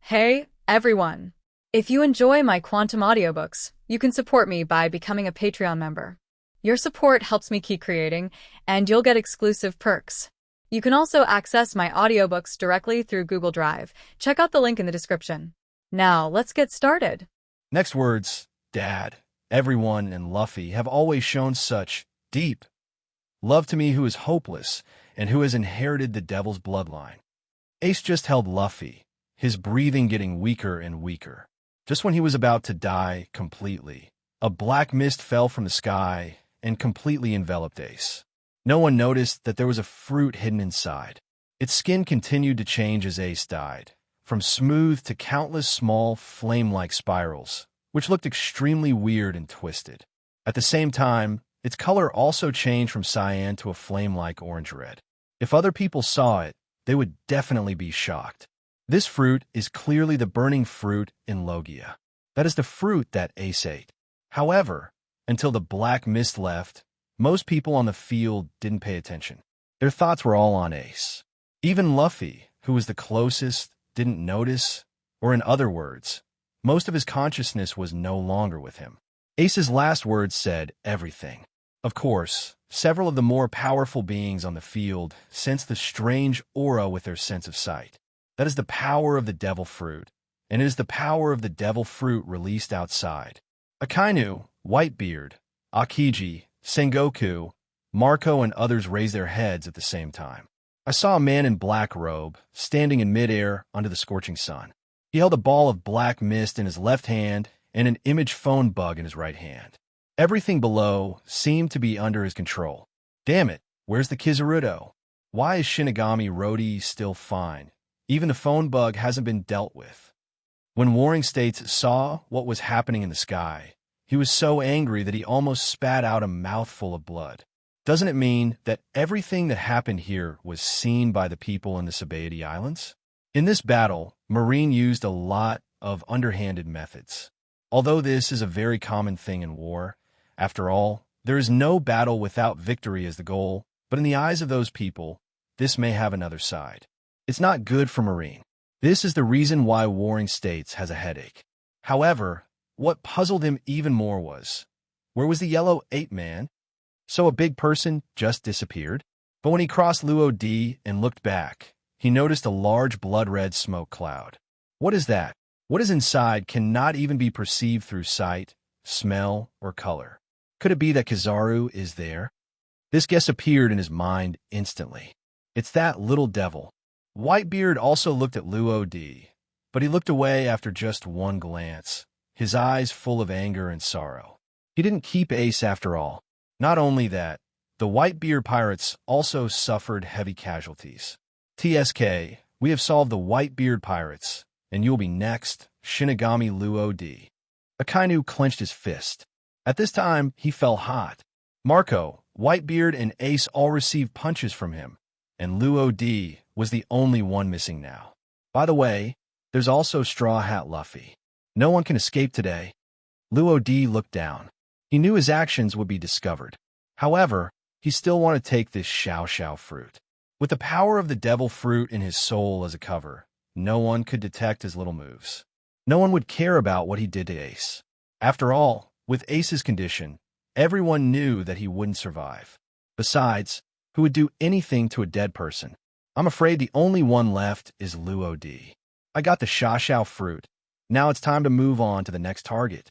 Hey, everyone! If you enjoy my quantum audiobooks, you can support me by becoming a Patreon member. Your support helps me keep creating, and you'll get exclusive perks. You can also access my audiobooks directly through Google Drive. Check out the link in the description. Now, let's get started. Next words, Dad. Everyone and Luffy have always shown such deep love to me who is hopeless and who has inherited the devil's bloodline. Ace just held Luffy, his breathing getting weaker and weaker. Just when he was about to die completely, a black mist fell from the sky and completely enveloped Ace. No one noticed that there was a fruit hidden inside. Its skin continued to change as Ace died, from smooth to countless small flame-like spirals, which looked extremely weird and twisted. At the same time, its color also changed from cyan to a flame-like orange-red. If other people saw it, they would definitely be shocked. This fruit is clearly the burning fruit in Logia. That is the fruit that Ace ate. However, until the black mist left, most people on the field didn't pay attention. Their thoughts were all on Ace. Even Luffy, who was the closest, didn't notice, or in other words, most of his consciousness was no longer with him. Ace's last words said everything. Of course, several of the more powerful beings on the field sensed the strange aura with their sense of sight. That is the power of the devil fruit, and it is the power of the devil fruit released outside. Akainu, Whitebeard, Akiji, Sengoku, Marco, and others raised their heads at the same time. I saw a man in black robe, standing in midair under the scorching sun. He held a ball of black mist in his left hand and an image phone bug in his right hand. Everything below seemed to be under his control. Damn it, where's the Kizaruto? Why is Shinigami Rodi still fine? Even the phone bug hasn't been dealt with. When Warring States saw what was happening in the sky, he was so angry that he almost spat out a mouthful of blood. Doesn't it mean that everything that happened here was seen by the people in the Sabaody Islands? In this battle, Marine used a lot of underhanded methods. Although this is a very common thing in war, after all, there is no battle without victory as the goal, but in the eyes of those people, this may have another side. It's not good for Marine. This is the reason why Warring States has a headache. However, what puzzled him even more was, where was the yellow ape-man? So a big person just disappeared? But when he crossed Luo D and looked back, he noticed a large blood-red smoke cloud. What is that? What is inside cannot even be perceived through sight, smell, or color. Could it be that Kizaru is there? This guess appeared in his mind instantly. It's that little devil. Whitebeard also looked at Luo D, but he looked away after just one glance, his eyes full of anger and sorrow. He didn't keep Ace after all. Not only that, the Whitebeard pirates also suffered heavy casualties. TSK, we have solved the Whitebeard pirates, and you'll be next, Shinigami Luo D. Akainu clenched his fist. At this time, he felt hot. Marco, Whitebeard, and Ace all received punches from him, and Luo D was the only one missing now. By the way, there's also Straw Hat Luffy. No one can escape today. Luo D looked down. He knew his actions would be discovered. However, he still wanted to take this Xiao Xiao fruit. With the power of the devil fruit in his soul as a cover, no one could detect his little moves. No one would care about what he did to Ace. After all, with Ace's condition, everyone knew that he wouldn't survive. Besides, who would do anything to a dead person? I'm afraid the only one left is Luo D. I got the Xiao Xiao fruit. Now it's time to move on to the next target.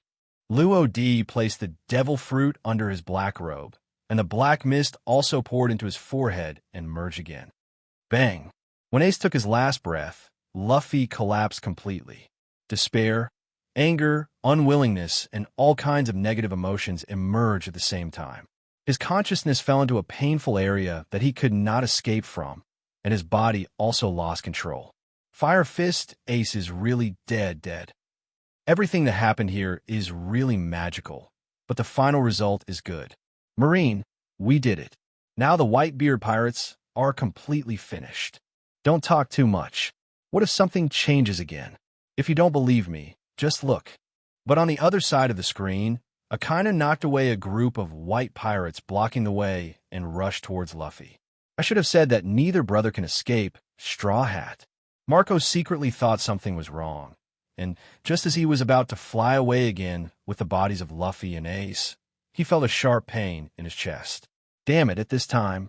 Luo D placed the devil fruit under his black robe, and the black mist also poured into his forehead and merged again. Bang! When Ace took his last breath, Luffy collapsed completely. Despair, anger, unwillingness, and all kinds of negative emotions emerged at the same time. His consciousness fell into a painful area that he could not escape from, and his body also lost control. Fire Fist, Ace is really dead. Everything that happened here is really magical, but the final result is good. Marine, we did it. Now the Whitebeard pirates are completely finished. Don't talk too much. What if something changes again? If you don't believe me, just look. But on the other side of the screen, Akainu knocked away a group of white pirates blocking the way and rushed towards Luffy. I should have said that neither brother can escape, Straw Hat. Marco secretly thought something was wrong, and just as he was about to fly away again with the bodies of Luffy and Ace, he felt a sharp pain in his chest. Damn it, at this time.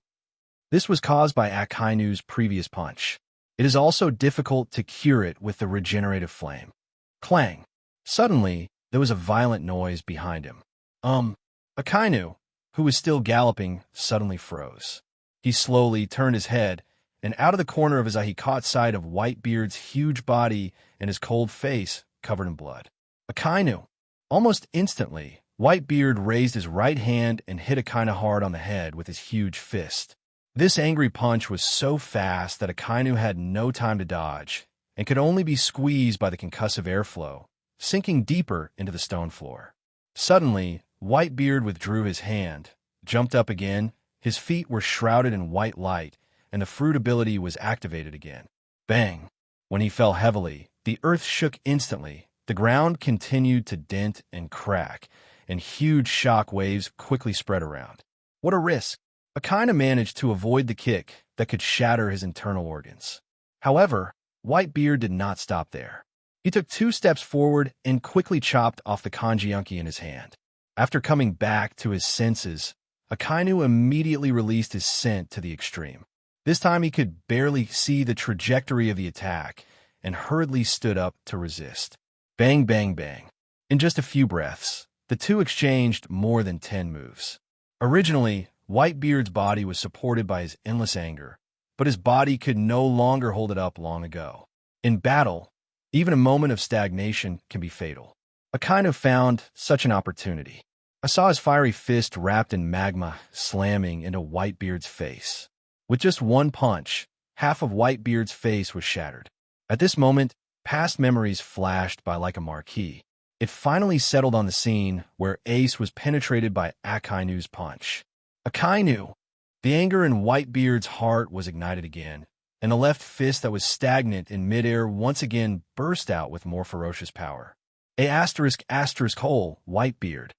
This was caused by Akainu's previous punch. It is also difficult to cure it with the regenerative flame. Clang. Suddenly, there was a violent noise behind him. Akainu, who was still galloping, suddenly froze. He slowly turned his head, and out of the corner of his eye he caught sight of Whitebeard's huge body and his cold face covered in blood. Akainu! Almost instantly, Whitebeard raised his right hand and hit Akainu hard on the head with his huge fist. This angry punch was so fast that Akainu had no time to dodge, and could only be squeezed by the concussive airflow, sinking deeper into the stone floor. Suddenly, Whitebeard withdrew his hand, jumped up again, his feet were shrouded in white light, and the fruit ability was activated again. Bang! When he fell heavily, the earth shook instantly, the ground continued to dent and crack, and huge shock waves quickly spread around. What a risk! Akainu managed to avoid the kick that could shatter his internal organs. However, Whitebeard did not stop there. He took 2 steps forward and quickly chopped off the kanjiunki in his hand. After coming back to his senses, Akainu immediately released his scent to the extreme. This time he could barely see the trajectory of the attack and hurriedly stood up to resist. Bang, bang, bang. In just a few breaths, the two exchanged more than 10 moves. Originally, Whitebeard's body was supported by his endless anger, but his body could no longer hold it up long ago. In battle, even a moment of stagnation can be fatal. Akainu found such an opportunity. I saw his fiery fist wrapped in magma slamming into Whitebeard's face. With just one punch, half of Whitebeard's face was shattered. At this moment, past memories flashed by like a marquee. It finally settled on the scene where Ace was penetrated by Akainu's punch. Akainu! The anger in Whitebeard's heart was ignited again, and the left fist that was stagnant in midair once again burst out with more ferocious power. Hole, Whitebeard.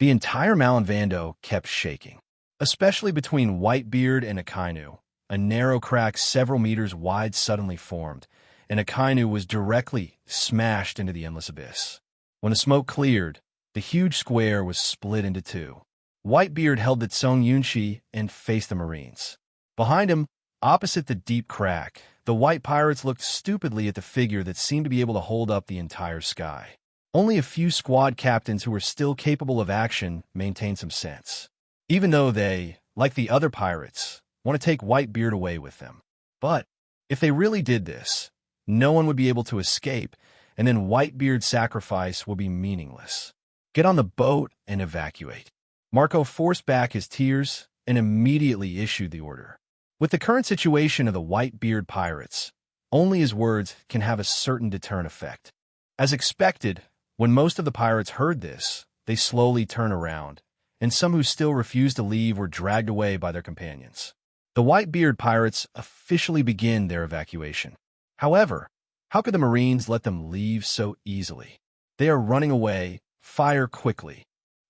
The entire Malinvando kept shaking. Especially between Whitebeard and Akainu, a narrow crack several meters wide suddenly formed, and Akainu was directly smashed into the endless abyss. When the smoke cleared, the huge square was split into 2. Whitebeard held the Tsung Yunshi and faced the Marines. Behind him, opposite the deep crack, the white pirates looked stupidly at the figure that seemed to be able to hold up the entire sky. Only a few squad captains who were still capable of action maintained some sense, even though they, like the other pirates, want to take Whitebeard away with them. But if they really did this, no one would be able to escape, and then Whitebeard's sacrifice will be meaningless. Get on the boat and evacuate. Marco forced back his tears and immediately issued the order. With the current situation of the Whitebeard pirates, only his words can have a certain deterrent effect. As expected, when most of the pirates heard this, they slowly turned around, and some who still refused to leave were dragged away by their companions. The Whitebeard pirates officially begin their evacuation. However, how could the Marines let them leave so easily? They are running away, fire quickly.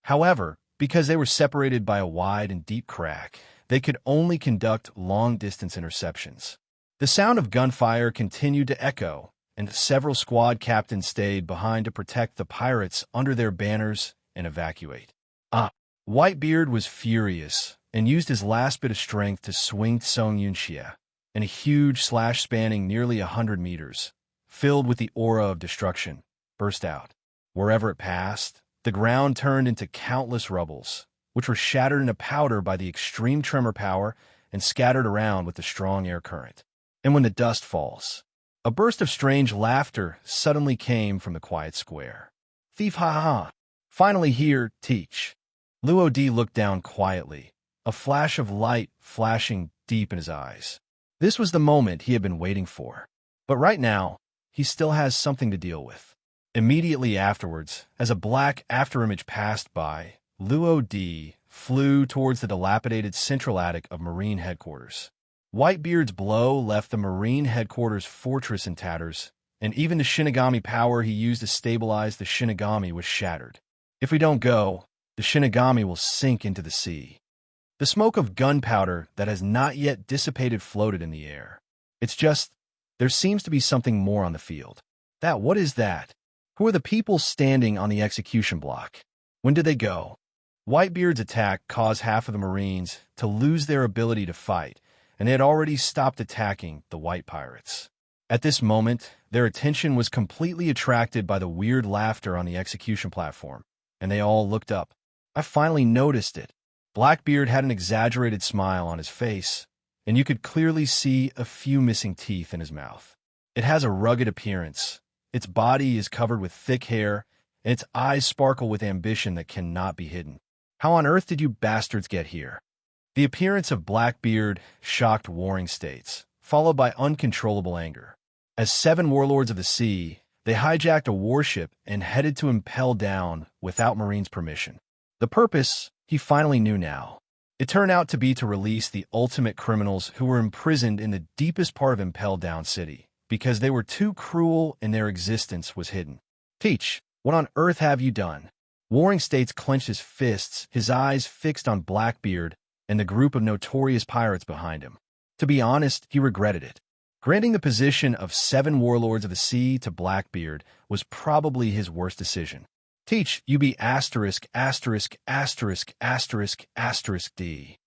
However, because they were separated by a wide and deep crack, they could only conduct long-distance interceptions. The sound of gunfire continued to echo, and several squad captains stayed behind to protect the pirates under their banners and evacuate. Whitebeard was furious and used his last bit of strength to swing Tsung Yunxia, and a huge slash spanning nearly 100 meters, filled with the aura of destruction, burst out. Wherever it passed, the ground turned into countless rubbles, which were shattered into powder by the extreme tremor power and scattered around with the strong air current. And when the dust falls, a burst of strange laughter suddenly came from the quiet square. Thief ha ha! Finally here, teach. Luo Di looked down quietly, a flash of light flashing deep in his eyes. This was the moment he had been waiting for. But right now, he still has something to deal with. Immediately afterwards, as a black afterimage passed by, Luo Di flew towards the dilapidated central attic of Marine headquarters. Whitebeard's blow left the Marine headquarters fortress in tatters, and even the Shinigami power he used to stabilize the Shinigami was shattered. If we don't go, the Shinigami will sink into the sea. The smoke of gunpowder that has not yet dissipated floated in the air. It's just There seems to be something more on the field. What is that? Who are the people standing on the execution block? When did they go? Whitebeard's attack caused half of the Marines to lose their ability to fight, and they had already stopped attacking the white pirates. At this moment, their attention was completely attracted by the weird laughter on the execution platform, and they all looked up. I finally noticed it. Blackbeard had an exaggerated smile on his face, and you could clearly see a few missing teeth in his mouth. It has a rugged appearance. Its body is covered with thick hair, and its eyes sparkle with ambition that cannot be hidden. How on earth did you bastards get here? The appearance of Blackbeard shocked warring states, followed by uncontrollable anger. As 7 warlords of the sea, they hijacked a warship and headed to impel down without Marines' permission. The purpose, he finally knew now. It turned out to be to release the ultimate criminals who were imprisoned in the deepest part of Impel Down City, because they were too cruel and their existence was hidden. Teach, what on earth have you done? Warring States clenched his fists, his eyes fixed on Blackbeard and the group of notorious pirates behind him. To be honest, he regretted it. Granting the position of 7 warlords of the sea to Blackbeard was probably his worst decision. Teach, you be asterisk, asterisk, asterisk, asterisk, asterisk D.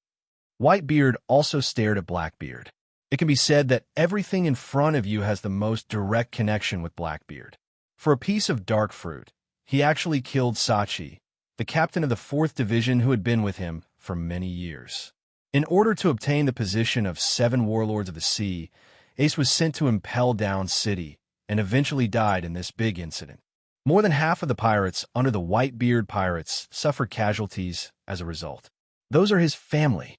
Whitebeard also stared at Blackbeard. It can be said that everything in front of you has the most direct connection with Blackbeard. For a piece of dark fruit, he actually killed Sachi, the captain of the 4th Division who had been with him for many years. In order to obtain the position of 7 warlords of the sea, Ace was sent to Impel Down City and eventually died in this big incident. More than half of the pirates under the Whitebeard pirates suffered casualties as a result. Those are his family.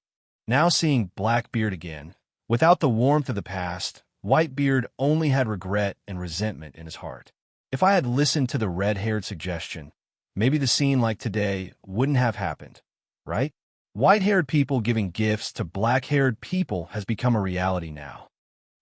Now seeing Blackbeard again, without the warmth of the past, Whitebeard only had regret and resentment in his heart. If I had listened to the red-haired suggestion, maybe the scene like today wouldn't have happened, right? White-haired people giving gifts to black-haired people has become a reality now.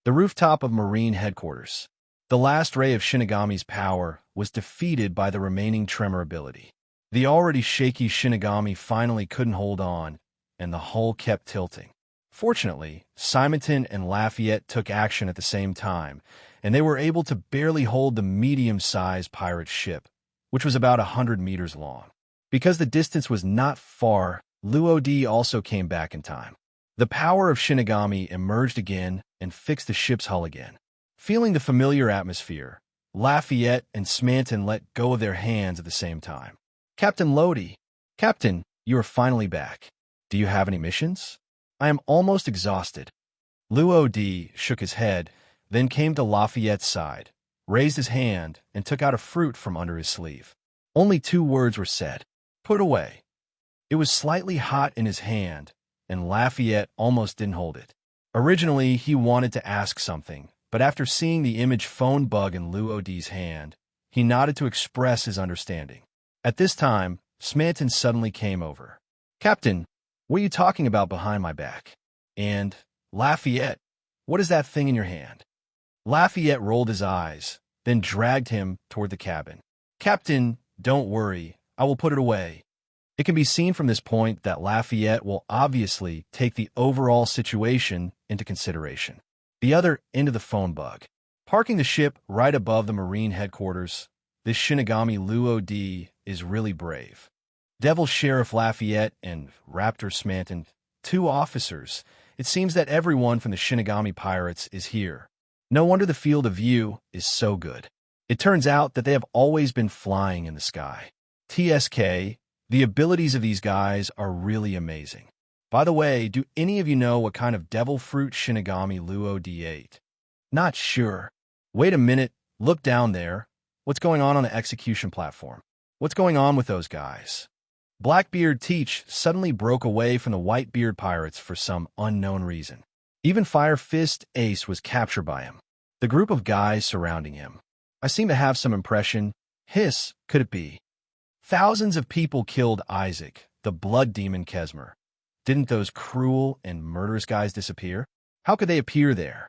The rooftop of Marine headquarters. The last ray of Shinigami's power was defeated by the remaining tremor ability. The already shaky Shinigami finally couldn't hold on, and the hull kept tilting. Fortunately, Simonton and Lafayette took action at the same time, and they were able to barely hold the medium-sized pirate ship, which was about 100 meters long. Because the distance was not far, Luo-D also came back in time. The power of Shinigami emerged again and fixed the ship's hull again. Feeling the familiar atmosphere, Lafayette and Smanton let go of their hands at the same time. Captain Lodi, Captain, you are finally back. Do you have any missions? I am almost exhausted. Luo-D shook his head, then came to Lafayette's side, raised his hand, and took out a fruit from under his sleeve. Only 2 words were said. Put away. It was slightly hot in his hand, and Lafayette almost didn't hold it. Originally, he wanted to ask something, but after seeing the image phone bug in Luo-D's hand, he nodded to express his understanding. At this time, Smanton suddenly came over. Captain, what are you talking about behind my back? And, Lafayette, what is that thing in your hand? Lafayette rolled his eyes, then dragged him toward the cabin. Captain, don't worry, I will put it away. It can be seen from this point that Lafayette will obviously take the overall situation into consideration. The other end of the phone bug. Parking the ship right above the Marine headquarters, this Shinigami Luo-D is really brave. Devil Sheriff Lafayette and Raptor Smanton, 2 officers. It seems that everyone from the Shinigami Pirates is here. No wonder the field of view is so good. It turns out that they have always been flying in the sky. TSK, the abilities of these guys are really amazing. By the way, do any of you know what kind of devil fruit Shinigami Luo-D ate? Not sure. Wait a minute, look down there. What's going on the execution platform? What's going on with those guys? Blackbeard Teach suddenly broke away from the Whitebeard pirates for some unknown reason. Even Fire Fist Ace was captured by him. The group of guys surrounding him. I seem to have some impression. Could it be? Thousands of people killed Isaac, the blood demon Kesmer. Didn't those cruel and murderous guys disappear? How could they appear there?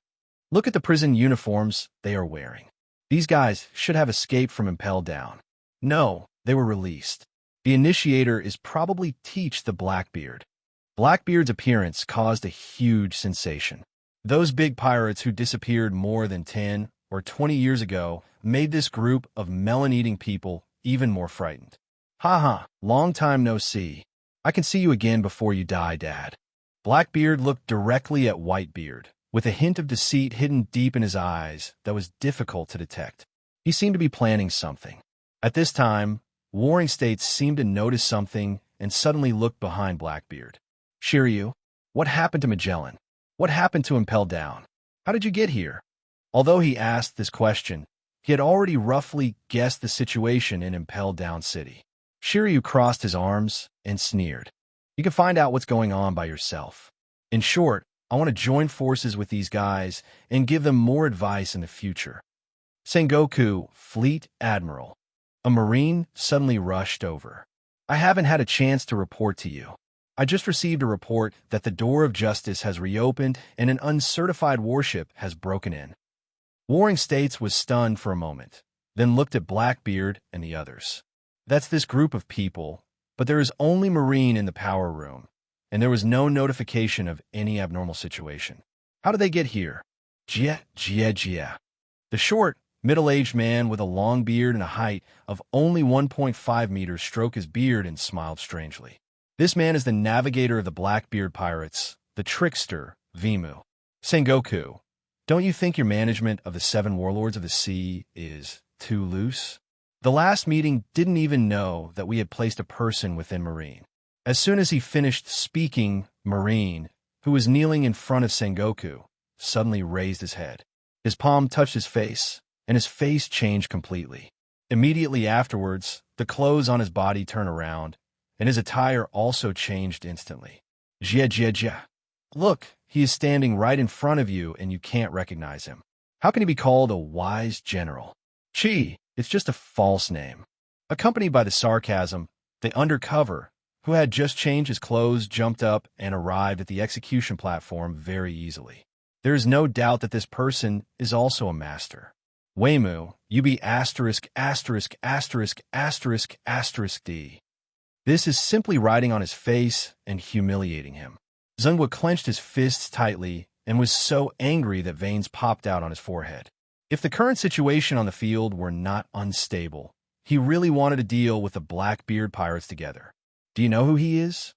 Look at the prison uniforms they are wearing. These guys should have escaped from Impel Down. No, they were released. The initiator is probably Teach the Blackbeard. Blackbeard's appearance caused a huge sensation. Those big pirates who disappeared more than 10 or 20 years ago made this group of melon-eating people even more frightened. Ha, long time no see. I can see you again before you die, Dad. Blackbeard looked directly at Whitebeard, with a hint of deceit hidden deep in his eyes that was difficult to detect. He seemed to be planning something. At this time, Warring States seemed to notice something and suddenly looked behind Blackbeard. Shiryu, what happened to Magellan? What happened to Impel Down? How did you get here? Although he asked this question, he had already roughly guessed the situation in Impel Down City. Shiryu crossed his arms and sneered. You can find out what's going on by yourself. In short, I want to join forces with these guys and give them more advice in the future. Sengoku, Fleet Admiral. A Marine suddenly rushed over. I haven't had a chance to report to you. I just received a report that the door of justice has reopened and an uncertified warship has broken in. Warring States was stunned for a moment, then looked at Blackbeard and the others. That's this group of people, but there is only Marine in the power room, and there was no notification of any abnormal situation. How did they get here? Jia. The short, middle-aged man with a long beard and a height of only 1.5 meters stroked his beard and smiled strangely. This man is the navigator of the Blackbeard pirates, the trickster, Vimu. Sengoku, don't you think your management of the 7 warlords of the sea is too loose? The last meeting didn't even know that we had placed a person within Marine. As soon as he finished speaking, Marine, who was kneeling in front of Sengoku, suddenly raised his head. His palm touched his face, and his face changed completely. Immediately afterwards, the clothes on his body turned around, and his attire also changed instantly. Jia. Look, he is standing right in front of you and you can't recognize him. How can he be called a wise general? Chi, it's just a false name. Accompanied by the sarcasm, the undercover, who had just changed his clothes, jumped up and arrived at the execution platform very easily. There is no doubt that this person is also a master. Weimu, you be ********D. This is simply writing on his face and humiliating him. Zunghua clenched his fists tightly and was so angry that veins popped out on his forehead. If the current situation on the field were not unstable, he really wanted to deal with the Blackbeard pirates together. Do you know who he is?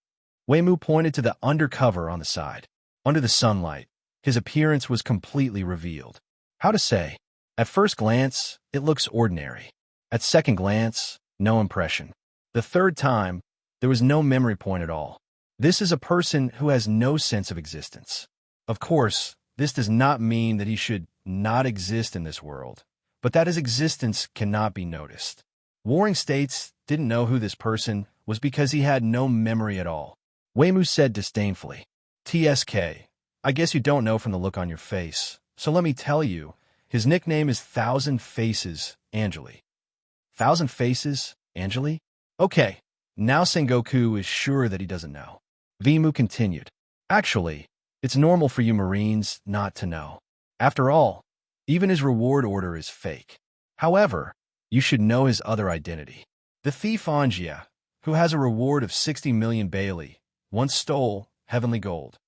Weimu pointed to the undercover on the side. Under the sunlight, his appearance was completely revealed. How to say? At first glance, it looks ordinary. At second glance, no impression. The third time, there was no memory point at all. This is a person who has no sense of existence. Of course, this does not mean that he should not exist in this world, but that his existence cannot be noticed. Warring States didn't know who this person was because he had no memory at all. Weimu said disdainfully, TSK, I guess you don't know from the look on your face, so let me tell you, his nickname is Thousand Faces Angeli. Thousand Faces Angeli? Okay, now Sengoku is sure that he doesn't know. Vimu continued, actually, it's normal for you Marines not to know. After all, even his reward order is fake. However, you should know his other identity. The thief Angia, who has a reward of 60 million Bailey, once stole heavenly gold.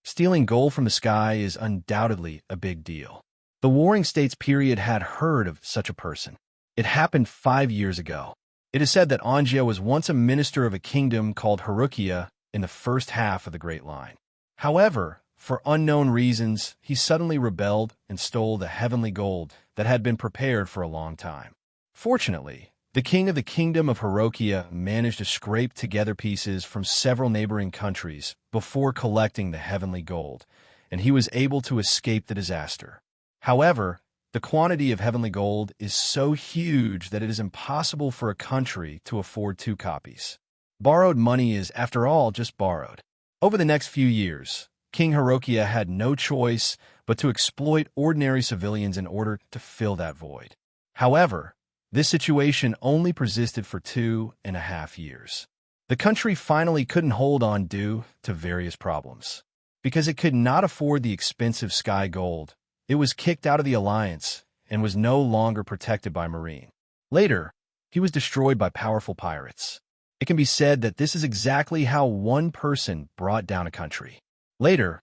Stealing gold from the sky is undoubtedly a big deal. The Warring States period had heard of such a person. It happened 5 years ago. It is said that Angia was once a minister of a kingdom called Harukia in the first half of the Great Line. However, for unknown reasons, he suddenly rebelled and stole the heavenly gold that had been prepared for a long time. Fortunately, the king of the kingdom of Harukia managed to scrape together pieces from several neighboring countries before collecting the heavenly gold, and he was able to escape the disaster. However, the quantity of heavenly gold is so huge that it is impossible for a country to afford 2 copies. Borrowed money is, after all, just borrowed. Over the next few years, King Harukia had no choice but to exploit ordinary civilians in order to fill that void. However, this situation only persisted for 2.5 years. The country finally couldn't hold on due to various problems. Because it could not afford the expensive sky gold, it was kicked out of the alliance and was no longer protected by Marine. Later, he was destroyed by powerful pirates. It can be said that this is exactly how one person brought down a country. Later,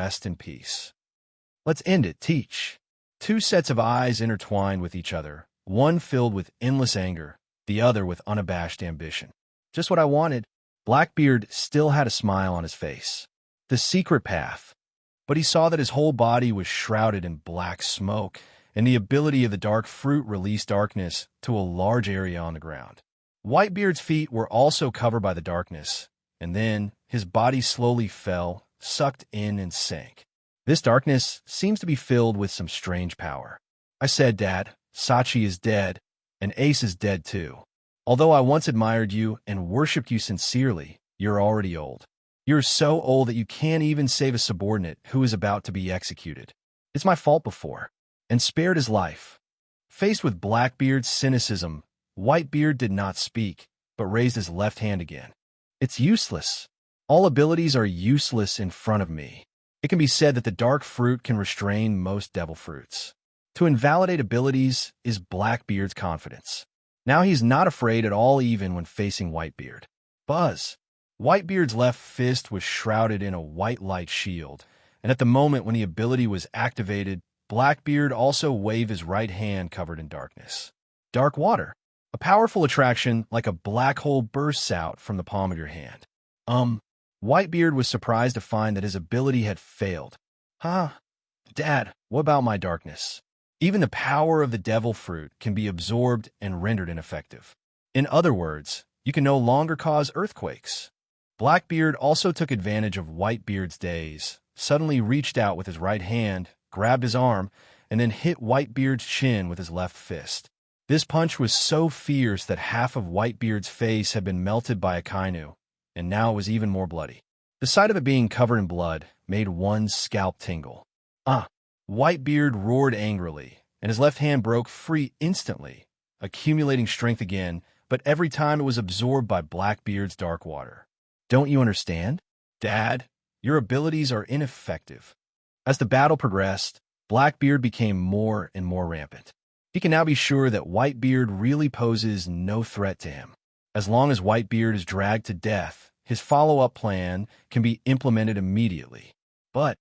rest in peace. Let's end it, teach. Two sets of eyes intertwined with each other, one filled with endless anger, the other with unabashed ambition. Just what I wanted. Blackbeard still had a smile on his face. The secret path. But he saw that his whole body was shrouded in black smoke, and the ability of the dark fruit released darkness to a large area on the ground. Whitebeard's feet were also covered by the darkness, and then his body slowly fell, sucked in and sank. This darkness seems to be filled with some strange power. I said, Dad, Sachi is dead, and Ace is dead too. Although I once admired you and worshipped you sincerely, you're already old. You're so old that you can't even save a subordinate who is about to be executed. It's my fault before, and spared his life. Faced with Blackbeard's cynicism, Whitebeard did not speak, but raised his left hand again. It's useless. All abilities are useless in front of me. It can be said that the dark fruit can restrain most devil fruits. To invalidate abilities is Blackbeard's confidence. Now he's not afraid at all even when facing Whitebeard. Buzz. Whitebeard's left fist was shrouded in a white light shield, and at the moment when the ability was activated, Blackbeard also waved his right hand covered in darkness. Dark water. A powerful attraction like a black hole bursts out from the palm of your hand. Whitebeard was surprised to find that his ability had failed. Dad, what about my darkness? Even the power of the devil fruit can be absorbed and rendered ineffective. In other words, you can no longer cause earthquakes. Blackbeard also took advantage of Whitebeard's daze, suddenly reached out with his right hand, grabbed his arm, and then hit Whitebeard's chin with his left fist. This punch was so fierce that half of Whitebeard's face had been melted by a kainu, and now it was even more bloody. The sight of it being covered in blood made one's scalp tingle. Whitebeard roared angrily, and his left hand broke free instantly, accumulating strength again, but every time it was absorbed by Blackbeard's dark water. Don't you understand? Dad, your abilities are ineffective. As the battle progressed, Blackbeard became more and more rampant. He can now be sure that Whitebeard really poses no threat to him. As long as Whitebeard is dragged to death, his follow-up plan can be implemented immediately. But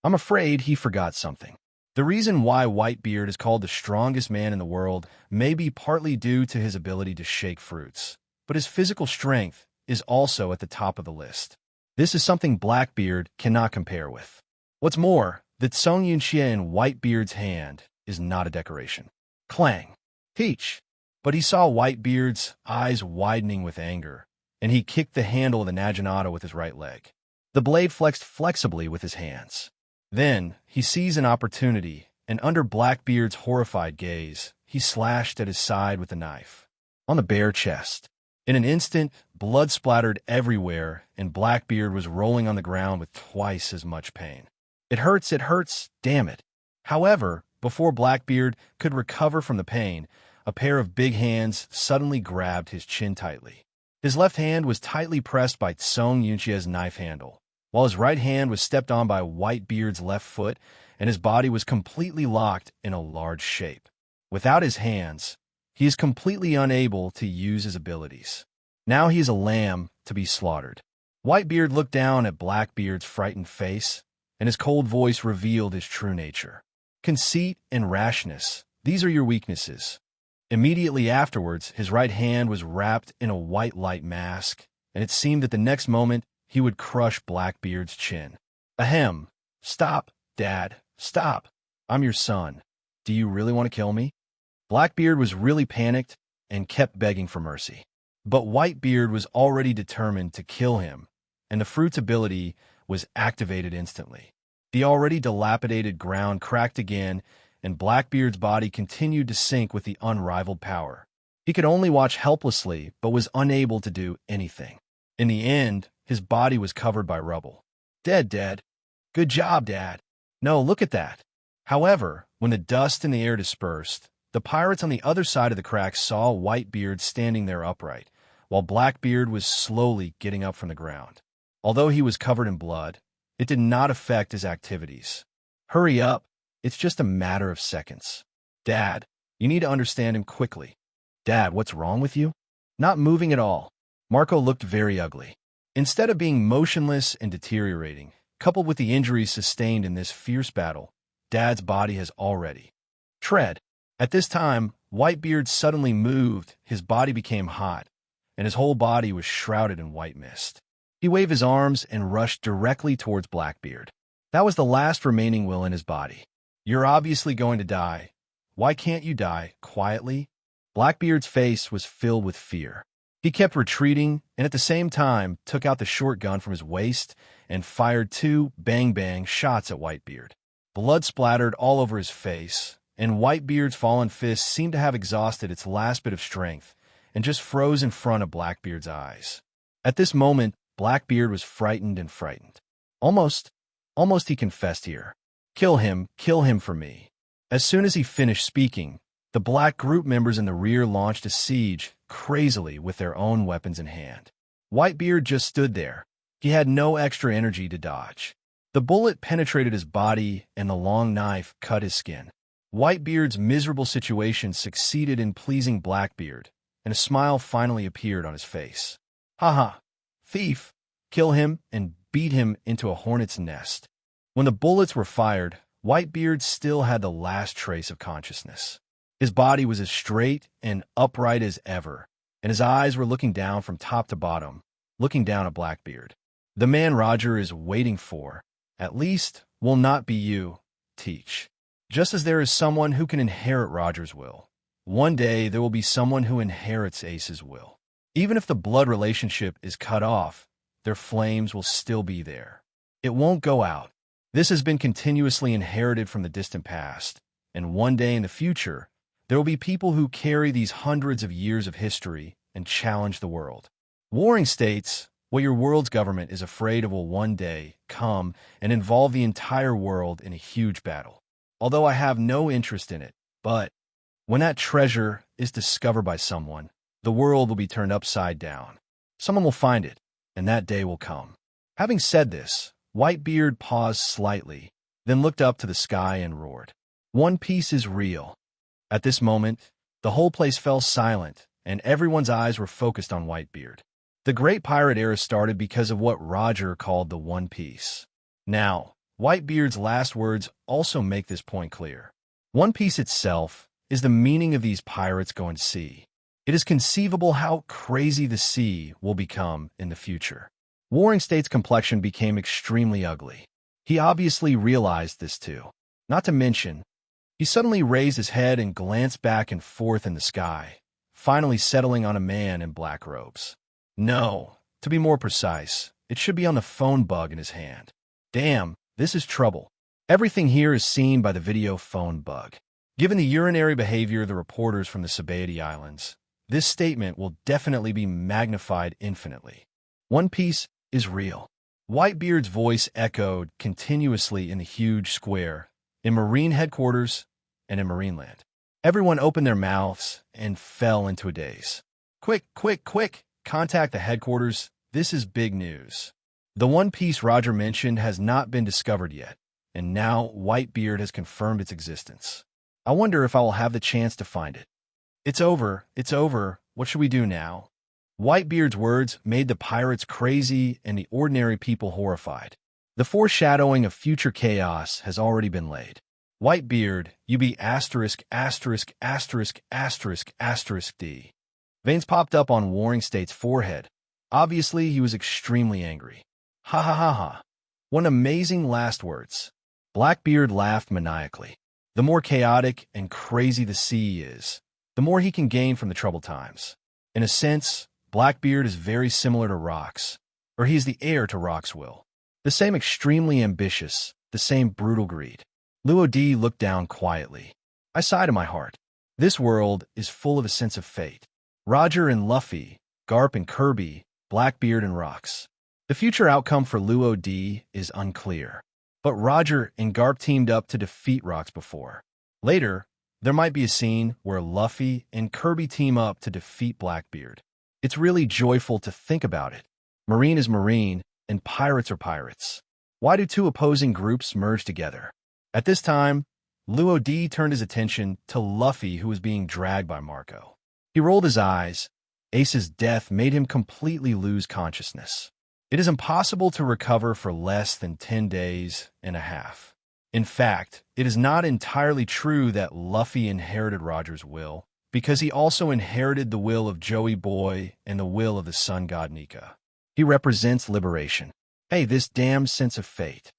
I'm afraid he forgot something. The reason why Whitebeard is called the strongest man in the world may be partly due to his ability to shake fruits, but his physical strength is also at the top of the list. This is something Blackbeard cannot compare with. What's more, the Tsung Yunxia in Whitebeard's hand is not a decoration. Clang. Teach. But he saw Whitebeard's eyes widening with anger, and he kicked the handle of the Naginata with his right leg. The blade flexed flexibly with his hands. Then, he seized an opportunity, and under Blackbeard's horrified gaze, he slashed at his side with the knife. On the bare chest. In an instant, Blood splattered everywhere, and Blackbeard was rolling on the ground with twice as much pain. It hurts, damn it. However, before Blackbeard could recover from the pain, a pair of big hands suddenly grabbed his chin tightly. His left hand was tightly pressed by Tsong Yunqia's knife handle, while his right hand was stepped on by Whitebeard's left foot, and his body was completely locked in a large shape. Without his hands, he is completely unable to use his abilities. Now he is a lamb to be slaughtered. Whitebeard looked down at Blackbeard's frightened face, and his cold voice revealed his true nature. Conceit and rashness, these are your weaknesses. Immediately afterwards, his right hand was wrapped in a white light mask, and it seemed that the next moment he would crush Blackbeard's chin. Ahem. Stop, Dad. Stop. I'm your son. Do you really want to kill me? Blackbeard was really panicked and kept begging for mercy. But Whitebeard was already determined to kill him, and the fruit's ability was activated instantly. The already dilapidated ground cracked again, and Blackbeard's body continued to sink with the unrivaled power. He could only watch helplessly, but was unable to do anything. In the end, his body was covered by rubble. Dead. Good job, Dad. No, look at that. However, when the dust in the air dispersed, the pirates on the other side of the crack saw Whitebeard standing there upright, while Blackbeard was slowly getting up from the ground. Although he was covered in blood, it did not affect his activities. Hurry up. It's just a matter of seconds. Dad, you need to understand him quickly. Dad, what's wrong with you? Not moving at all. Marco looked very ugly. Instead of being motionless and deteriorating, coupled with the injuries sustained in this fierce battle, Dad's body has already tread. At this time, Whitebeard suddenly moved, his body became hot, and his whole body was shrouded in white mist. He waved his arms and rushed directly towards Blackbeard. That was the last remaining will in his body. You're obviously going to die. Why can't you die quietly? Blackbeard's face was filled with fear. He kept retreating and at the same time took out the short gun from his waist and fired 2 bang-bang shots at Whitebeard. Blood splattered all over his face, and Whitebeard's fallen fist seemed to have exhausted its last bit of strength and just froze in front of Blackbeard's eyes. At this moment, Blackbeard was frightened. Almost he confessed here. Kill him for me. As soon as he finished speaking, the black group members in the rear launched a siege, crazily with their own weapons in hand. Whitebeard just stood there. He had no extra energy to dodge. The bullet penetrated his body, and the long knife cut his skin. Whitebeard's miserable situation succeeded in pleasing Blackbeard, and a smile finally appeared on his face. Ha! Thief! Kill him and beat him into a hornet's nest. When the bullets were fired, Whitebeard still had the last trace of consciousness. His body was as straight and upright as ever, and his eyes were looking down from top to bottom, looking down at Blackbeard. The man Roger is waiting for, at least, will not be you, Teach. Just as there is someone who can inherit Roger's will, one day there will be someone who inherits Ace's will. Even if the blood relationship is cut off, their flames will still be there. It won't go out. This has been continuously inherited from the distant past, and one day in the future, there will be people who carry these hundreds of years of history and challenge the world. Warring states, what your world's government is afraid of will one day come and involve the entire world in a huge battle. Although I have no interest in it, but when that treasure is discovered by someone, the world will be turned upside down. Someone will find it, and that day will come. Having said this, Whitebeard paused slightly, then looked up to the sky and roared. One Piece is real. At this moment, the whole place fell silent, and everyone's eyes were focused on Whitebeard. The Great Pirate Era started because of what Roger called the One Piece. Now, Whitebeard's last words also make this point clear. One Piece itself is the meaning of these pirates going to sea. It is conceivable how crazy the sea will become in the future. Warring State's complexion became extremely ugly. He obviously realized this too. Not to mention, he suddenly raised his head and glanced back and forth in the sky, finally settling on a man in black robes. No, to be more precise, it should be on the phone bug in his hand. Damn, this is trouble. Everything here is seen by the video phone bug. Given the urinary behavior of the reporters from the Sabaody Islands, this statement will definitely be magnified infinitely. One Piece is real. Whitebeard's voice echoed continuously in the huge square, in Marine headquarters, and in Marineland. Everyone opened their mouths and fell into a daze. Quick, quick, quick! Contact the headquarters. This is big news. The One Piece Roger mentioned has not been discovered yet, and now Whitebeard has confirmed its existence. I wonder if I will have the chance to find it. It's over. It's over. What should we do now? Whitebeard's words made the pirates crazy and the ordinary people horrified. The foreshadowing of future chaos has already been laid. Whitebeard, you be asterisk, asterisk, asterisk, asterisk, asterisk D. Veins popped up on Warring State's forehead. Obviously, he was extremely angry. Ha ha ha ha. What amazing last words. Blackbeard laughed maniacally. The more chaotic and crazy the sea is, the more he can gain from the troubled times. In a sense, Blackbeard is very similar to Rocks, or he is the heir to Rock's will. The same extremely ambitious, the same brutal greed. Luo D looked down quietly. I sighed in my heart. This world is full of a sense of fate. Roger and Luffy, Garp and Kirby, Blackbeard and Rocks. The future outcome for Luo D is unclear. But Roger and Garp teamed up to defeat Rocks before. Later, there might be a scene where Luffy and Kirby team up to defeat Blackbeard. It's really joyful to think about it. Marine is Marine, and pirates are pirates. Why do two opposing groups merge together? At this time, Luo D turned his attention to Luffy, who was being dragged by Marco. He rolled his eyes. Ace's death made him completely lose consciousness. It is impossible to recover for less than 10 days and a half. In fact, it is not entirely true that Luffy inherited Roger's will, because he also inherited the will of Joey Boy and the will of the sun god Nika. He represents liberation. Hey, this damn sense of fate.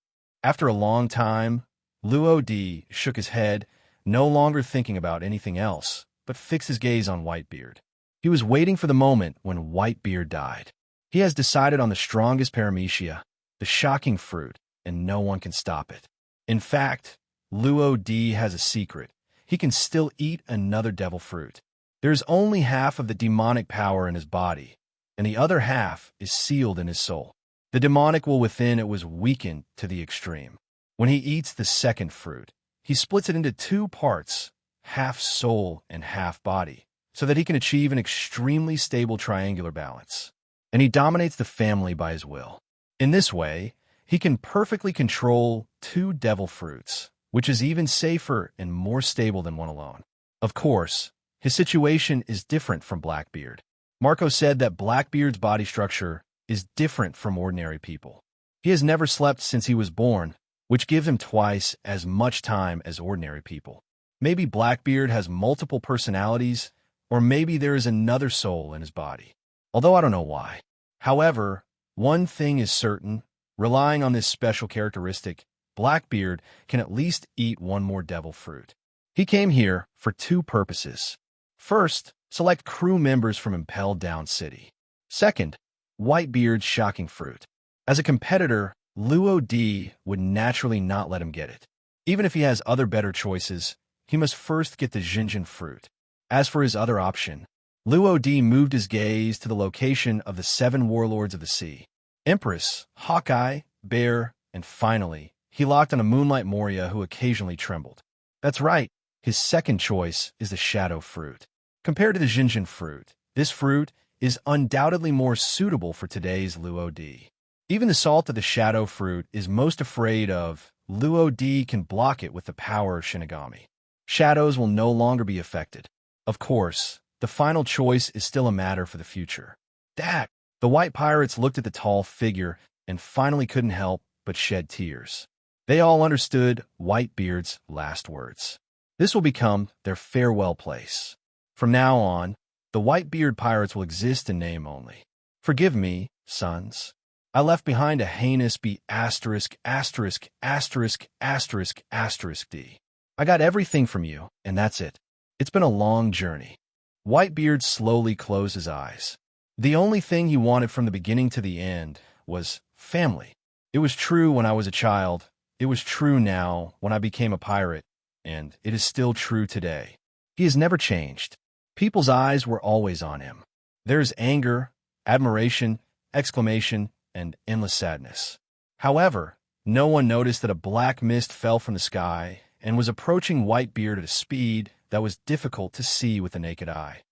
After a long time, Luo D shook his head, no longer thinking about anything else, but fixed his gaze on Whitebeard. He was waiting for the moment when Whitebeard died. He has decided on the strongest paramecia, the shocking fruit, and no one can stop it. In fact, Luo D has a secret. He can still eat another devil fruit. There is only half of the demonic power in his body, and the other half is sealed in his soul. The demonic will within it was weakened to the extreme. When he eats the second fruit, he splits it into two parts, half soul and half body, so that he can achieve an extremely stable triangular balance. And he dominates the family by his will. In this way, he can perfectly control two devil fruits, which is even safer and more stable than one alone. Of course, his situation is different from Blackbeard. Marco said that Blackbeard's body structure is different from ordinary people. He has never slept since he was born, which gives him twice as much time as ordinary people. Maybe Blackbeard has multiple personalities, or maybe there is another soul in his body. Although I don't know why. However, one thing is certain, relying on this special characteristic, Blackbeard can at least eat one more devil fruit. He came here for two purposes. First, select crew members from Impelled Down City. Second, Whitebeard's shocking fruit. As a competitor, Luo D would naturally not let him get it. Even if he has other better choices, he must first get the Jinjin fruit. As for his other option, Luo D moved his gaze to the location of the 7 warlords of the sea. Empress, Hawkeye, Bear, and finally, he locked on a Moonlight Moria who occasionally trembled. That's right, his second choice is the Shadow Fruit. Compared to the Jinjin fruit, this fruit is undoubtedly more suitable for today's Luo D. Even the salt of the Shadow Fruit is most afraid of. Luo D can block it with the power of Shinigami. Shadows will no longer be affected. Of course, the final choice is still a matter for the future. Dad! The white pirates looked at the tall figure and finally couldn't help but shed tears. They all understood Whitebeard's last words. This will become their farewell place. From now on, the Whitebeard pirates will exist in name only. Forgive me, sons. I left behind a heinous B asterisk asterisk asterisk asterisk asterisk D. I got everything from you, and that's it. It's been a long journey. Whitebeard slowly closed his eyes. The only thing he wanted from the beginning to the end was family. It was true when I was a child. It was true now when I became a pirate, and it is still true today. He has never changed. People's eyes were always on him. There's anger, admiration, exclamation, and endless sadness. However, no one noticed that a black mist fell from the sky and was approaching Whitebeard at a speed that was difficult to see with the naked eye.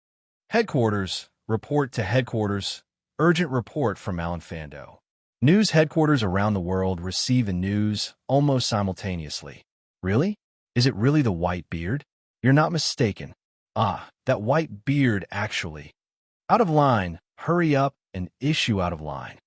Headquarters, report to headquarters, urgent report from Fando. News headquarters around the world receive the news almost simultaneously. Really? Is it really the Whitebeard? You're not mistaken. Ah, that Whitebeard actually. Out of line, hurry up and issue out of line.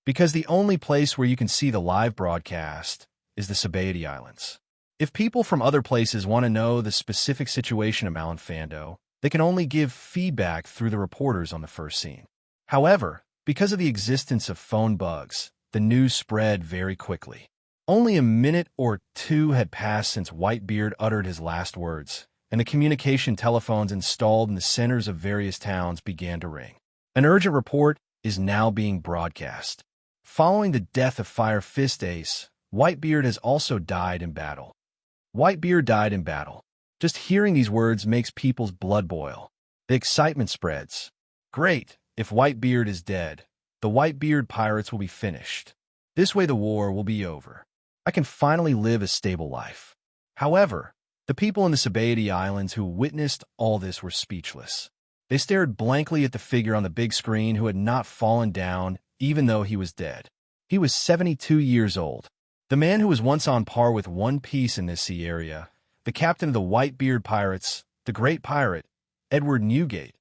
Because the only place where you can see the live broadcast is the Sabaody Islands. If people from other places want to know the specific situation of Fando, they can only give feedback through the reporters on the first scene. However, because of the existence of phone bugs, the news spread very quickly. Only a minute or two had passed since Whitebeard uttered his last words, and the communication telephones installed in the centers of various towns began to ring. An urgent report is now being broadcast. Following the death of Fire Fist Ace, Whitebeard has also died in battle. Whitebeard died in battle. Just hearing these words makes people's blood boil. The excitement spreads. Great! If Whitebeard is dead, the Whitebeard pirates will be finished. This way the war will be over. I can finally live a stable life. However, the people in the Sabaody Islands who witnessed all this were speechless. They stared blankly at the figure on the big screen who had not fallen down, even though he was dead. He was 72 years old. The man who was once on par with One Piece in this sea area, the captain of the Whitebeard pirates, the great pirate, Edward Newgate,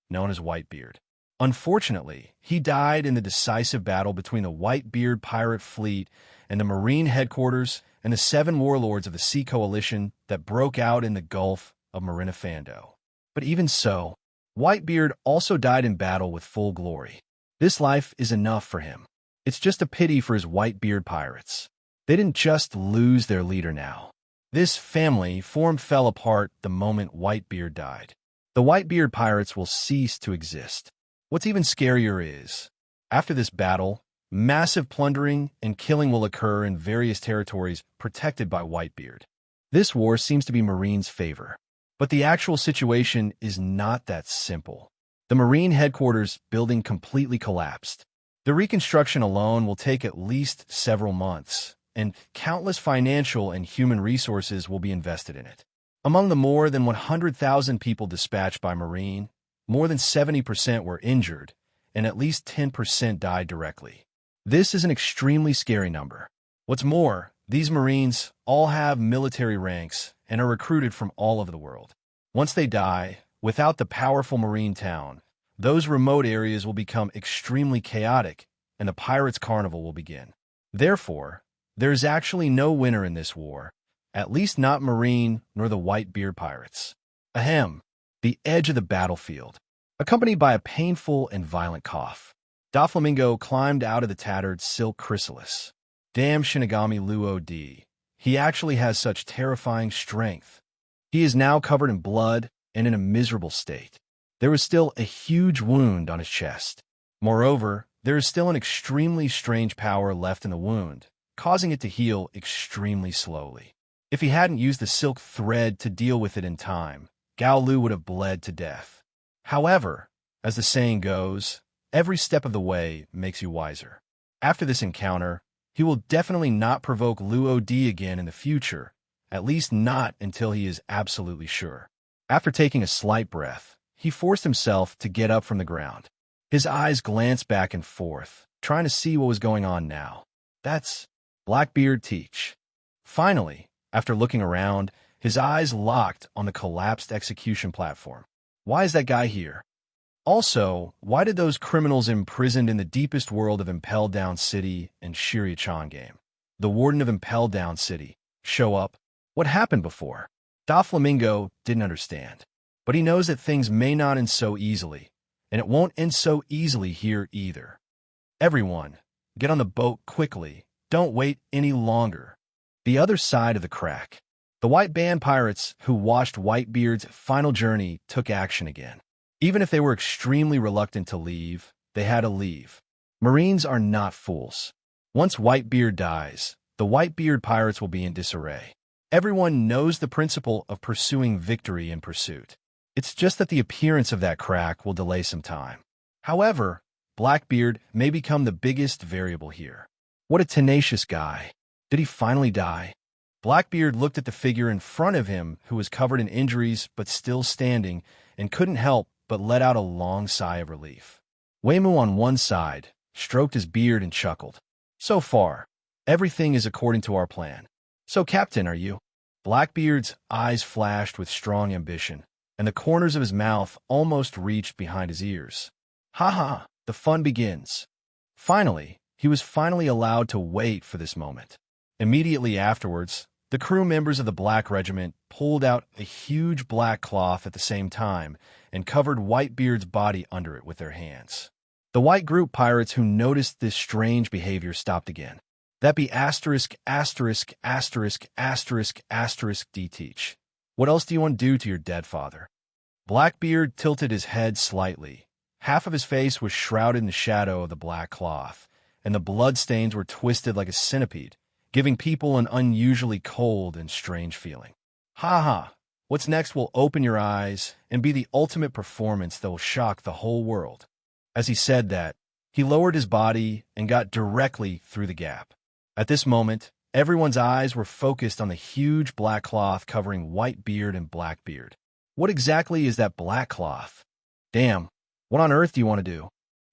known as Whitebeard. Unfortunately, he died in the decisive battle between the Whitebeard pirate fleet and the Marine headquarters and the 7 warlords of the Sea Coalition that broke out in the Gulf of Fando. But even so, Whitebeard also died in battle with full glory. This life is enough for him. It's just a pity for his Whitebeard pirates. They didn't just lose their leader now. This family fell apart the moment Whitebeard died. The Whitebeard pirates will cease to exist. What's even scarier is, after this battle, massive plundering and killing will occur in various territories protected by Whitebeard. This war seems to be Marine's favor. But the actual situation is not that simple. The Marine headquarters building completely collapsed. The reconstruction alone will take at least several months, and countless financial and human resources will be invested in it. Among the more than 100,000 people dispatched by Marine, more than 70% were injured, and at least 10% died directly. This is an extremely scary number. What's more, these Marines all have military ranks and are recruited from all over the world. Once they die, without the powerful Marine town, those remote areas will become extremely chaotic, and the Pirates' Carnival will begin. Therefore, there is actually no winner in this war, at least not Marine nor the Whitebeard pirates. Ahem. The edge of the battlefield. Accompanied by a painful and violent cough, Doflamingo climbed out of the tattered silk chrysalis. Damn Shinigami Luo D. He actually has such terrifying strength. He is now covered in blood and in a miserable state. There is still a huge wound on his chest. Moreover, there is still an extremely strange power left in the wound, causing it to heal extremely slowly. If he hadn't used the silk thread to deal with it in time, Gao Lu would have bled to death. However, as the saying goes, every step of the way makes you wiser. After this encounter, he will definitely not provoke Luo D again in the future, at least not until he is absolutely sure. After taking a slight breath, he forced himself to get up from the ground. His eyes glanced back and forth, trying to see what was going on now. That's Blackbeard Teach. Finally, after looking around, his eyes locked on the collapsed execution platform. Why is that guy here? Also, why did those criminals imprisoned in the deepest world of Impel Down City and Shiryu-chan game, the warden of Impel Down City, show up? What happened before? Doflamingo didn't understand, but he knows that things may not end so easily, and it won't end so easily here either. Everyone, get on the boat quickly. Don't wait any longer. The other side of the crack. The White Band pirates who watched Whitebeard's final journey took action again. Even if they were extremely reluctant to leave, they had to leave. Marines are not fools. Once Whitebeard dies, the Whitebeard pirates will be in disarray. Everyone knows the principle of pursuing victory in pursuit. It's just that the appearance of that crack will delay some time. However, Blackbeard may become the biggest variable here. What a tenacious guy. Did he finally die? Blackbeard looked at the figure in front of him, who was covered in injuries but still standing, and couldn't help but let out a long sigh of relief. Waymu on one side stroked his beard and chuckled. So far, everything is according to our plan. So, Captain, are you? Blackbeard's eyes flashed with strong ambition, and the corners of his mouth almost reached behind his ears. Ha ha, the fun begins. Finally, he was allowed to wait for this moment. Immediately afterwards, the crew members of the Black Regiment pulled out a huge black cloth at the same time and covered Whitebeard's body under it with their hands. The white group pirates who noticed this strange behavior stopped again. That be asterisk, asterisk, asterisk, asterisk, asterisk, D-teach. What else do you want to do to your dead father? Blackbeard tilted his head slightly. Half of his face was shrouded in the shadow of the black cloth, and the bloodstains were twisted like a centipede, giving people an unusually cold and strange feeling. Ha ha! What's next will open your eyes and be the ultimate performance that will shock the whole world. As he said that, he lowered his body and got directly through the gap. At this moment, everyone's eyes were focused on the huge black cloth covering Whitebeard and Blackbeard. What exactly is that black cloth? Damn, what on earth do you want to do?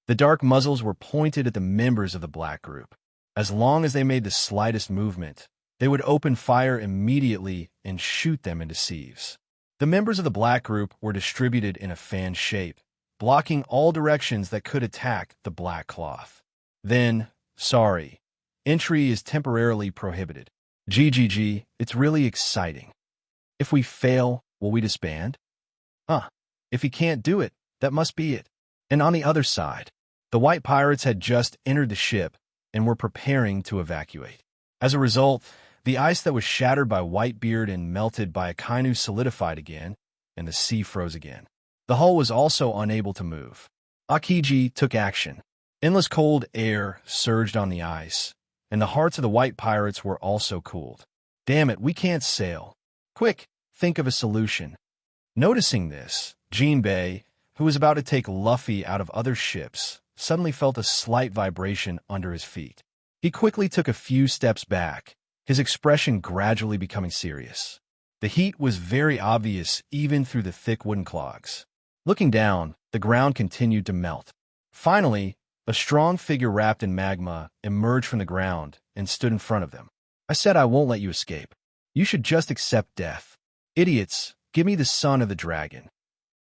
The dark muzzles were pointed at the members of the black group. As long as they made the slightest movement, they would open fire immediately and shoot them into sieves. The members of the black group were distributed in a fan shape, blocking all directions that could attack the black cloth. Then, sorry, entry is temporarily prohibited. GGG, it's really exciting. If we fail, will we disband? If he can't do it, that must be it. And on the other side, the white pirates had just entered the ship and were preparing to evacuate. As a result, the ice that was shattered by Whitebeard and melted by Akainu solidified again, and the sea froze again. The hull was also unable to move. Akiji took action. Endless cold air surged on the ice, and the hearts of the white pirates were also cooled. Damn it, we can't sail. Quick, think of a solution. Noticing this, Jinbei, who was about to take Luffy out of other ships, suddenly felt a slight vibration under his feet. He quickly took a few steps back, his expression gradually becoming serious. The heat was very obvious even through the thick wooden clogs. Looking down, the ground continued to melt. Finally, a strong figure wrapped in magma emerged from the ground and stood in front of them. I said I won't let you escape. You should just accept death. Idiots, give me the son of the dragon.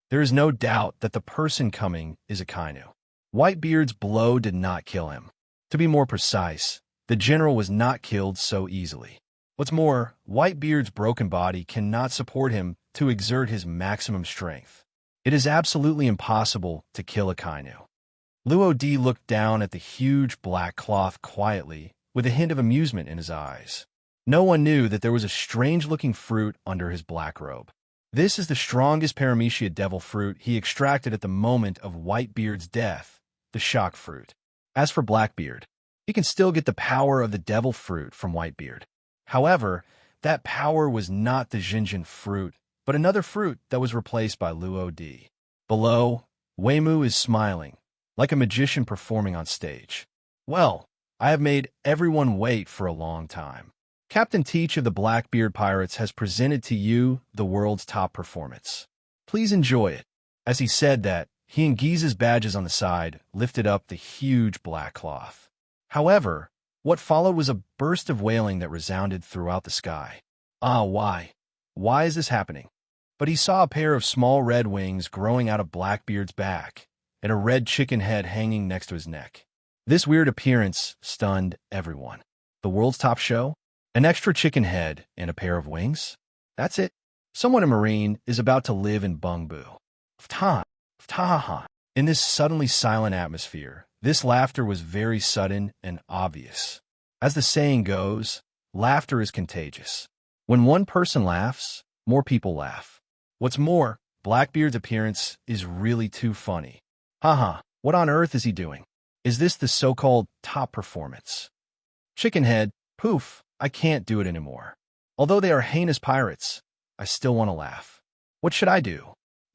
There is no doubt that the person coming is Akainu. Whitebeard's blow did not kill him. To be more precise, the general was not killed so easily. What's more, Whitebeard's broken body cannot support him to exert his maximum strength. It is absolutely impossible to kill Akainu. Luo D looked down at the huge black cloth quietly, with a hint of amusement in his eyes. No one knew that there was a strange-looking fruit under his black robe. This is the strongest paramecia devil fruit he extracted at the moment of Whitebeard's death, the shock fruit. As for Blackbeard, he can still get the power of the devil fruit from Whitebeard. However, that power was not the Jinjin fruit, but another fruit that was replaced by Luo D. Below, Waymu is smiling, like a magician performing on stage. Well, I have made everyone wait for a long time. Captain Teach of the Blackbeard Pirates has presented to you the world's top performance. Please enjoy it. As he said that, he and Giza's badges on the side lifted up the huge black cloth. However, what followed was a burst of wailing that resounded throughout the sky. Why? Why is this happening? But he saw a pair of small red wings growing out of Blackbeard's back, and a red chicken head hanging next to his neck. This weird appearance stunned everyone. The world's top show? An extra chicken head and a pair of wings? That's it. Someone in Marine is about to live in Bungbu. Ftaha. In this suddenly silent atmosphere, this laughter was very sudden and obvious. As the saying goes, laughter is contagious. When one person laughs, more people laugh. What's more, Blackbeard's appearance is really too funny. What on earth is he doing? Is this the so-called top performance? Chickenhead, poof, I can't do it anymore. Although they are heinous pirates, I still want to laugh. What should I do?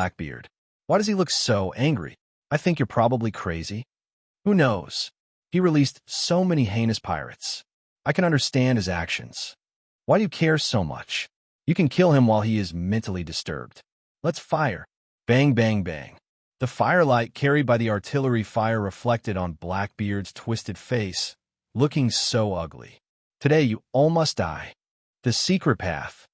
Blackbeard? Why does he look so angry? I think you're probably crazy. Who knows? He released so many heinous pirates. I can understand his actions. Why do you care so much? You can kill him while he is mentally disturbed. Let's fire. Bang, bang, bang. The firelight carried by the artillery fire reflected on Blackbeard's twisted face, looking so ugly. Today you all must die. The secret path.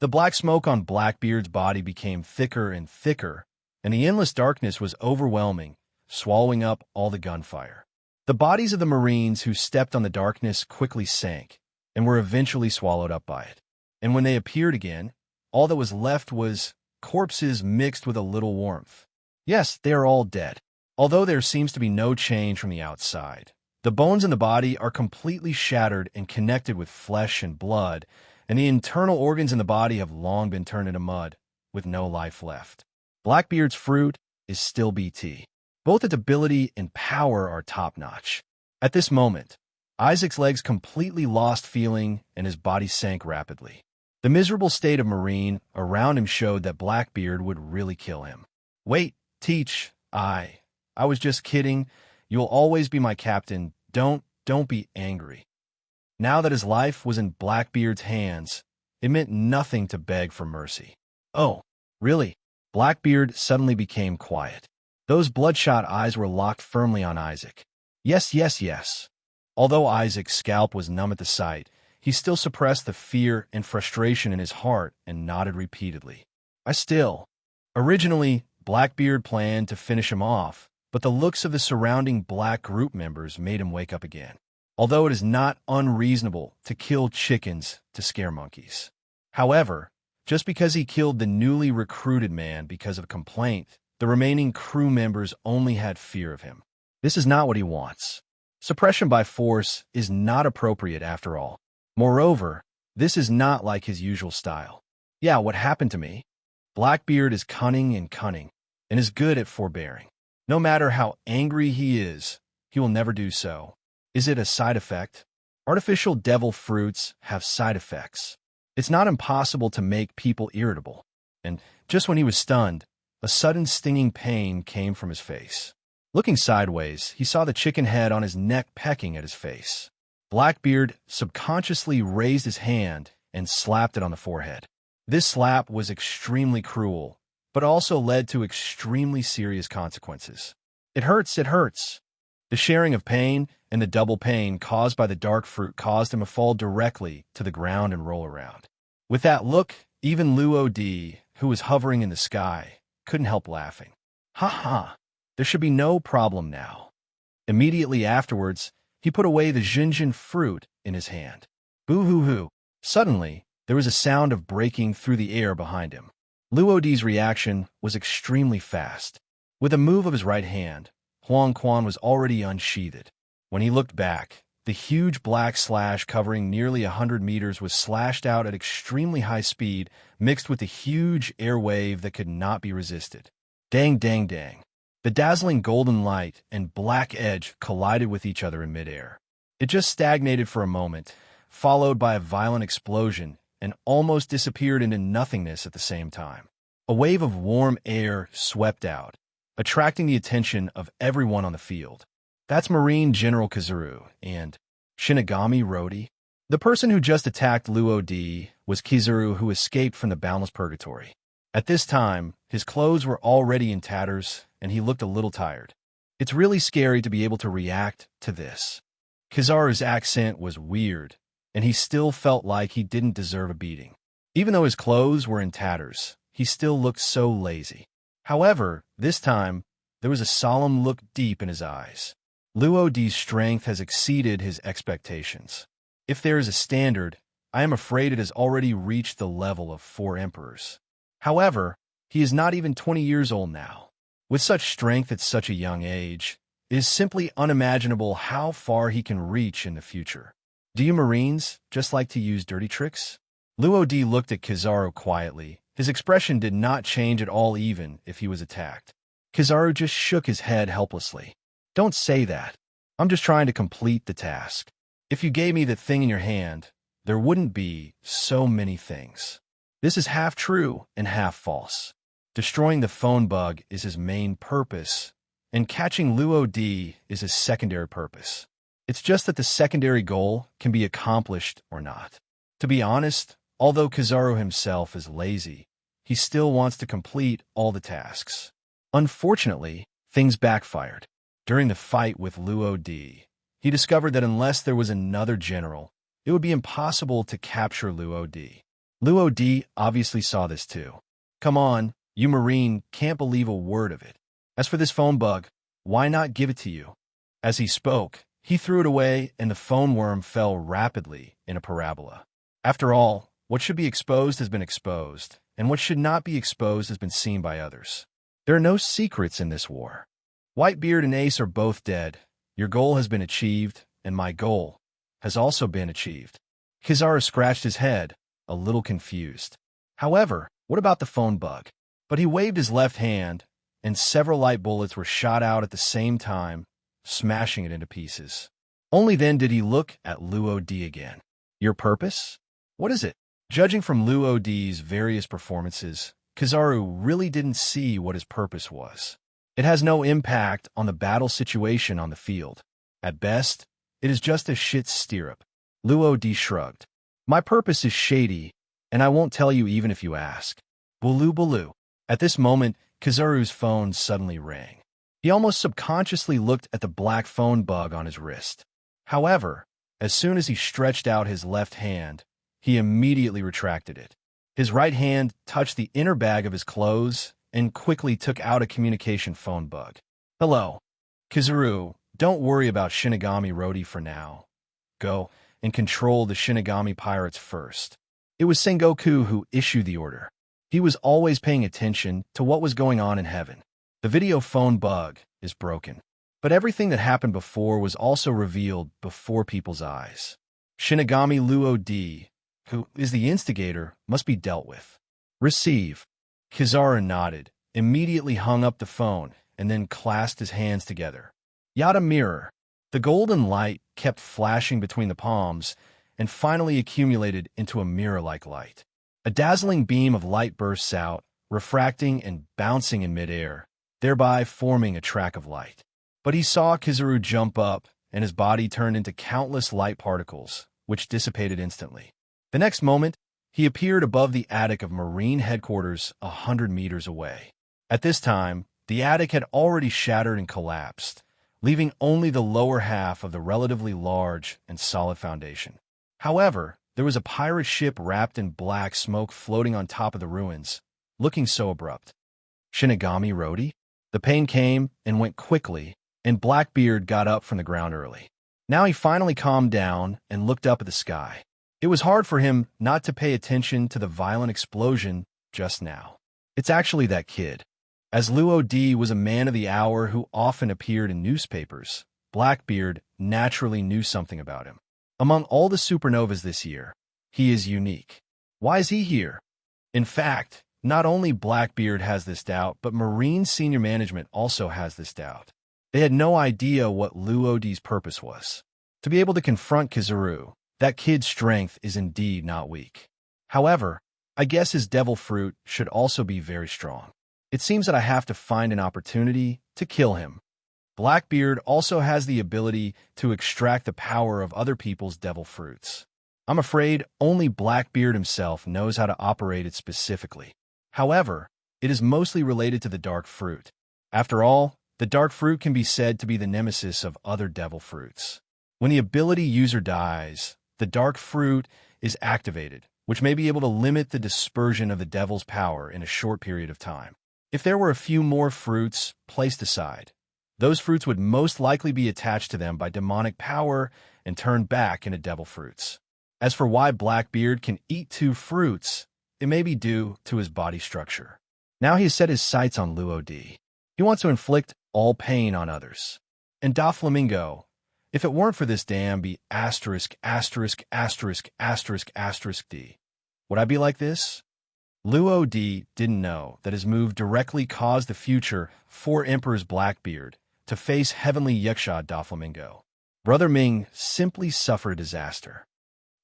The black smoke on Blackbeard's body became thicker and thicker, and the endless darkness was overwhelming, swallowing up all the gunfire. The bodies of the Marines who stepped on the darkness quickly sank, and were eventually swallowed up by it. And when they appeared again, all that was left was corpses mixed with a little warmth. Yes, they are all dead, although there seems to be no change from the outside. The bones in the body are completely shattered and connected with flesh and blood, and the internal organs in the body have long been turned into mud, with no life left. Blackbeard's fruit is still BT. Both its ability and power are top-notch. At this moment, Isaac's legs completely lost feeling and his body sank rapidly. The miserable state of Marine around him showed that Blackbeard would really kill him. Wait, Teach, I was just kidding. You'll always be my captain. Don't be angry. Now that his life was in Blackbeard's hands, it meant nothing to beg for mercy. Oh, really? Blackbeard suddenly became quiet. Those bloodshot eyes were locked firmly on Isaac. Yes, yes, yes. Although Isaac's scalp was numb at the sight, he still suppressed the fear and frustration in his heart and nodded repeatedly. Originally, Blackbeard planned to finish him off, but the looks of the surrounding black group members made him wake up again. Although it is not unreasonable to kill chickens to scare monkeys. However, just because he killed the newly recruited man because of a complaint, the remaining crew members only had fear of him. This is not what he wants. Suppression by force is not appropriate after all. Moreover, this is not like his usual style. Yeah, what happened to me? Blackbeard is cunning and is good at forbearing. No matter how angry he is, he will never do so. Is it a side effect? Artificial devil fruits have side effects. It's not impossible to make people irritable. And just when he was stunned, a sudden stinging pain came from his face. Looking sideways, he saw the chicken head on his neck pecking at his face. Blackbeard subconsciously raised his hand and slapped it on the forehead. This slap was extremely cruel, but also led to extremely serious consequences. It hurts, it hurts. The sharing of pain and the double pain caused by the dark fruit caused him to fall directly to the ground and roll around. With that look, even Luo Di, who was hovering in the sky, couldn't help laughing. Ha ha, there should be no problem now. Immediately afterwards, he put away the Jinjin fruit in his hand. Boo-hoo-hoo. Suddenly, there was a sound of breaking through the air behind him. Luo Di's reaction was extremely fast. With a move of his right hand, Huang Quan was already unsheathed. When he looked back, the huge black slash covering nearly 100 meters was slashed out at extremely high speed, mixed with a huge air wave that could not be resisted. Dang, dang, dang. The dazzling golden light and black edge collided with each other in midair. It just stagnated for a moment, followed by a violent explosion, and almost disappeared into nothingness at the same time. A wave of warm air swept out, attracting the attention of everyone on the field. That's Marine General Kizaru and Shinigami Rodi. The person who just attacked Luo Di was Kizaru, who escaped from the boundless purgatory. At this time, his clothes were already in tatters, and he looked a little tired. It's really scary to be able to react to this. Kizaru's accent was weird, and he still felt like he didn't deserve a beating. Even though his clothes were in tatters, he still looked so lazy. However, this time, there was a solemn look deep in his eyes. Luo Di's strength has exceeded his expectations. If there is a standard, I am afraid it has already reached the level of 4 emperors. However, he is not even 20 years old now. With such strength at such a young age, it is simply unimaginable how far he can reach in the future. Do you Marines just like to use dirty tricks? Luo Di looked at Kizaru quietly. His expression did not change at all even if he was attacked. Kizaru just shook his head helplessly. Don't say that. I'm just trying to complete the task. If you gave me the thing in your hand, there wouldn't be so many things. This is half true and half false. Destroying the phone bug is his main purpose, and catching Luo Di is his secondary purpose. It's just that the secondary goal can be accomplished or not. To be honest, although Kizaru himself is lazy, he still wants to complete all the tasks. Unfortunately, things backfired. During the fight with Luo Di, he discovered that unless there was another general, it would be impossible to capture Luo Di. Luo Di obviously saw this too. Come on, you Marine can't believe a word of it. As for this phone bug, why not give it to you? As he spoke, he threw it away and the phone worm fell rapidly in a parabola. After all, what should be exposed has been exposed, and what should not be exposed has been seen by others. There are no secrets in this war. Whitebeard and Ace are both dead. Your goal has been achieved, and my goal has also been achieved. Kizaru scratched his head, a little confused. However, what about the phone bug? But he waved his left hand, and several light bullets were shot out at the same time, smashing it into pieces. Only then did he look at Luo Di again. Your purpose? What is it? Judging from Luo Di's various performances, Kizaru really didn't see what his purpose was. It has no impact on the battle situation on the field. At best, it is just a shit stirrup. Luo Di shrugged. My purpose is shady, and I won't tell you even if you ask. Bulu bulu. At this moment, Kizaru's phone suddenly rang. He almost subconsciously looked at the black phone bug on his wrist. However, as soon as he stretched out his left hand, he immediately retracted it. His right hand touched the inner bag of his clothes and quickly took out a communication phone bug. Hello. Kizaru, don't worry about Shinigami Rodi for now. Go and control the Shinigami pirates first. It was Sengoku who issued the order. He was always paying attention to what was going on in heaven. The video phone bug is broken. But everything that happened before was also revealed before people's eyes. Shinigami Luo D, who is the instigator, must be dealt with. Receive. Kizaru nodded, immediately hung up the phone, and then clasped his hands together. Yada mirror. The golden light kept flashing between the palms and finally accumulated into a mirror-like light. A dazzling beam of light bursts out, refracting and bouncing in midair, thereby forming a track of light. But he saw Kizaru jump up, and his body turned into countless light particles, which dissipated instantly. The next moment, he appeared above the attic of Marine headquarters 100 meters away. At this time, the attic had already shattered and collapsed, leaving only the lower half of the relatively large and solid foundation. However, there was a pirate ship wrapped in black smoke floating on top of the ruins, looking so abrupt. Shinigami Rodi? The pain came and went quickly, and Blackbeard got up from the ground early. Now he finally calmed down and looked up at the sky. It was hard for him not to pay attention to the violent explosion just now. It's actually that kid. As Luo D was a man of the hour who often appeared in newspapers, Blackbeard naturally knew something about him. Among all the supernovas this year, he is unique. Why is he here? In fact, not only Blackbeard has this doubt, but Marine senior management also has this doubt. They had no idea what Luo D's purpose was. To be able to confront Kizaru, that kid's strength is indeed not weak. However, I guess his devil fruit should also be very strong. It seems that I have to find an opportunity to kill him. Blackbeard also has the ability to extract the power of other people's devil fruits. I'm afraid only Blackbeard himself knows how to operate it specifically. However, it is mostly related to the dark fruit. After all, the dark fruit can be said to be the nemesis of other devil fruits. When the ability user dies, the dark fruit is activated, which may be able to limit the dispersion of the devil's power in a short period of time. If there were a few more fruits placed aside, those fruits would most likely be attached to them by demonic power and turned back into devil fruits. As for why Blackbeard can eat 2 fruits, it may be due to his body structure. Now he has set his sights on Luo D. He wants to inflict all pain on others. And Doflamingo, if it weren't for this damn be asterisk asterisk asterisk asterisk asterisk D, would I be like this? Luo D didn't know that his move directly caused the future 4 Emperors Blackbeard to face Heavenly Yaksha Doflamingo. Brother Ming simply suffered a disaster.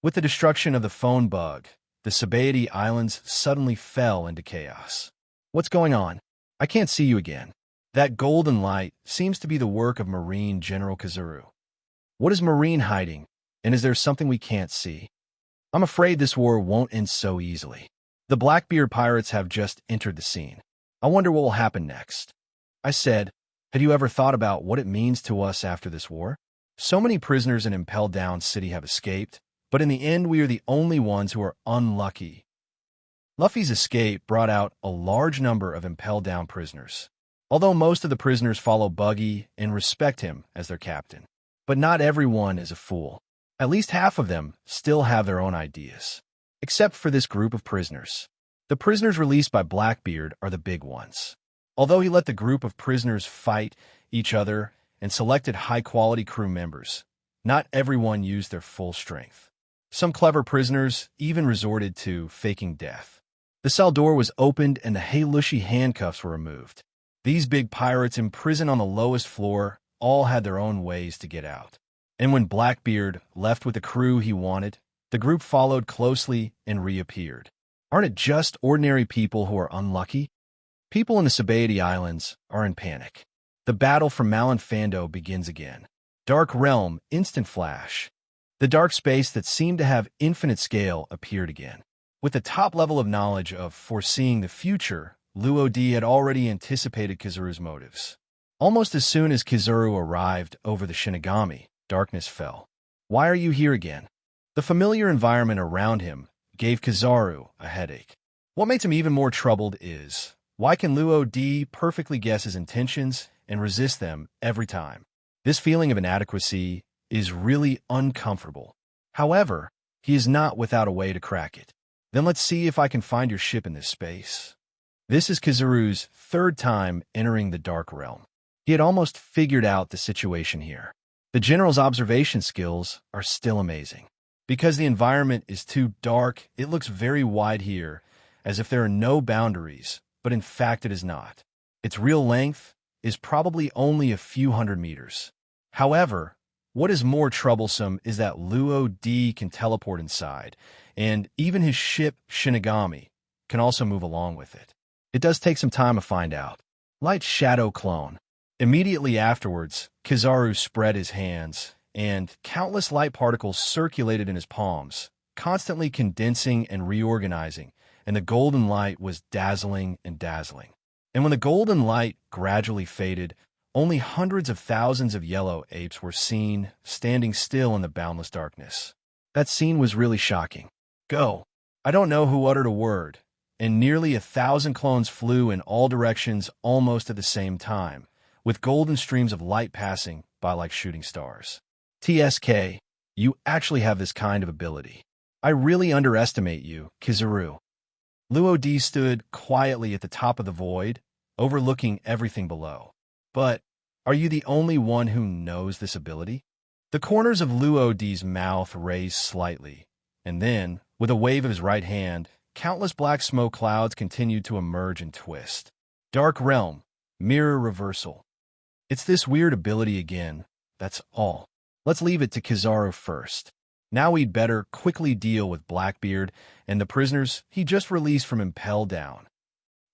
With the destruction of the phone bug, the Sabaody Islands suddenly fell into chaos. What's going on? I can't see you again. That golden light seems to be the work of Marine General Kizaru. What is Marine hiding, and is there something we can't see? I'm afraid this war won't end so easily. The Blackbeard pirates have just entered the scene. I wonder what will happen next. I said, had you ever thought about what it means to us after this war? So many prisoners in Impel Down City have escaped, but in the end we are the only ones who are unlucky. Luffy's escape brought out a large number of Impel Down prisoners, although most of the prisoners follow Buggy and respect him as their captain. But not everyone is a fool. At least half of them still have their own ideas. Except for this group of prisoners. The prisoners released by Blackbeard are the big ones. Although he let the group of prisoners fight each other and selected high-quality crew members, not everyone used their full strength. Some clever prisoners even resorted to faking death. The cell door was opened and the Heilushi handcuffs were removed. These big pirates imprisoned on the lowest floor all had their own ways to get out. And when Blackbeard left with the crew he wanted, the group followed closely and reappeared. Aren't it just ordinary people who are unlucky? People in the Sabaody Islands are in panic. The battle for Malinfando begins again. Dark Realm, Instant Flash. The dark space that seemed to have infinite scale appeared again. With the top level of knowledge of foreseeing the future, Luo D had already anticipated Kizaru's motives. Almost as soon as Kizaru arrived over the Shinigami, darkness fell. Why are you here again? The familiar environment around him gave Kizaru a headache. What makes him even more troubled is, why can Luo D perfectly guess his intentions and resist them every time? This feeling of inadequacy is really uncomfortable. However, he is not without a way to crack it. Then let's see if I can find your ship in this space. This is Kizaru's 3rd time entering the Dark Realm. He had almost figured out the situation here. The general's observation skills are still amazing. Because the environment is too dark, it looks very wide here, as if there are no boundaries, but in fact it is not. Its real length is probably only a few hundred meters. However, what is more troublesome is that Luo D can teleport inside, and even his ship, Shinigami, can also move along with it. It does take some time to find out. Light Shadow Clone. Immediately afterwards, Kizaru spread his hands, and countless light particles circulated in his palms, constantly condensing and reorganizing, and the golden light was dazzling and dazzling. And when the golden light gradually faded, only hundreds of thousands of yellow apes were seen, standing still in the boundless darkness. That scene was really shocking. Go! I don't know who uttered a word, and nearly 1,000 clones flew in all directions almost at the same time, with golden streams of light passing by like shooting stars. TSK, you actually have this kind of ability. I really underestimate you, Kizaru. Luo D stood quietly at the top of the void, overlooking everything below. But are you the only one who knows this ability? The corners of Luo D's mouth raised slightly, and then, with a wave of his right hand, countless black smoke clouds continued to emerge and twist. Dark Realm, Mirror Reversal. It's this weird ability again, that's all. Let's leave it to Kizaru first. Now we'd better quickly deal with Blackbeard and the prisoners he just released from Impel Down.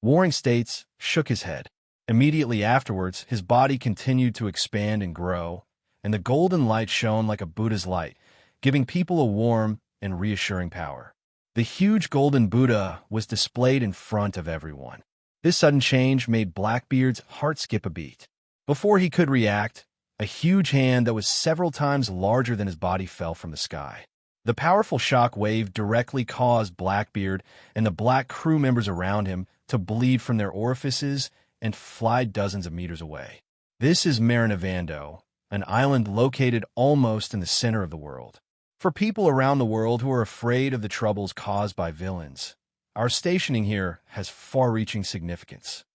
Warring States shook his head. Immediately afterwards, his body continued to expand and grow, and the golden light shone like a Buddha's light, giving people a warm and reassuring power. The huge golden Buddha was displayed in front of everyone. This sudden change made Blackbeard's heart skip a beat. Before he could react, a huge hand that was several times larger than his body fell from the sky. The powerful shock wave directly caused Blackbeard and the black crew members around him to bleed from their orifices and fly dozens of meters away. This is Marinavando, an island located almost in the center of the world. For people around the world who are afraid of the troubles caused by villains, our stationing here has far-reaching significance.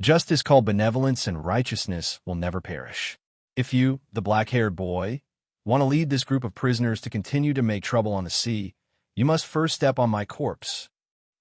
Justice called benevolence and righteousness will never perish. If you, the black-haired boy, want to lead this group of prisoners to continue to make trouble on the sea, you must first step on my corpse.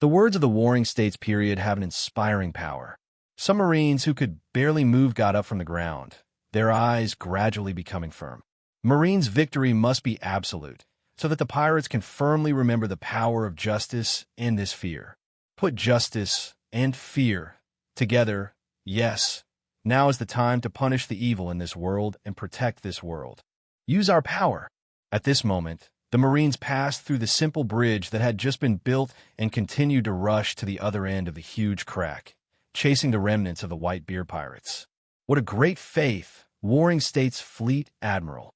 The words of the Warring States period have an inspiring power. Some Marines who could barely move got up from the ground, their eyes gradually becoming firm. Marines' victory must be absolute, so that the pirates can firmly remember the power of justice and this fear. Put justice and fear together, yes. Now is the time to punish the evil in this world and protect this world. Use our power. At this moment, the Marines passed through the simple bridge that had just been built and continued to rush to the other end of the huge crack, chasing the remnants of the white beer pirates. What a great faith, Warring States Fleet Admiral.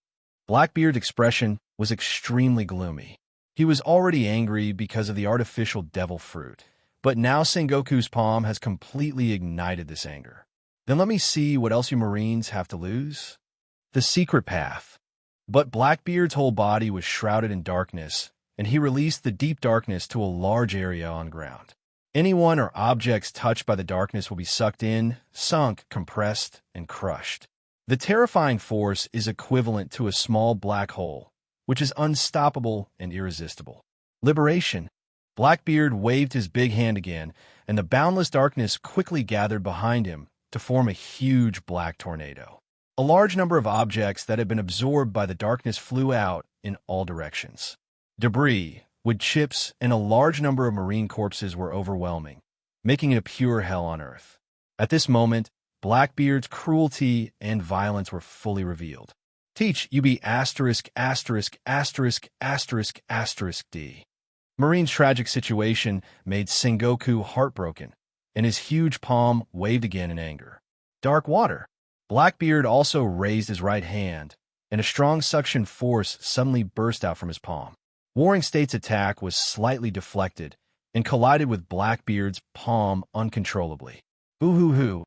Blackbeard's expression was extremely gloomy. He was already angry because of the artificial devil fruit, but now Sengoku's palm has completely ignited this anger. Then let me see what else you Marines have to lose. The secret path. But Blackbeard's whole body was shrouded in darkness, and he released the deep darkness to a large area on ground. Anyone or objects touched by the darkness will be sucked in, sunk, compressed, and crushed. The terrifying force is equivalent to a small black hole, which is unstoppable and irresistible. Liberation. Blackbeard waved his big hand again, and the boundless darkness quickly gathered behind him to form a huge black tornado. A large number of objects that had been absorbed by the darkness flew out in all directions. Debris, wood chips, and a large number of marine corpses were overwhelming, making it a pure hell on earth. At this moment, Blackbeard's cruelty and violence were fully revealed. Teach you be asterisk, asterisk, asterisk, asterisk, asterisk D. Marine's tragic situation made Sengoku heartbroken, and his huge palm waved again in anger. Dark water. Blackbeard also raised his right hand, and a strong suction force suddenly burst out from his palm. Warring States' attack was slightly deflected and collided with Blackbeard's palm uncontrollably. Boo-hoo-hoo.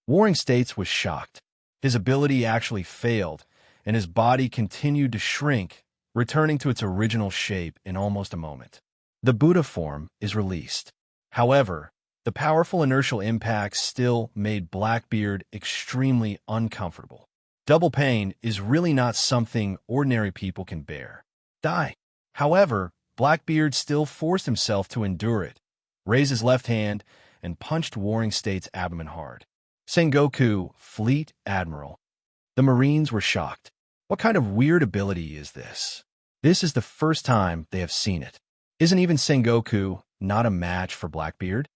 Warring States was shocked. His ability actually failed, and his body continued to shrink, returning to its original shape in almost a moment. The Buddha form is released. However, The powerful inertial impact still made Blackbeard extremely uncomfortable. Double pain is really not something ordinary people can bear. Die. However, Blackbeard still forced himself to endure it, raised his left hand, and punched Warring State's abdomen hard. Sengoku, Fleet Admiral. The Marines were shocked. What kind of weird ability is this? This is the first time they have seen it. Isn't even Sengoku not a match for Blackbeard?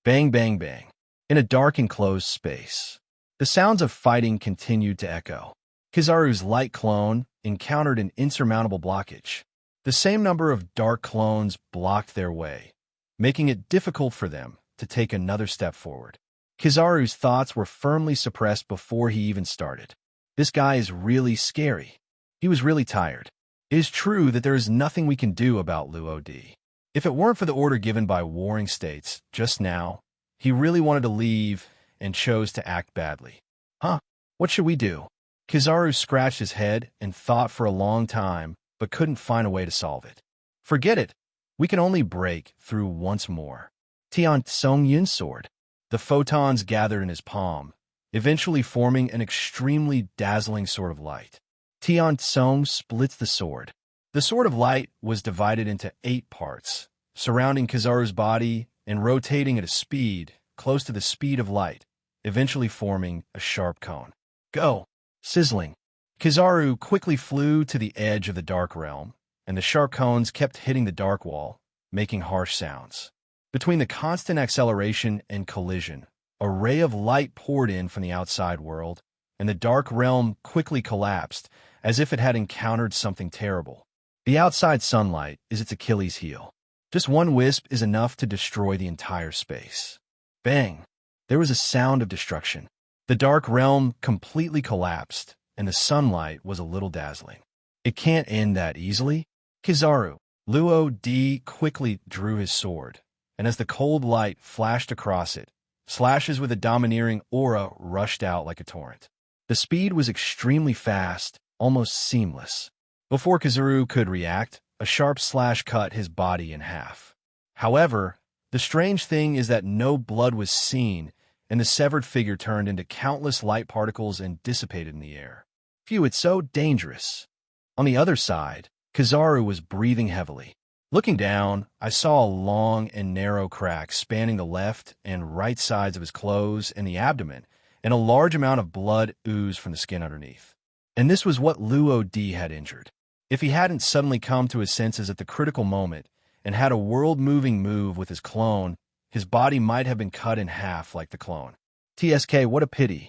Bang, bang, bang. In a dark enclosed space, the sounds of fighting continued to echo. Kizaru's light clone encountered an insurmountable blockage. The same number of dark clones blocked their way, making it difficult for them to take another step forward. Kizaru's thoughts were firmly suppressed before he even started. This guy is really scary. He was really tired. It is true that there is nothing we can do about Luo D. If it weren't for the order given by Warring States just now, he really wanted to leave and chose to act badly. Huh? What should we do? Kizaru scratched his head and thought for a long time, but couldn't find a way to solve it. Forget it. We can only break through once more. Tian Song Yun's sword. The photons gathered in his palm, eventually forming an extremely dazzling sword of light. Tian Song splits the sword. The sword of light was divided into 8 parts, surrounding Kizaru's body and rotating at a speed close to the speed of light, eventually forming a sharp cone. Go! Sizzling. Kizaru quickly flew to the edge of the dark realm, and the sharp cones kept hitting the dark wall, making harsh sounds. Between the constant acceleration and collision, a ray of light poured in from the outside world, and the dark realm quickly collapsed, as if it had encountered something terrible. The outside sunlight is its Achilles heel. Just one wisp is enough to destroy the entire space. Bang! There was a sound of destruction. The dark realm completely collapsed, and the sunlight was a little dazzling. It can't end that easily. Kizaru. Luo D quickly drew his sword, and as the cold light flashed across it, slashes with a domineering aura rushed out like a torrent. The speed was extremely fast, almost seamless. Before Kizaru could react, a sharp slash cut his body in half. However, the strange thing is that no blood was seen, and the severed figure turned into countless light particles and dissipated in the air. Phew, it's so dangerous. On the other side, Kizaru was breathing heavily. Looking down, I saw a long and narrow crack spanning the left and right sides of his clothes and the abdomen, and a large amount of blood oozed from the skin underneath. And this was what Luo D had injured. If he hadn't suddenly come to his senses at the critical moment and had a world-moving move with his clone, his body might have been cut in half like the clone. TSK, what a pity.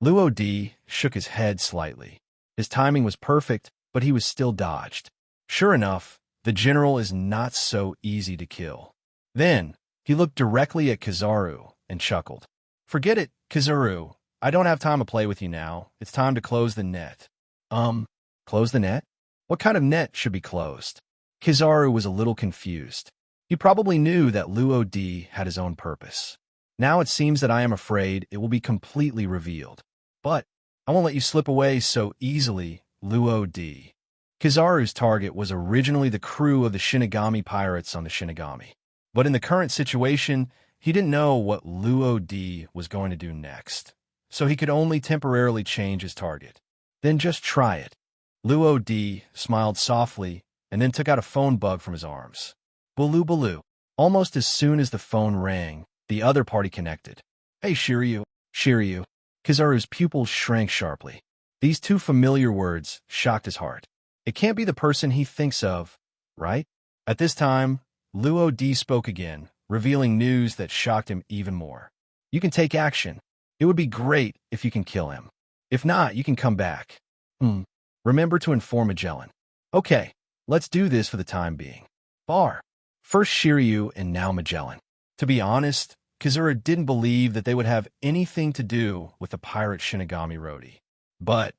Luo D shook his head slightly. His timing was perfect, but he was still dodged. Sure enough, the general is not so easy to kill. Then, he looked directly at Kizaru and chuckled. Forget it, Kizaru. I don't have time to play with you now. It's time to close the net. Close the net? What kind of net should be closed? Kizaru was a little confused. He probably knew that Luo D had his own purpose. Now it seems that I am afraid it will be completely revealed. But I won't let you slip away so easily, Luo D. Kizaru's target was originally the crew of the Shinigami pirates on the Shinigami. But in the current situation, he didn't know what Luo D was going to do next. So he could only temporarily change his target. Then just try it. Luo D smiled softly and then took out a phone bug from his arms. Baloo baloo. Almost as soon as the phone rang, the other party connected. Hey, Shiryu. Shiryu. Kizaru's pupils shrank sharply. These 2 familiar words shocked his heart. It can't be the person he thinks of, right? At this time, Luo D spoke again, revealing news that shocked him even more. You can take action. It would be great if you can kill him. If not, you can come back. Remember to inform Magellan. Okay, let's do this for the time being. Bar. First Shiryu and now Magellan. To be honest, Kizaru didn't believe that they would have anything to do with the pirate Shinigami Rodi. But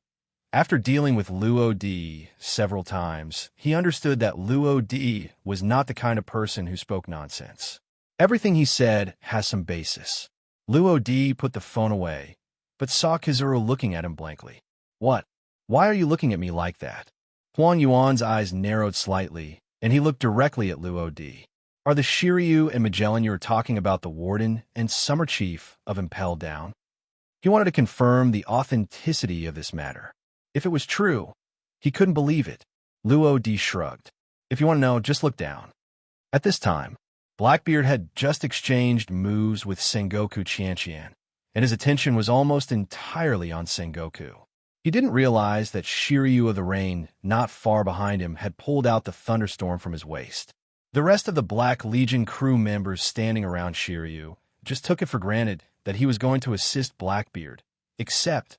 after dealing with Luo D several times, he understood that Luo D was not the kind of person who spoke nonsense. Everything he said has some basis. Luo D put the phone away, but saw Kizaru looking at him blankly. What? Why are you looking at me like that? Huan Yuan's eyes narrowed slightly, and he looked directly at Luo D. Are the Shiryu and Magellan you are talking about the warden and summer chief of Impel Down? He wanted to confirm the authenticity of this matter. If it was true, he couldn't believe it. Luo D shrugged. If you want to know, just look down. At this time, Blackbeard had just exchanged moves with Sengoku Qianqian, and his attention was almost entirely on Sengoku. He didn't realize that Shiryu of the Rain, not far behind him, had pulled out the thunderstorm from his waist. The rest of the Black Legion crew members standing around Shiryu just took it for granted that he was going to assist Blackbeard, except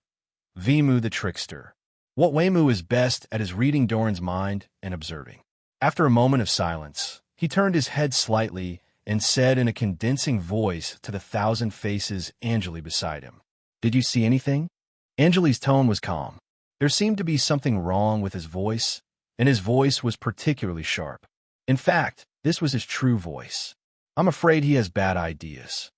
Vemu the Trickster. What Weimu is best at is reading Doran's mind and observing. After a moment of silence, he turned his head slightly and said in a condensing voice to the thousand faces Angeli beside him, "Did you see anything?" Angeli's tone was calm. There seemed to be something wrong with his voice, and his voice was particularly sharp. In fact, this was his true voice. "I'm afraid he has bad ideas."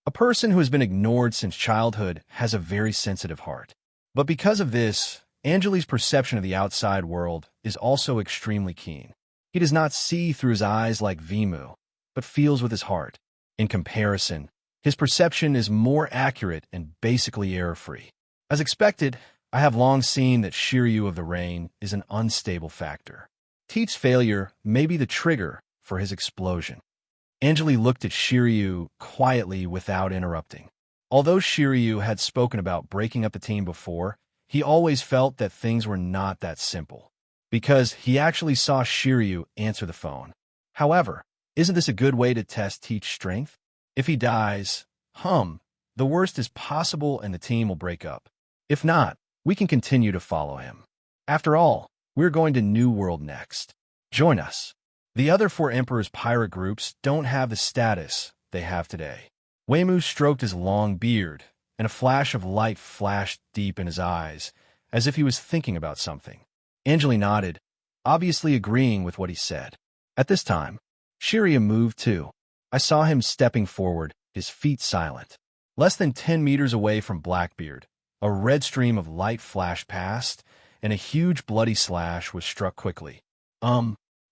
A person who has been ignored since childhood has a very sensitive heart. But because of this, Angeli's perception of the outside world is also extremely keen. He does not see through his eyes like Vemu, but feels with his heart. In comparison, his perception is more accurate and basically error-free. As expected, I have long seen that Shiryu of the Rain is an unstable factor. Teach's failure may be the trigger for his explosion. Angeli looked at Shiryu quietly without interrupting. Although Shiryu had spoken about breaking up the team before, he always felt that things were not that simple, because he actually saw Shiryu answer the phone. However, isn't this a good way to test Teach's strength? If he dies, the worst is possible and the team will break up. If not, we can continue to follow him. After all, we're going to New World next. Join us. The other 4 Emperor's pirate groups don't have the status they have today. Weimu stroked his long beard, and a flash of light flashed deep in his eyes, as if he was thinking about something. Angeli nodded, obviously agreeing with what he said. At this time, Shiryu moved too. I saw him stepping forward, his feet silent. Less than 10 meters away from Blackbeard, a red stream of light flashed past, and a huge bloody slash was struck quickly.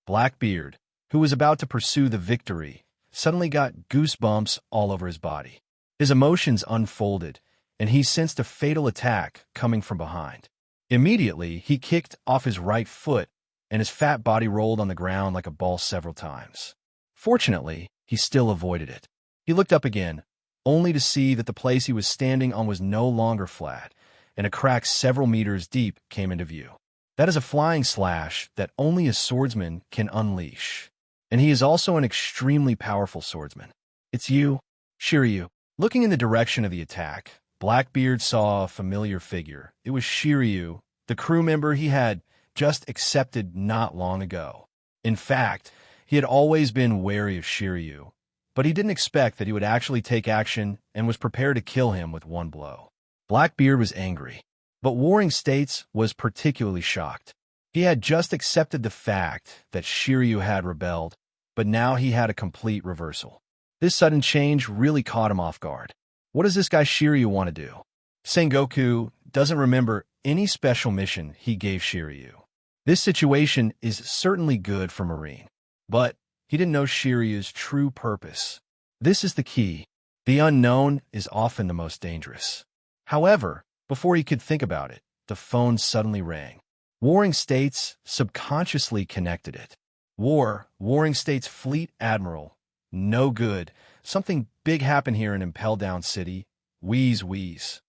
Blackbeard, who was about to pursue the victory, suddenly got goosebumps all over his body. His emotions unfolded, and he sensed a fatal attack coming from behind. Immediately, he kicked off his right foot, and his fat body rolled on the ground like a ball several times. Fortunately, he still avoided it. He looked up again, only to see that the place he was standing on was no longer flat, and a crack several meters deep came into view. That is a flying slash that only a swordsman can unleash. And he is also an extremely powerful swordsman. "It's you, Shiryu." Looking in the direction of the attack, Blackbeard saw a familiar figure. It was Shiryu, the crew member he had just accepted not long ago. In fact, he had always been wary of Shiryu, but he didn't expect that he would actually take action and was prepared to kill him with one blow. Blackbeard was angry, but Warring States was particularly shocked. He had just accepted the fact that Shiryu had rebelled, but now he had a complete reversal. This sudden change really caught him off guard. What does this guy Shiryu want to do? Sengoku doesn't remember any special mission he gave Shiryu. This situation is certainly good for Marine, but he didn't know Shiryu's true purpose. This is the key. The unknown is often the most dangerous. However, before he could think about it, the phone suddenly rang. Warring States subconsciously connected it. Warring States Fleet Admiral. No good. Something big happened here in Impel Down City. Wheeze, wheeze.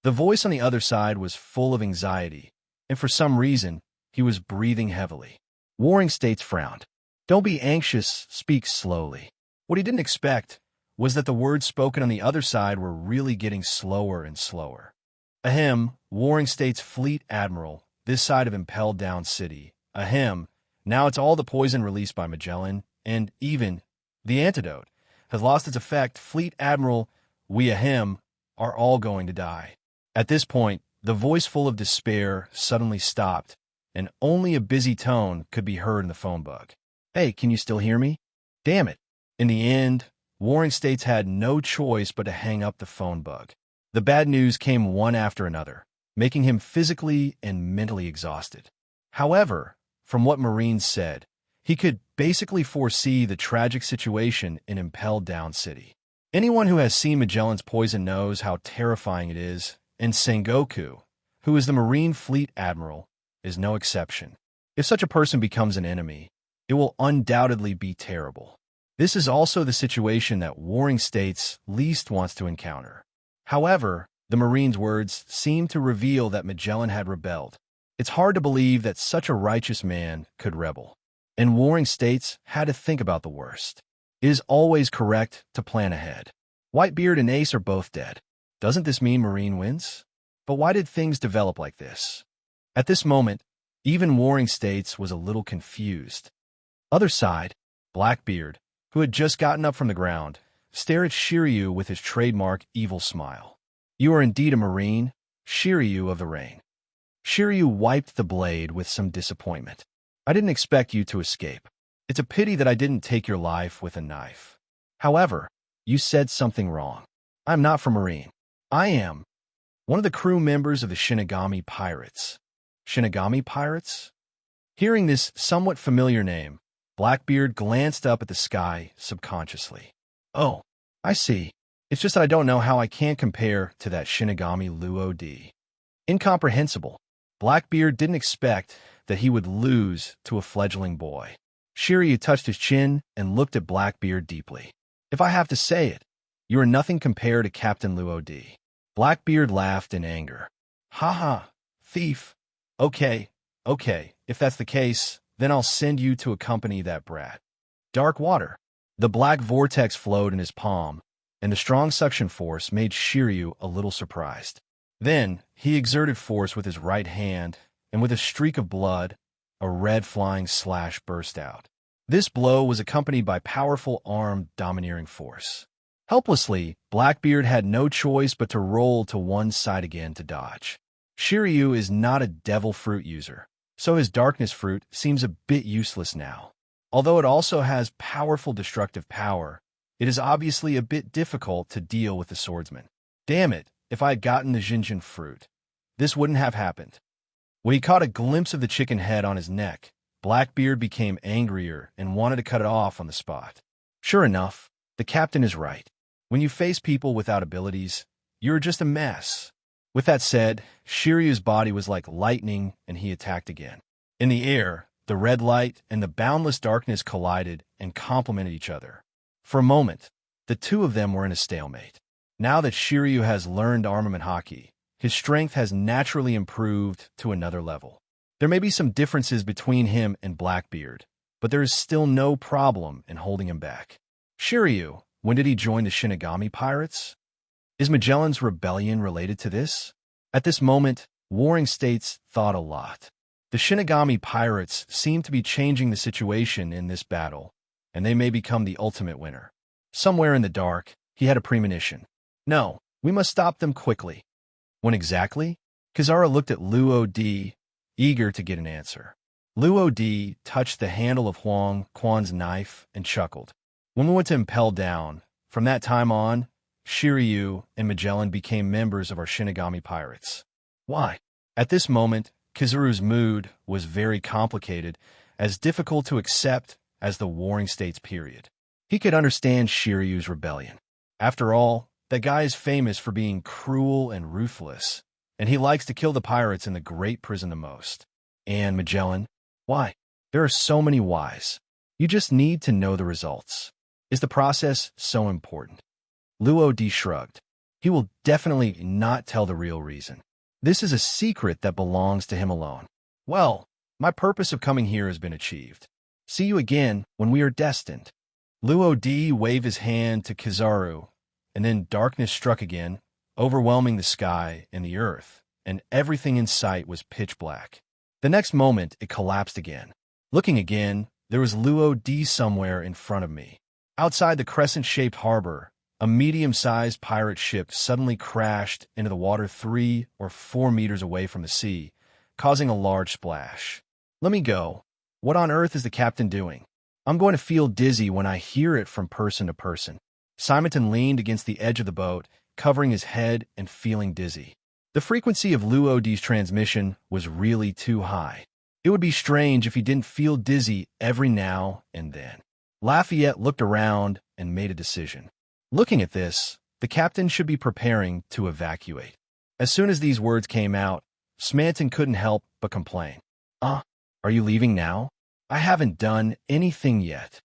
The voice on the other side was full of anxiety, and for some reason, he was breathing heavily. Warring States frowned. "Don't be anxious, speak slowly." What he didn't expect was that the words spoken on the other side were really getting slower and slower. Ahem, Warring States Fleet Admiral, this side of Impel Down City. Ahem, now it's all the poison released by Magellan, and even the antidote has lost its effect. Fleet Admiral, we ahem, are all going to die. At this point, the voice full of despair suddenly stopped, and only a busy tone could be heard in the phone book. "Hey, can you still hear me? Damn it." In the end, Warring States had no choice but to hang up the phone book. The bad news came one after another, making him physically and mentally exhausted. However, from what Marines said, He could basically foresee the tragic situation in Impelled Down City. Anyone who has seen Magellan's poison knows how terrifying it is, and Sengoku, who is the Marine Fleet Admiral, is no exception. If such a person becomes an enemy, it will undoubtedly be terrible. This is also the situation that warring states least wants to encounter. However, the Marine's words seem to reveal that Magellan had rebelled. It's hard to believe that such a righteous man could rebel. And warring states had to think about the worst. It is always correct to plan ahead. Whitebeard and Ace are both dead. Doesn't this mean Marine wins? But why did things develop like this? At this moment, even warring states was a little confused. Other side, Blackbeard, who had just gotten up from the ground, stared at Shiryu with his trademark evil smile. You are indeed a Marine, Shiryu of the Rain. Shiryu wiped the blade with some disappointment. I didn't expect you to escape. It's a pity that I didn't take your life with a knife. However, you said something wrong. I'm not from Marine. I am one of the crew members of the Shinigami Pirates. Shinigami Pirates? Hearing this somewhat familiar name, Blackbeard glanced up at the sky subconsciously. Oh, I see. It's just that I don't know how I can't compare to that Shinigami Luo-D. Incomprehensible. Blackbeard didn't expect that he would lose to a fledgling boy. Shiryu touched his chin and looked at Blackbeard deeply. If I have to say it, you are nothing compared to Captain Luo-D. Blackbeard laughed in anger. Ha ha, thief. Okay, if that's the case, then I'll send you to accompany that brat. Dark water. The black vortex flowed in his palm, and the strong suction force made Shiryu a little surprised. Then, he exerted force with his right hand, and with a streak of blood, a red flying slash burst out. This blow was accompanied by powerful armed domineering force. Helplessly, Blackbeard had no choice but to roll to one side again to dodge. Shiryu is not a devil fruit user, so his darkness fruit seems a bit useless now. Although it also has powerful destructive power, it is obviously a bit difficult to deal with the swordsman. Damn it, if I had gotten the Jinjin fruit, this wouldn't have happened. When he caught a glimpse of the chicken head on his neck, Blackbeard became angrier and wanted to cut it off on the spot. Sure enough, the captain is right. When you face people without abilities, you're just a mess. With that said, Shiryu's body was like lightning and he attacked again. In the air, the red light and the boundless darkness collided and complemented each other. For a moment, the two of them were in a stalemate. Now that Shiryu has learned armament hockey, his strength has naturally improved to another level. There may be some differences between him and Blackbeard, but there is still no problem in holding him back. Shiryu, when did he join the Shinigami Pirates? Is Magellan's rebellion related to this? At this moment, warring states thought a lot. The Shinigami Pirates seem to be changing the situation in this battle, and they may become the ultimate winner. Somewhere in the dark, he had a premonition. No, we must stop them quickly. When exactly? Kizaru looked at Luo-D, eager to get an answer. Luo-D touched the handle of Huang Quan's knife and chuckled. When we went to Impel Down, from that time on, Shiryu and Magellan became members of our Shinigami Pirates. Why? At this moment, Kizaru's mood was very complicated, as difficult to accept as the Warring States period. He could understand Shiryu's rebellion. After all, that guy is famous for being cruel and ruthless, and he likes to kill the pirates in the Great Prison the most. And Magellan? Why? There are so many whys. You just need to know the results. Is the process so important? Luo-D shrugged. He will definitely not tell the real reason. This is a secret that belongs to him alone. Well, my purpose of coming here has been achieved. See you again when we are destined. Luo-D waved his hand to Kizaru, and then darkness struck again, overwhelming the sky and the earth, and everything in sight was pitch black. The next moment, it collapsed again. Looking again, there was Luo-D somewhere in front of me. Outside the crescent-shaped harbor, a medium-sized pirate ship suddenly crashed into the water 3 or 4 meters away from the sea, causing a large splash. Let me go. What on earth is the captain doing? I'm going to feel dizzy when I hear it from person to person. Simonton leaned against the edge of the boat, covering his head and feeling dizzy. The frequency of Luo-D's transmission was really too high. It would be strange if he didn't feel dizzy every now and then. Lafayette looked around and made a decision. Looking at this, the captain should be preparing to evacuate. As soon as these words came out, Smanton couldn't help but complain. Are you leaving now? I haven't done anything yet."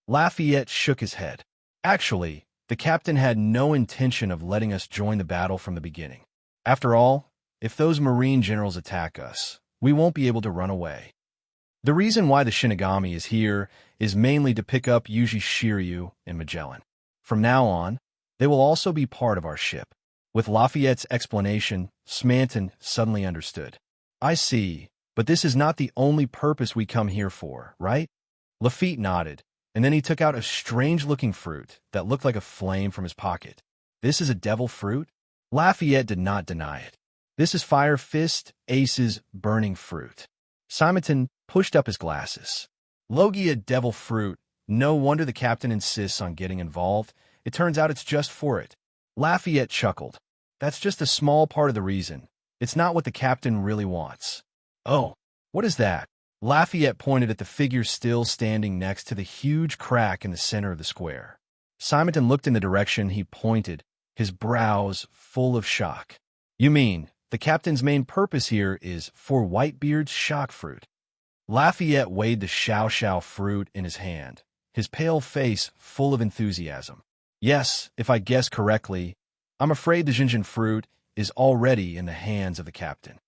Lafayette shook his head. Actually, the captain had no intention of letting us join the battle from the beginning. After all, if those Marine generals attack us, we won't be able to run away. The reason why the Shinigami is here is mainly to pick up Yuji Shiryu and Magellan. From now on, they will also be part of our ship. With Lafayette's explanation, Smanton suddenly understood. "I see, but this is not the only purpose we come here for, right?" Lafitte nodded, and then he took out a strange-looking fruit that looked like a flame from his pocket. "This is a devil fruit?" Lafayette did not deny it. "This is Fire Fist Ace's burning fruit." Simonton pushed up his glasses. "Logia devil fruit. No wonder the captain insists on getting involved. It turns out it's just for it." Lafayette chuckled. "That's just a small part of the reason. It's not what the captain really wants." "Oh, what is that?" Lafayette pointed at the figure still standing next to the huge crack in the center of the square. Simonton looked in the direction he pointed, his brows full of shock. "You mean, the captain's main purpose here is for Whitebeard's shock fruit?" Lafayette weighed the Xiao fruit in his hand, his pale face full of enthusiasm. "Yes, if I guess correctly, I'm afraid the Jinjin fruit is already in the hands of the captain.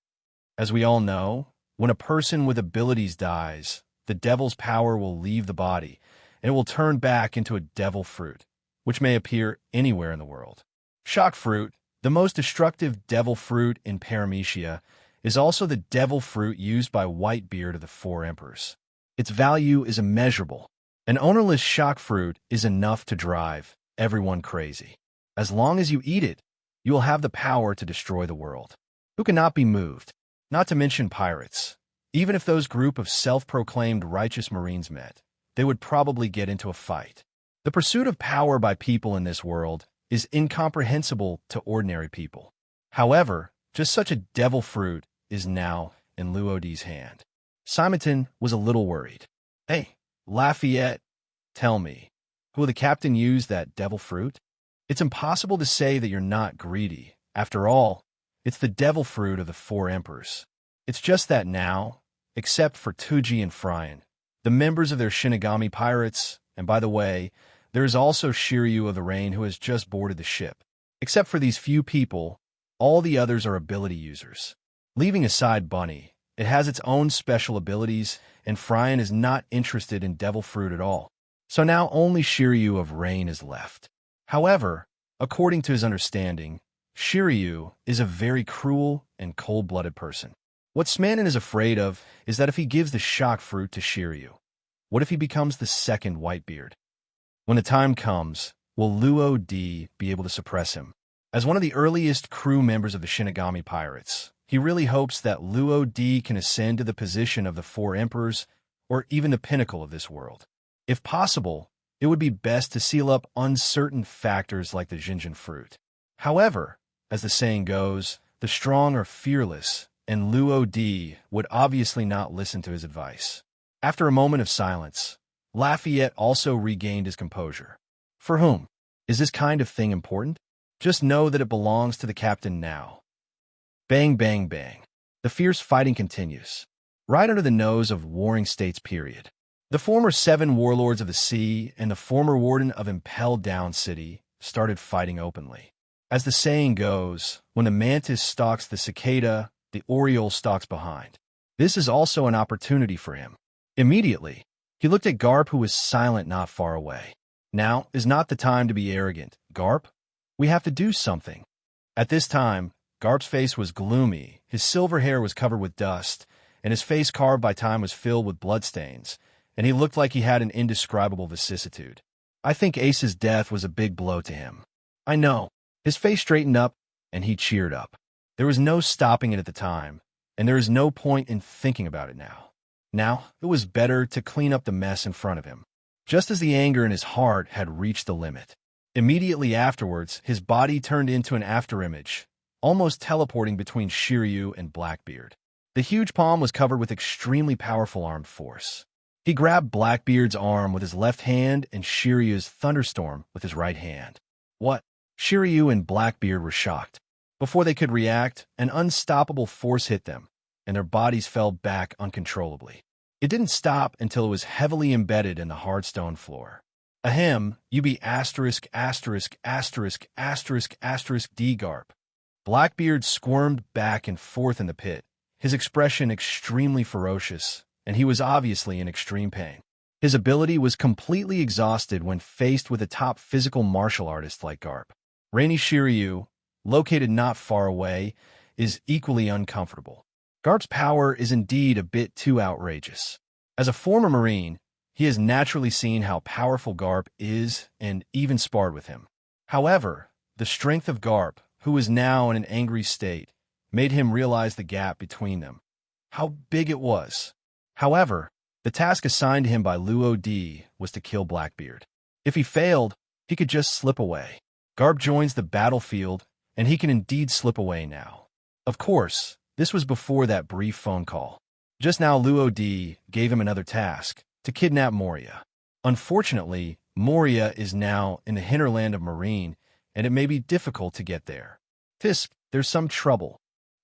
As we all know, when a person with abilities dies, the devil's power will leave the body, and it will turn back into a devil fruit, which may appear anywhere in the world. Shock fruit, the most destructive devil fruit in Paramecia, is also the devil fruit used by Whitebeard of the Four Emperors. Its value is immeasurable. An ownerless shock fruit is enough to drive everyone crazy. As long as you eat it, you will have the power to destroy the world. Who cannot be moved? Not to mention pirates. Even if those group of self-proclaimed righteous Marines met, they would probably get into a fight. The pursuit of power by people in this world is incomprehensible to ordinary people. However, just such a devil fruit is now in Luodi's hand. Simonton was a little worried. "Hey, Lafayette, tell me, will the captain use that devil fruit? It's impossible to say that you're not greedy. After all, it's the devil fruit of the Four Emperors. It's just that now, except for Tuji and Fryan, the members of their Shinigami pirates, and by the way, there is also Shiryu of the Rain who has just boarded the ship. Except for these few people, all the others are ability users. Leaving aside Bunny, it has its own special abilities, and Fryan is not interested in devil fruit at all. So now only Shiryu of Rain is left. However, according to his understanding, Shiryu is a very cruel and cold-blooded person. What Smanton is afraid of is that if he gives the shock fruit to Shiryu, what if he becomes the second Whitebeard? When the time comes, will Luo-D be able to suppress him? As one of the earliest crew members of the Shinigami Pirates, he really hopes that Luo-D can ascend to the position of the Four Emperors or even the pinnacle of this world. If possible, it would be best to seal up uncertain factors like the Jinjin fruit. However, as the saying goes, the strong are fearless, and Luo-D would obviously not listen to his advice. After a moment of silence, Lafayette also regained his composure. "For whom? Is this kind of thing important? Just know that it belongs to the captain now." Bang, bang, bang. The fierce fighting continues. Right under the nose of Warring States period. The former 7 warlords of the sea and the former warden of Impelled Down City started fighting openly. As the saying goes, when the mantis stalks the cicada, the oriole stalks behind. This is also an opportunity for him. Immediately, he looked at Garp, who was silent not far away. "Now is not the time to be arrogant, Garp. We have to do something." At this time, Garp's face was gloomy, his silver hair was covered with dust, and his face carved by time was filled with bloodstains, and he looked like he had an indescribable vicissitude. "I think Ace's death was a big blow to him." "I know." His face straightened up, and he cheered up. There was no stopping it at the time, and there is no point in thinking about it now. Now, it was better to clean up the mess in front of him. Just as the anger in his heart had reached the limit, immediately afterwards, his body turned into an afterimage, almost teleporting between Shiryu and Blackbeard. The huge palm was covered with extremely powerful armed force. He grabbed Blackbeard's arm with his left hand and Shiryu's thunderstorm with his right hand. What? Shiryu and Blackbeard were shocked. Before they could react, an unstoppable force hit them, and their bodies fell back uncontrollably. It didn't stop until it was heavily embedded in the hard stone floor. Ahem, you be asterisk, asterisk, asterisk, asterisk, asterisk, D Garp. Blackbeard squirmed back and forth in the pit, his expression extremely ferocious, and he was obviously in extreme pain. His ability was completely exhausted when faced with a top physical martial artist like Garp. Rainy Shiryu, located not far away, is equally uncomfortable. Garp's power is indeed a bit too outrageous. As a former Marine, he has naturally seen how powerful Garp is and even sparred with him. However, the strength of Garp, who is now in an angry state, made him realize the gap between them. How big it was. However, the task assigned to him by Luo Di was to kill Blackbeard. If he failed, he could just slip away. Garp joins the battlefield, and he can indeed slip away now. Of course, this was before that brief phone call. Just now Luo Di gave him another task, to kidnap Moria. Unfortunately, Moria is now in the hinterland of Marine, and it may be difficult to get there. Tisk, there's some trouble.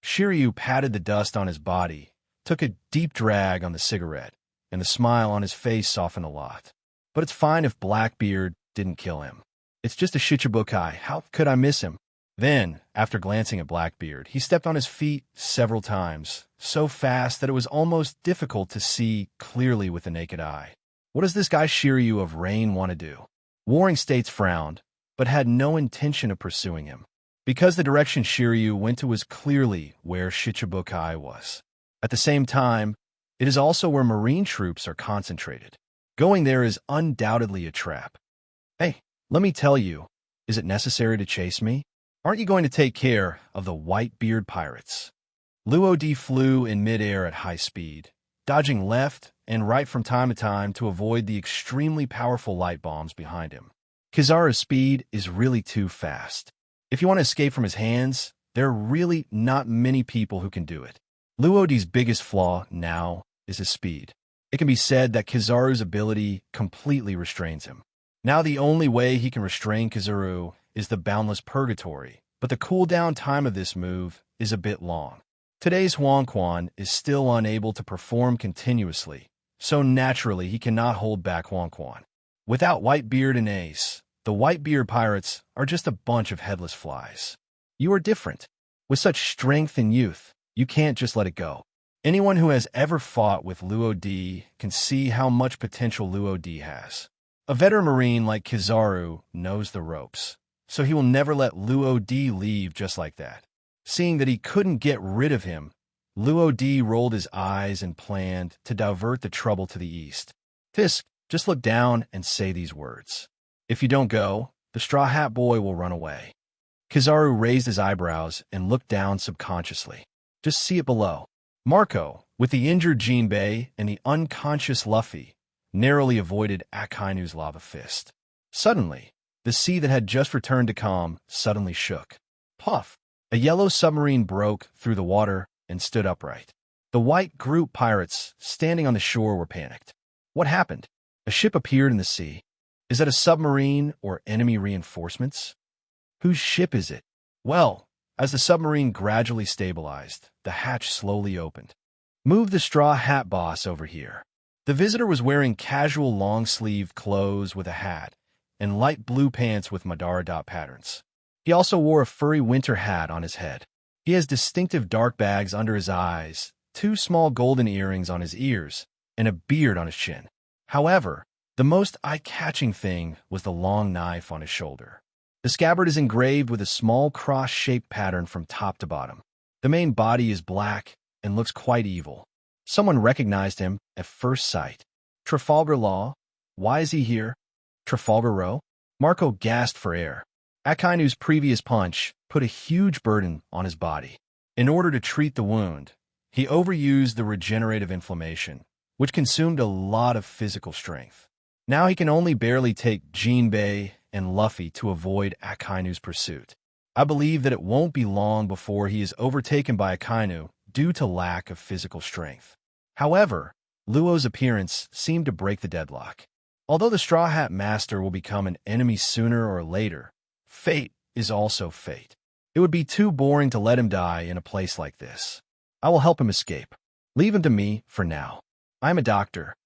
Shiryu patted the dust on his body, took a deep drag on the cigarette, and the smile on his face softened a lot. But it's fine if Blackbeard didn't kill him. It's just a Shichibukai. How could I miss him? Then, after glancing at Blackbeard, he stepped on his feet several times, so fast that it was almost difficult to see clearly with the naked eye. What does this guy Shiryu of Rain want to do? Warring States frowned, but had no intention of pursuing him, because the direction Shiryu went to was clearly where Shichibukai was. At the same time, it is also where Marine troops are concentrated. Going there is undoubtedly a trap. Hey, let me tell you, is it necessary to chase me? Aren't you going to take care of the Whitebeard pirates? Luo Di flew in midair at high speed, dodging left and right from time to time to avoid the extremely powerful light bombs behind him. Kizaru's speed is really too fast. If you want to escape from his hands, there are really not many people who can do it. Luo Di's biggest flaw now is his speed. It can be said that Kizaru's ability completely restrains him. Now the only way he can restrain Kizaru is the Boundless Purgatory, but the cooldown time of this move is a bit long. Today's Huang Quan is still unable to perform continuously, so naturally he cannot hold back Huang Quan. Without Whitebeard and Ace, the Whitebeard pirates are just a bunch of headless flies. You are different. With such strength and youth, you can't just let it go. Anyone who has ever fought with Luo Di can see how much potential Luo Di has. A veteran Marine like Kizaru knows the ropes, so he will never let Luo Di leave just like that. Seeing that he couldn't get rid of him, Luo Di rolled his eyes and planned to divert the trouble to the east. Tisk, just look down and say these words. If you don't go, the Straw Hat Boy will run away. Kizaru raised his eyebrows and looked down subconsciously. Just see it below. Marco, with the injured Jinbei and the unconscious Luffy, narrowly avoided Akainu's lava fist. Suddenly, the sea that had just returned to calm suddenly shook. Puff! A yellow submarine broke through the water and stood upright. The white group pirates standing on the shore were panicked. What happened? A ship appeared in the sea. Is that a submarine or enemy reinforcements? Whose ship is it? Well, as the submarine gradually stabilized, the hatch slowly opened. Move the Straw Hat Boss over here. The visitor was wearing casual long-sleeved clothes with a hat and light blue pants with Madara dot patterns. He also wore a furry winter hat on his head. He has distinctive dark bags under his eyes, 2 small golden earrings on his ears, and a beard on his chin. However, the most eye-catching thing was the long knife on his shoulder. The scabbard is engraved with a small cross-shaped pattern from top to bottom. The main body is black and looks quite evil. Someone recognized him at first sight. Trafalgar Law? Why is he here? Trafalgar Row? Marco gasped for air. Akainu's previous punch put a huge burden on his body. In order to treat the wound, he overused the regenerative inflammation, which consumed a lot of physical strength. Now he can only barely take Jinbei and Luffy to avoid Akainu's pursuit. I believe that it won't be long before he is overtaken by Akainu due to lack of physical strength. However, Luo's appearance seemed to break the deadlock. Although the Straw Hat Master will become an enemy sooner or later, fate is also fate. It would be too boring to let him die in a place like this. I will help him escape. Leave him to me for now. I am a doctor.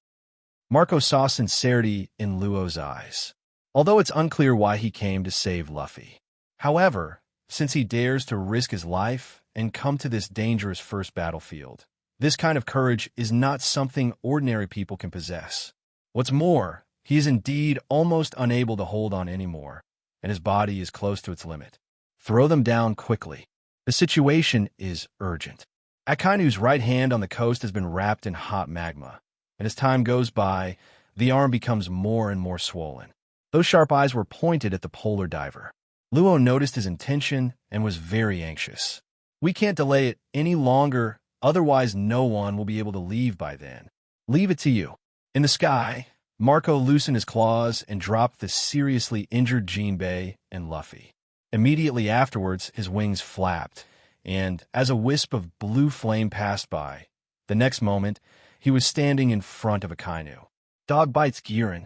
Marco saw sincerity in Luo's eyes, although it's unclear why he came to save Luffy. However, since he dares to risk his life and come to this dangerous first battlefield, this kind of courage is not something ordinary people can possess. What's more, he is indeed almost unable to hold on anymore, and his body is close to its limit. Throw them down quickly. The situation is urgent. Akainu's right hand on the coast has been wrapped in hot magma, and as time goes by, the arm becomes more and more swollen. Those sharp eyes were pointed at the polar diver. Luo noticed his intention and was very anxious. We can't delay it any longer, otherwise no one will be able to leave by then. Leave it to you. In the sky, Marco loosened his claws and dropped the seriously injured Jinbei and Luffy. Immediately afterwards, his wings flapped, and as a wisp of blue flame passed by, the next moment, he was standing in front of Akainu. Dog bites Girin.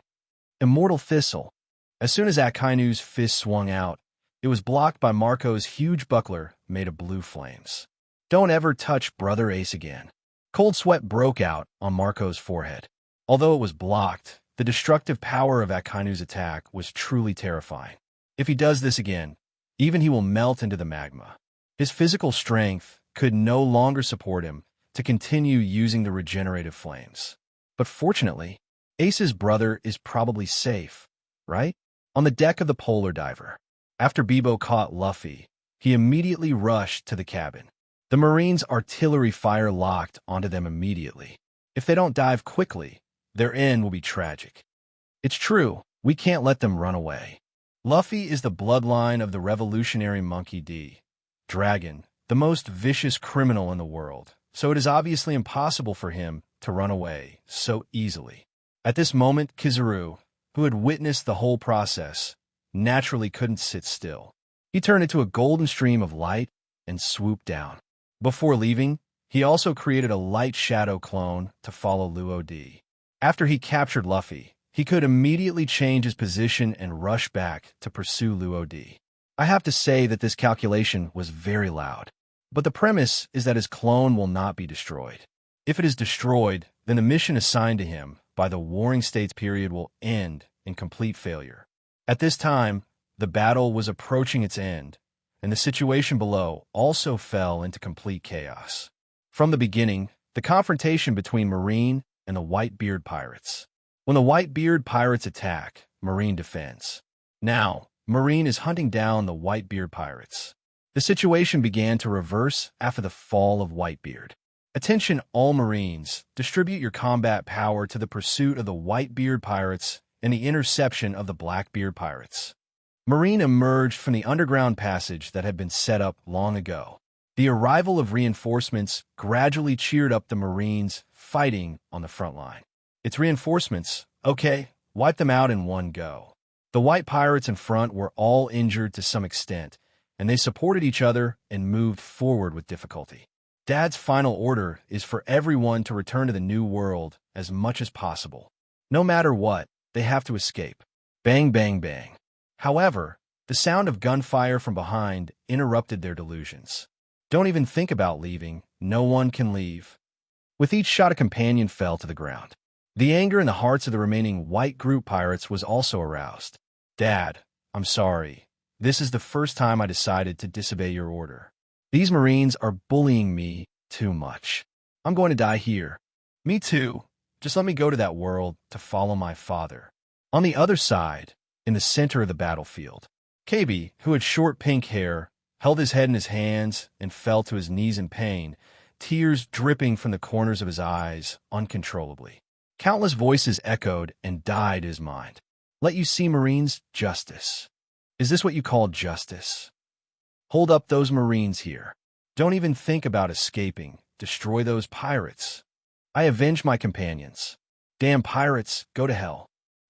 Immortal Thistle. As soon as Akainu's fist swung out, it was blocked by Marco's huge buckler made of blue flames. Don't ever touch Brother Ace again. Cold sweat broke out on Marco's forehead. Although it was blocked, the destructive power of Akainu's attack was truly terrifying. If he does this again, even he will melt into the magma. His physical strength could no longer support him to continue using the regenerative flames. But fortunately, Ace's brother is probably safe, right? On the deck of the polar diver, after Bebo caught Luffy, he immediately rushed to the cabin. The Marines' artillery fire locked onto them immediately. If they don't dive quickly, their end will be tragic. It's true, we can't let them run away. Luffy is the bloodline of the revolutionary monkey D. Dragon, the most vicious criminal in the world, so it is obviously impossible for him to run away so easily. At this moment, Kizaru, who had witnessed the whole process, naturally couldn't sit still. He turned into a golden stream of light and swooped down. Before leaving, he also created a light shadow clone to follow Luo D. After he captured Luffy, he could immediately change his position and rush back to pursue Luo D. I have to say that this calculation was very loud, but the premise is that his clone will not be destroyed. If it is destroyed, then the mission assigned to him by the Warring States period will end in complete failure. At this time, the battle was approaching its end, and the situation below also fell into complete chaos. From the beginning, the confrontation between Marine and the Whitebeard pirates. When the Whitebeard pirates attack, Marine defends. Now, Marine is hunting down the Whitebeard pirates. The situation began to reverse after the fall of Whitebeard. Attention all Marines, distribute your combat power to the pursuit of the Whitebeard pirates and the interception of the Blackbeard pirates. Marine emerged from the underground passage that had been set up long ago. The arrival of reinforcements gradually cheered up the Marines fighting on the front line. It's reinforcements, okay, wipe them out in one go. The white pirates in front were all injured to some extent, and they supported each other and moved forward with difficulty. Dad's final order is for everyone to return to the New World as much as possible. No matter what, they have to escape. Bang, bang, bang. However, the sound of gunfire from behind interrupted their delusions. Don't even think about leaving. No one can leave. With each shot, a companion fell to the ground. The anger in the hearts of the remaining white group pirates was also aroused. Dad, I'm sorry. This is the first time I decided to disobey your order. These Marines are bullying me too much. I'm going to die here. Me too. Just let me go to that world to follow my father. On the other side, in the center of the battlefield, KB, who had short pink hair, held his head in his hands and fell to his knees in pain, tears dripping from the corners of his eyes uncontrollably. Countless voices echoed and dyed his mind. Let you see, Marines, justice. Is this what you call justice? Hold up those Marines here. Don't even think about escaping. Destroy those pirates. I avenge my companions. Damn pirates, go to hell.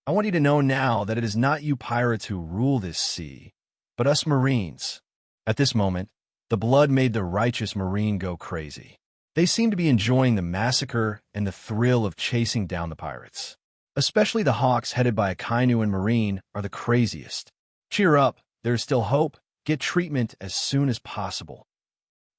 I want you to know now that it is not you pirates who rule this sea, but us Marines. At this moment, the blood made the righteous Marine go crazy. They seem to be enjoying the massacre and the thrill of chasing down the pirates. Especially the Hawks headed by Akainu and Marine are the craziest. Cheer up, there's still hope. Get treatment as soon as possible.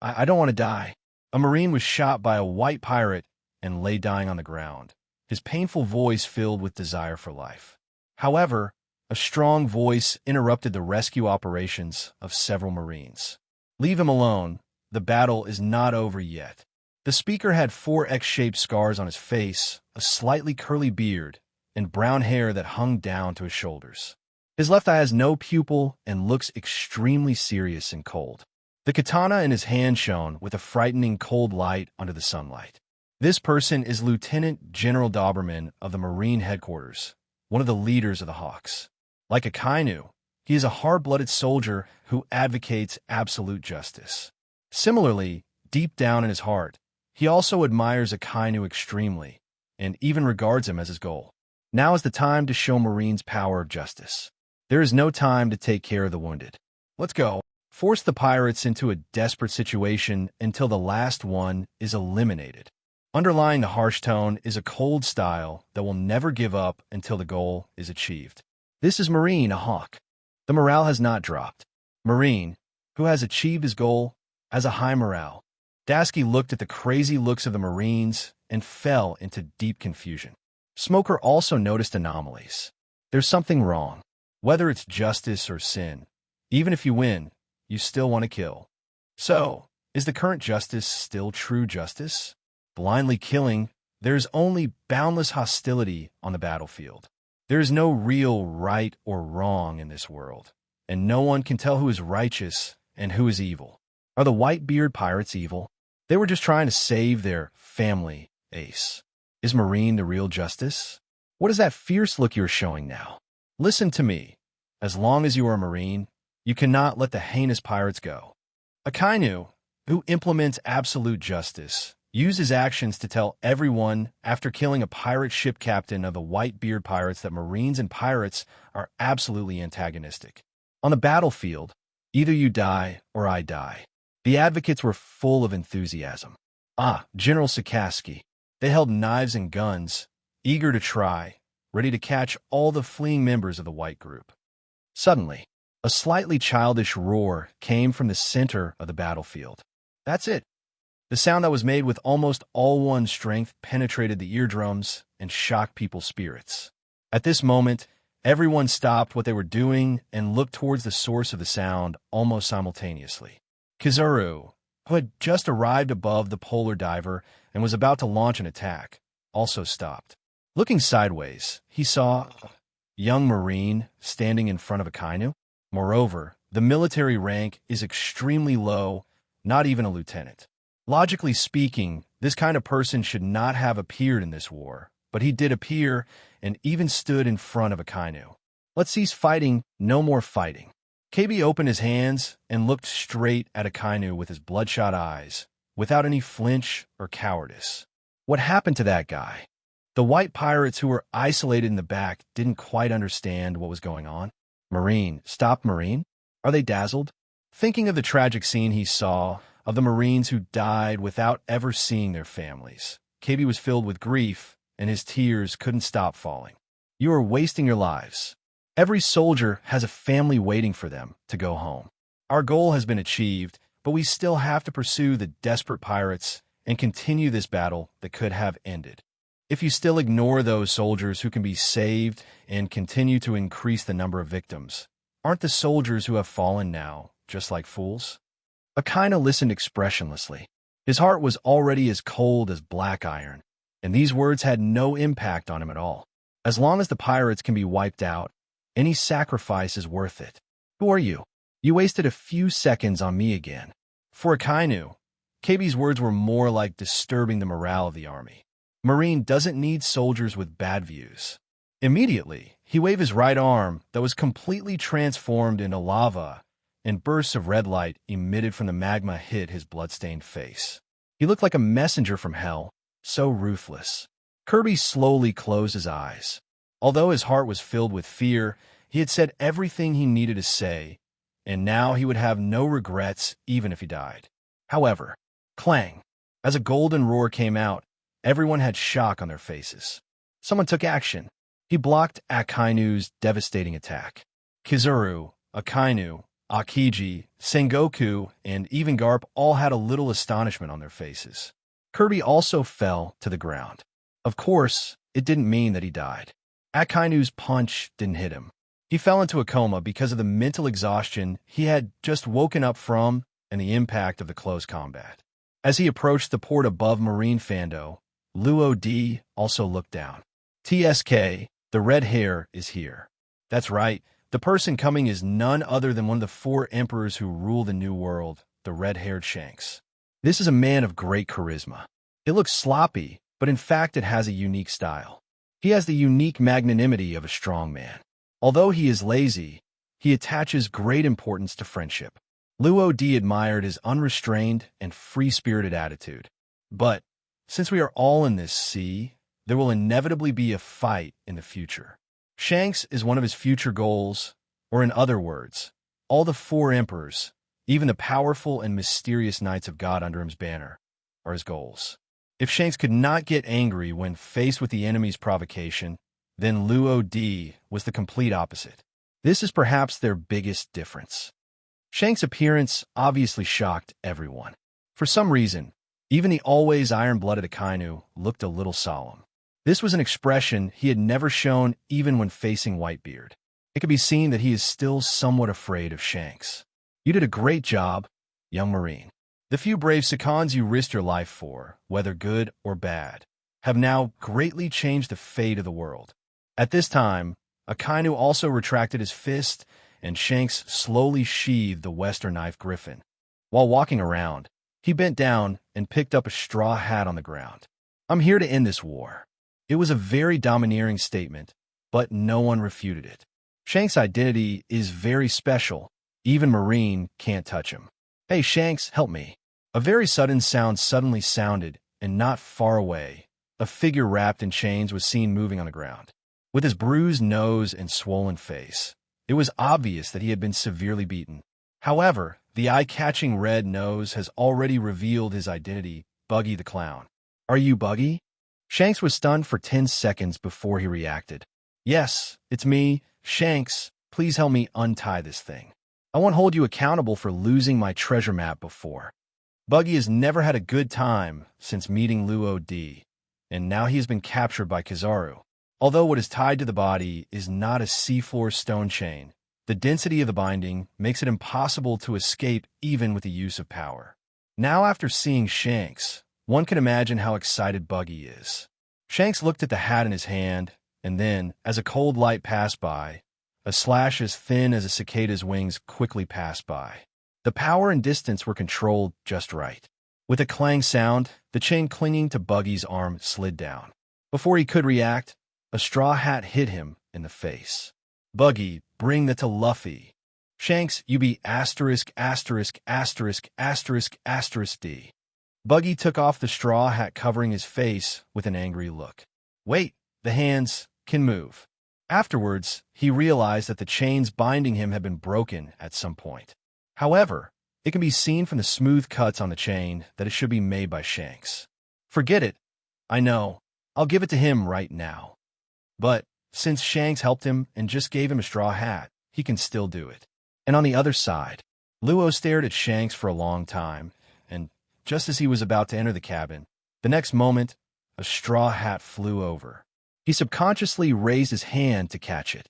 I don't want to die. A Marine was shot by a white pirate and lay dying on the ground, his painful voice filled with desire for life. However, a strong voice interrupted the rescue operations of several Marines. Leave him alone. The battle is not over yet. The speaker had 4 X-shaped scars on his face, a slightly curly beard, and brown hair that hung down to his shoulders. His left eye has no pupil and looks extremely serious and cold. The katana in his hand shone with a frightening cold light under the sunlight. This person is Lieutenant General Doberman of the Marine Headquarters, one of the leaders of the Hawks. Like Akainu, he is a hard-blooded soldier who advocates absolute justice. Similarly, deep down in his heart, he also admires Akainu extremely and even regards him as his goal. Now is the time to show Marines' power of justice. There is no time to take care of the wounded. Let's go. Force the pirates into a desperate situation until the last one is eliminated. Underlying the harsh tone is a cold style that will never give up until the goal is achieved. This is Marine, a Hawk. The morale has not dropped. Marine, who has achieved his goal, has a high morale. Dasky looked at the crazy looks of the Marines and fell into deep confusion. Smoker also noticed anomalies. There's something wrong. Whether it's justice or sin, even if you win, you still want to kill. So, is the current justice still true justice? Blindly killing, there's only boundless hostility on the battlefield. There is no real right or wrong in this world, and no one can tell who is righteous and who is evil. Are the Whitebeard pirates evil? They were just trying to save their family, Ace. Is Marine the real justice? What is that fierce look you're showing now? Listen to me. As long as you are a Marine, you cannot let the heinous pirates go. Akainu, who implements absolute justice, used his actions to tell everyone after killing a pirate ship captain of the Whitebeard pirates that Marines and pirates are absolutely antagonistic. On the battlefield, either you die or I die. The advocates were full of enthusiasm. General Sikorsky. They held knives and guns, eager to try, ready to catch all the fleeing members of the white group. Suddenly, a slightly childish roar came from the center of the battlefield. That's it. The sound that was made with almost all one's strength penetrated the eardrums and shocked people's spirits. At this moment, everyone stopped what they were doing and looked towards the source of the sound almost simultaneously. Kizaru, who had just arrived above the polar diver and was about to launch an attack, also stopped. Looking sideways, he saw a young Marine standing in front of Akainu. Moreover, the military rank is extremely low, not even a lieutenant. Logically speaking, this kind of person should not have appeared in this war, but he did appear and even stood in front of Akainu. Let's cease fighting, no more fighting. KB opened his hands and looked straight at Akainu with his bloodshot eyes, without any flinch or cowardice. What happened to that guy? The white pirates who were isolated in the back didn't quite understand what was going on. Marine, stop Marine? Are they dazzled? Thinking of the tragic scene he saw, of the Marines who died without ever seeing their families, KB was filled with grief, and his tears couldn't stop falling. You are wasting your lives. Every soldier has a family waiting for them to go home. Our goal has been achieved, but we still have to pursue the desperate pirates and continue this battle that could have ended. If you still ignore those soldiers who can be saved and continue to increase the number of victims, aren't the soldiers who have fallen now just like fools? Akainu listened expressionlessly. His heart was already as cold as black iron, and these words had no impact on him at all. As long as the pirates can be wiped out, any sacrifice is worth it. Who are you? You wasted a few seconds on me again. For Akainu, KB's words were more like disturbing the morale of the army. Marine doesn't need soldiers with bad views. Immediately, he waved his right arm that was completely transformed into lava, and bursts of red light emitted from the magma hit his blood-stained face. He looked like a messenger from hell, so ruthless. Kirby slowly closed his eyes. Although his heart was filled with fear, he had said everything he needed to say, and now he would have no regrets even if he died. However, clang! As a golden roar came out, everyone had shock on their faces. Someone took action. He blocked Akainu's devastating attack. Kizaru, Akainu, Akiji, Sengoku, and even Garp all had a little astonishment on their faces. Kirby also fell to the ground. Of course, it didn't mean that he died. Akainu's punch didn't hit him. He fell into a coma because of the mental exhaustion he had just woken up from and the impact of the close combat. As he approached the port above Marine Fando, Luo D also looked down. TSK, the red hair is here. That's right, the person coming is none other than one of the 4 emperors who rule the New World, the red-haired Shanks. This is a man of great charisma. It looks sloppy, but in fact it has a unique style. He has the unique magnanimity of a strong man. Although he is lazy, he attaches great importance to friendship. Luo D admired his unrestrained and free-spirited attitude. But, since we are all in this sea, there will inevitably be a fight in the future. Shanks is one of his future goals, or in other words, all the 4 emperors, even the powerful and mysterious knights of God under his banner, are his goals. If Shanks could not get angry when faced with the enemy's provocation, then Luo D was the complete opposite. This is perhaps their biggest difference. Shanks' appearance obviously shocked everyone. For some reason, even the always iron-blooded Akainu looked a little solemn. This was an expression he had never shown even when facing Whitebeard. It could be seen that he is still somewhat afraid of Shanks. You did a great job, young Marine. The few brave seconds you risked your life for, whether good or bad, have now greatly changed the fate of the world. At this time, Akainu also retracted his fist, and Shanks slowly sheathed the Western knife griffin. While walking around, he bent down and picked up a straw hat on the ground. I'm here to end this war. It was a very domineering statement, but no one refuted it. Shanks' identity is very special. Even Marine can't touch him. Hey, Shanks, help me. A very sudden sound suddenly sounded, and not far away, a figure wrapped in chains was seen moving on the ground. With his bruised nose and swollen face, it was obvious that he had been severely beaten. However, the eye-catching red nose has already revealed his identity, Buggy the Clown. Are you Buggy? Shanks was stunned for 10 seconds before he reacted. Yes, it's me, Shanks. Please help me untie this thing. I won't hold you accountable for losing my treasure map before. Buggy has never had a good time since meeting Luo D, and now he has been captured by Kizaru. Although what is tied to the body is not a seafloor stone chain, the density of the binding makes it impossible to escape even with the use of power. Now after seeing Shanks, one can imagine how excited Buggy is. Shanks looked at the hat in his hand, and then, as a cold light passed by, a slash as thin as a cicada's wings quickly passed by. The power and distance were controlled just right. With a clang sound, the chain clinging to Buggy's arm slid down. Before he could react, a straw hat hit him in the face. Buggy, bring that to Luffy. Shanks, you be asterisk, asterisk, asterisk, asterisk, asterisk D. Buggy took off the straw hat covering his face with an angry look. Wait, the hands can move. Afterwards, he realized that the chains binding him had been broken at some point. However, it can be seen from the smooth cuts on the chain that it should be made by Shanks. Forget it. I know. I'll give it to him right now. But, since Shanks helped him and just gave him a straw hat, he can still do it. And on the other side, Luo stared at Shanks for a long time, and just as he was about to enter the cabin, the next moment, a straw hat flew over. He subconsciously raised his hand to catch it.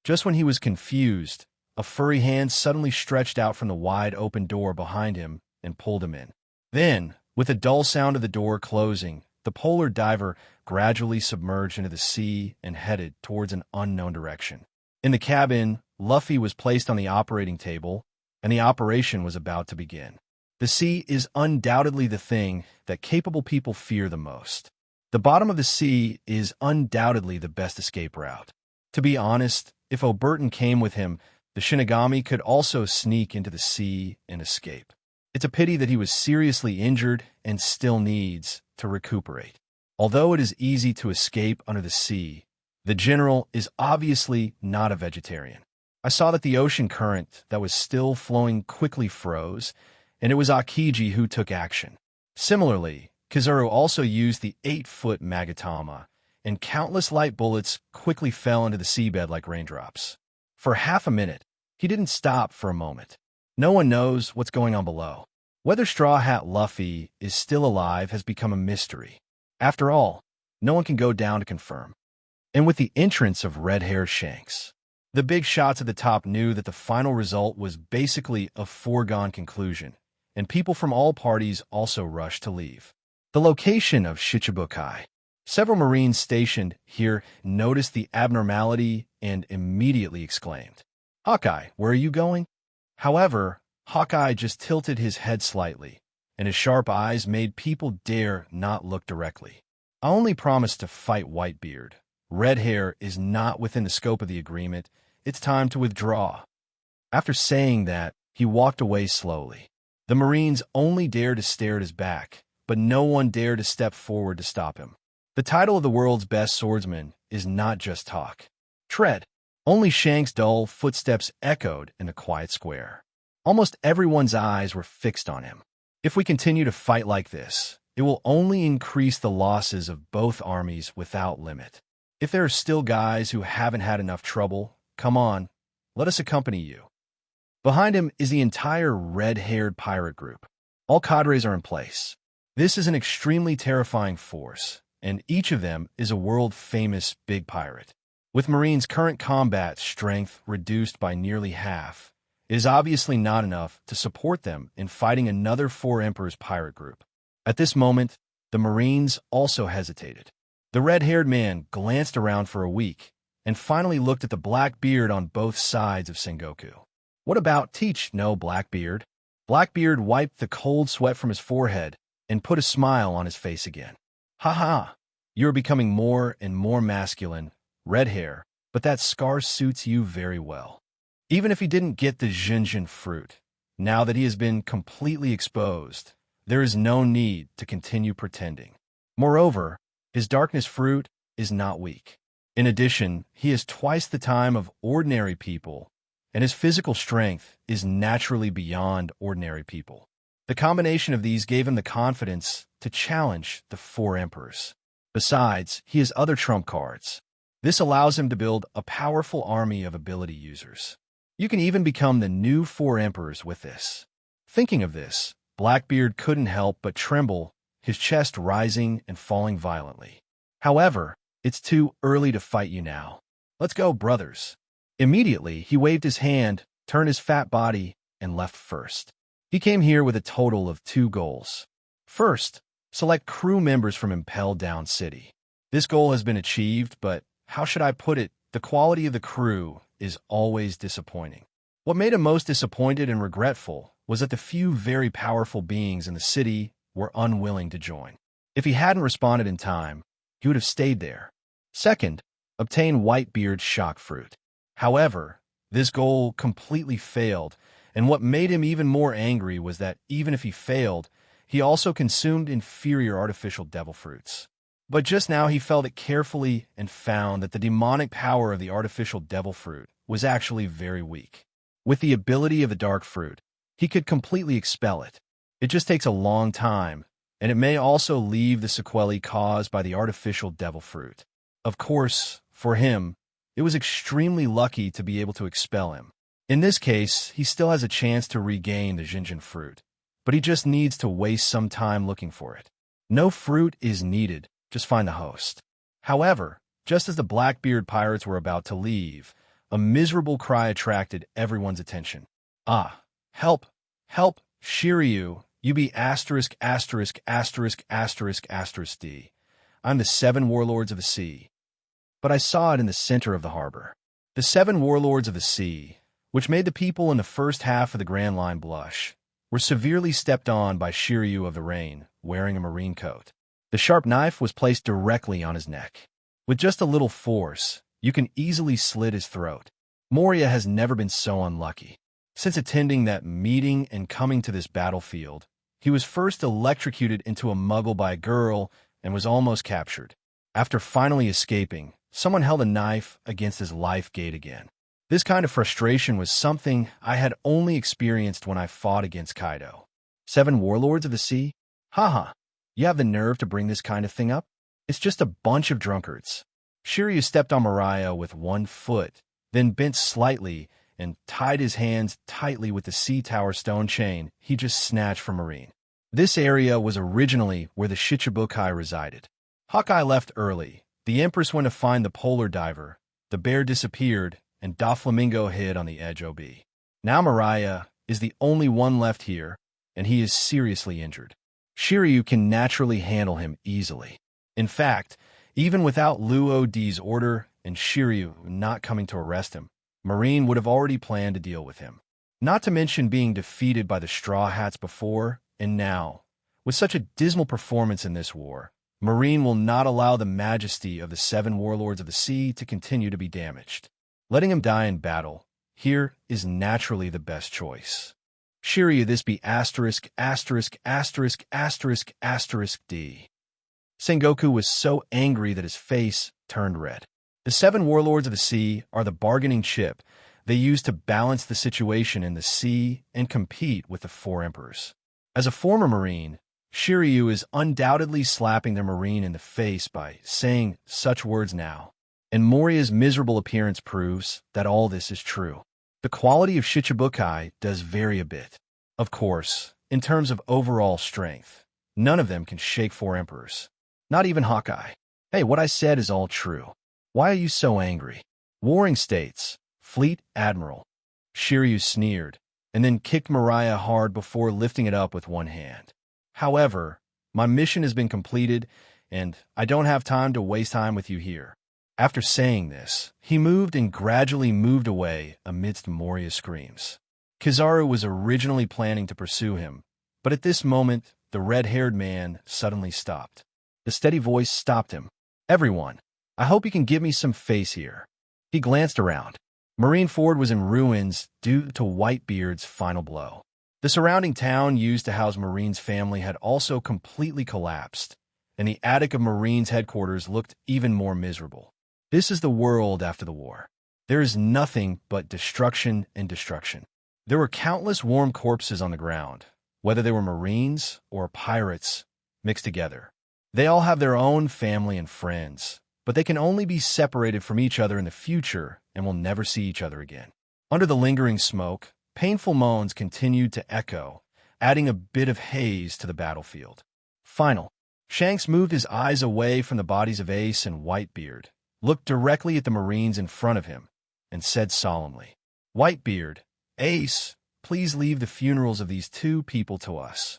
Just when he was confused, a furry hand suddenly stretched out from the wide-open door behind him and pulled him in. Then, with a dull sound of the door closing, the polar diver gradually submerged into the sea and headed towards an unknown direction. In the cabin, Luffy was placed on the operating table, and the operation was about to begin. The sea is undoubtedly the thing that capable people fear the most. The bottom of the sea is undoubtedly the best escape route. To be honest, if Oberton came with him, the Shinigami could also sneak into the sea and escape. It's a pity that he was seriously injured and still needs to recuperate. Although it is easy to escape under the sea, the general is obviously not a vegetarian. I saw that the ocean current that was still flowing quickly froze, and it was Akiji who took action. Similarly, Kizaru also used the 8-foot Magatama, and countless light bullets quickly fell into the seabed like raindrops. For half a minute, he didn't stop for a moment. No one knows what's going on below. Whether Straw Hat Luffy is still alive has become a mystery. After all, no one can go down to confirm. And with the entrance of red-haired Shanks, the big shots at the top knew that the final result was basically a foregone conclusion, and people from all parties also rushed to leave. The location of Shichibukai. Several Marines stationed here noticed the abnormality and immediately exclaimed, "Hawkeye, where are you going?" However, Hawkeye just tilted his head slightly, and his sharp eyes made people dare not look directly. "I only promised to fight Whitebeard. Red hair is not within the scope of the agreement. It's time to withdraw." After saying that, he walked away slowly. The Marines only dared to stare at his back, but no one dared to step forward to stop him. The title of the world's best swordsman is not just talk. Tread. Only Shanks' dull footsteps echoed in the quiet square. Almost everyone's eyes were fixed on him. If we continue to fight like this, it will only increase the losses of both armies without limit. If there are still guys who haven't had enough trouble, come on, let us accompany you. Behind him is the entire red-haired pirate group. All cadres are in place. This is an extremely terrifying force, and each of them is a world-famous big pirate. With Marine's current combat strength reduced by nearly half, it is obviously not enough to support them in fighting another Four Emperors pirate group. At this moment, the Marines also hesitated. The red-haired man glanced around for a week and finally looked at the Blackbeard on both sides of Sengoku. "What about Teach, no Blackbeard?" Blackbeard wiped the cold sweat from his forehead and put a smile on his face again. "Ha ha, you're becoming more and more masculine, red hair, but that scar suits you very well." Even if he didn't get the Jinjin fruit, now that he has been completely exposed, there is no need to continue pretending. Moreover, his darkness fruit is not weak. In addition, he is twice the time of ordinary people, and his physical strength is naturally beyond ordinary people. The combination of these gave him the confidence to challenge the Four Emperors. Besides, he has other trump cards. This allows him to build a powerful army of ability users. You can even become the new Four Emperors with this. Thinking of this, Blackbeard couldn't help but tremble, his chest rising and falling violently. "However, it's too early to fight you now. Let's go, brothers." Immediately, he waved his hand, turned his fat body, and left first. He came here with a total of 2 goals. First, select crew members from Impel Down City. This goal has been achieved, but how should I put it? The quality of the crew is always disappointing. What made him most disappointed and regretful was that the few very powerful beings in the city were unwilling to join. If he hadn't responded in time, he would have stayed there. Second, obtain Whitebeard's shock fruit. However, this goal completely failed, and what made him even more angry was that even if he failed, he also consumed inferior artificial devil fruits. But just now he felt it carefully and found that the demonic power of the artificial devil fruit was actually very weak. With the ability of the dark fruit, he could completely expel it. It just takes a long time, and it may also leave the sequelae caused by the artificial devil fruit. Of course, for him, it was extremely lucky to be able to expel him. In this case, he still has a chance to regain the Jinjin fruit, but he just needs to waste some time looking for it. No fruit is needed, just find the host. However, just as the Blackbeard pirates were about to leave, a miserable cry attracted everyone's attention. "Ah, help, help, Shiryu, you be asterisk asterisk asterisk asterisk asterisk D. I'm the 7 warlords of the sea." But I saw it in the center of the harbor. The 7 warlords of the sea, which made the people in the first half of the Grand Line blush, were severely stepped on by Shiryu of the Rain, wearing a marine coat. The sharp knife was placed directly on his neck. With just a little force, you can easily slit his throat. Moria has never been so unlucky. Since attending that meeting and coming to this battlefield, he was first electrocuted into a muggle by a girl and was almost captured. After finally escaping, someone held a knife against his life gate again. This kind of frustration was something I had only experienced when I fought against Kaido. 7 warlords of the sea? Haha, you have the nerve to bring this kind of thing up? It's just a bunch of drunkards. Shiryu stepped on Mariah with one foot, then bent slightly and tied his hands tightly with the sea tower stone chain he just snatched from Marine. This area was originally where the Shichibukai resided. Hawkeye left early. The Empress went to find the polar diver. The bear disappeared, and Doflamingo hid on the edge OB. Now Mariah is the only one left here, and he is seriously injured. Shiryu can naturally handle him easily. In fact, even without Luo D's order and Shiryu not coming to arrest him, Marine would have already planned to deal with him. Not to mention being defeated by the Straw Hats before and now. With such a dismal performance in this war, Marine will not allow the majesty of the 7 warlords of the sea to continue to be damaged. Letting him die in battle here is naturally the best choice. Shiryu, this be asterisk, asterisk, asterisk, asterisk, asterisk D. Sengoku was so angry that his face turned red. The 7 warlords of the sea are the bargaining chip they use to balance the situation in the sea and compete with the 4 emperors. As a former Marine, Shiryu is undoubtedly slapping their Marine in the face by saying such words now, and Moria's miserable appearance proves that all this is true. The quality of Shichibukai does vary a bit. Of course, in terms of overall strength, none of them can shake 4 emperors. Not even Hawkeye. Hey, what I said is all true. Why are you so angry? Warring States, Fleet Admiral. Shiryu sneered, and then kicked Mariah hard before lifting it up with one hand. However, my mission has been completed, and I don't have time to waste time with you here. After saying this, he moved and gradually moved away amidst Moria's screams. Kizaru was originally planning to pursue him, but at this moment, the red-haired man suddenly stopped. The steady voice stopped him. Everyone, I hope you can give me some face here. He glanced around. Marine Ford was in ruins due to Whitebeard's final blow. The surrounding town used to house Marine's family had also completely collapsed, and the attic of Marine's headquarters looked even more miserable. This is the world after the war. There is nothing but destruction and destruction. There were countless warm corpses on the ground, whether they were Marines or pirates mixed together. They all have their own family and friends, but they can only be separated from each other in the future and will never see each other again. Under the lingering smoke, painful moans continued to echo, adding a bit of haze to the battlefield. Final. Shanks moved his eyes away from the bodies of Ace and Whitebeard, looked directly at the Marines in front of him, and said solemnly, "Whitebeard, Ace, please leave the funerals of these 2 people to us."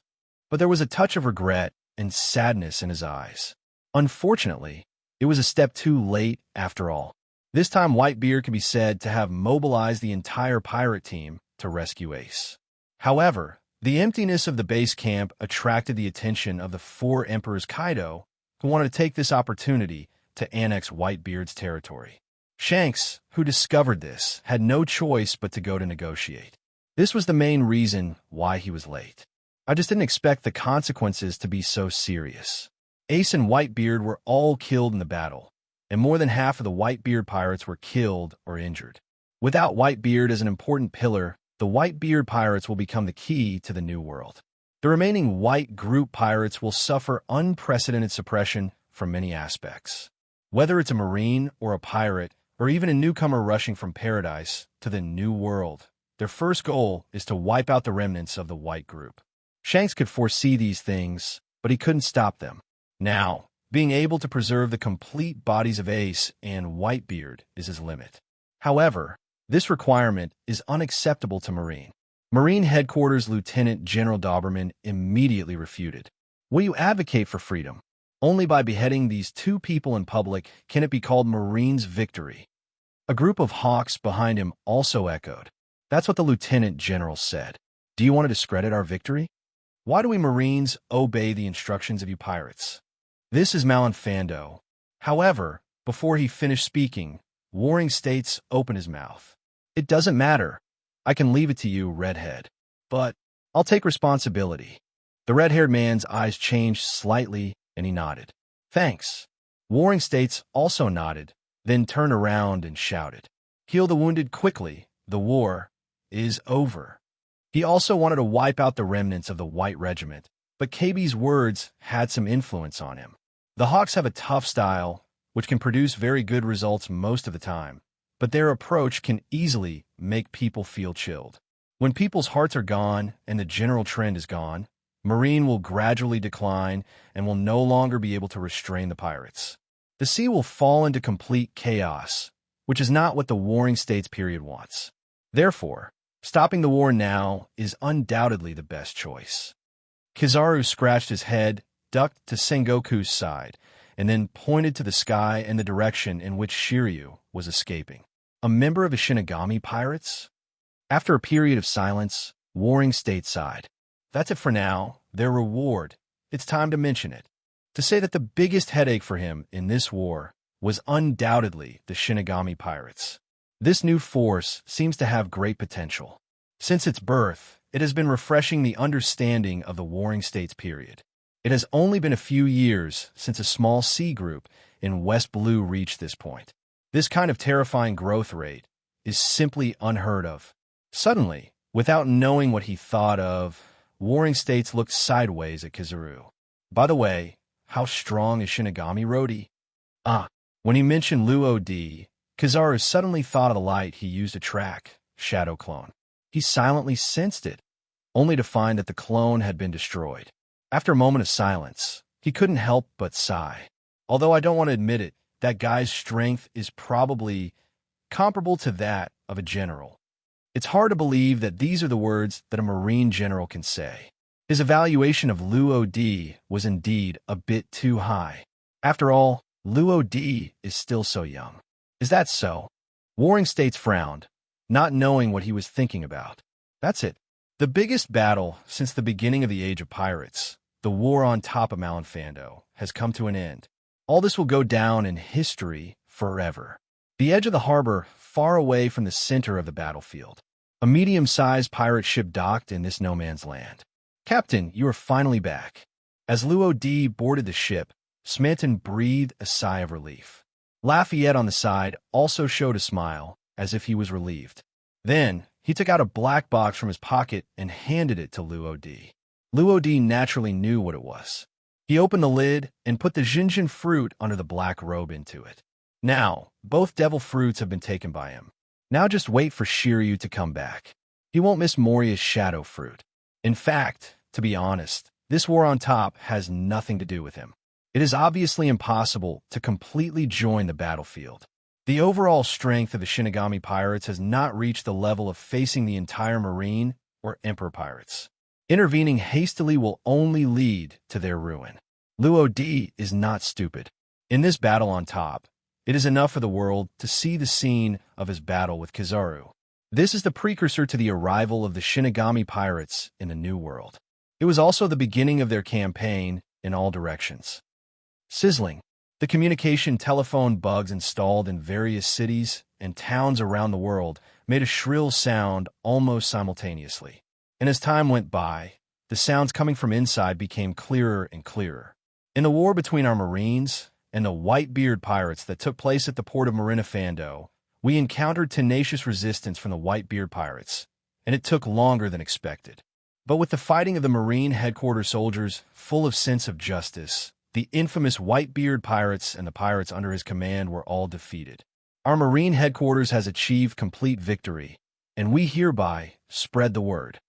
But there was a touch of regret and sadness in his eyes. Unfortunately, it was a step too late after all. This time Whitebeard can be said to have mobilized the entire pirate team to rescue Ace. However, the emptiness of the base camp attracted the attention of the 4 Emperors Kaido, who wanted to take this opportunity to annex Whitebeard's territory. Shanks, who discovered this, had no choice but to go to negotiate. This was the main reason why he was late. I just didn't expect the consequences to be so serious. Ace and Whitebeard were all killed in the battle, and more than half of the Whitebeard pirates were killed or injured. Without Whitebeard as an important pillar, the Whitebeard pirates will become the key to the New World. The remaining White group pirates will suffer unprecedented suppression from many aspects. Whether it's a Marine or a pirate, or even a newcomer rushing from paradise to the New World, their first goal is to wipe out the remnants of the White group. Shanks could foresee these things, but he couldn't stop them. Now, being able to preserve the complete bodies of Ace and Whitebeard is his limit. However, this requirement is unacceptable to Marine. Marine Headquarters Lieutenant General Doberman immediately refuted. Will you advocate for freedom? Only by beheading these 2 people in public can it be called Marine's victory. A group of hawks behind him also echoed. That's what the Lieutenant General said. Do you want to discredit our victory? Why do we Marines obey the instructions of you pirates? This is Malinfando. However, before he finished speaking, Warring States opened his mouth. It doesn't matter. I can leave it to you, Redhead. But I'll take responsibility. The red-haired man's eyes changed slightly, and he nodded. Thanks. Warring States also nodded, then turned around and shouted, "Heal the wounded quickly. The war is over." He also wanted to wipe out the remnants of the White Regiment, But KB's words had some influence on him. The Hawks have a tough style, which can produce very good results most of the time, but their approach can easily make people feel chilled. When people's hearts are gone and the general trend is gone, Marine will gradually decline and will no longer be able to restrain the pirates. The sea will fall into complete chaos, which is not what the Warring States period wants. Therefore, stopping the war now is undoubtedly the best choice. Kizaru scratched his head, ducked to Sengoku's side, and then pointed to the sky and the direction in which Shiryu was escaping. A member of the Shinigami pirates? After a period of silence, Warring State sighed. That's it for now. Their reward. It's time to mention it. To say that the biggest headache for him in this war was undoubtedly the Shinigami pirates. This new force seems to have great potential. Since its birth, it has been refreshing the understanding of the Warring States period. It has only been a few years since a small sea group in West Blue reached this point. This kind of terrifying growth rate is simply unheard of. Suddenly, without knowing what he thought of, Warring States looked sideways at Kizaru. By the way, how strong is Shinigami Rodi? When he mentioned Luo D, Kizaru suddenly thought of the light he used to track Shadow Clone. He silently sensed it, only to find that the clone had been destroyed. After a moment of silence, he couldn't help but sigh. Although I don't want to admit it, that guy's strength is probably comparable to that of a general. It's hard to believe that these are the words that a Marine general can say. His evaluation of Luo D was indeed a bit too high. After all, Luo D is still so young. Is that so? Warring States frowned, not knowing what he was thinking about. That's it. The biggest battle since the beginning of the Age of Pirates, the war on top of Malinfando, has come to an end. All this will go down in history forever. The edge of the harbor, far away from the center of the battlefield. A medium-sized pirate ship docked in this no-man's land. Captain, you are finally back. As Luo D boarded the ship, Smanton breathed a sigh of relief. Lafayette on the side also showed a smile, as if he was relieved. Then, he took out a black box from his pocket and handed it to Luo D. Luo D naturally knew what it was. He opened the lid and put the Jinjin fruit under the black robe into it. Now, both devil fruits have been taken by him. Now just wait for Shiryu to come back. He won't miss Moria's shadow fruit. In fact, to be honest, this war on top has nothing to do with him. It is obviously impossible to completely join the battlefield. The overall strength of the Shinigami pirates has not reached the level of facing the entire Marine or Emperor pirates. Intervening hastily will only lead to their ruin. Luo D is not stupid. In this battle on top, it is enough for the world to see the scene of his battle with Kizaru. This is the precursor to the arrival of the Shinigami pirates in the New World. It was also the beginning of their campaign in all directions. Sizzling. The communication telephone bugs installed in various cities and towns around the world made a shrill sound almost simultaneously. And as time went by, the sounds coming from inside became clearer and clearer. In the war between our Marines and the Whitebeard pirates that took place at the port of Marinefando, we encountered tenacious resistance from the Whitebeard pirates, and it took longer than expected. But with the fighting of the Marine headquarters soldiers full of sense of justice, the infamous Whitebeard pirates and the pirates under his command were all defeated. Our Marine headquarters has achieved complete victory, and we hereby spread the word.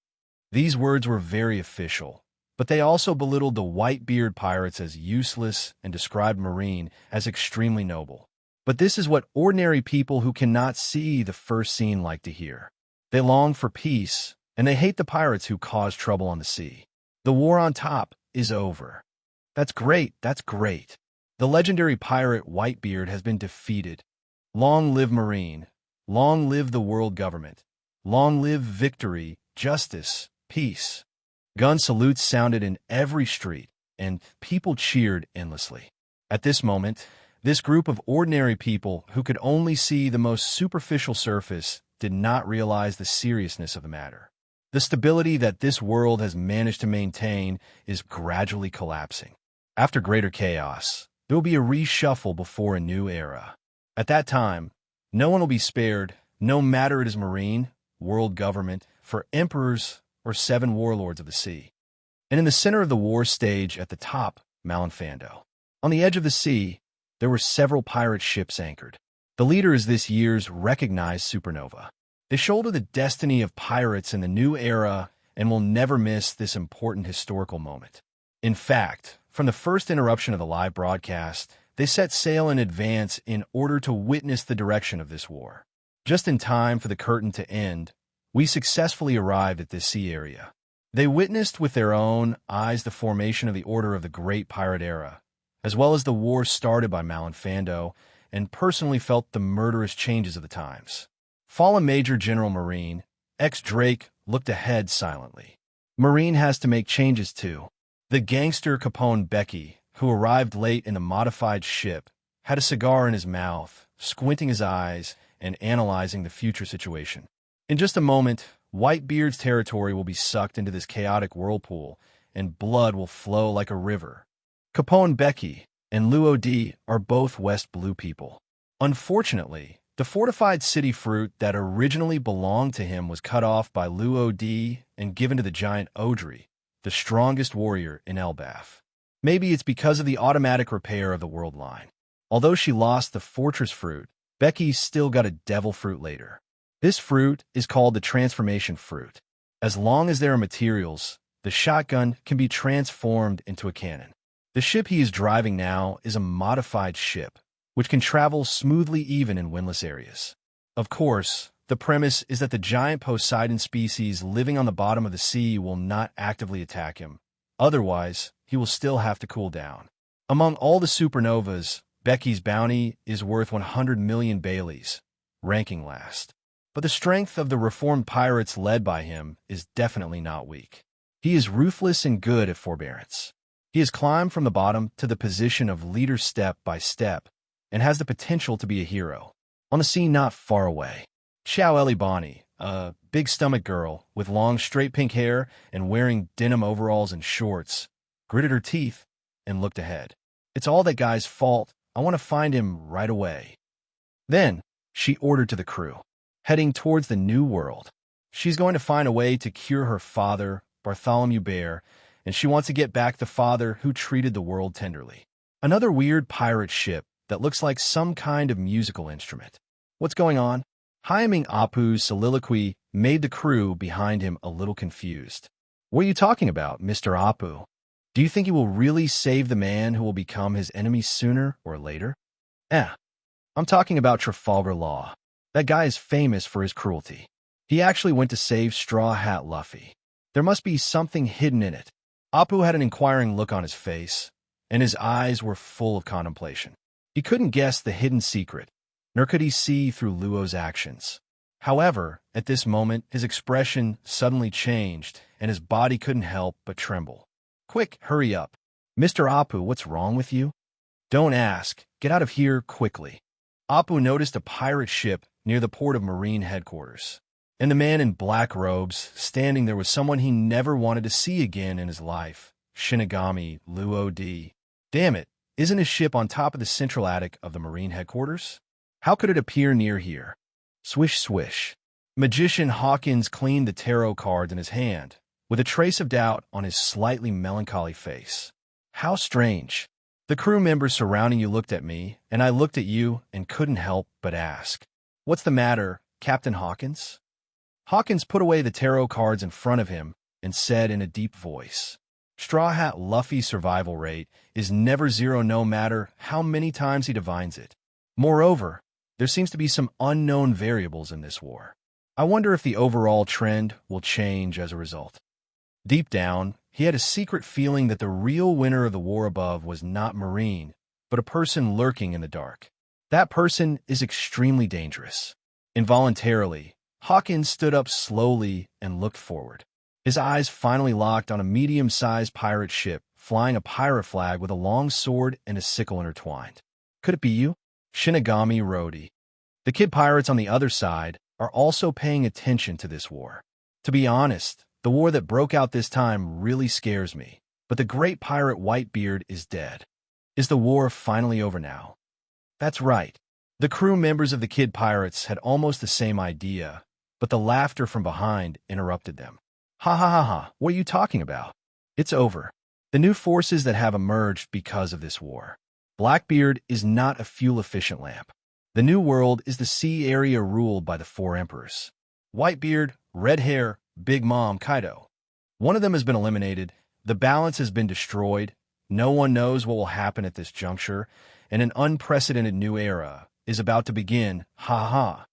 These words were very official, but they also belittled the Whitebeard pirates as useless and described Marine as extremely noble. But this is what ordinary people who cannot see the first scene like to hear. They long for peace, and they hate the pirates who cause trouble on the sea. The war on top is over. That's great, that's great. The legendary pirate Whitebeard has been defeated. Long live Marine. Long live the world government. Long live victory, justice, peace. Gun salutes sounded in every street, and people cheered endlessly. At this moment, this group of ordinary people who could only see the most superficial surface did not realize the seriousness of the matter. The stability that this world has managed to maintain is gradually collapsing. After greater chaos, there will be a reshuffle before a new era. At that time, no one will be spared, no matter it is Marine, world government, for emperors, or 7 warlords of the sea. and in the center of the war stage at the top, Malinfando. On the edge of the sea, there were several pirate ships anchored. The leader is this year's recognized supernova. They shoulder the destiny of pirates in the new era and will never miss this important historical moment. In fact, from the first interruption of the live broadcast, they set sail in advance in order to witness the direction of this war. Just in time for the curtain to end, we successfully arrived at this sea area. They witnessed with their own eyes the formation of the Order of the Great Pirate Era, as well as the war started by Malinfando, and personally felt the murderous changes of the times. Fallen Major General Marine, ex-Drake, looked ahead silently. Marine has to make changes too. The gangster Capone Becky, who arrived late in the modified ship, had a cigar in his mouth, squinting his eyes and analyzing the future situation. In just a moment, Whitebeard's territory will be sucked into this chaotic whirlpool, and blood will flow like a river. Capone Becky and Luo D are both West Blue people. Unfortunately, the fortified city fruit that originally belonged to him was cut off by Luo D and given to the giant Audrey, the strongest warrior in Elbaf. Maybe it's because of the automatic repair of the world line. Although she lost the fortress fruit, Becky still got a devil fruit later. This fruit is called the transformation fruit. As long as there are materials, the shotgun can be transformed into a cannon. The ship he is driving now is a modified ship, which can travel smoothly even in windless areas. Of course, the premise is that the giant Poseidon species living on the bottom of the sea will not actively attack him. Otherwise, he will still have to cool down. Among all the supernovas, Becky's bounty is worth 100 million Baileys, ranking last. But the strength of the reformed pirates led by him is definitely not weak. He is ruthless and good at forbearance. He has climbed from the bottom to the position of leader step by step, and has the potential to be a hero. On the sea not far away, Chow Elibani, a big-stomach girl with long straight pink hair and wearing denim overalls and shorts, gritted her teeth and looked ahead. It's all that guy's fault. I want to find him right away. Then, she ordered to the crew, heading towards the New World. She's going to find a way to cure her father, Bartholomew Bear, and she wants to get back the father who treated the world tenderly. Another weird pirate ship that looks like some kind of musical instrument. What's going on? Hyaming Apu's soliloquy made the crew behind him a little confused. What are you talking about, Mr. Apu? Do you think he will really save the man who will become his enemy sooner or later? I'm talking about Trafalgar Law. That guy is famous for his cruelty. He actually went to save Straw Hat Luffy. There must be something hidden in it. Apu had an inquiring look on his face, and his eyes were full of contemplation. He couldn't guess the hidden secret, nor could he see through Luo's actions. However, at this moment, his expression suddenly changed, and his body couldn't help but tremble. Quick, hurry up. Mr. Apu, what's wrong with you? Don't ask. Get out of here quickly. Apu noticed a pirate ship near the port of Marine headquarters, and the man in black robes standing there was someone he never wanted to see again in his life, Shinigami Luo D. Damn it, isn't his ship on top of the central attic of the Marine headquarters? How could it appear near here? Swish, swish. Magician Hawkins cleaned the tarot cards in his hand, with a trace of doubt on his slightly melancholy face. How strange. The crew members surrounding you looked at me, and I looked at you and couldn't help but ask, "What's the matter, Captain Hawkins?" Hawkins put away the tarot cards in front of him and said in a deep voice, "Straw Hat Luffy's survival rate is never zero no matter how many times he divines it. Moreover, there seems to be some unknown variables in this war. I wonder if the overall trend will change as a result." Deep down, he had a secret feeling that the real winner of the war above was not Marine, but a person lurking in the dark. That person is extremely dangerous. Involuntarily, Hawkins stood up slowly and looked forward. His eyes finally locked on a medium-sized pirate ship flying a pirate flag with a long sword and a sickle intertwined. Could it be you? Shinigami Rodi. The kid pirates on the other side are also paying attention to this war. To be honest, the war that broke out this time really scares me, but the great pirate Whitebeard is dead. Is the war finally over now? That's right. The crew members of the kid pirates had almost the same idea, but the laughter from behind interrupted them. Ha ha ha ha, what are you talking about? It's over. The new forces that have emerged because of this war. Blackbeard is not a fuel-efficient lamp. The new world is the sea area ruled by the four emperors. Whitebeard, Red Hair, Big Mom, Kaido. One of them has been eliminated, the balance has been destroyed, no one knows what will happen at this juncture, and an unprecedented new era is about to begin, ha ha.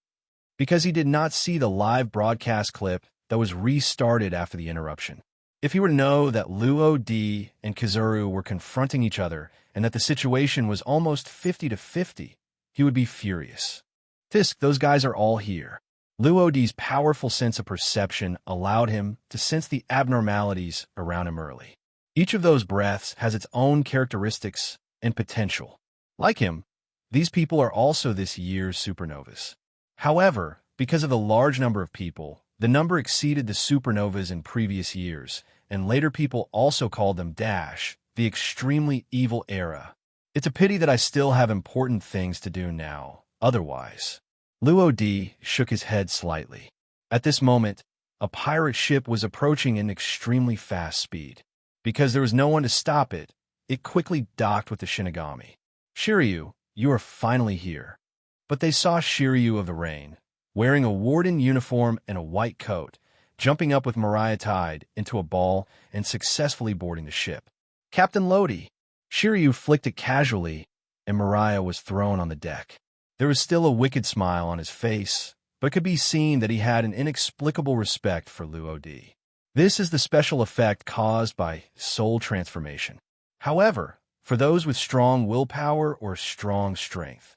Because he did not see the live broadcast clip that was restarted after the interruption. If he were to know that Luo D and Kizuru were confronting each other and that the situation was almost 50-50, he would be furious. Tisk, those guys are all here. Luo D's powerful sense of perception allowed him to sense the abnormalities around him early. Each of those breaths has its own characteristics and potential. Like him, these people are also this year's supernovas. However, because of the large number of people, the number exceeded the supernovas in previous years, and later people also called them Dash, the extremely evil era. It's a pity that I still have important things to do now, otherwise. Luo D shook his head slightly. At this moment, a pirate ship was approaching in extremely fast speed. Because there was no one to stop it, it quickly docked with the Shinigami. Shiryu, you are finally here. But they saw Shiryu of the Rain, wearing a warden uniform and a white coat, jumping up with Mariah tied into a ball and successfully boarding the ship. Captain Lodi. Shiryu flicked it casually, and Mariah was thrown on the deck. There was still a wicked smile on his face, but it could be seen that he had an inexplicable respect for Luo D. This is the special effect caused by soul transformation. However, for those with strong willpower or strong strength,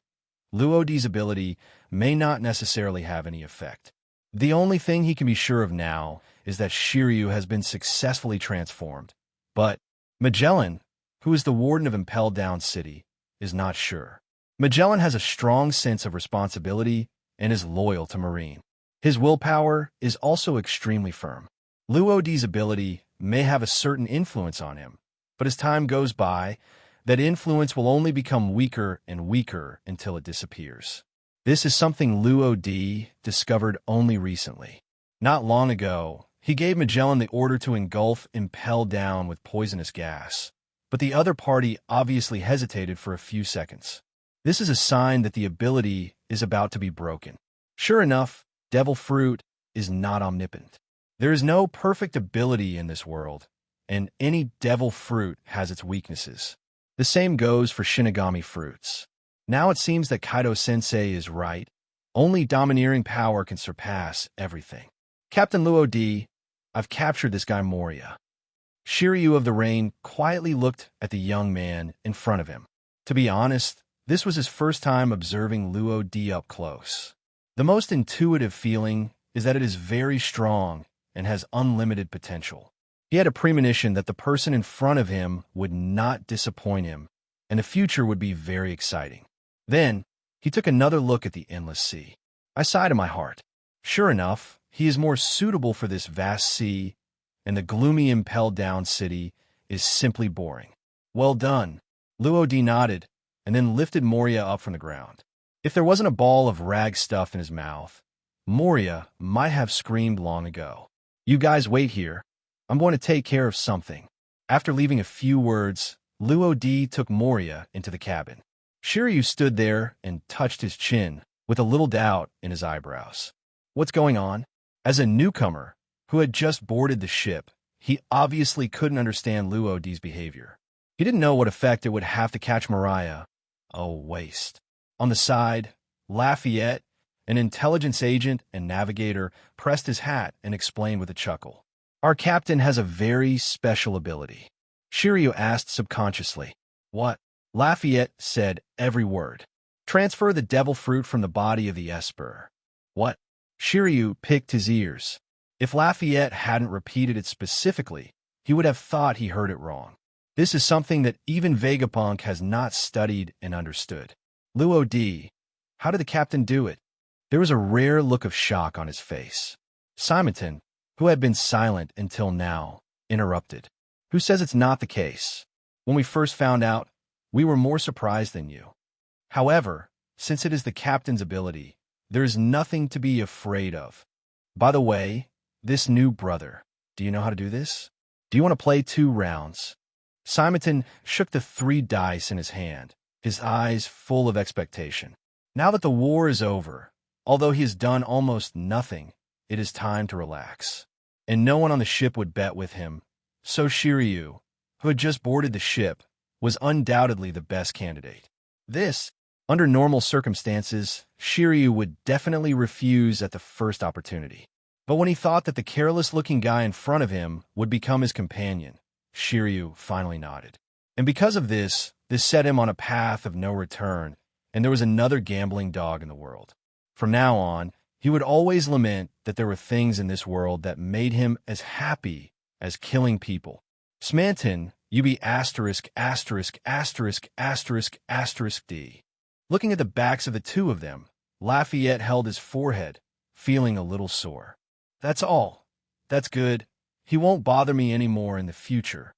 Luo D's ability may not necessarily have any effect. The only thing he can be sure of now is that Shiryu has been successfully transformed, but Magellan, who is the warden of Impelled Down City, is not sure. Magellan has a strong sense of responsibility and is loyal to Marine. His willpower is also extremely firm. Luo D's ability may have a certain influence on him, but as time goes by, that influence will only become weaker and weaker until it disappears. This is something Luo D discovered only recently. Not long ago, he gave Magellan the order to engulf Impel Down with poisonous gas, but the other party obviously hesitated for a few seconds. This is a sign that the ability is about to be broken. Sure enough, Devil Fruit is not omnipotent. There is no perfect ability in this world, and any Devil Fruit has its weaknesses. The same goes for Shinigami fruits. Now it seems that Kaido-sensei is right. Only domineering power can surpass everything. Captain Luo D, I've captured this guy Moria. Shiryu of the Rain quietly looked at the young man in front of him. To be honest, this was his first time observing Luo D up close. The most intuitive feeling is that it is very strong and has unlimited potential. He had a premonition that the person in front of him would not disappoint him, and the future would be very exciting. Then, he took another look at the endless sea. I sighed in my heart. Sure enough, he is more suitable for this vast sea, and the gloomy Impelled Down City is simply boring. Well done. Luo D nodded, and then lifted Moria up from the ground. If there wasn't a ball of rag stuff in his mouth, Moria might have screamed long ago. You guys wait here. I'm going to take care of something. After leaving a few words, Luo D took Moria into the cabin. Shiryu stood there and touched his chin, with a little doubt in his eyebrows. What's going on? As a newcomer, who had just boarded the ship, he obviously couldn't understand Luo D's behavior. He didn't know what effect it would have to catch Mariah. Oh, waste. On the side, Lafayette, an intelligence agent and navigator, pressed his hat and explained with a chuckle. Our captain has a very special ability. Shiryu asked subconsciously. What? Lafayette said every word. Transfer the devil fruit from the body of the Esper. What? Shiryu picked his ears. If Lafayette hadn't repeated it specifically, he would have thought he heard it wrong. This is something that even Vegapunk has not studied and understood. Luo D, how did the captain do it? There was a rare look of shock on his face. Simonton, who had been silent until now, interrupted. Who says it's not the case? When we first found out, we were more surprised than you. However, since it is the captain's ability, there is nothing to be afraid of. By the way, this new brother, do you know how to do this? Do you want to play 2 rounds? Simonton shook the 3 dice in his hand, his eyes full of expectation. Now that the war is over, although he has done almost nothing, it is time to relax. And no one on the ship would bet with him, so Shiryu, who had just boarded the ship, was undoubtedly the best candidate. Under normal circumstances, Shiryu would definitely refuse at the first opportunity. But when he thought that the careless-looking guy in front of him would become his companion, Shiryu finally nodded. And because of this set him on a path of no return, and there was another gambling dog in the world. From now on, he would always lament that there were things in this world that made him as happy as killing people. Smanton, UB asterisk asterisk asterisk asterisk asterisk D. Looking at the backs of the 2 of them, Lafayette held his forehead, feeling a little sore. That's all. That's good. He won't bother me anymore in the future.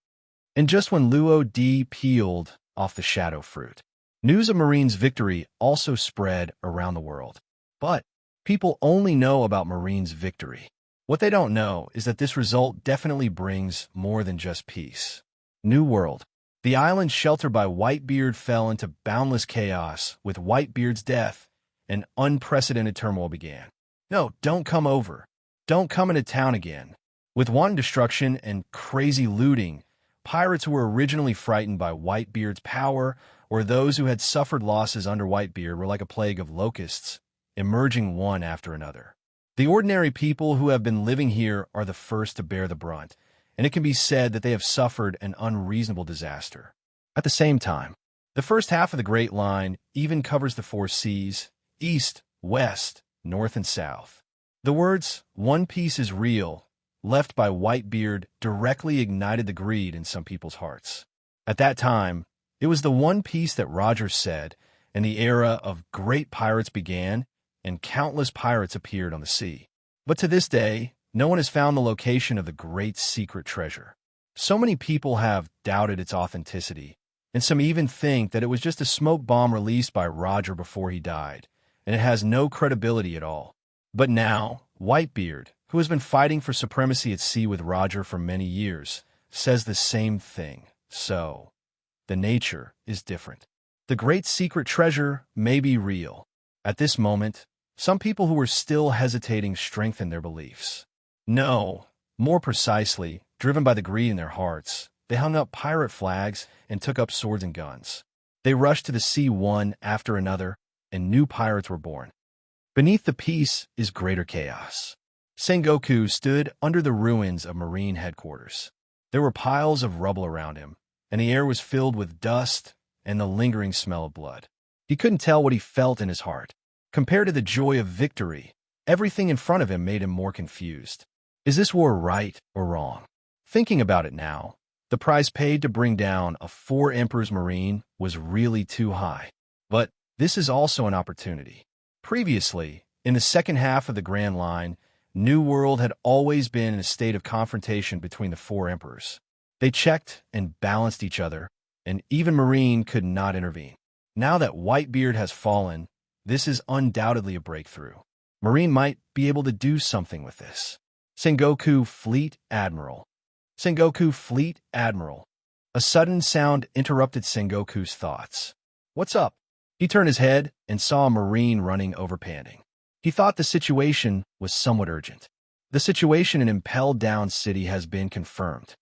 And just when Luo D peeled off the shadow fruit, news of Marine's victory also spread around the world. But people only know about Marine's victory. What they don't know is that this result definitely brings more than just peace. New World. The island sheltered by Whitebeard fell into boundless chaos with Whitebeard's death, and unprecedented turmoil began. No, don't come over. Don't come into town again. With wanton destruction and crazy looting, pirates who were originally frightened by Whitebeard's power or those who had suffered losses under Whitebeard were like a plague of locusts, emerging one after another. The ordinary people who have been living here are the first to bear the brunt, and it can be said that they have suffered an unreasonable disaster. At the same time, the first half of the Great Line even covers the 4 seas, east, west, north, and south. The words, "One Piece is real," left by Whitebeard directly ignited the greed in some people's hearts. At that time, it was the One Piece that Roger said, and the era of great pirates began, and countless pirates appeared on the sea. But to this day, no one has found the location of the great secret treasure. So many people have doubted its authenticity, and some even think that it was just a smoke bomb released by Roger before he died, and it has no credibility at all. But now, Whitebeard, who has been fighting for supremacy at sea with Roger for many years, says the same thing. So, the nature is different. The great secret treasure may be real. At this moment, some people who were still hesitating strengthened their beliefs. No, more precisely, driven by the greed in their hearts, they hung up pirate flags and took up swords and guns. They rushed to the sea one after another, and new pirates were born. Beneath the peace is greater chaos. Sengoku stood under the ruins of Marine headquarters. There were piles of rubble around him, and the air was filled with dust and the lingering smell of blood. He couldn't tell what he felt in his heart. Compared to the joy of victory, everything in front of him made him more confused. Is this war right or wrong? Thinking about it now, the price paid to bring down a 4 Emperors Marine was really too high. But this is also an opportunity. Previously, in the second half of the Grand Line, New World had always been in a state of confrontation between the 4 emperors. They checked and balanced each other, and even Marine could not intervene. Now that Whitebeard has fallen, this is undoubtedly a breakthrough. Marine might be able to do something with this. Sengoku Fleet Admiral. Sengoku Fleet Admiral. A sudden sound interrupted Sengoku's thoughts. What's up? He turned his head and saw a Marine running over panting. He thought the situation was somewhat urgent. The situation in Impel Down City has been confirmed.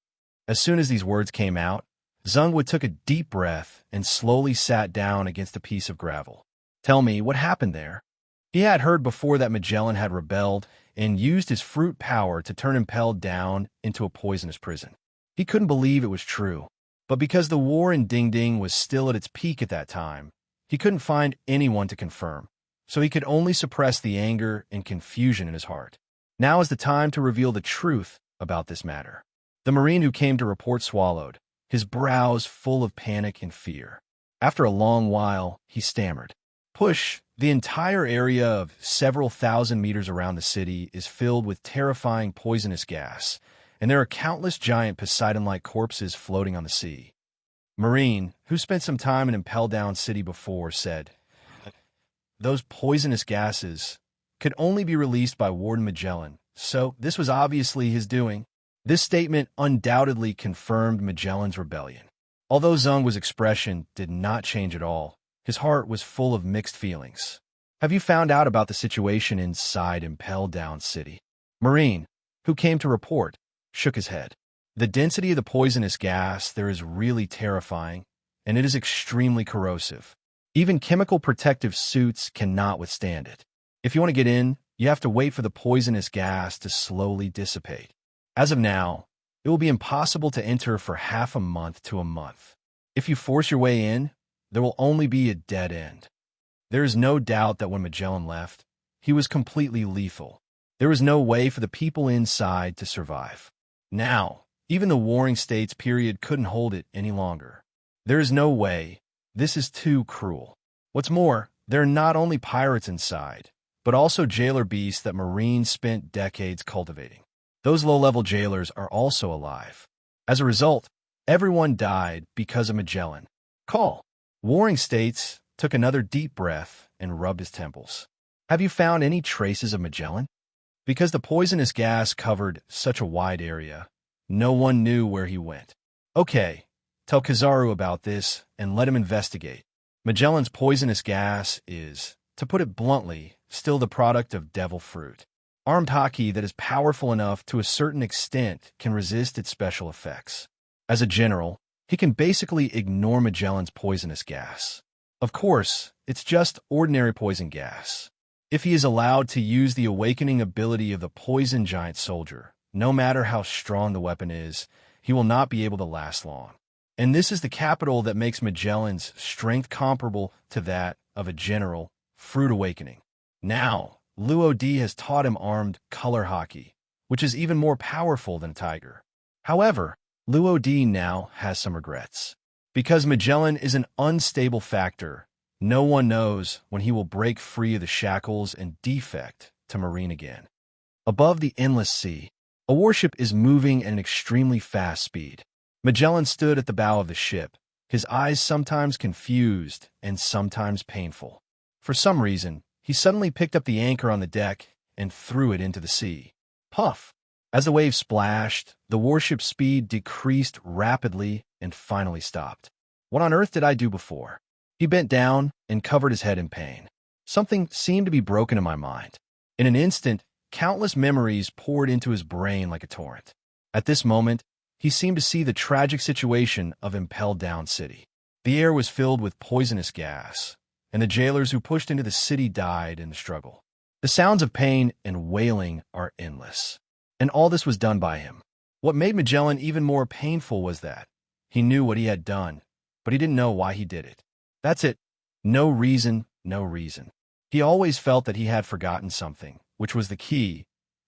As soon as these words came out, Zungwood took a deep breath and slowly sat down against a piece of gravel. Tell me, what happened there? He had heard before that Magellan had rebelled and used his fruit power to turn Impel Down into a poisonous prison. He couldn't believe it was true, but because the war in Ding Ding was still at its peak at that time, he couldn't find anyone to confirm, so he could only suppress the anger and confusion in his heart. Now is the time to reveal the truth about this matter. The Marine who came to report swallowed, his brows full of panic and fear. After a long while, he stammered. Push, the entire area of several thousand meters around the city is filled with terrifying poisonous gas, and there are countless giant Poseidon-like corpses floating on the sea. Marine, who spent some time in Impel Down City before, said, those poisonous gases could only be released by Warden Magellan, so this was obviously his doing. This statement undoubtedly confirmed Magellan's rebellion. Although Zheng's expression did not change at all, his heart was full of mixed feelings. Have you found out about the situation inside Impel Down City? Marine, who came to report, shook his head. The density of the poisonous gas there is really terrifying, and it is extremely corrosive. Even chemical protective suits cannot withstand it. If you want to get in, you have to wait for the poisonous gas to slowly dissipate. As of now, it will be impossible to enter for half a month to a month. If you force your way in, there will only be a dead end. There is no doubt that when Magellan left, he was completely lethal. There was no way for the people inside to survive. Now, even the Warring States period couldn't hold it any longer. There is no way. This is too cruel. What's more, there are not only pirates inside, but also jailer beasts that Marines spent decades cultivating. Those low-level jailers are also alive. As a result, everyone died because of Magellan. Call. Warring States took another deep breath and rubbed his temples. Have you found any traces of Magellan? Because the poisonous gas covered such a wide area, no one knew where he went. Okay, tell Kizaru about this and let him investigate. Magellan's poisonous gas is, to put it bluntly, still the product of devil fruit. Armed haki that is powerful enough to a certain extent can resist its special effects. As a general, he can basically ignore Magellan's poisonous gas. Of course, it's just ordinary poison gas. If he is allowed to use the awakening ability of the poison giant soldier, no matter how strong the weapon is, he will not be able to last long. And this is the capital that makes Magellan's strength comparable to that of a general, fruit awakening. Now, Luo D has taught him armed color haki, which is even more powerful than Tiger. However, Luo D now has some regrets. Because Magellan is an unstable factor, no one knows when he will break free of the shackles and defect to Marine again. Above the endless sea, a warship is moving at an extremely fast speed. Magellan stood at the bow of the ship, his eyes sometimes confused and sometimes painful. For some reason, he suddenly picked up the anchor on the deck and threw it into the sea. Puff! As the waves splashed, the warship's speed decreased rapidly and finally stopped. What on earth did I do before? He bent down and covered his head in pain. Something seemed to be broken in my mind. In an instant, countless memories poured into his brain like a torrent. At this moment, he seemed to see the tragic situation of Impel Down City. The air was filled with poisonous gas, and the jailers who pushed into the city died in the struggle. The sounds of pain and wailing are endless. And all this was done by him. What made Magellan even more painful was that he knew what he had done, but he didn't know why he did it. That's it. No reason, no reason. He always felt that he had forgotten something, which was the key,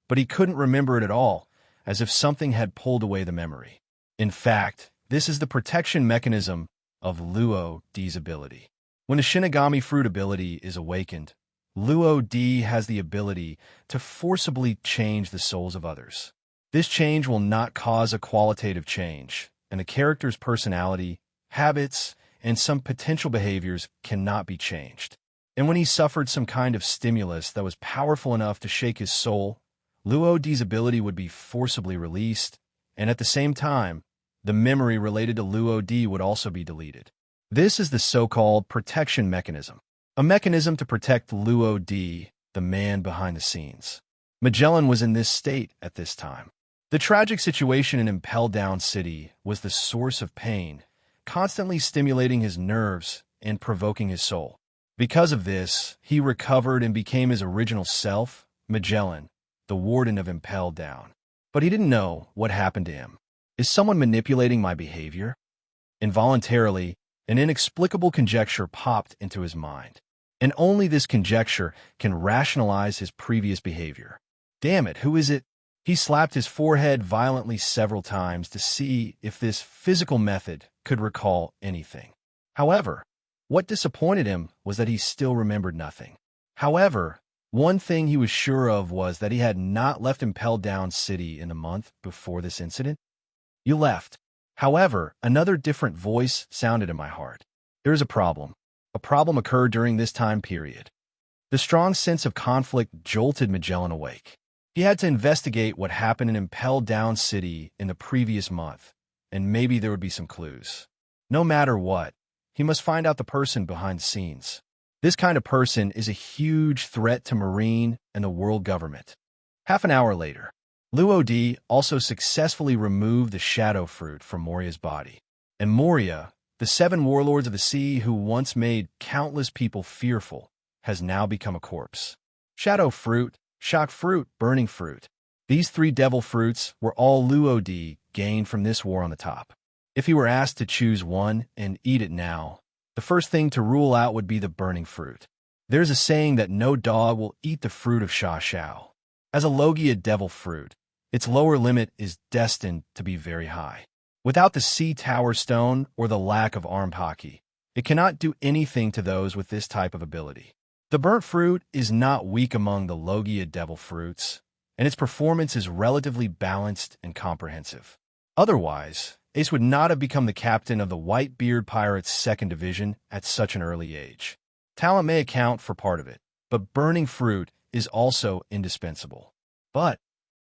but he couldn't remember it at all, as if something had pulled away the memory. In fact, this is the protection mechanism of Luo D's ability. When the Shinigami fruit ability is awakened, Luo D has the ability to forcibly change the souls of others. This change will not cause a qualitative change, and the character's personality, habits, and some potential behaviors cannot be changed. And when he suffered some kind of stimulus that was powerful enough to shake his soul, Luo D's ability would be forcibly released, and at the same time, the memory related to Luo D would also be deleted. This is the so-called protection mechanism, a mechanism to protect Luo D, the man behind the scenes. Magellan was in this state at this time. The tragic situation in Impel Down City was the source of pain, constantly stimulating his nerves and provoking his soul. Because of this, he recovered and became his original self, Magellan, the warden of Impel Down. But he didn't know what happened to him. Is someone manipulating my behavior? Involuntarily, an inexplicable conjecture popped into his mind. And only this conjecture can rationalize his previous behavior. Damn it, who is it? He slapped his forehead violently several times to see if this physical method could recall anything. However, what disappointed him was that he still remembered nothing. However, one thing he was sure of was that he had not left Impel Down City in the month before this incident. You left. However, another different voice sounded in my heart. There is a problem. A problem occurred during this time period. The strong sense of conflict jolted Magellan awake. He had to investigate what happened in Impel Down City in the previous month, and maybe there would be some clues. No matter what, he must find out the person behind the scenes. This kind of person is a huge threat to Marine and the world government. Half an hour later, Luo-Di also successfully removed the shadow fruit from Moria's body. And Moria, the 7 warlords of the sea who once made countless people fearful, has now become a corpse. Shadow fruit, shock fruit, burning fruit. These 3 devil fruits were all Luo-Di gained from this war on the top. If he were asked to choose one and eat it now, the first thing to rule out would be the burning fruit. There's a saying that no dog will eat the fruit of Sha Shao. As a Logia devil fruit, its lower limit is destined to be very high. Without the Sea Tower Stone or the lack of armed hockey, it cannot do anything to those with this type of ability. The burnt fruit is not weak among the Logia devil fruits, and its performance is relatively balanced and comprehensive. Otherwise, Ace would not have become the captain of the Whitebeard Pirates' 2nd Division at such an early age. Talent may account for part of it, but burning fruit is also indispensable. But,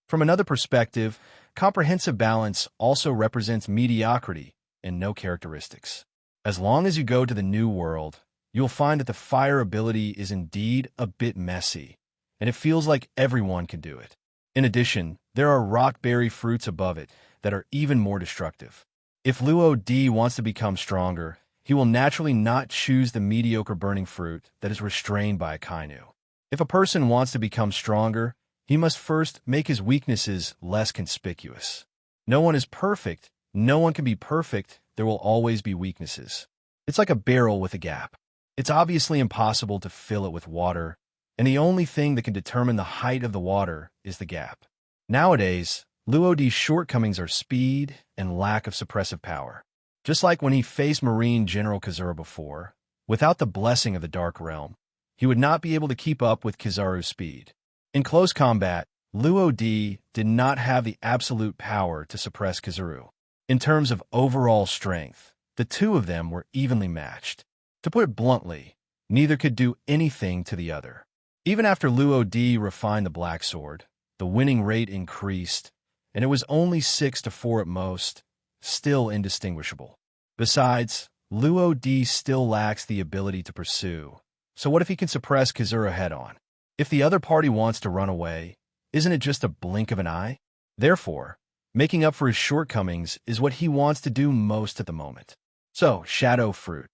from another perspective, comprehensive balance also represents mediocrity and no characteristics. As long as you go to the New World, you'll find that the fire ability is indeed a bit messy, and it feels like everyone can do it. In addition, there are rockberry fruits above it that are even more destructive. If Luo-Di wants to become stronger, he will naturally not choose the mediocre burning fruit that is restrained by a Kainu. If a person wants to become stronger, he must first make his weaknesses less conspicuous. No one is perfect. No one can be perfect. There will always be weaknesses. It's like a barrel with a gap. It's obviously impossible to fill it with water, and the only thing that can determine the height of the water is the gap. Nowadays, Luo-Di's shortcomings are speed and lack of suppressive power. Just like when he faced Marine General Kizaru before, without the blessing of the Dark Realm, he would not be able to keep up with Kizaru's speed. In close combat, Luo-Di did not have the absolute power to suppress Kizaru. In terms of overall strength, the two of them were evenly matched. To put it bluntly, neither could do anything to the other. Even after Luo-Di refined the Black Sword, the winning rate increased, and it was only 6-4 at most, still indistinguishable. Besides, Luo-Di still lacks the ability to pursue, so what if he can suppress Kizaru head-on? If the other party wants to run away, isn't it just a blink of an eye? Therefore, making up for his shortcomings is what he wants to do most at the moment. So, Shadow Fruit.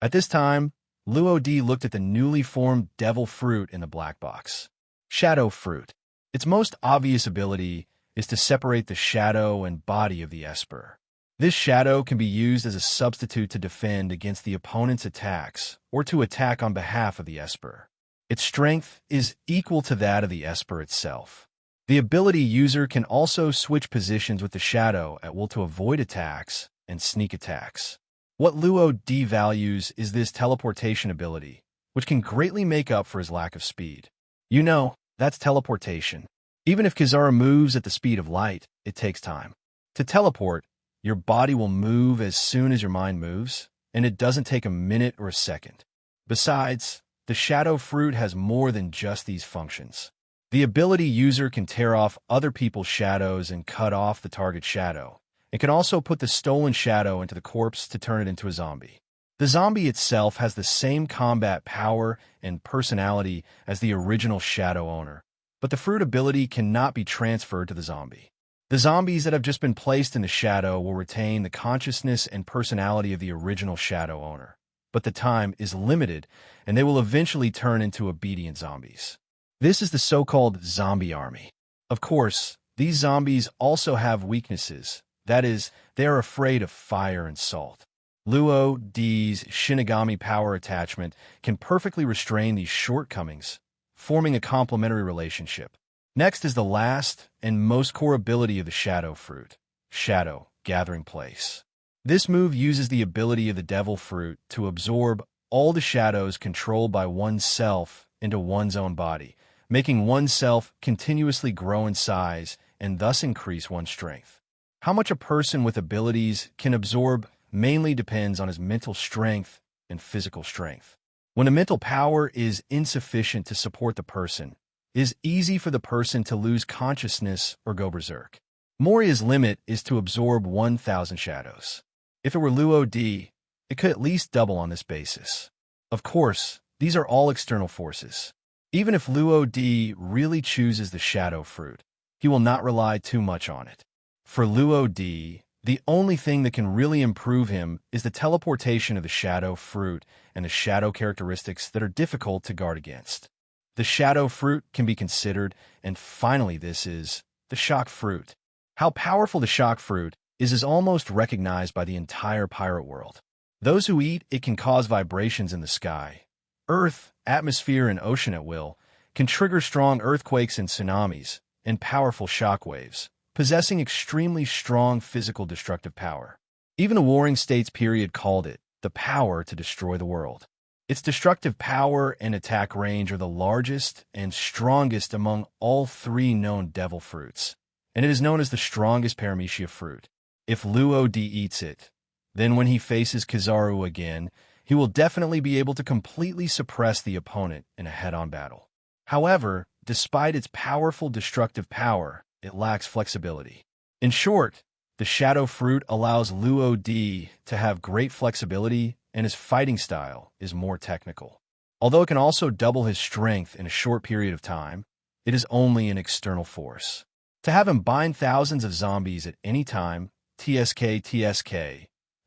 At this time, Luo-Di looked at the newly formed Devil Fruit in the black box. Shadow Fruit. Its most obvious ability is to separate the shadow and body of the Esper. This shadow can be used as a substitute to defend against the opponent's attacks or to attack on behalf of the Esper. Its strength is equal to that of the Esper itself. The ability user can also switch positions with the shadow at will to avoid attacks and sneak attacks. What Luo-Di values is this teleportation ability, which can greatly make up for his lack of speed. You know, that's teleportation. Even if Kizaru moves at the speed of light, it takes time. To teleport, your body will move as soon as your mind moves, and it doesn't take a minute or a second. Besides, the Shadow Fruit has more than just these functions. The ability user can tear off other people's shadows and cut off the target shadow. It can also put the stolen shadow into the corpse to turn it into a zombie. The zombie itself has the same combat power and personality as the original shadow owner, but the fruit ability cannot be transferred to the zombie. The zombies that have just been placed in the shadow will retain the consciousness and personality of the original shadow owner, but the time is limited, and they will eventually turn into obedient zombies. This is the so-called zombie army. Of course, these zombies also have weaknesses. That is, they are afraid of fire and salt. Luo-Di's Shinigami power attachment can perfectly restrain these shortcomings, forming a complementary relationship. Next is the last and most core ability of the Shadow Fruit, Shadow Gathering Place. This move uses the ability of the Devil Fruit to absorb all the shadows controlled by oneself into one's own body, making oneself continuously grow in size and thus increase one's strength. How much a person with abilities can absorb mainly depends on his mental strength and physical strength. When the mental power is insufficient to support the person, it is easy for the person to lose consciousness or go berserk. Moria's limit is to absorb 1,000 shadows. If it were Luo D, it could at least double on this basis. Of course, these are all external forces. Even if Luo D really chooses the shadow fruit, he will not rely too much on it. For Luo D, the only thing that can really improve him is the teleportation of the shadow fruit and the shadow characteristics that are difficult to guard against. The shadow fruit can be considered, and finally this is the shock fruit. How powerful the shock fruit is almost recognized by the entire pirate world. Those who eat it can cause vibrations in the sky, earth, atmosphere, and ocean at will, can trigger strong earthquakes and tsunamis, and powerful shock waves, possessing extremely strong physical destructive power. Even the Warring States period called it the power to destroy the world. Its destructive power and attack range are the largest and strongest among all three known devil fruits, and it is known as the strongest paramecia fruit. If Luo D eats it, then when he faces Kizaru again, he will definitely be able to completely suppress the opponent in a head-on battle. However, despite its powerful destructive power, it lacks flexibility. In short, the shadow fruit allows Luo D to have great flexibility, and his fighting style is more technical. Although it can also double his strength in a short period of time, it is only an external force. To have him bind thousands of zombies at any time, TSK,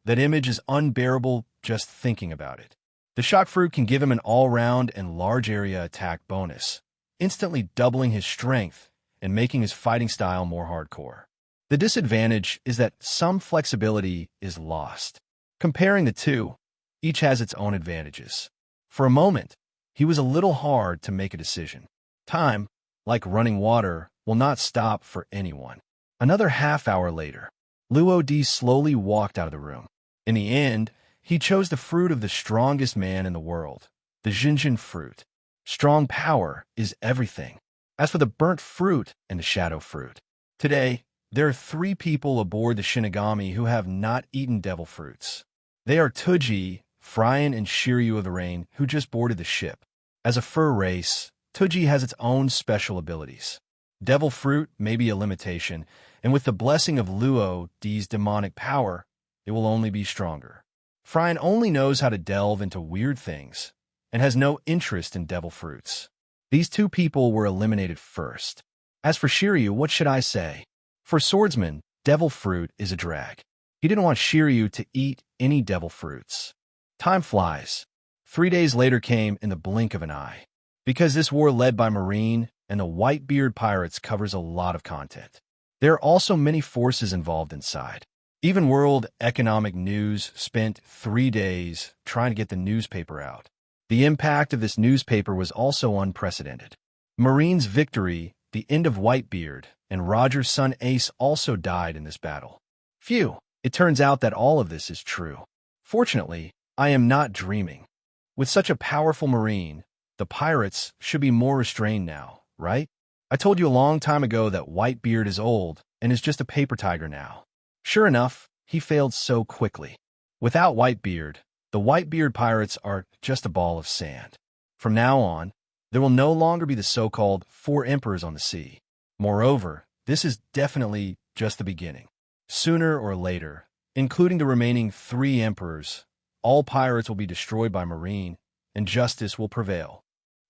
that image is unbearable just thinking about it. The shock fruit can give him an all-round and large area attack bonus, instantly doubling his strength and making his fighting style more hardcore. The disadvantage is that some flexibility is lost. Comparing the two, each has its own advantages. For a moment, he was a little hard to make a decision. Time, like running water, will not stop for anyone. Another half-hour later, Luo D slowly walked out of the room. In the end, he chose the fruit of the strongest man in the world, the Jinjin fruit. Strong power is everything. As for the burnt fruit and the shadow fruit, today, there are 3 people aboard the Shinigami who have not eaten devil fruits. They are Tuji, Fryan, and Shiryu of the Rain, who just boarded the ship. As a fur race, Tuji has its own special abilities. Devil fruit may be a limitation, and with the blessing of Luo D's demonic power, it will only be stronger. Fryan only knows how to delve into weird things, and has no interest in devil fruits. These 2 people were eliminated first. As for Shiryu, what should I say? For Swordsman, devil fruit is a drag. He didn't want Shiryu to eat any devil fruits. Time flies. 3 days later came in the blink of an eye. Because this war led by Marine and the Whitebeard pirates covers a lot of content. There are also many forces involved inside. Even World Economic News spent 3 days trying to get the newspaper out. The impact of this newspaper was also unprecedented. Marine's victory, the end of Whitebeard, and Roger's son Ace also died in this battle. Phew, it turns out that all of this is true. Fortunately, I am not dreaming. With such a powerful Marine, the pirates should be more restrained now, right? I told you a long time ago that Whitebeard is old and is just a paper tiger now. Sure enough, he failed so quickly. Without Whitebeard, the Whitebeard pirates are just a ball of sand. From now on, there will no longer be the so-called 4 emperors on the sea. Moreover, this is definitely just the beginning. Sooner or later, including the remaining 3 emperors, all pirates will be destroyed by Marine, and justice will prevail.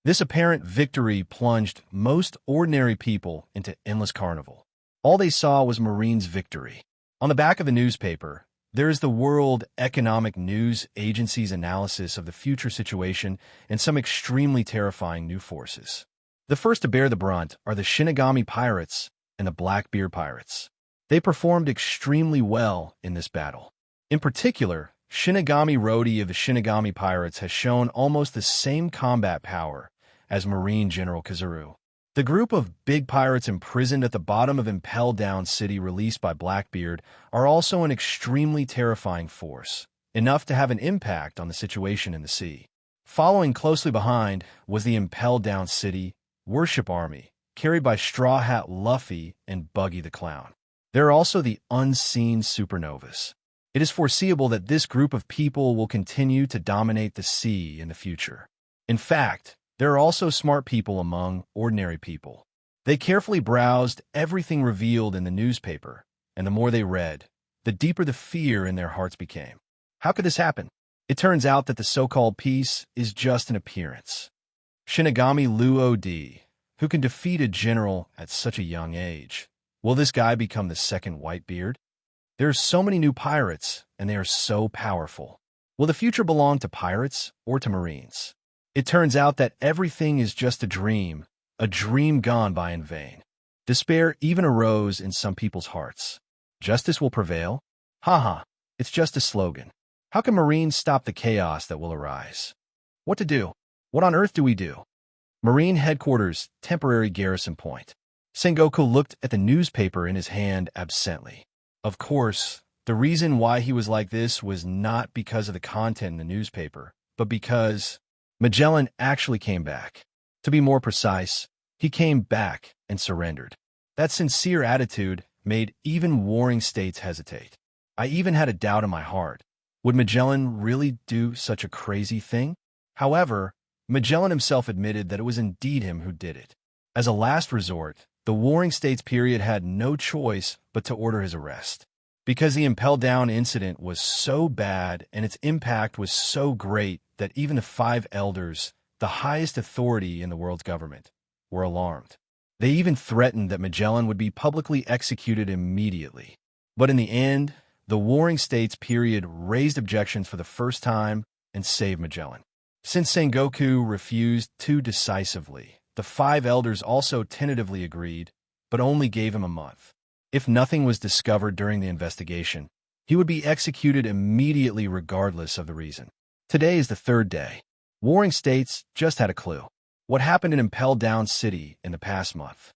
This apparent victory plunged most ordinary people into endless carnival. All they saw was Marine's victory. On the back of the newspaper, there is the World Economic News Agency's analysis of the future situation and some extremely terrifying new forces. The first to bear the brunt are the Shinigami pirates and the Blackbeard pirates. They performed extremely well in this battle. In particular, Shinigami Rodi of the Shinigami pirates has shown almost the same combat power as Marine General Kizaru. The group of big pirates imprisoned at the bottom of Impel Down City released by Blackbeard are also an extremely terrifying force, enough to have an impact on the situation in the sea. Following closely behind was the Impel Down City Worship Army, carried by Straw Hat Luffy and Buggy the Clown. There are also the unseen supernovas. It is foreseeable that this group of people will continue to dominate the sea in the future. In fact, There are also smart people among ordinary people. They carefully browsed everything revealed in the newspaper, and the more they read, the deeper the fear in their hearts became. How could this happen? It turns out that the so-called peace is just an appearance. Shinigami Luo-D, who can defeat a general at such a young age. Will this guy become the second Whitebeard? There are so many new pirates, and they are so powerful. Will the future belong to pirates or to Marines? It turns out that everything is just a dream gone by in vain. Despair even arose in some people's hearts. Justice will prevail? Haha, it's just a slogan. How can Marines stop the chaos that will arise? What to do? What on earth do we do? Marine Headquarters, temporary garrison point. Sengoku looked at the newspaper in his hand absently. Of course, the reason why he was like this was not because of the content in the newspaper, but because Magellan actually came back. To be more precise, he came back and surrendered. That sincere attitude made even warring states hesitate. I even had a doubt in my heart. Would Magellan really do such a crazy thing? However, Magellan himself admitted that it was indeed him who did it. As a last resort, the warring states period had no choice but to order his arrest. Because the Impel Down incident was so bad and its impact was so great that even the five elders, the highest authority in the world's government, were alarmed. They even threatened that Magellan would be publicly executed immediately. But in the end, the warring states period raised objections for the first time and saved Magellan. Since Sengoku refused too decisively, the five elders also tentatively agreed, but only gave him a month. If nothing was discovered during the investigation, he would be executed immediately regardless of the reason. Today is the third day. Warring states just had a clue. What happened in Impel Down City in the past month?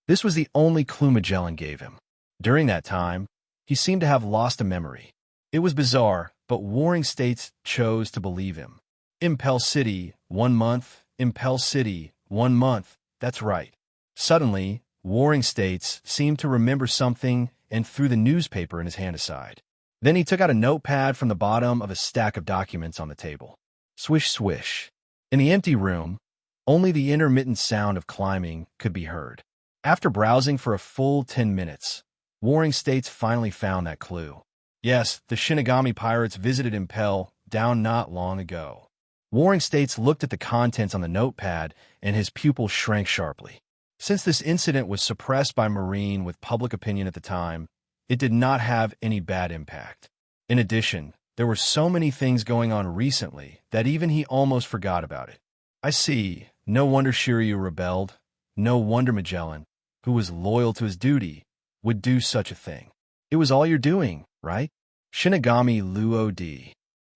This was the only clue Magellan gave him. During that time, he seemed to have lost a memory. It was bizarre, but warring states chose to believe him. Impel City, 1 month. Impel City, 1 month. That's right. Suddenly, warring states seemed to remember something and threw the newspaper in his hand aside. Then he took out a notepad from the bottom of a stack of documents on the table. Swish, swish. In the empty room, only the intermittent sound of climbing could be heard. After browsing for a full 10 minutes, warring states finally found that clue. Yes, the Shinigami pirates visited Impel Down not long ago. Warring states looked at the contents on the notepad, and his pupil shrank sharply. Since this incident was suppressed by Marine with public opinion at the time, it did not have any bad impact. In addition, there were so many things going on recently that even he almost forgot about it. I see. No wonder Shiryu rebelled. No wonder Magellan, who was loyal to his duty, would do such a thing. It was all you're doing, right? Shinigami Luo-D.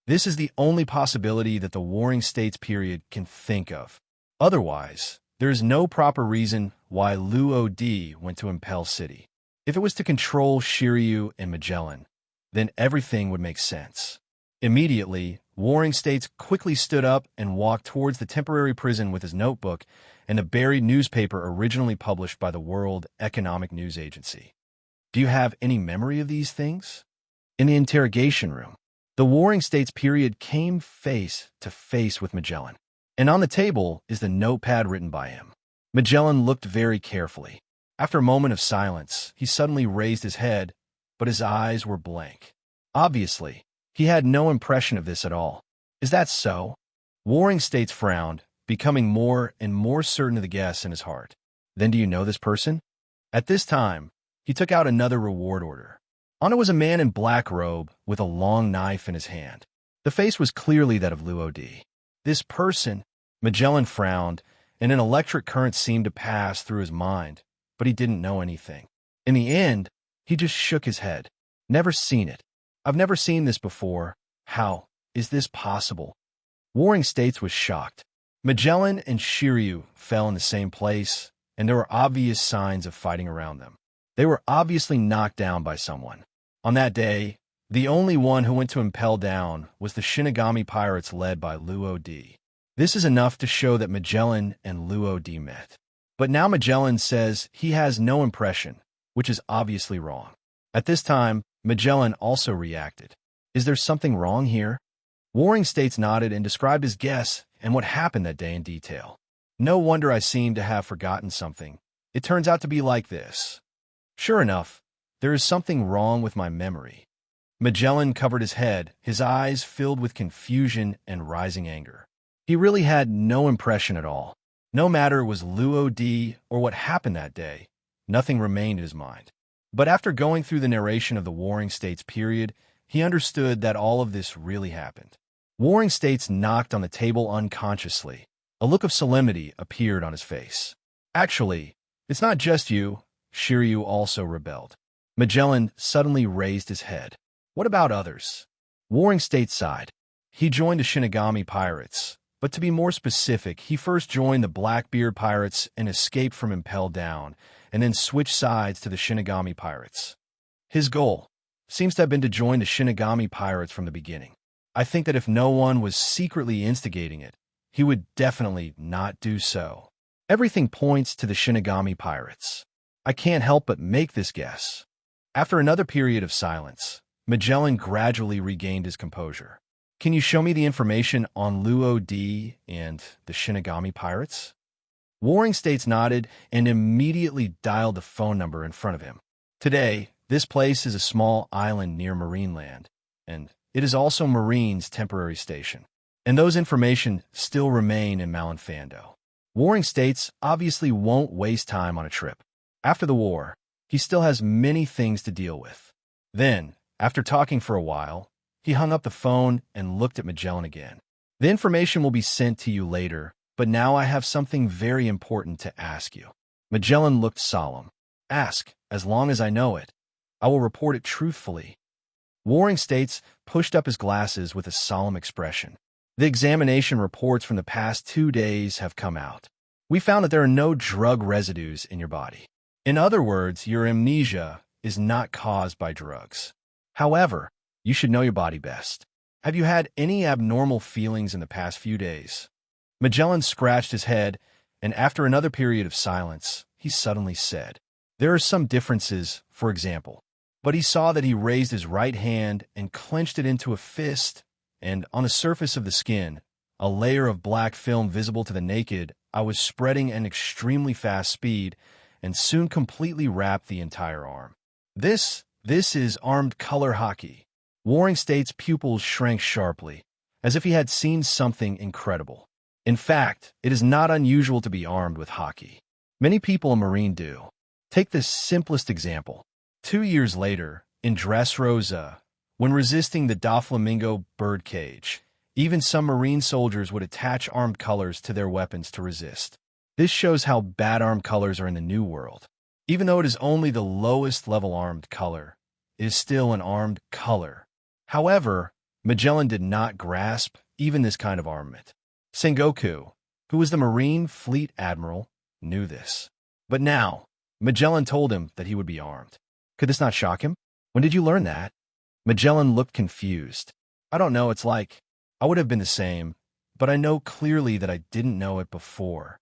This is the only possibility that the warring states period can think of. Otherwise, there is no proper reason why Luo-D went to Impel City. If it was to control Shiryu and Magellan, then everything would make sense. Immediately, warring states quickly stood up and walked towards the temporary prison with his notebook and the buried newspaper originally published by the World Economic News Agency. Do you have any memory of these things? In the interrogation room, the warring states period came face to face with Magellan, and on the table is the notepad written by him. Magellan looked very carefully. After a moment of silence, he suddenly raised his head, but his eyes were blank. Obviously, he had no impression of this at all. Is that so? Warring states frowned, becoming more and more certain of the guess in his heart. Then do you know this person? At this time, he took out another reward order. On it was a man in black robe with a long knife in his hand. The face was clearly that of Luo-D. This person, Magellan frowned, and an electric current seemed to pass through his mind, but he didn't know anything. In the end, he just shook his head. Never seen it. I've never seen this before. How is this possible? Warring States was shocked. Magellan and Shiryu fell in the same place, and there were obvious signs of fighting around them. They were obviously knocked down by someone. On that day, the only one who went to Impel Down was the Shinigami pirates led by Luo-D. This is enough to show that Magellan and Luo-D met. But now Magellan says he has no impression, which is obviously wrong. At this time, Magellan also reacted. Is there something wrong here? Warring States nodded and described his guess and what happened that day in detail. No wonder I seem to have forgotten something. It turns out to be like this. Sure enough, there is something wrong with my memory. Magellan covered his head, his eyes filled with confusion and rising anger. He really had no impression at all. No matter it was Luo or what happened that day, nothing remained in his mind. But after going through the narration of the Warring States period, he understood that all of this really happened. Warring States knocked on the table unconsciously. A look of solemnity appeared on his face. Actually, it's not just you. Shiryu also rebelled. Magellan suddenly raised his head. What about others? Warring States sighed. He joined the Shinigami pirates, but to be more specific, he first joined the Blackbeard pirates and escaped from Impel Down, and then switched sides to the Shinigami pirates. His goal seems to have been to join the Shinigami pirates from the beginning. I think that if no one was secretly instigating it, he would definitely not do so. Everything points to the Shinigami pirates. I can't help but make this guess. After another period of silence, Magellan gradually regained his composure. Can you show me the information on Luo and the Shinigami pirates? Warring States nodded and immediately dialed the phone number in front of him. Today, this place is a small island near Marineland, and it is also Marine's temporary station. And those information still remain in Malinfando. Warring States obviously won't waste time on a trip. After the war, he still has many things to deal with. Then, after talking for a while, he hung up the phone and looked at Magellan again. The information will be sent to you later, but now I have something very important to ask you. Magellan looked solemn. Ask, as long as I know it. I will report it truthfully. Warring States pushed up his glasses with a solemn expression. The examination reports from the past 2 days have come out. We found that there are no drug residues in your body. In other words, your amnesia is not caused by drugs. However, you should know your body best. Have you had any abnormal feelings in the past few days? Magellan scratched his head, and after another period of silence, he suddenly said, There are some differences, for example. But he saw that he raised his right hand and clenched it into a fist, and on the surface of the skin, a layer of black film visible to the naked, I was spreading at an extremely fast speed and soon completely wrapped the entire arm. This is armed color hockey. Warring States' pupils shrank sharply, as if he had seen something incredible. In fact, it is not unusual to be armed with hockey. Many people in Marine do. Take this simplest example. 2 years later, in Dressrosa, when resisting the Doflamingo birdcage, even some Marine soldiers would attach armed colors to their weapons to resist. This shows how bad armed colors are in the New World. Even though it is only the lowest level armed color, it is still an armed color. However, Magellan did not grasp even this kind of armament. Sengoku, who was the Marine Fleet Admiral, knew this. But now, Magellan told him that he would be armed. Could this not shock him? When did you learn that? Magellan looked confused. I don't know, it's like, I would have been the same, but I know clearly that I didn't know it before.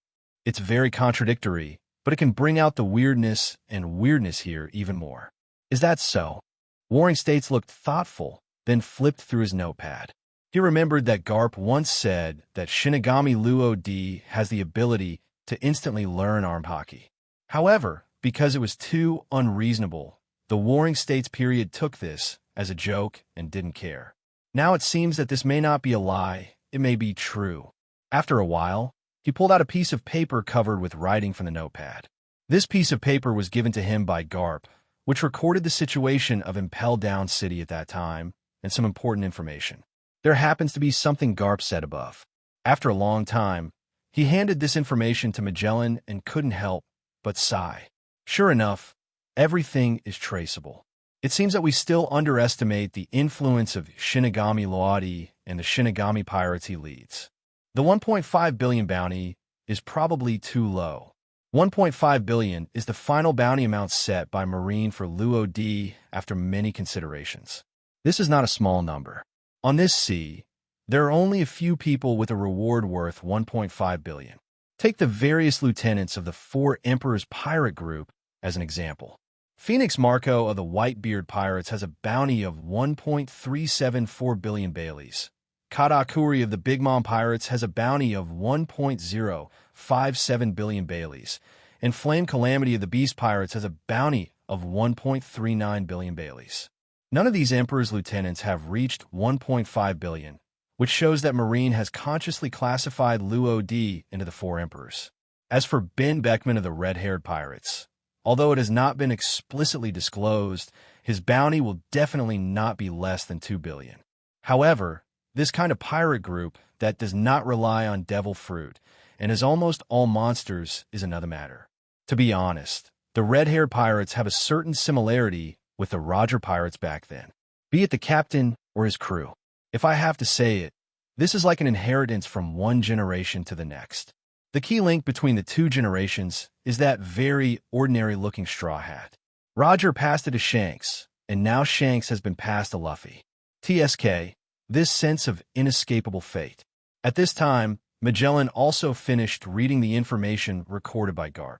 It's very contradictory, but it can bring out the weirdness and weirdness here even more. Is that so? Warring States looked thoughtful, then flipped through his notepad. He remembered that Garp once said that Shinigami Luo has the ability to instantly learn armed hockey. However, because it was too unreasonable, the Warring States period took this as a joke and didn't care. Now it seems that this may not be a lie, it may be true. After a while, he pulled out a piece of paper covered with writing from the notepad. This piece of paper was given to him by Garp, which recorded the situation of Impel Down City at that time and some important information. There happens to be something Garp said above. After a long time, he handed this information to Magellan and couldn't help but sigh. Sure enough, everything is traceable. It seems that we still underestimate the influence of Shinigami Loadi and the Shinigami pirates he leads. The 1.5 billion bounty is probably too low. 1.5 billion is the final bounty amount set by Marine for Luo after many considerations. This is not a small number. On this sea, there are only a few people with a reward worth 1.5 billion. Take the various lieutenants of the 4 Emperors pirate group as an example. Phoenix Marco of the Whitebeard Pirates has a bounty of 1.374 billion Baileys, Katakuri of the Big Mom Pirates has a bounty of 1.057 billion Baileys, and Flame Calamity of the Beast Pirates has a bounty of 1.39 billion Baileys. None of these Emperor's lieutenants have reached 1.5 billion, which shows that Marine has consciously classified Luo D into the four Emperors. As for Ben Beckman of the Red-Haired Pirates, although it has not been explicitly disclosed, his bounty will definitely not be less than 2 billion. However, this kind of pirate group that does not rely on devil fruit and is almost all monsters is another matter. To be honest, the red-haired pirates have a certain similarity with the Roger pirates back then, be it the captain or his crew. If I have to say it, this is like an inheritance from one generation to the next. The key link between the two generations is that very ordinary-looking straw hat. Roger passed it to Shanks, and now Shanks has been passed to Luffy. TSK, this sense of inescapable fate. At this time, Magellan also finished reading the information recorded by Garp.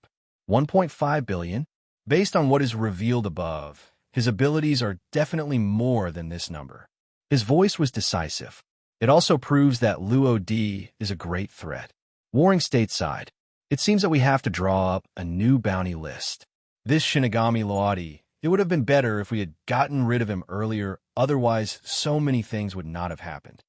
1.5 billion? Based on what is revealed above, his abilities are definitely more than this number. His voice was decisive. It also proves that Luo D is a great threat. Warring stateside, it seems that we have to draw up a new bounty list. This Shinigami Loadi, it would have been better if we had gotten rid of him earlier, otherwise so many things would not have happened.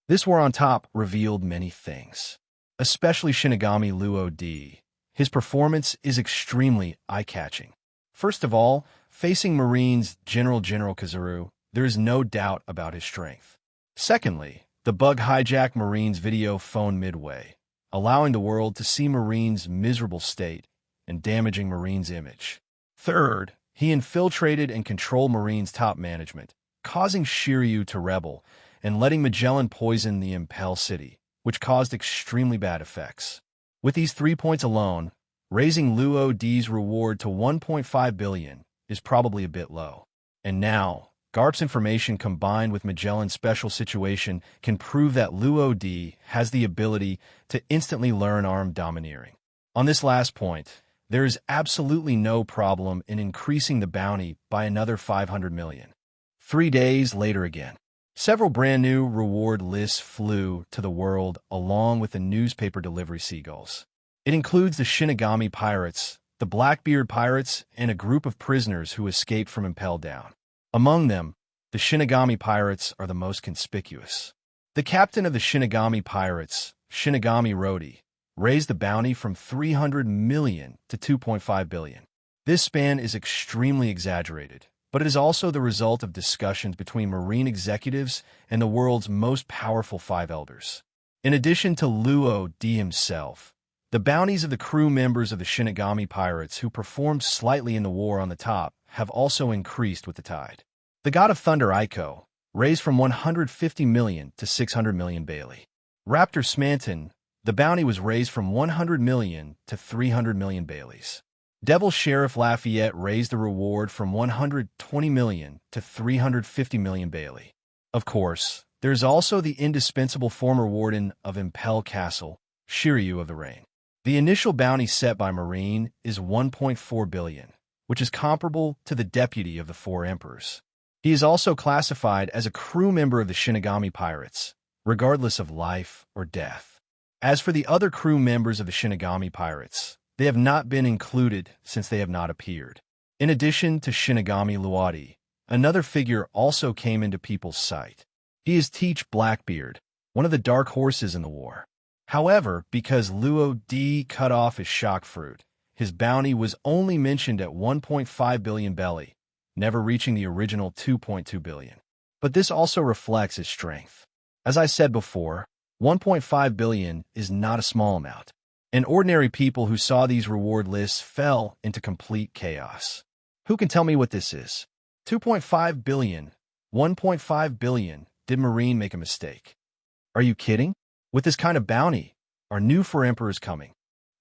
This war on top revealed many things, especially Shinigami Luo D. His performance is extremely eye-catching. First of all, facing Marine's General Kazuru, there is no doubt about his strength. Secondly, the bug hijacked Marine's video phone midway, allowing the world to see Marine's miserable state and damaging Marine's image. Third, he infiltrated and controlled Marine's top management, causing Shiryu to rebel and letting Magellan poison the Impel City, which caused extremely bad effects. With these 3 points alone, raising Luo D's reward to 1.5 billion is probably a bit low. And now, Garp's information combined with Magellan's special situation can prove that Luo D has the ability to instantly learn armed domineering. On this last point, there is absolutely no problem in increasing the bounty by another 500 million. 3 days later again, several brand new reward lists flew to the world along with the newspaper delivery seagulls. It includes the Shinigami Pirates, the Blackbeard Pirates, and a group of prisoners who escaped from Impel Down. Among them, the Shinigami Pirates are the most conspicuous. The captain of the Shinigami Pirates, Shinigami Rodi, raised the bounty from 300 million to 2.5 billion. This span is extremely exaggerated, but it is also the result of discussions between Marine executives and the world's most powerful 5 elders. In addition to Luo D himself, the bounties of the crew members of the Shinigami Pirates who performed slightly in the war on the top have also increased with the tide. The God of Thunder Ico raised from 150 million to 600 million Bailey. Raptor Smanton, the bounty was raised from 100 million to 300 million Baileys. Devil Sheriff Lafayette raised the reward from 120 million to 350 million Bailey. Of course, there's also the indispensable former warden of Impel Castle, Shiryu of the Rain. The initial bounty set by Marine is 1.4 billion, which is comparable to the deputy of the 4 emperors. He is also classified as a crew member of the Shinigami Pirates, regardless of life or death. As for the other crew members of the Shinigami Pirates, they have not been included since they have not appeared. In addition to Shinigami Luadi, another figure also came into people's sight. He is Teach Blackbeard, one of the dark horses in the war. However, because Luo D cut off his shock fruit, his bounty was only mentioned at 1.5 billion belly, never reaching the original 2.2 billion. But this also reflects his strength. As I said before, 1.5 billion is not a small amount, and ordinary people who saw these reward lists fell into complete chaos. Who can tell me what this is? 2.5 billion, 1.5 billion, did Marine make a mistake? Are you kidding? With this kind of bounty, our new 4 emperors coming.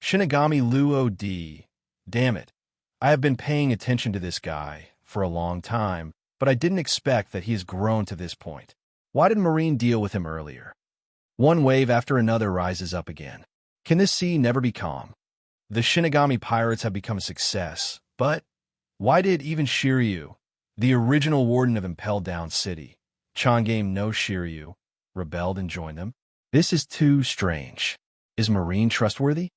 Shinigami Luo D. Damn it. I have been paying attention to this guy for a long time, but I didn't expect that he has grown to this point. Why did Marine deal with him earlier? One wave after another rises up again. Can this sea never be calm? The Shinigami Pirates have become a success, but why did even Shiryu, the original warden of Impel Down City, Changame no Shiryu, rebelled and joined them. This is too strange. Is Marine trustworthy?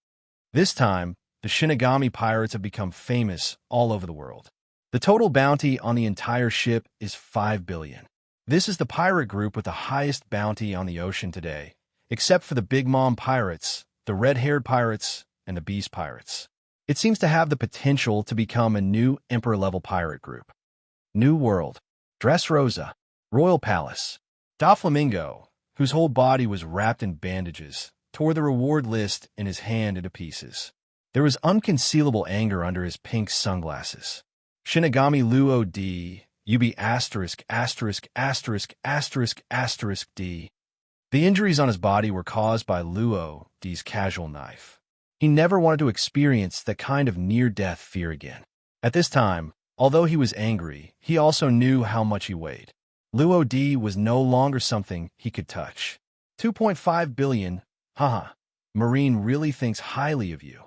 This time, the Shinigami pirates have become famous all over the world. The total bounty on the entire ship is 5 billion. This is the pirate group with the highest bounty on the ocean today, except for the Big Mom pirates, the red-haired pirates, and the Beast pirates. It seems to have the potential to become a new Emperor-level pirate group. New World, Dressrosa, Royal Palace. Doflamingo, whose whole body was wrapped in bandages, tore the reward list in his hand into pieces. There was unconcealable anger under his pink sunglasses. Shinigami Luo D, UB asterisk asterisk asterisk asterisk asterisk D. The injuries on his body were caused by Luo D's casual knife. He never wanted to experience that kind of near-death fear again. At this time, although he was angry, he also knew how much he weighed. Luo D was no longer something he could touch. 2.5 billion, haha. Marine really thinks highly of you.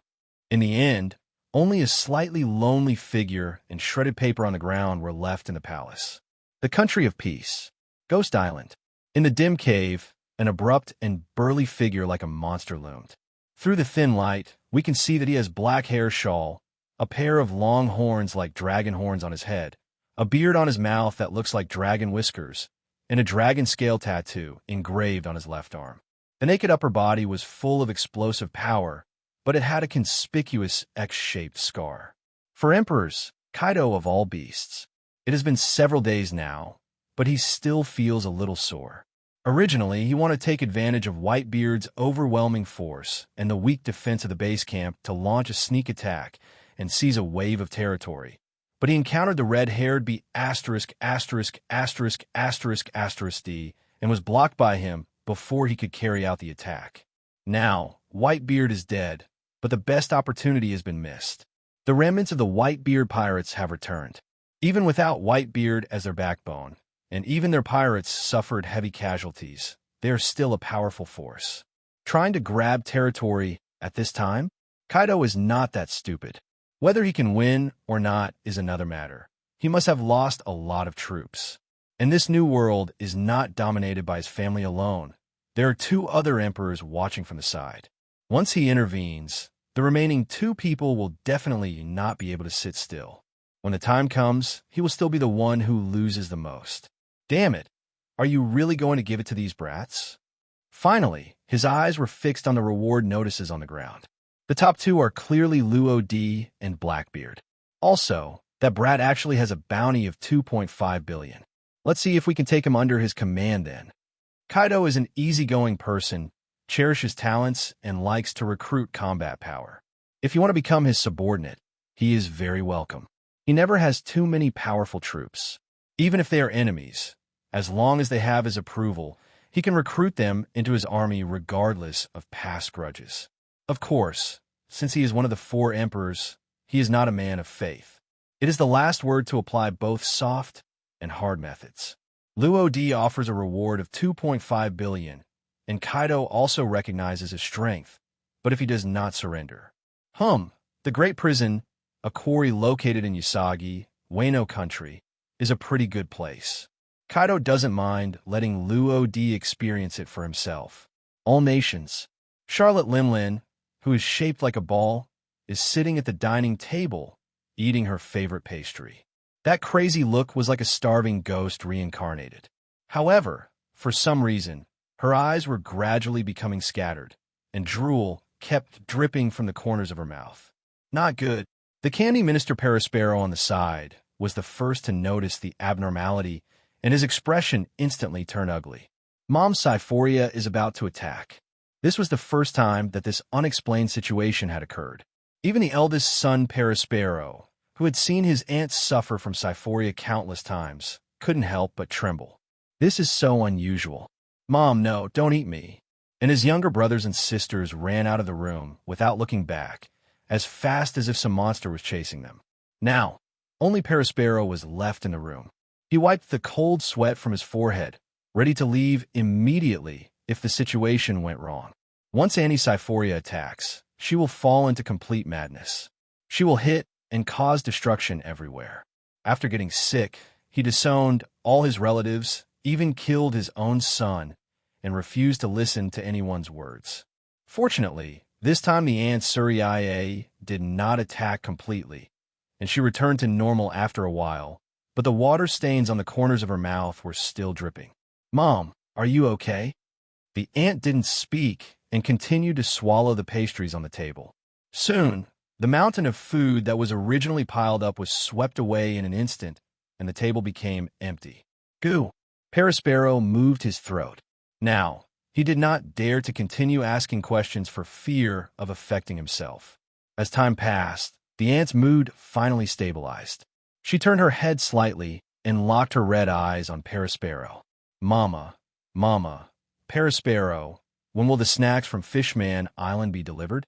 In the end, only a slightly lonely figure and shredded paper on the ground were left in the palace. The country of peace. Ghost Island. In the dim cave, an abrupt and burly figure like a monster loomed. Through the thin light, we can see that he has black hair shawl, a pair of long horns like dragon horns on his head, a beard on his mouth that looks like dragon whiskers, and a dragon scale tattoo engraved on his left arm. The naked upper body was full of explosive power, but it had a conspicuous X-shaped scar. For emperors, Kaido of all beasts, it has been several days now, but he still feels a little sore. Originally, he wanted to take advantage of Whitebeard's overwhelming force and the weak defense of the base camp to launch a sneak attack and seize a wave of territory. But he encountered the red-haired B asterisk asterisk asterisk asterisk asterisk D and was blocked by him before he could carry out the attack. Now, Whitebeard is dead, but the best opportunity has been missed. The remnants of the Whitebeard pirates have returned. Even without Whitebeard as their backbone, and even their pirates suffered heavy casualties, they are still a powerful force. Trying to grab territory at this time? Kaido is not that stupid. Whether he can win or not is another matter. He must have lost a lot of troops. And this new world is not dominated by his family alone. There are 2 other emperors watching from the side. Once he intervenes, the remaining 2 people will definitely not be able to sit still. When the time comes, he will still be the one who loses the most. Damn it! Are you really going to give it to these brats? Finally, his eyes were fixed on the reward notices on the ground. The top 2 are clearly Luo D and Blackbeard. Also, that brat actually has a bounty of 2.5 billion. Let's see if we can take him under his command then. Kaido is an easygoing person, cherishes talents, and likes to recruit combat power. If you want to become his subordinate, he is very welcome. He never has too many powerful troops. Even if they are enemies, as long as they have his approval, he can recruit them into his army regardless of past grudges. Of course, since he is one of the 4 emperors, he is not a man of faith. It is the last word to apply both soft and hard methods. Luo D offers a reward of 2.5 billion, and Kaido also recognizes his strength, but if he does not surrender. The Great Prison, a quarry located in Usagi, Wano Country, is a pretty good place. Kaido doesn't mind letting Luo D experience it for himself. All nations. Charlotte Linlin, who is shaped like a ball, is sitting at the dining table, eating her favorite pastry. That crazy look was like a starving ghost reincarnated. However, for some reason, her eyes were gradually becoming scattered, and drool kept dripping from the corners of her mouth. Not good. The candy minister Perispero on the side was the first to notice the abnormality, and his expression instantly turned ugly. Mom Syphoria is about to attack. This was the first time that this unexplained situation had occurred. Even the eldest son Perispero, who had seen his aunt suffer from Syphoria countless times, couldn't help but tremble. This is so unusual. Mom, no, don't eat me. And his younger brothers and sisters ran out of the room without looking back, as fast as if some monster was chasing them. Now, only Perispero was left in the room. He wiped the cold sweat from his forehead, ready to leave immediately if the situation went wrong. Once Anti-Syphoria attacks, she will fall into complete madness. She will hit and cause destruction everywhere. After getting sick, he disowned all his relatives, even killed his own son, and refused to listen to anyone's words. Fortunately, this time the Aunt Surya did not attack completely, and she returned to normal after a while, but the water stains on the corners of her mouth were still dripping. "Mom, are you okay?" The ant didn't speak and continued to swallow the pastries on the table. Soon, the mountain of food that was originally piled up was swept away in an instant, and the table became empty. Goo! Perisparrow moved his throat. Now, he did not dare to continue asking questions for fear of affecting himself. As time passed, the ant's mood finally stabilized. She turned her head slightly and locked her red eyes on Perisparrow. "Mama, Mama, Perisparrow, when will the snacks from Fishman Island be delivered?"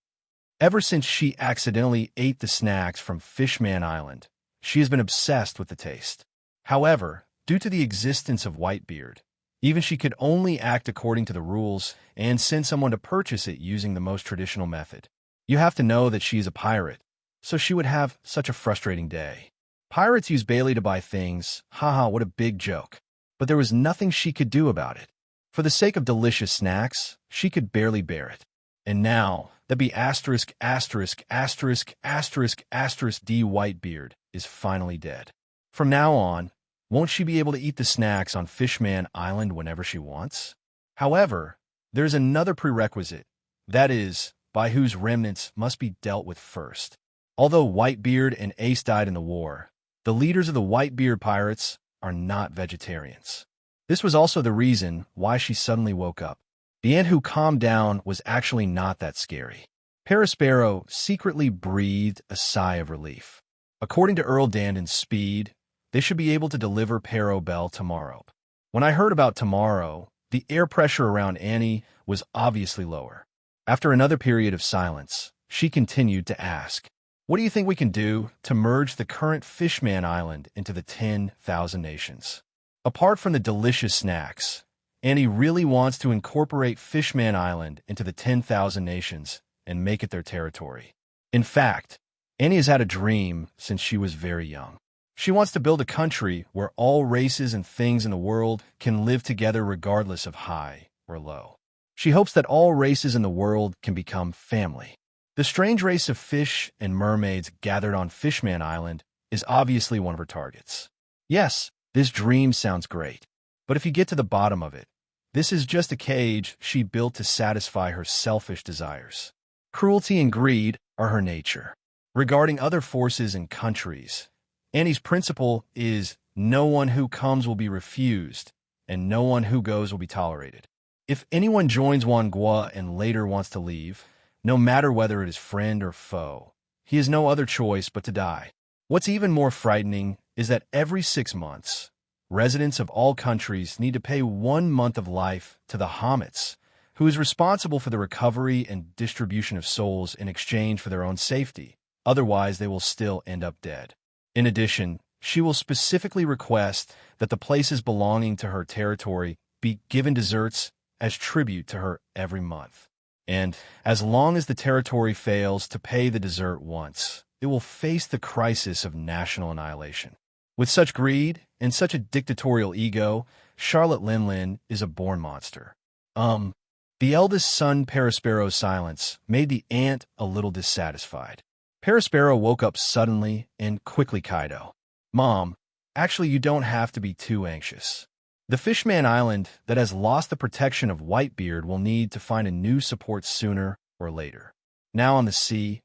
Ever since she accidentally ate the snacks from Fishman Island, she has been obsessed with the taste. However, due to the existence of Whitebeard, even she could only act according to the rules and send someone to purchase it using the most traditional method. You have to know that she is a pirate, so she would have such a frustrating day. Pirates use Bailey to buy things. Haha, what a big joke. But there was nothing she could do about it. For the sake of delicious snacks, she could barely bear it. And now, that be asterisk asterisk asterisk asterisk asterisk D Whitebeard is finally dead. From now on, won't she be able to eat the snacks on Fishman Island whenever she wants? However, there's another prerequisite, that is, by whose remnants must be dealt with first. Although Whitebeard and Ace died in the war, the leaders of the Whitebeard pirates are not vegetarians. This was also the reason why she suddenly woke up. The ant who calmed down was actually not that scary. Perisparrow secretly breathed a sigh of relief. According to Earl Dandon's speed, they should be able to deliver Perro Bell tomorrow. When I heard about tomorrow, the air pressure around Annie was obviously lower. After another period of silence, she continued to ask, "What do you think we can do to merge the current Fishman Island into the 10,000 nations?" Apart from the delicious snacks, Annie really wants to incorporate Fishman Island into the 10,000 nations and make it their territory. In fact, Annie has had a dream since she was very young. She wants to build a country where all races and things in the world can live together regardless of high or low. She hopes that all races in the world can become family. The strange race of fish and mermaids gathered on Fishman Island is obviously one of her targets. Yes, this dream sounds great, but if you get to the bottom of it, this is just a cage she built to satisfy her selfish desires. Cruelty and greed are her nature. Regarding other forces and countries, Annie's principle is no one who comes will be refused, and no one who goes will be tolerated. If anyone joins Wangua and later wants to leave, no matter whether it is friend or foe, he has no other choice but to die. What's even more frightening is that every 6 months, residents of all countries need to pay 1 month of life to the Hamets, who is responsible for the recovery and distribution of souls in exchange for their own safety. Otherwise, they will still end up dead. In addition, she will specifically request that the places belonging to her territory be given desserts as tribute to her every month. And as long as the territory fails to pay the dessert once, it will face the crisis of national annihilation. With such greed and such a dictatorial ego, Charlotte Linlin is a born monster. The eldest son Perisparrow's silence made the ant a little dissatisfied. Perisparrow woke up suddenly and quickly Kaido. "Mom, actually you don't have to be too anxious. The Fishman Island that has lost the protection of Whitebeard will need to find a new support sooner or later. Now on the sea,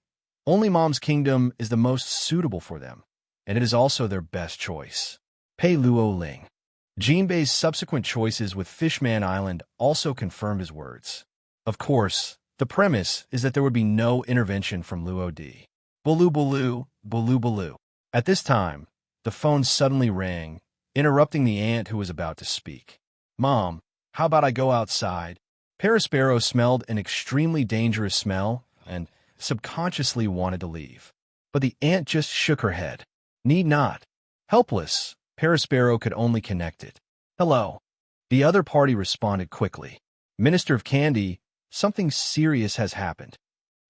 only Mom's kingdom is the most suitable for them, and it is also their best choice." Pei Luo Ling. Jinbei's subsequent choices with Fishman Island also confirmed his words. Of course, the premise is that there would be no intervention from Luo Di. Bulu bulu, bulu bulu. At this time, the phone suddenly rang, interrupting the ant who was about to speak. "Mom, how about I go outside?" Perisparrow smelled an extremely dangerous smell and subconsciously wanted to leave. But the ant just shook her head. Need not. Helpless, Perisparrow could only connect it. "Hello." The other party responded quickly. "Minister of Candy, something serious has happened."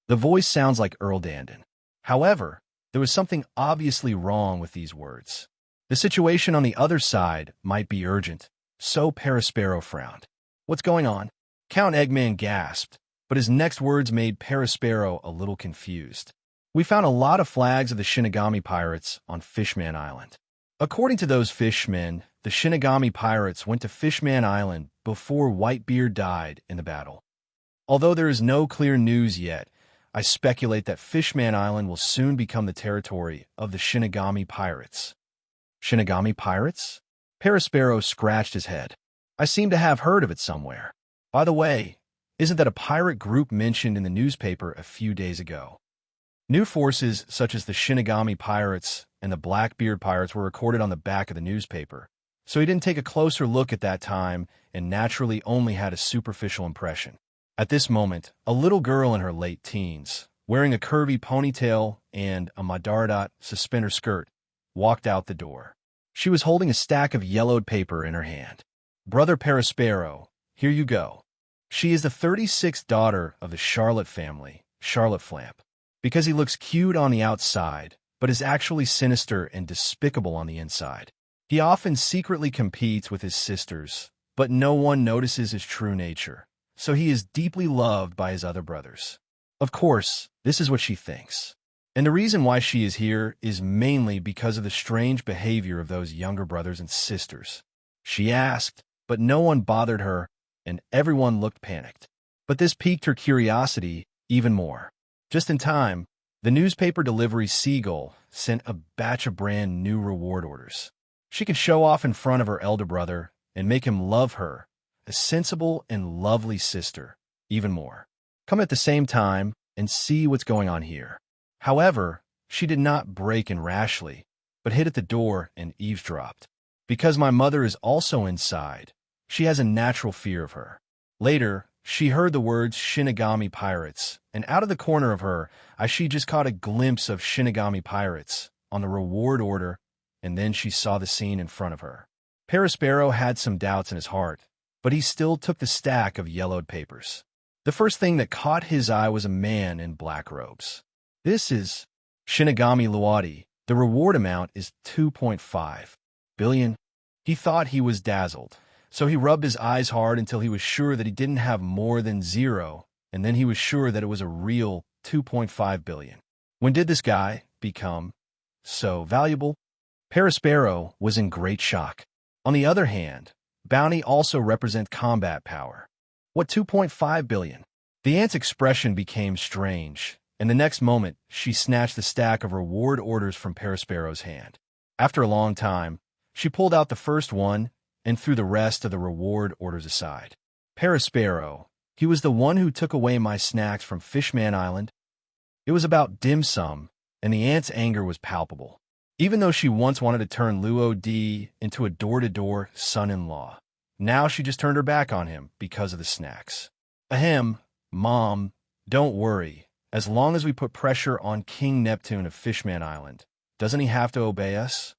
The voice sounds like Earl Dandon. However, there was something obviously wrong with these words. The situation on the other side might be urgent, so Perisparrow frowned. What's going on? Count Eggman gasped, but his next words made Perospero a little confused. We found a lot of flags of the Shinigami pirates on Fishman Island. According to those fishmen, the Shinigami pirates went to Fishman Island before Whitebeard died in the battle. Although there is no clear news yet, I speculate that Fishman Island will soon become the territory of the Shinigami pirates. Shinigami pirates? Perospero scratched his head. I seem to have heard of it somewhere. By the way, isn't that a pirate group mentioned in the newspaper a few days ago? New forces such as the Shinigami pirates and the Blackbeard pirates were recorded on the back of the newspaper, so he didn't take a closer look at that time and naturally only had a superficial impression. At this moment, a little girl in her late teens, wearing a curvy ponytail and a Madaradot suspender skirt, walked out the door. She was holding a stack of yellowed paper in her hand. Brother Perospero, here you go. She is the 36th daughter of the Charlotte family, Charlotte Flamp. Because he looks cute on the outside, but is actually sinister and despicable on the inside. He often secretly competes with his sisters, but no one notices his true nature, so he is deeply loved by his other brothers. Of course, this is what she thinks. And the reason why she is here is mainly because of the strange behavior of those younger brothers and sisters. She asked, but no one bothered her, and everyone looked panicked. But this piqued her curiosity even more. Just in time, the newspaper delivery Seagull sent a batch of brand new reward orders. She could show off in front of her elder brother and make him love her, a sensible and lovely sister, even more. Come at the same time and see what's going on here. However, she did not break in rashly, but hid at the door and eavesdropped. Because my mother is also inside, she has a natural fear of her. Later, she heard the words Shinigami pirates, and out of the corner of her eye she just caught a glimpse of Shinigami pirates on the reward order, and then she saw the scene in front of her. Perospero had some doubts in his heart, but he still took the stack of yellowed papers. The first thing that caught his eye was a man in black robes. This is Shinigami Luadi. The reward amount is 2.5 billion. He thought he was dazzled, so he rubbed his eyes hard until he was sure that he didn't have more than 0, and then he was sure that it was a real 2.5 billion. When did this guy become so valuable? Perospero was in great shock. On the other hand, bounty also represents combat power. What 2.5 billion? The aunt's expression became strange, and the next moment she snatched the stack of reward orders from Perospero's hand. After a long time, she pulled out the first one and threw the rest of the reward orders aside. Perospero, he was the one who took away my snacks from Fishman Island. It was about dim sum, and the aunt's anger was palpable. Even though she once wanted to turn Luo D into a door-to-door son-in-law, now she just turned her back on him because of the snacks. Ahem, Mom, don't worry. As long as we put pressure on King Neptune of Fishman Island, doesn't he have to obey us?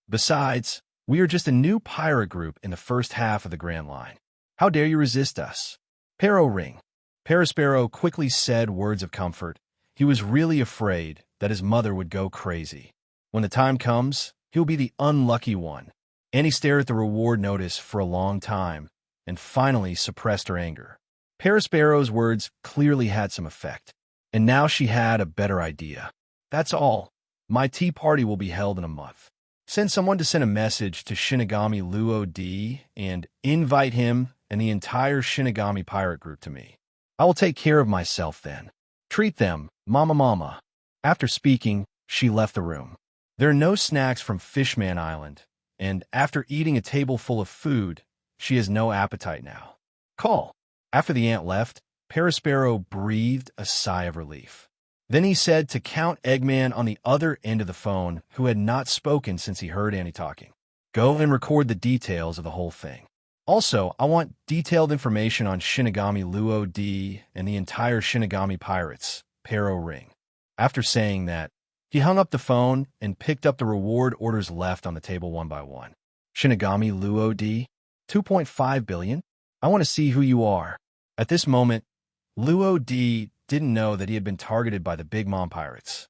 Besides, we are just a new pirate group in the first half of the Grand Line. How dare you resist us? Pero ring. Perospero quickly said words of comfort. He was really afraid that his mother would go crazy. When the time comes, he'll be the unlucky one. And he stared at the reward notice for a long time, and finally suppressed her anger. Perospero's words clearly had some effect, and now she had a better idea. That's all. My tea party will be held in a month. Send someone to send a message to Shinigami Luo D and invite him and the entire Shinigami pirate group to me. I will take care of myself then. Treat them, mama. After speaking, she left the room. There are no snacks from Fishman Island, and after eating a table full of food, she has no appetite now. Call. After the aunt left, Perospero breathed a sigh of relief. Then he said to Count Eggman on the other end of the phone, who had not spoken since he heard Annie talking, "Go and record the details of the whole thing. Also, I want detailed information on Shinigami Luo D and the entire Shinigami pirates, Pero ring." After saying that, he hung up the phone and picked up the reward orders left on the table one by one. Shinigami Luo D, 2.5 billion? I want to see who you are. At this moment, Luo D didn't know that he had been targeted by the Big Mom pirates.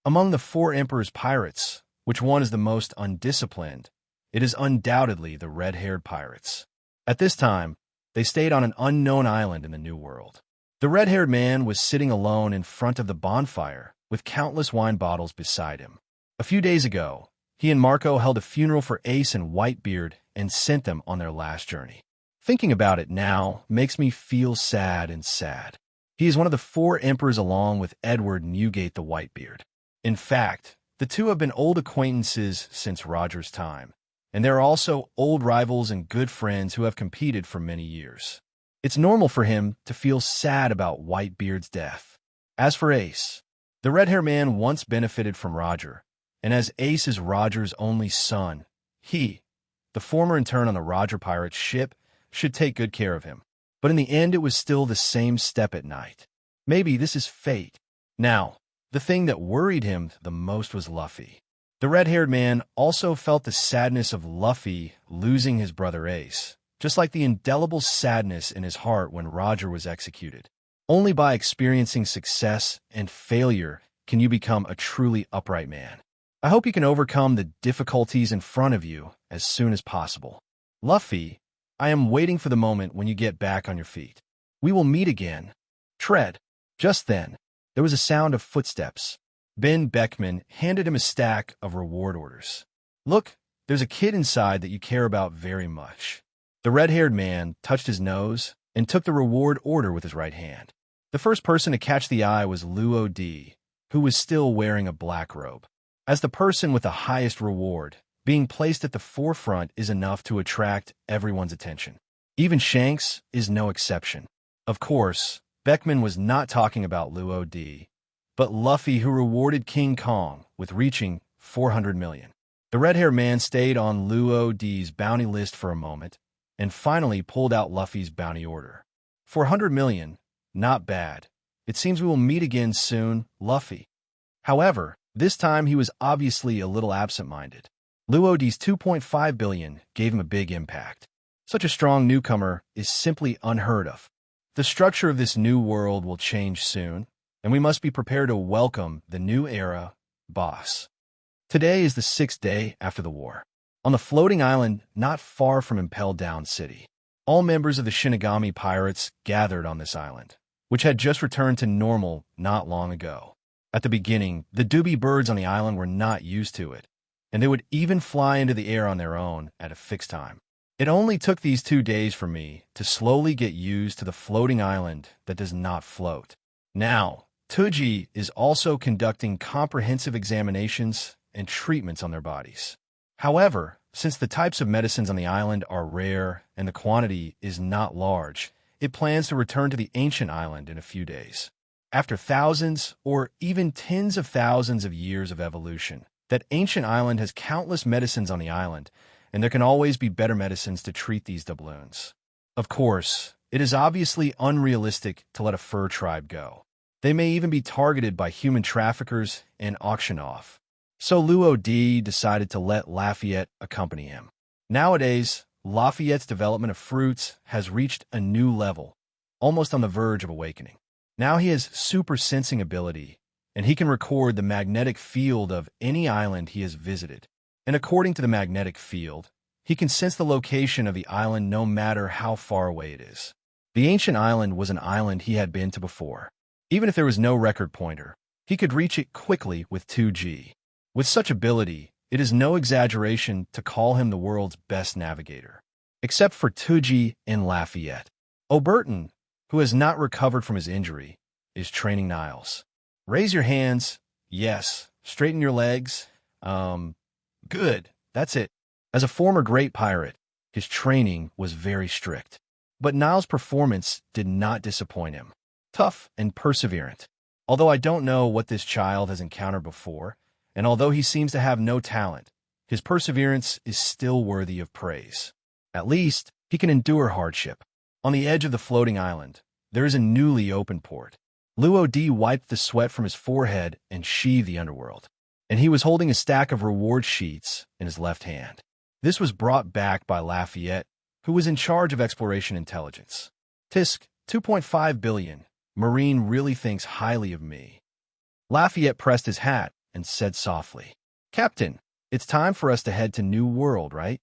Among the 4 Emperor's pirates, which one is the most undisciplined, it is undoubtedly the red-haired pirates. At this time, They stayed on an unknown island in the New World. The red-haired man was sitting alone in front of the bonfire, with countless wine bottles beside him. A few days ago, he and Marco held a funeral for Ace and Whitebeard and sent them on their last journey. Thinking about it now makes me feel sad and sad. He is one of the 4 emperors along with Edward Newgate the Whitebeard. In fact, the two have been old acquaintances since Roger's time, and they are also old rivals and good friends who have competed for many years. It's normal for him to feel sad about Whitebeard's death. As for Ace, the red-haired man once benefited from Roger, and as Ace is Roger's only son, he, the former intern on the Roger Pirate's ship, should take good care of him. But in the end, it was still the same step at night. Maybe this is fate. Now, the thing that worried him the most was Luffy. The red-haired man also felt the sadness of Luffy losing his brother Ace, just like the indelible sadness in his heart when Roger was executed. Only by experiencing success and failure can you become a truly upright man. I hope you can overcome the difficulties in front of you as soon as possible. Luffy, I am waiting for the moment when you get back on your feet. We will meet again. Tread. Just then, there was a sound of footsteps. Ben Beckman handed him a stack of reward orders. Look, there's a kid inside that you care about very much. The red-haired man touched his nose and took the reward order with his right hand. The first person to catch the eye was Luo D, who was still wearing a black robe. As the person with the highest reward, being placed at the forefront is enough to attract everyone's attention. Even Shanks is no exception. Of course, Beckman was not talking about Luo D, but Luffy, who rewarded King Kong with reaching 400 million. The red-haired man stayed on Luo D's bounty list for a moment, and finally pulled out Luffy's bounty order. 400 million, not bad. It seems we will meet again soon, Luffy. However, this time he was obviously a little absent-minded. Luo D's 2.5 billion gave him a big impact. Such a strong newcomer is simply unheard of. The structure of this new world will change soon, and we must be prepared to welcome the new era, boss. Today is the 6th day after the war. On the floating island not far from Impel Down City, all members of the Shinigami Pirates gathered on this island, which had just returned to normal not long ago. At the beginning, the doobie birds on the island were not used to it, and they would even fly into the air on their own at a fixed time. It only took these 2 days for me to slowly get used to the floating island that does not float. Now, Tuji is also conducting comprehensive examinations and treatments on their bodies. However, since the types of medicines on the island are rare and the quantity is not large, it plans to return to the ancient island in a few days. After thousands or even tens of thousands of years of evolution, that ancient island has countless medicines on the island, and there can always be better medicines to treat these doubloons. Of course, it is obviously unrealistic to let a fur tribe go. They may even be targeted by human traffickers and auctioned off. So Luo D decided to let Lafayette accompany him. Nowadays, Lafayette's development of fruits has reached a new level, almost on the verge of awakening. Now he has super sensing ability, and he can record the magnetic field of any island he has visited. And according to the magnetic field, he can sense the location of the island no matter how far away it is. The ancient island was an island he had been to before. Even if there was no record pointer, he could reach it quickly with 2G. With such ability, it is no exaggeration to call him the world's best navigator. Except for 2G and Lafayette. Oberton, who has not recovered from his injury, is training Niles. Raise your hands. Yes. Straighten your legs. Good. That's it. As a former great pirate, his training was very strict. But Niles' performance did not disappoint him. Tough and perseverant. Although I don't know what this child has encountered before, and although he seems to have no talent, his perseverance is still worthy of praise. At least, he can endure hardship. On the edge of the floating island, there is a newly opened port. Luo D wiped the sweat from his forehead and sheathed the underworld, and he was holding a stack of reward sheets in his left hand. This was brought back by Lafayette, who was in charge of exploration intelligence. Tisk, 2.5 billion. Marine really thinks highly of me. Lafayette pressed his hat and said softly, Captain, it's time for us to head to New World, right?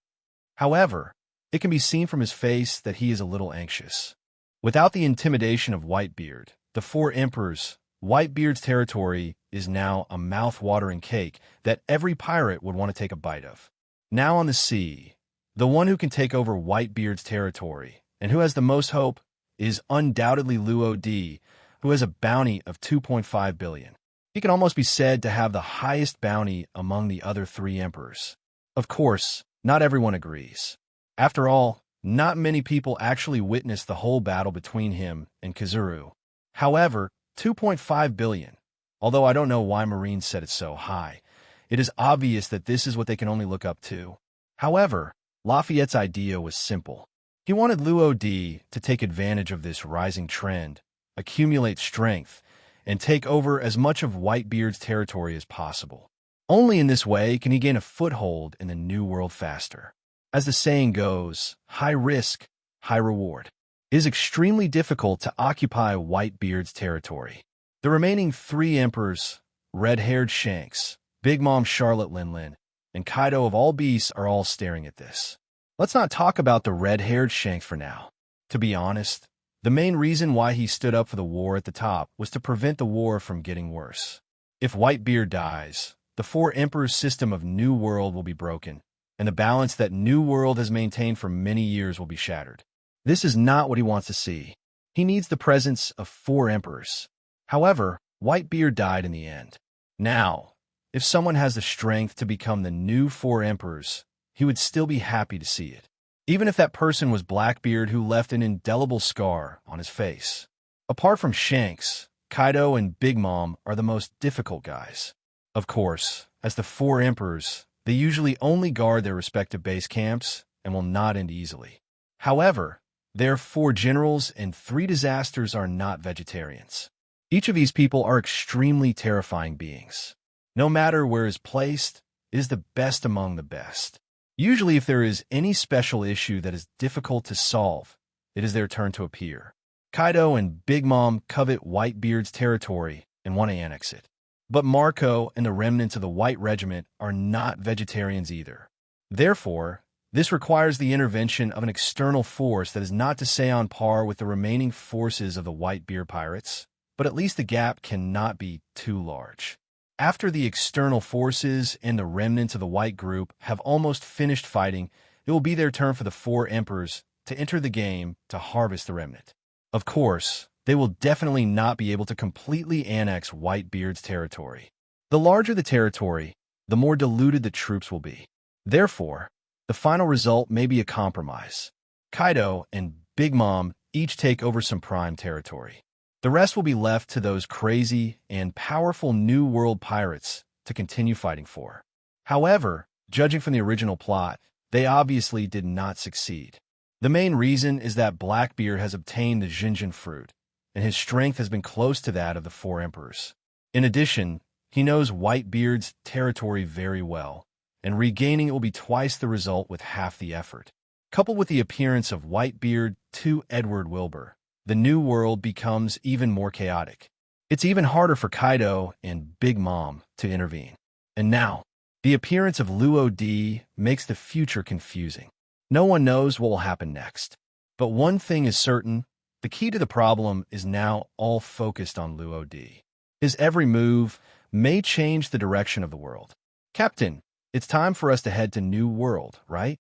However, It can be seen from his face that he is a little anxious. Without the intimidation of Whitebeard, the four emperors, Whitebeard's territory is now a mouth-watering cake that every pirate would want to take a bite of. Now on the sea, the one who can take over Whitebeard's territory, and who has the most hope, is undoubtedly Luo D, who has a bounty of 2.5 billion. He can almost be said to have the highest bounty among the other three emperors. Of course, not everyone agrees. After all, not many people actually witnessed the whole battle between him and Kazuru. However, 2.5 billion. Although I don't know why Marine said it so high, it is obvious that this is what they can only look up to. However, Lafayette's idea was simple. He wanted Luo D to take advantage of this rising trend, accumulate strength, and take over as much of Whitebeard's territory as possible. Only in this way can he gain a foothold in the New World faster. As the saying goes, high risk, high reward. It is extremely difficult to occupy Whitebeard's territory. The remaining three emperors, red-haired Shanks, Big Mom Charlotte Linlin, and Kaido of all beasts are all staring at this. Let's not talk about the red-haired Shanks for now. To be honest, the main reason why he stood up for the war at the top was to prevent the war from getting worse. If Whitebeard dies, the four emperors' system of New World will be broken, and the balance that New World has maintained for many years will be shattered. This is not what he wants to see. He needs the presence of four emperors. However, Whitebeard died in the end. Now, if someone has the strength to become the new four emperors, he would still be happy to see it, even if that person was Blackbeard, who left an indelible scar on his face. Apart from Shanks, Kaido and Big Mom are the most difficult guys. Of course, as the four emperors, they usually only guard their respective base camps and will not end easily. However, their four generals and three disasters are not vegetarians. Each of these people are extremely terrifying beings. No matter where is placed, it is the best among the best. Usually, if there is any special issue that is difficult to solve, it is their turn to appear. Kaido and Big Mom covet Whitebeard's territory and want to annex it. But Marco and the remnants of the White Regiment are not vegetarians either. Therefore, this requires the intervention of an external force that is not to say on par with the remaining forces of the Whitebeard pirates, but at least the gap cannot be too large. After the external forces and the remnants of the White Group have almost finished fighting, it will be their turn for the four emperors to enter the game to harvest the remnant. Of course, they will definitely not be able to completely annex Whitebeard's territory. The larger the territory, the more diluted the troops will be. Therefore, the final result may be a compromise. Kaido and Big Mom each take over some prime territory. The rest will be left to those crazy and powerful New World pirates to continue fighting for. However, judging from the original plot, they obviously did not succeed. The main reason is that Blackbeard has obtained the Jinjin fruit, and his strength has been close to that of the four emperors. In addition, he knows Whitebeard's territory very well, and regaining it will be twice the result with half the effort. Coupled with the appearance of Whitebeard to Edward Wilbur, the New World becomes even more chaotic. It's even harder for Kaido and Big Mom to intervene. And now, the appearance of Luo D makes the future confusing. No one knows what will happen next. But one thing is certain, the key to the problem is now all focused on Luo D. His every move may change the direction of the world. Captain, it's time for us to head to New World, right?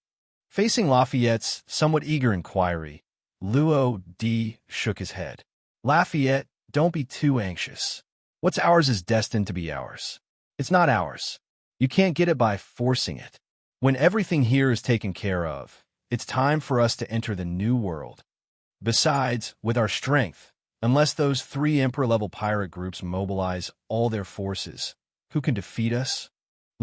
Facing Lafayette's somewhat eager inquiry, Luo D shook his head. Lafayette, don't be too anxious. What's ours is destined to be ours. It's not ours. You can't get it by forcing it. When everything here is taken care of, it's time for us to enter the New World. Besides, with our strength, unless those three Emperor-level pirate groups mobilize all their forces, who can defeat us?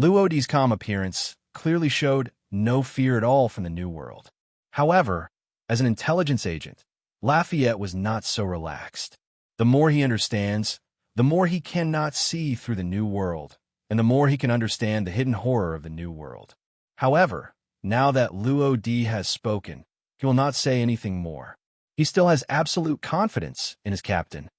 Luo D's calm appearance clearly showed no fear at all from the New World. However, as an intelligence agent, Lafayette was not so relaxed. The more he understands, the more he cannot see through the New World, and the more he can understand the hidden horror of the New World. However, now that Luo D has spoken, he will not say anything more. He still has absolute confidence in his captain.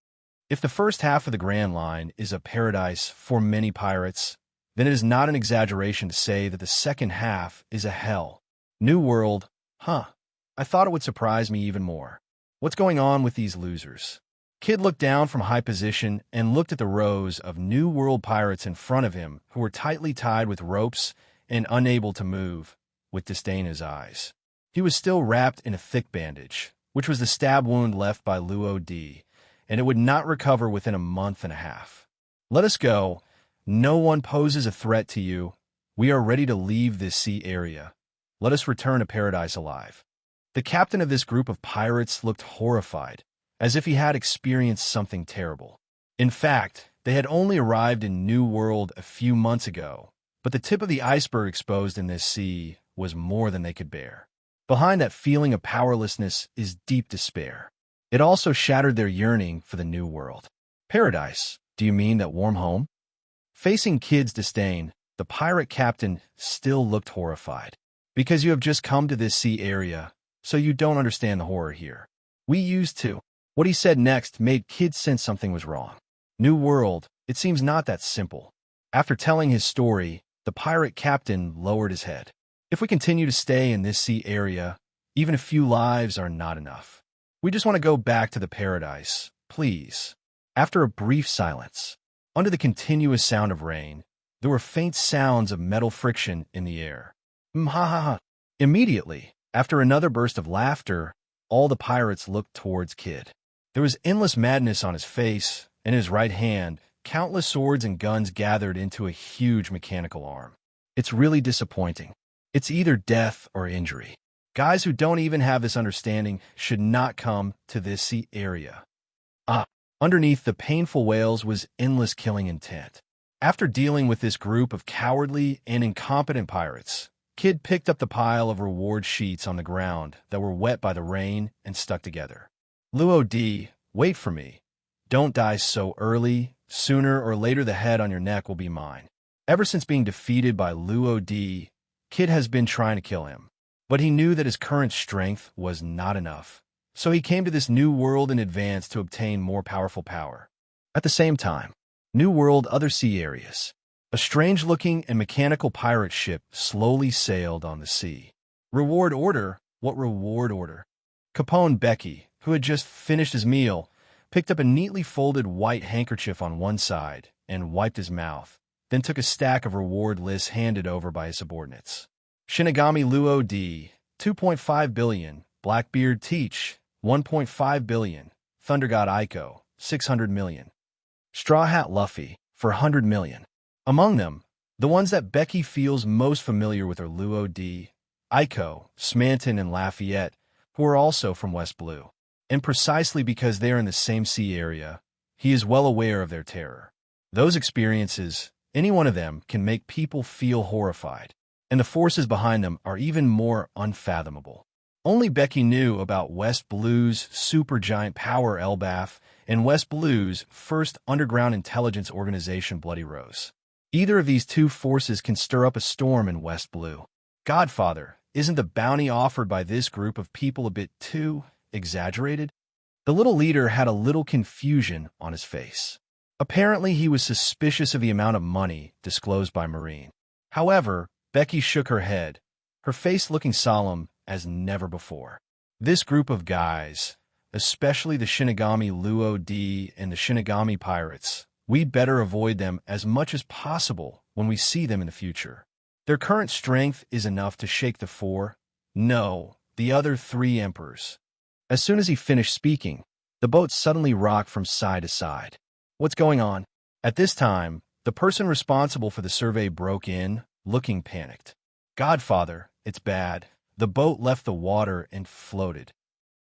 If the first half of the Grand Line is a paradise for many pirates, then it is not an exaggeration to say that the second half is a hell. New World, huh? I thought it would surprise me even more. What's going on with these losers? Kid looked down from high position and looked at the rows of New World pirates in front of him who were tightly tied with ropes and unable to move, with disdain in his eyes. He was still wrapped in a thick bandage, which was the stab wound left by Luo D, and it would not recover within a month and a half. Let us go. No one poses a threat to you. We are ready to leave this sea area. Let us return to paradise alive. The captain of this group of pirates looked horrified, as if he had experienced something terrible. In fact, they had only arrived in New World a few months ago, but the tip of the iceberg exposed in this sea was more than they could bear. Behind that feeling of powerlessness is deep despair. It also shattered their yearning for the New World. Paradise, do you mean that warm home? Facing Kid's disdain, the pirate captain still looked horrified. Because you have just come to this sea area, so you don't understand the horror here. We used to. What he said next made Kid sense something was wrong. New World, it seems not that simple. After telling his story, the pirate captain lowered his head. If we continue to stay in this sea area, even a few lives are not enough. We just want to go back to the paradise, please. After a brief silence, under the continuous sound of rain, there were faint sounds of metal friction in the air. Ha ha ha. Immediately, after another burst of laughter, all the pirates looked towards Kid. There was endless madness on his face, and in his right hand, countless swords and guns gathered into a huge mechanical arm. It's really disappointing. It's either death or injury. Guys who don't even have this understanding should not come to this sea area. Underneath the painful wails was endless killing intent. After dealing with this group of cowardly and incompetent pirates, Kid picked up the pile of reward sheets on the ground that were wet by the rain and stuck together. Luo D, wait for me. Don't die so early. Sooner or later the head on your neck will be mine. Ever since being defeated by Luo D, Kid has been trying to kill him. But he knew that his current strength was not enough. So he came to this New World in advance to obtain more powerful power. At the same time, New World other sea areas. A strange-looking and mechanical pirate ship slowly sailed on the sea. Reward order? What reward order? Capone Becky, who had just finished his meal, picked up a neatly folded white handkerchief on one side and wiped his mouth, then took a stack of reward lists handed over by his subordinates. Shinigami Luo D, 2.5 billion. Blackbeard Teach, 1.5 billion. Thunder God Aiko, 600 million. Straw Hat Luffy, for 100 million. Among them, the ones that Becky feels most familiar with are Luo D, Aiko, Smanton, and Lafayette, who are also from West Blue. And precisely because they are in the same sea area, he is well aware of their terror. Those experiences, any one of them, can make people feel horrified, and the forces behind them are even more unfathomable. Only Becky knew about West Blue's supergiant power Elbaf and West Blue's first underground intelligence organization Bloody Rose. Either of these two forces can stir up a storm in West Blue. Godfather, isn't the bounty offered by this group of people a bit too exaggerated? The little leader had a little confusion on his face. Apparently, he was suspicious of the amount of money disclosed by Marine. However, Becky shook her head, her face looking solemn as never before. This group of guys, especially the Shinigami Luo D and the Shinigami Pirates, we'd better avoid them as much as possible when we see them in the future. Their current strength is enough to shake the the other three emperors. As soon as he finished speaking, the boat suddenly rocked from side to side. What's going on? At this time, the person responsible for the survey broke in, looking panicked. Godfather, it's bad. The boat left the water and floated.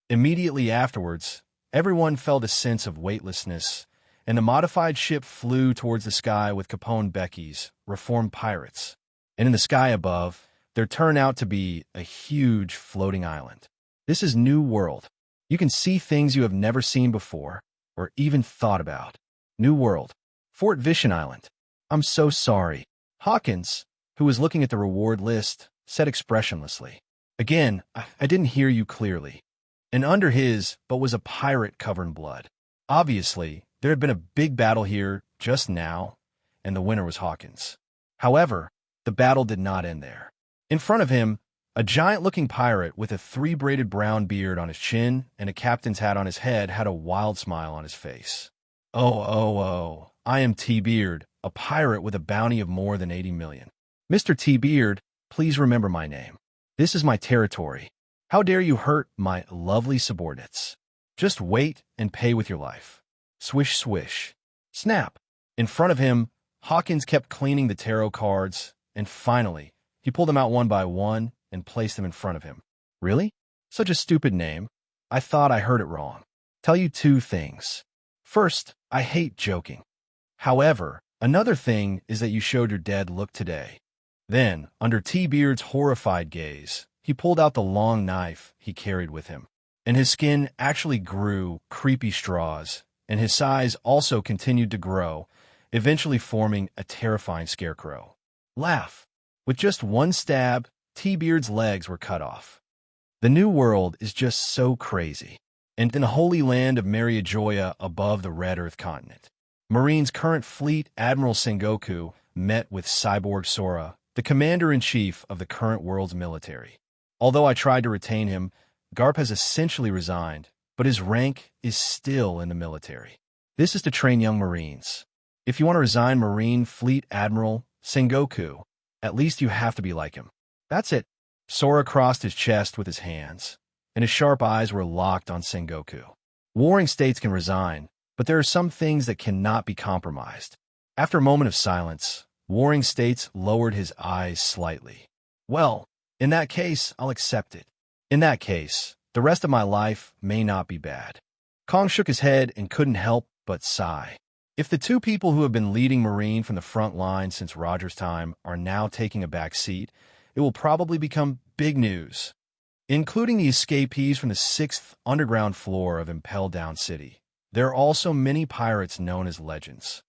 Immediately afterwards, everyone felt a sense of weightlessness, and the modified ship flew towards the sky with Capone Becky's reformed pirates. And in the sky above, there turned out to be a huge floating island. This is New World. You can see things you have never seen before, or even thought about. New World. Fort Vision Island. I'm so sorry. Hawkins, who was looking at the reward list, said expressionlessly. Again, I didn't hear you clearly. And under his, but was a pirate covered in blood. Obviously, there had been a big battle here just now, and the winner was Hawkins. However, the battle did not end there. In front of him, A giant-looking pirate with a three-braided brown beard on his chin and a captain's hat on his head had a wild smile on his face. Oh, I am T-Beard, a pirate with a bounty of more than 80 million. Mr. T-Beard, please remember my name. This is my territory. How dare you hurt my lovely subordinates? Just wait and pay with your life. Swish, swish. Snap. In front of him, Hawkins kept cleaning the tarot cards, and finally, he pulled them out one by one and placed them in front of him. Really? Such a stupid name. I thought I heard it wrong. Tell you two things. First, I hate joking. However, another thing is that you showed your dead look today. Then, under T-Beard's horrified gaze, he pulled out the long knife he carried with him, and his skin actually grew creepy straws, and his size also continued to grow, eventually forming a terrifying scarecrow. Laugh. With just one stab, T-Beard's legs were cut off. The New World is just so crazy. And in the holy land of Mariajoya above the Red Earth continent, Marine's current fleet, Admiral Sengoku, met with Cyborg Sora, the commander-in-chief of the current world's military. Although I tried to retain him, Garp has essentially resigned, but his rank is still in the military. This is to train young Marines. If you want to resign Marine Fleet Admiral Sengoku, at least you have to be like him. That's it. Sora crossed his chest with his hands, and his sharp eyes were locked on Sengoku. Warring states can resign, but there are some things that cannot be compromised. After a moment of silence, Warring States lowered his eyes slightly. Well, in that case, I'll accept it. In that case, the rest of my life may not be bad. Kong shook his head and couldn't help but sigh. If the two people who have been leading Marine from the front line since Roger's time are now taking a back seat, it will probably become big news, including the escapees from the 6th underground floor of Impel Down City. There are also many pirates known as legends.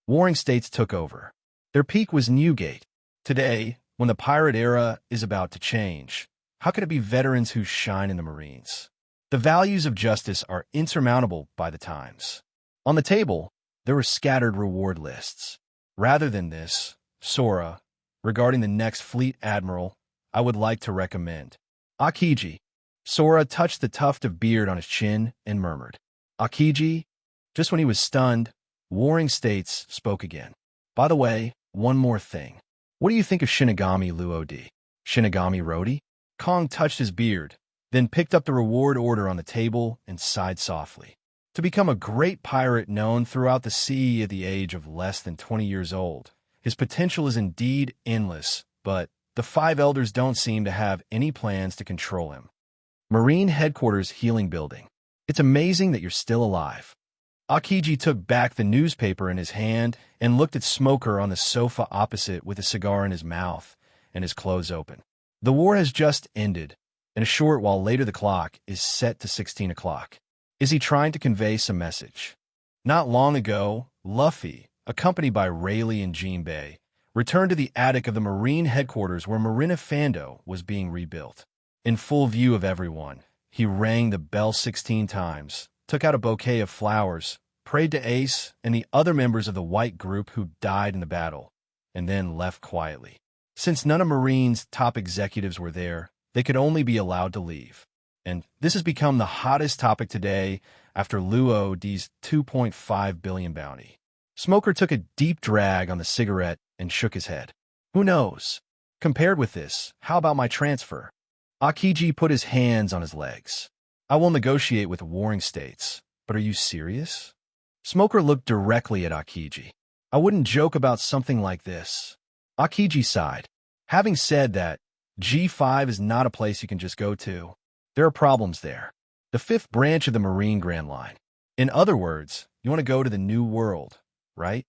Warring States took over. Their peak was Newgate. Today, when the pirate era is about to change, how could it be veterans who shine in the Marines? The values of justice are insurmountable by the times. On the table, there were scattered reward lists. Rather than this, Sora, regarding the next fleet admiral, I would like to recommend Akiji. Sora touched the tuft of beard on his chin and murmured, Akiji. Just when he was stunned, Warring States spoke again. By the way, one more thing. What do you think of Shinigami Luodi? Shinigami Rodi? Kong touched his beard, then picked up the reward order on the table and sighed softly. To become a great pirate known throughout the sea at the age of less than 20 years old, his potential is indeed endless, but the five elders don't seem to have any plans to control him. Marine Headquarters Healing Building. It's amazing that you're still alive. Akiji took back the newspaper in his hand and looked at Smoker on the sofa opposite with a cigar in his mouth and his clothes open. The war has just ended, and a short while later the clock is set to 16 o'clock. Is he trying to convey some message? Not long ago, Luffy, accompanied by Rayleigh and Jinbei, returned to the attic of the Marine headquarters where Marina Fando was being rebuilt. In full view of everyone, he rang the bell 16 times, took out a bouquet of flowers, prayed to Ace and the other members of the white group who died in the battle, and then left quietly. Since none of Marine's top executives were there, they could only be allowed to leave. And this has become the hottest topic today after Luo's 2.5 billion bounty. Smoker took a deep drag on the cigarette and shook his head. Who knows? Compared with this, how about my transfer? Akiji put his hands on his legs. I will negotiate with Warring States, but are you serious? Smoker looked directly at Akiji. I wouldn't joke about something like this. Akiji sighed. Having said that, G5 is not a place you can just go to. There are problems there. The fifth branch of the Marine Grand Line. In other words, you want to go to the New World, right?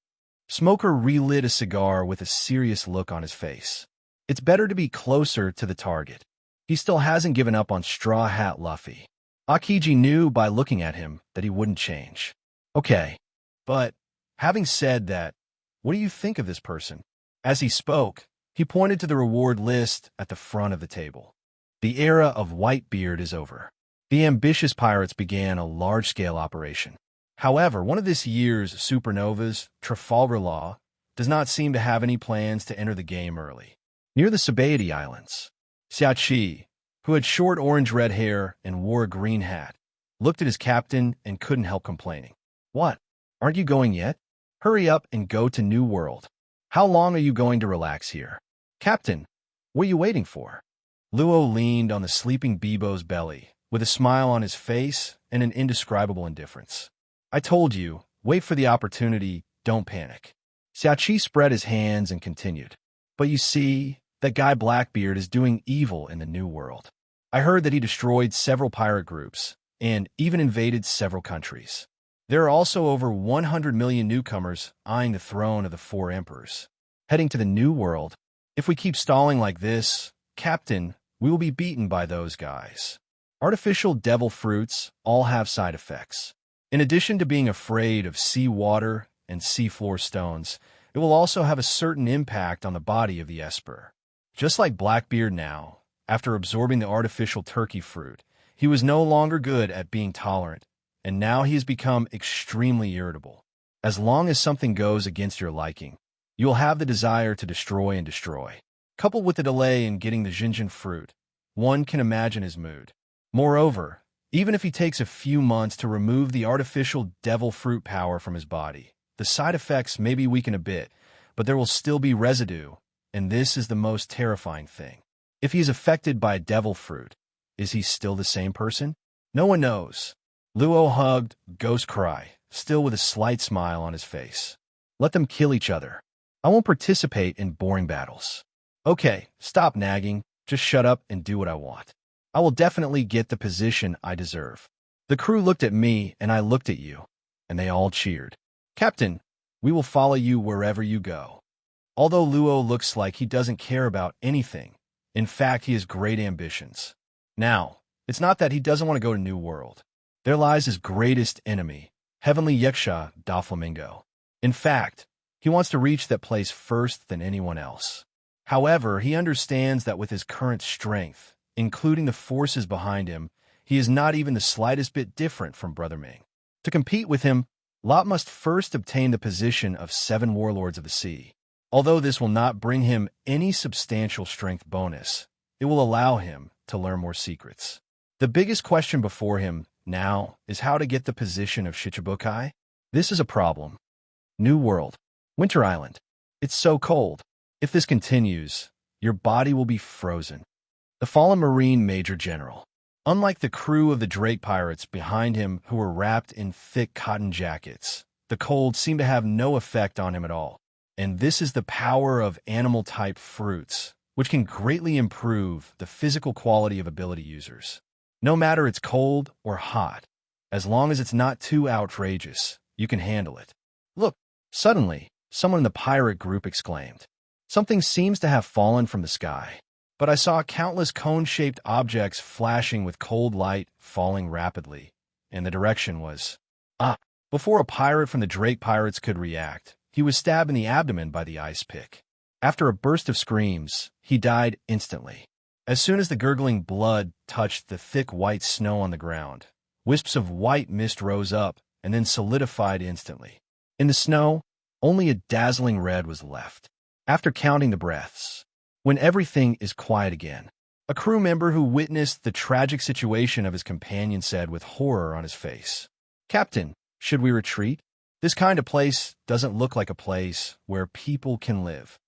Smoker relit a cigar with a serious look on his face. It's better to be closer to the target. He still hasn't given up on Straw Hat Luffy. Akiji knew by looking at him that he wouldn't change. Okay, but having said that, what do you think of this person? As he spoke, he pointed to the reward list at the front of the table. The era of Whitebeard is over. The ambitious pirates began a large-scale operation. However, one of this year's supernovas, Trafalgar Law, does not seem to have any plans to enter the game early. Near the Sabaody Islands, Xiaoqi, who had short orange-red hair and wore a green hat, looked at his captain and couldn't help complaining. What? Aren't you going yet? Hurry up and go to New World. How long are you going to relax here? Captain, what are you waiting for? Luo leaned on the sleeping Bibo's belly, with a smile on his face and an indescribable indifference. I told you, wait for the opportunity, don't panic. Xiaoqi spread his hands and continued. But you see, that guy Blackbeard is doing evil in the New World. I heard that he destroyed several pirate groups, and even invaded several countries. There are also over 100 million newcomers eyeing the throne of the four emperors. Heading to the New World, if we keep stalling like this, Captain, we will be beaten by those guys. Artificial devil fruits all have side effects. In addition to being afraid of sea water and seafloor stones, it will also have a certain impact on the body of the Esper. Just like Blackbeard now, after absorbing the artificial turkey fruit, he was no longer good at being tolerant, and now he has become extremely irritable. As long as something goes against your liking, you will have the desire to destroy and destroy. Coupled with the delay in getting the Jinjin fruit, one can imagine his mood. Moreover, even if he takes a few months to remove the artificial devil fruit power from his body, the side effects may be weakened a bit, but there will still be residue, and this is the most terrifying thing. If he is affected by a devil fruit, is he still the same person? No one knows. Luo hugged Ghost Cry, still with a slight smile on his face. Let them kill each other. I won't participate in boring battles. Okay, stop nagging, just shut up and do what I want. I will definitely get the position I deserve. The crew looked at me and I looked at you, and they all cheered. Captain, we will follow you wherever you go. Although Luo looks like he doesn't care about anything, in fact he has great ambitions. Now, it's not that he doesn't want to go to New World. There lies his greatest enemy, Heavenly Yaksha Doflamingo. In fact, he wants to reach that place first than anyone else. However, he understands that with his current strength, including the forces behind him, he is not even the slightest bit different from Brother Ming. To compete with him, Lot must first obtain the position of 7 Warlords of the Sea. Although this will not bring him any substantial strength bonus, it will allow him to learn more secrets. The biggest question before him now is how to get the position of Shichibukai. This is a problem. New World. Winter Island. It's so cold. If this continues, your body will be frozen. The fallen Marine Major General. Unlike the crew of the Drake pirates behind him who were wrapped in thick cotton jackets, the cold seemed to have no effect on him at all. And this is the power of animal-type fruits, which can greatly improve the physical quality of ability users. No matter it's cold or hot, as long as it's not too outrageous, you can handle it. Look, suddenly, someone in the pirate group exclaimed. Something seems to have fallen from the sky. But I saw countless cone-shaped objects flashing with cold light falling rapidly, and the direction was... Before a pirate from the Drake Pirates could react, he was stabbed in the abdomen by the ice pick. After a burst of screams, he died instantly. As soon as the gurgling blood touched the thick white snow on the ground, wisps of white mist rose up and then solidified instantly. In the snow, only a dazzling red was left. After counting the breaths, when everything is quiet again, a crew member who witnessed the tragic situation of his companion said with horror on his face, "Captain, should we retreat? This kind of place doesn't look like a place where people can live."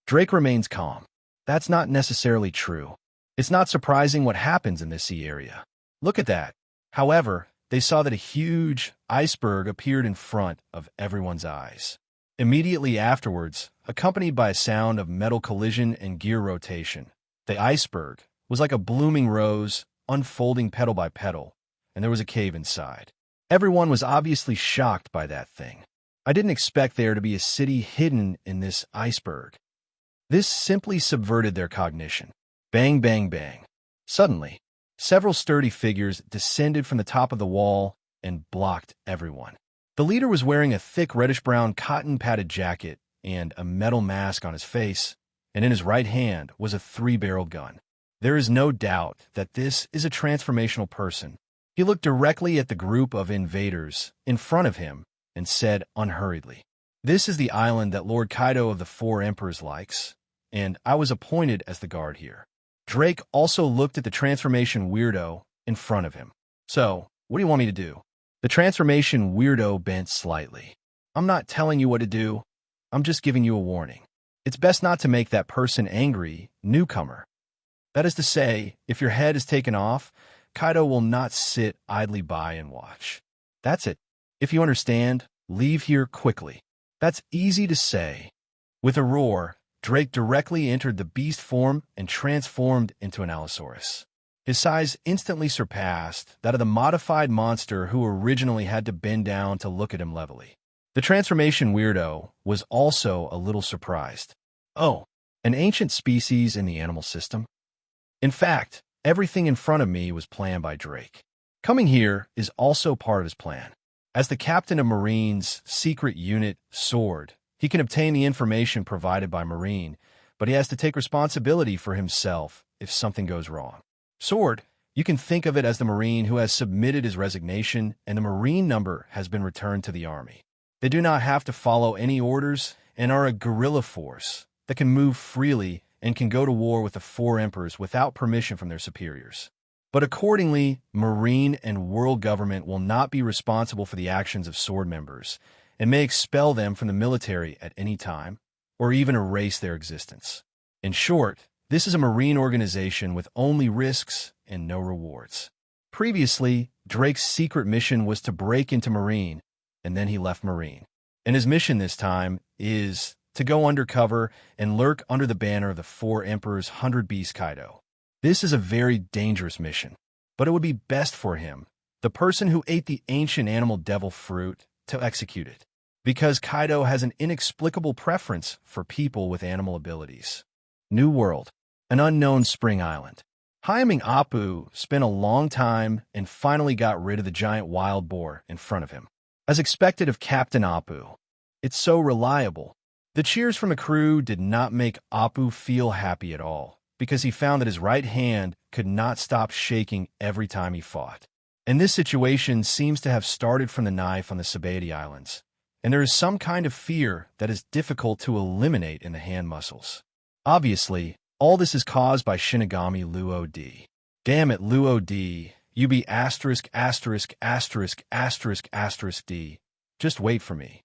Drake remains calm. That's not necessarily true. It's not surprising what happens in this sea area. Look at that. However, they saw that a huge iceberg appeared in front of everyone's eyes. Immediately afterwards, accompanied by a sound of metal collision and gear rotation, the iceberg was like a blooming rose, unfolding petal by petal, and there was a cave inside. Everyone was obviously shocked by that thing. I didn't expect there to be a city hidden in this iceberg. This simply subverted their cognition. Bang, bang, bang. Suddenly, several sturdy figures descended from the top of the wall and blocked everyone. The leader was wearing a thick reddish-brown cotton-padded jacket and a metal mask on his face, and in his right hand was a 3-barreled gun. There is no doubt that this is a transformational person. He looked directly at the group of invaders in front of him and said unhurriedly, "This is the island that Lord Kaido of the Four Emperors likes, and I was appointed as the guard here." Drake also looked at the transformation weirdo in front of him. So, what do you want me to do? The transformation weirdo bent slightly. I'm not telling you what to do. I'm just giving you a warning. It's best not to make that person angry, newcomer. That is to say, if your head is taken off, Kaido will not sit idly by and watch. That's it. If you understand, leave here quickly. That's easy to say. With a roar, Drake directly entered the beast form and transformed into an Allosaurus. His size instantly surpassed that of the modified monster who originally had to bend down to look at him levelly. The transformation weirdo was also a little surprised. Oh, an ancient species in the animal system? In fact, everything in front of me was planned by Drake. Coming here is also part of his plan. As the captain of Marine's secret unit, Sword, he can obtain the information provided by Marine, but he has to take responsibility for himself if something goes wrong. Sword, you can think of it as the Marine who has submitted his resignation and the Marine number has been returned to the army. They do not have to follow any orders and are a guerrilla force that can move freely and can go to war with the four emperors without permission from their superiors. But accordingly, Marine and world government will not be responsible for the actions of Sword members and may expel them from the military at any time or even erase their existence. In short, this is a Marine organization with only risks and no rewards. Previously, Drake's secret mission was to break into Marine, and then he left Marine. And his mission this time is to go undercover and lurk under the banner of the Four Emperors' 100 Beast Kaido. This is a very dangerous mission, but it would be best for him, the person who ate the ancient animal devil fruit, to execute it, because Kaido has an inexplicable preference for people with animal abilities. New World, an unknown spring island. Hyaming Appu spent a long time and finally got rid of the giant wild boar in front of him. As expected of Captain Appu, it's so reliable. The cheers from the crew did not make Appu feel happy at all, because he found that his right hand could not stop shaking every time he fought. And this situation seems to have started from the knife on the Sabaody Islands, and there is some kind of fear that is difficult to eliminate in the hand muscles. Obviously, all this is caused by Shinigami Luo D. Damn it, Luo D, you be asterisk asterisk asterisk asterisk asterisk D. Just wait for me.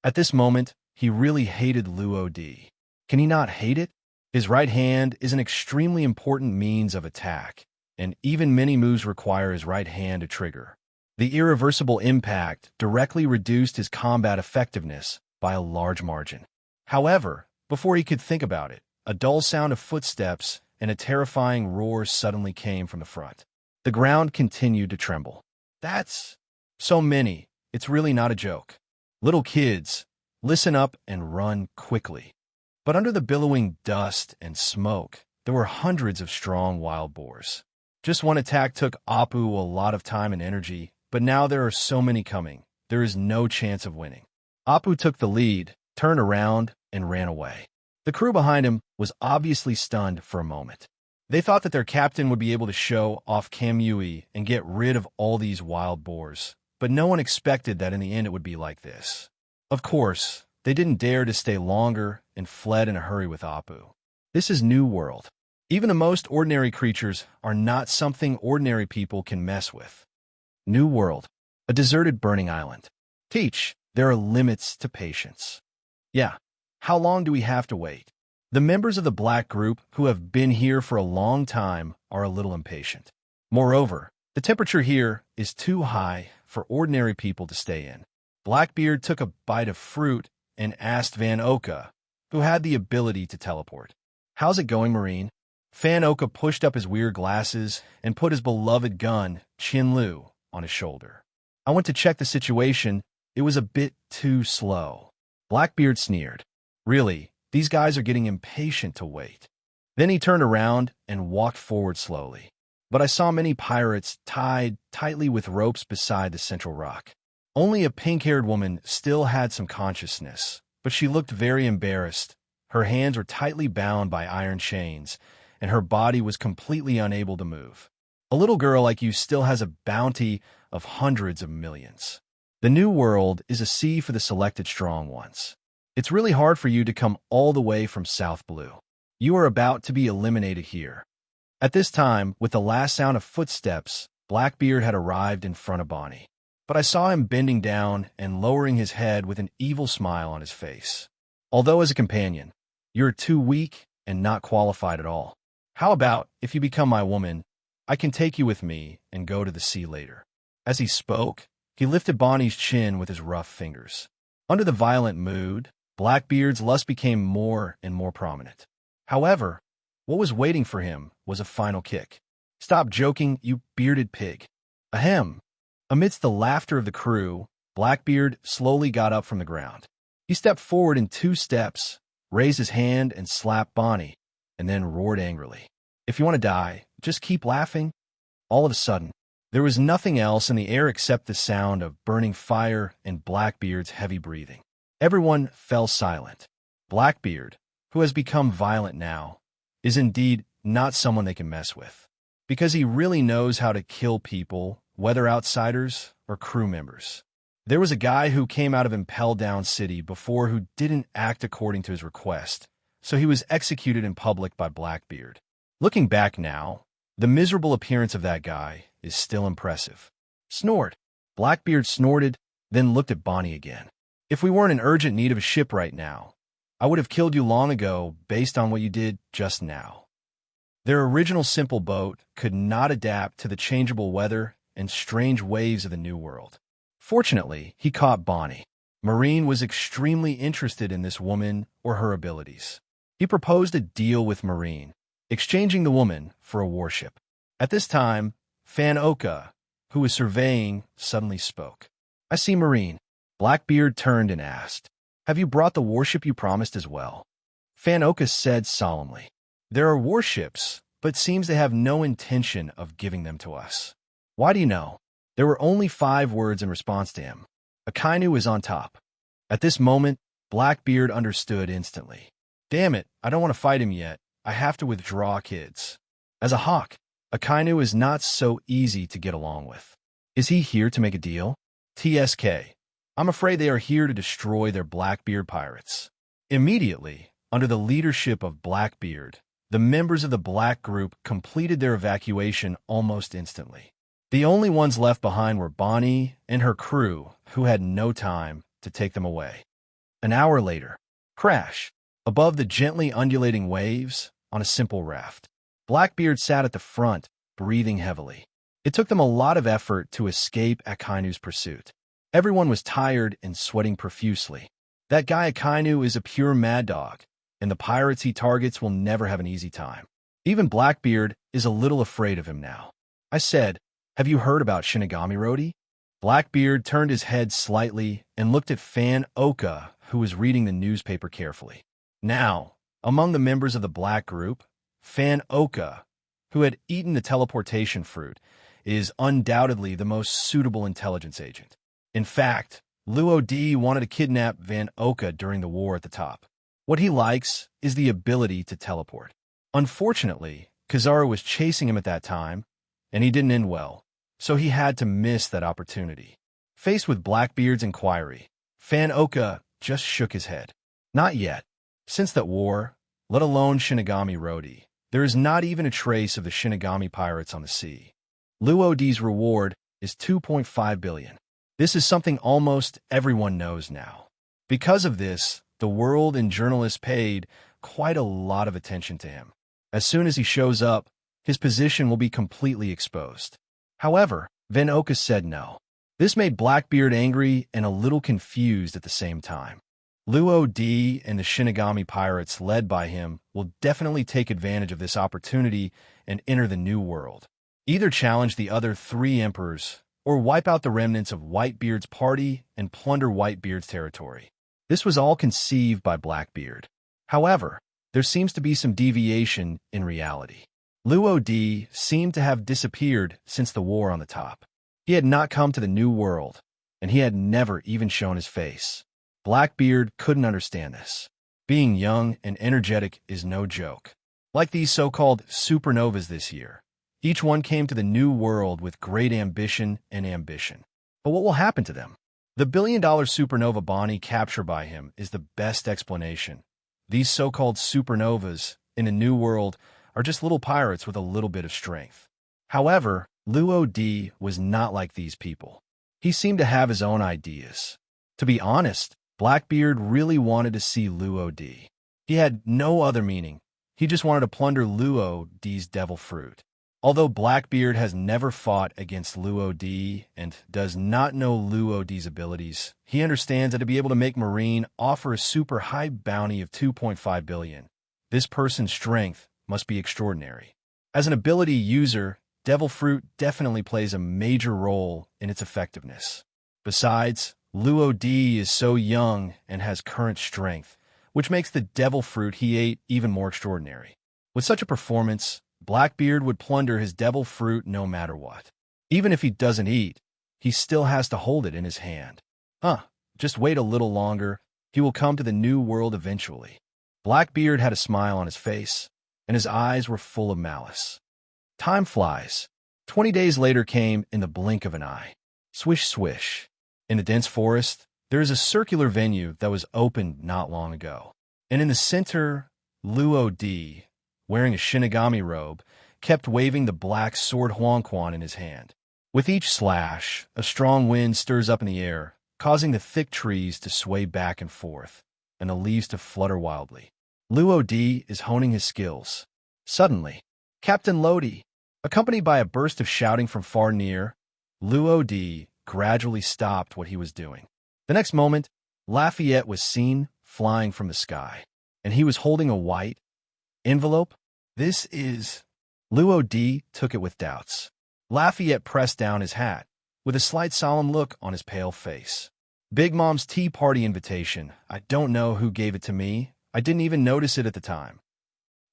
At this moment, he really hated Luo D. Can he not hate it? His right hand is an extremely important means of attack, and even many moves require his right hand to trigger. The irreversible impact directly reduced his combat effectiveness by a large margin. However, before he could think about it, a dull sound of footsteps and a terrifying roar suddenly came from the front. The ground continued to tremble. That's so many. It's really not a joke. Little kids, listen up and run quickly. But under the billowing dust and smoke, there were hundreds of strong wild boars. Just one attack took Appu a lot of time and energy, but now there are so many coming. There is no chance of winning. Appu took the lead, turned around, and ran away. The crew behind him was obviously stunned for a moment. They thought that their captain would be able to show off Kamui and get rid of all these wild boars, but no one expected that in the end it would be like this. Of course, they didn't dare to stay longer and fled in a hurry with Appu. This is New World. Even the most ordinary creatures are not something ordinary people can mess with. New World, a deserted burning island. Teach, there are limits to patience. Yeah, how long do we have to wait? The members of the black group who have been here for a long time are a little impatient. Moreover, the temperature here is too high for ordinary people to stay in. Blackbeard took a bite of fruit and asked Van Oka, who had the ability to teleport. How's it going, Marine? Van Oka pushed up his weird glasses and put his beloved gun, Chin-Lu, on his shoulder. I went to check the situation. It was a bit too slow. Blackbeard sneered. Really, these guys are getting impatient to wait. Then he turned around and walked forward slowly. But I saw many pirates tied tightly with ropes beside the central rock. Only a pink-haired woman still had some consciousness, but she looked very embarrassed. Her hands were tightly bound by iron chains, and her body was completely unable to move. A little girl like you still has a bounty of hundreds of millions. The New World is a sea for the selected strong ones. It's really hard for you to come all the way from South Blue. You are about to be eliminated here. At this time, with the last sound of footsteps, Blackbeard had arrived in front of Bonnie. But I saw him bending down and lowering his head with an evil smile on his face. Although as a companion, you're too weak and not qualified at all. How about, if you become my woman, I can take you with me and go to the sea later. As he spoke, he lifted Bonnie's chin with his rough fingers. Under the violent mood, Blackbeard's lust became more and more prominent. However, what was waiting for him was a final kick. Stop joking, you bearded pig. Ahem. Amidst the laughter of the crew, Blackbeard slowly got up from the ground. He stepped forward in 2 steps, raised his hand and slapped Bonnie, and then roared angrily. If you want to die, just keep laughing. All of a sudden, there was nothing else in the air except the sound of burning fire and Blackbeard's heavy breathing. Everyone fell silent. Blackbeard, who has become violent now, is indeed not someone they can mess with, because he really knows how to kill people, whether outsiders or crew members. There was a guy who came out of Impel Down City before who didn't act according to his request, so he was executed in public by Blackbeard. Looking back now, the miserable appearance of that guy is still impressive. Snort. Blackbeard snorted, then looked at Bonnie again. If we weren't in urgent need of a ship right now, I would have killed you long ago based on what you did just now. Their original simple boat could not adapt to the changeable weather and strange waves of the New World. Fortunately, he caught Bonnie. Marine was extremely interested in this woman or her abilities. He proposed a deal with Marine, exchanging the woman for a warship. At this time, Fan Oka, who was surveying, suddenly spoke. I see Marine. Blackbeard turned and asked, have you brought the warship you promised as well? Fan Oka said solemnly, there are warships, but seems they have no intention of giving them to us. Why do you know? There were only 5 words in response to him. Akainu is on top. At this moment, Blackbeard understood instantly. Damn it, I don't want to fight him yet. I have to withdraw, kids. As a hawk, Akainu is not so easy to get along with. Is he here to make a deal? TSK. I'm afraid they are here to destroy their Blackbeard pirates. Immediately, under the leadership of Blackbeard, the members of the Black Group completed their evacuation almost instantly. The only ones left behind were Bonnie and her crew, who had no time to take them away. An hour later, crash, above the gently undulating waves, on a simple raft. Blackbeard sat at the front, breathing heavily. It took them a lot of effort to escape Akainu's pursuit. Everyone was tired and sweating profusely. That guy Akainu is a pure mad dog, and the pirates he targets will never have an easy time. Even Blackbeard is a little afraid of him now. I said, have you heard about Shinigami Rodi? Blackbeard turned his head slightly and looked at Fan Oka, who was reading the newspaper carefully. Now, among the members of the Black Group, Fan Oka, who had eaten the teleportation fruit, is undoubtedly the most suitable intelligence agent. In fact, Luo D wanted to kidnap Van Oka during the war at the top. What he likes is the ability to teleport. Unfortunately, Kizaru was chasing him at that time, and he didn't end well, so he had to miss that opportunity. Faced with Blackbeard's inquiry, Fan Oka just shook his head. Not yet. Since that war, let alone Shinigami Rodi, there is not even a trace of the Shinigami pirates on the sea. Luo D's reward is 2.5 billion. This is something almost everyone knows now. Because of this, the world and journalists paid quite a lot of attention to him. As soon as he shows up, his position will be completely exposed. However, Van Oka said no. This made Blackbeard angry and a little confused at the same time. Luo D and the Shinigami pirates led by him will definitely take advantage of this opportunity and enter the New World. Either challenge the other 3 emperors, or wipe out the remnants of Whitebeard's party and plunder Whitebeard's territory. This was all conceived by Blackbeard. However, there seems to be some deviation in reality. Luo D seemed to have disappeared since the war on the top. He had not come to the New World, and he had never even shown his face. Blackbeard couldn't understand this. Being young and energetic is no joke. Like these so-called supernovas this year, each one came to the New World with great ambition and ambition. But what will happen to them? The billion-dollar supernova Bonnie captured by him is the best explanation. These so-called supernovas in a New World are just little pirates with a little bit of strength. However, Luo Di was not like these people. He seemed to have his own ideas. To be honest, Blackbeard really wanted to see Luo Di. He had no other meaning. He just wanted to plunder Luo Di's devil fruit. Although Blackbeard has never fought against Luo Di and does not know Luo Di's abilities, he understands that to be able to make Marine offer a super high bounty of 2.5 billion, this person's strength must be extraordinary. As an ability user, Devil Fruit definitely plays a major role in its effectiveness. Besides, Luo Di is so young and has current strength, which makes the Devil Fruit he ate even more extraordinary. With such a performance, Blackbeard would plunder his Devil Fruit no matter what. Even if he doesn't eat, he still has to hold it in his hand. Just wait a little longer, he will come to the new world eventually. Blackbeard had a smile on his face, and his eyes were full of malice. Time flies. 20 days later came in the blink of an eye. Swish, swish. In the dense forest, there is a circular venue that was opened not long ago. And in the center, Luo Di, wearing a Shinigami robe, kept waving the black sword Huangquan in his hand. With each slash, a strong wind stirs up in the air, causing the thick trees to sway back and forth, and the leaves to flutter wildly. Luo Di is honing his skills. Suddenly, Captain Lodi, accompanied by a burst of shouting from far near, Luo Di gradually stopped what he was doing. The next moment, Lafayette was seen flying from the sky, and he was holding a white envelope. This is... Luo Di took it with doubts. Lafayette pressed down his hat, with a slight solemn look on his pale face. Big Mom's tea party invitation. I don't know who gave it to me. I didn't even notice it at the time.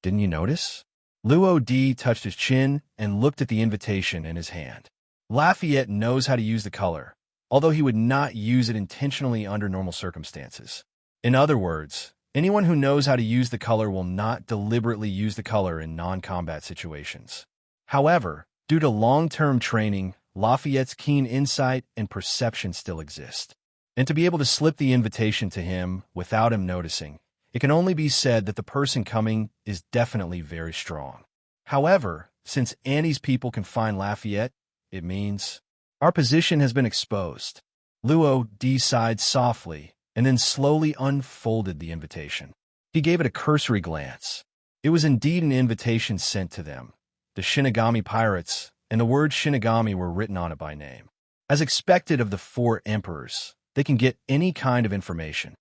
Didn't you notice? Luo Di touched his chin and looked at the invitation in his hand. Lafayette knows how to use the color, although he would not use it intentionally under normal circumstances. In other words, anyone who knows how to use the color will not deliberately use the color in non-combat situations. However, due to long-term training, Lafayette's keen insight and perception still exist. And to be able to slip the invitation to him without him noticing, it can only be said that the person coming is definitely very strong. However, since Annie's people can find Lafayette, it means our position has been exposed. Luo Di sighed softly and then slowly unfolded the invitation. He gave it a cursory glance. It was indeed an invitation sent to them, the Shinigami pirates, and the word Shinigami were written on it by name. As expected of the four emperors, they can get any kind of information.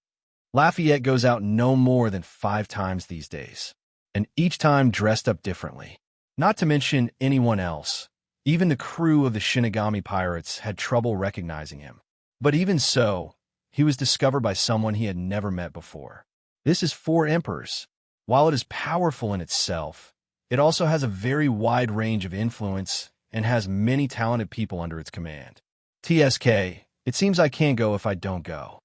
Lafayette goes out no more than 5 times these days, and each time dressed up differently. Not to mention anyone else. Even the crew of the Shinigami pirates had trouble recognizing him. But even so, he was discovered by someone he had never met before. This is 4 emperors. While it is powerful in itself, it also has a very wide range of influence and has many talented people under its command. TSK, it seems I can't go if I don't go.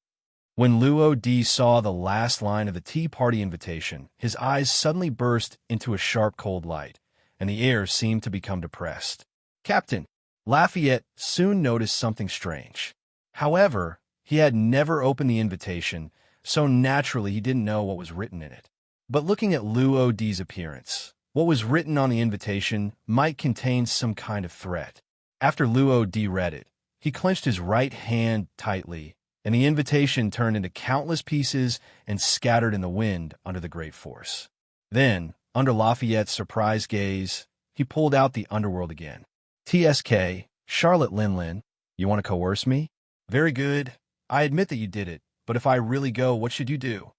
When Luo Di saw the last line of the tea party invitation, his eyes suddenly burst into a sharp cold light, and the air seemed to become depressed. Captain, Lafayette soon noticed something strange. However, he had never opened the invitation, so naturally he didn't know what was written in it. But looking at Luo Di's appearance, what was written on the invitation might contain some kind of threat. After Luo Di read it, he clenched his right hand tightly, and the invitation turned into countless pieces and scattered in the wind under the great force. Then, under Lafayette's surprised gaze, he pulled out the underworld again. TSK, Charlotte Linlin, you want to coerce me? Very good. I admit that you did it, but if I really go, what should you do?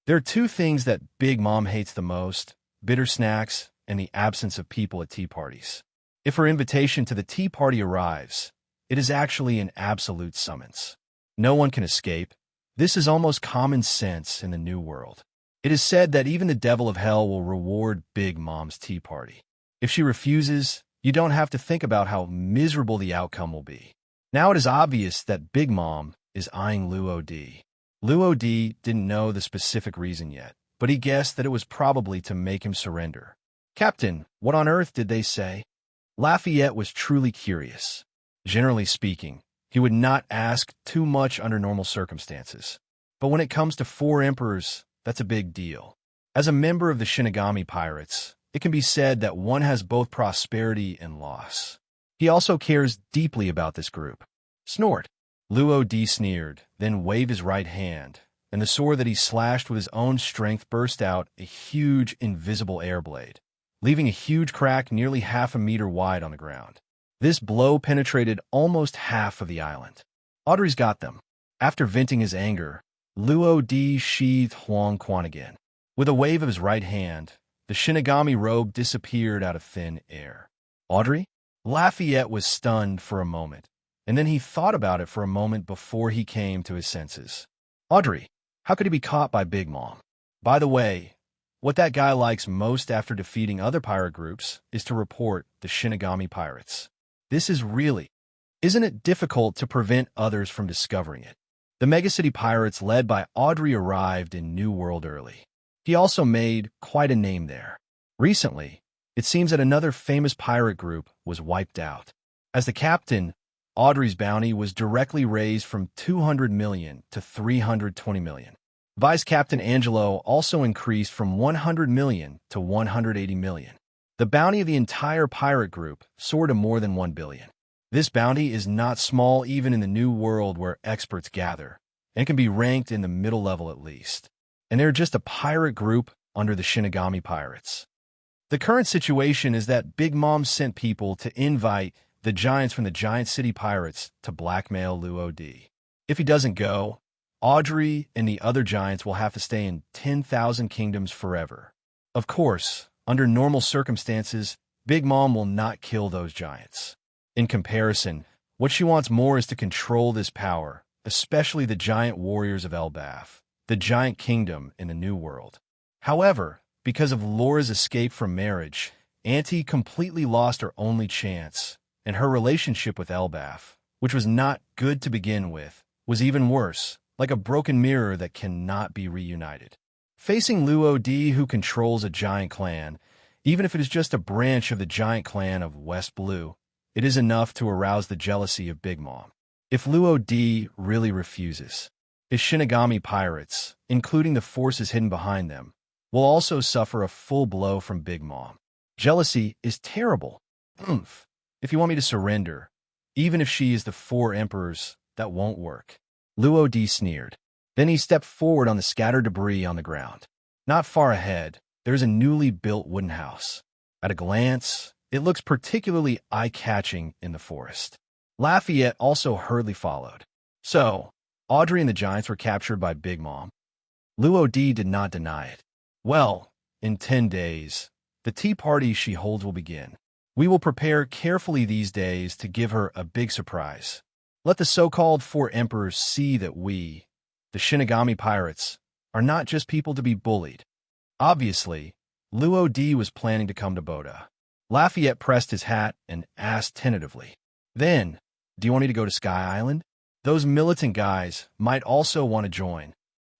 There are 2 things that Big Mom hates the most: bitter snacks and the absence of people at tea parties. If her invitation to the tea party arrives, it is actually an absolute summons. No one can escape. This is almost common sense in the New World. It is said that even the devil of hell will reward Big Mom's tea party. If she refuses, you don't have to think about how miserable the outcome will be. Now it is obvious that Big Mom is eyeing Luo Di. Luo Di didn't know the specific reason yet, but he guessed that it was probably to make him surrender. Captain, what on earth did they say? Lafayette was truly curious. Generally speaking, he would not ask too much under normal circumstances. But when it comes to 4 emperors, that's a big deal. As a member of the Shinigami pirates, it can be said that one has both prosperity and loss. He also cares deeply about this group. Snort. Luo D sneered, then waved his right hand, and the sword that he slashed with his own strength burst out a huge, invisible air blade, leaving a huge crack nearly half a meter wide on the ground. This blow penetrated almost half of the island. Audrey's got them. After venting his anger, Luo Di sheathed Huang Quan again. With a wave of his right hand, the Shinigami robe disappeared out of thin air. Audrey? Lafayette was stunned for a moment, and then he thought about it for a moment before he came to his senses. Audrey, how could he be caught by Big Mom? By the way, what that guy likes most after defeating other pirate groups is to report the Shinigami pirates. This is really, isn't it difficult to prevent others from discovering it? The Megacity pirates led by Audrey arrived in New World early. He also made quite a name there. Recently, it seems that another famous pirate group was wiped out. As the captain, Audrey's bounty was directly raised from 200 million to 320 million. Vice Captain Angelo also increased from 100 million to 180 million. The bounty of the entire pirate group soared to more than 1 billion. This bounty is not small even in the new world where experts gather, and can be ranked in the middle level at least. And they're just a pirate group under the Shinigami pirates. The current situation is that Big Mom sent people to invite the giants from the Giant City Pirates to blackmail Luo D. If he doesn't go, Audrey and the other giants will have to stay in 10,000 kingdoms forever. Of course, under normal circumstances, Big Mom will not kill those giants. In comparison, what she wants more is to control this power, especially the giant warriors of Elbaf, the giant kingdom in the New World. However, because of Laura's escape from marriage, Auntie completely lost her only chance, and her relationship with Elbaf, which was not good to begin with, was even worse, like a broken mirror that cannot be reunited. Facing Luo D, who controls a giant clan, even if it is just a branch of the giant clan of West Blue, it is enough to arouse the jealousy of Big Mom. If Luo D really refuses, his Shinigami pirates, including the forces hidden behind them, will also suffer a full blow from Big Mom. Jealousy is terrible. If you want me to surrender, even if she is the 4 emperors, that won't work. Luo D sneered. Then he stepped forward on the scattered debris on the ground. Not far ahead, there is a newly built wooden house. At a glance, it looks particularly eye-catching in the forest. Lafayette also hurriedly followed. So, Audrey and the giants were captured by Big Mom. Luo D did not deny it. Well, in 10 days, the tea party she holds will begin. We will prepare carefully these days to give her a big surprise. Let the so-called 4 emperors see that we, the Shinigami pirates, are not just people to be bullied. Obviously, Luo D was planning to come to Boda. Lafayette pressed his hat and asked tentatively, "Then, do you want me to go to Sky Island? Those militant guys might also want to join."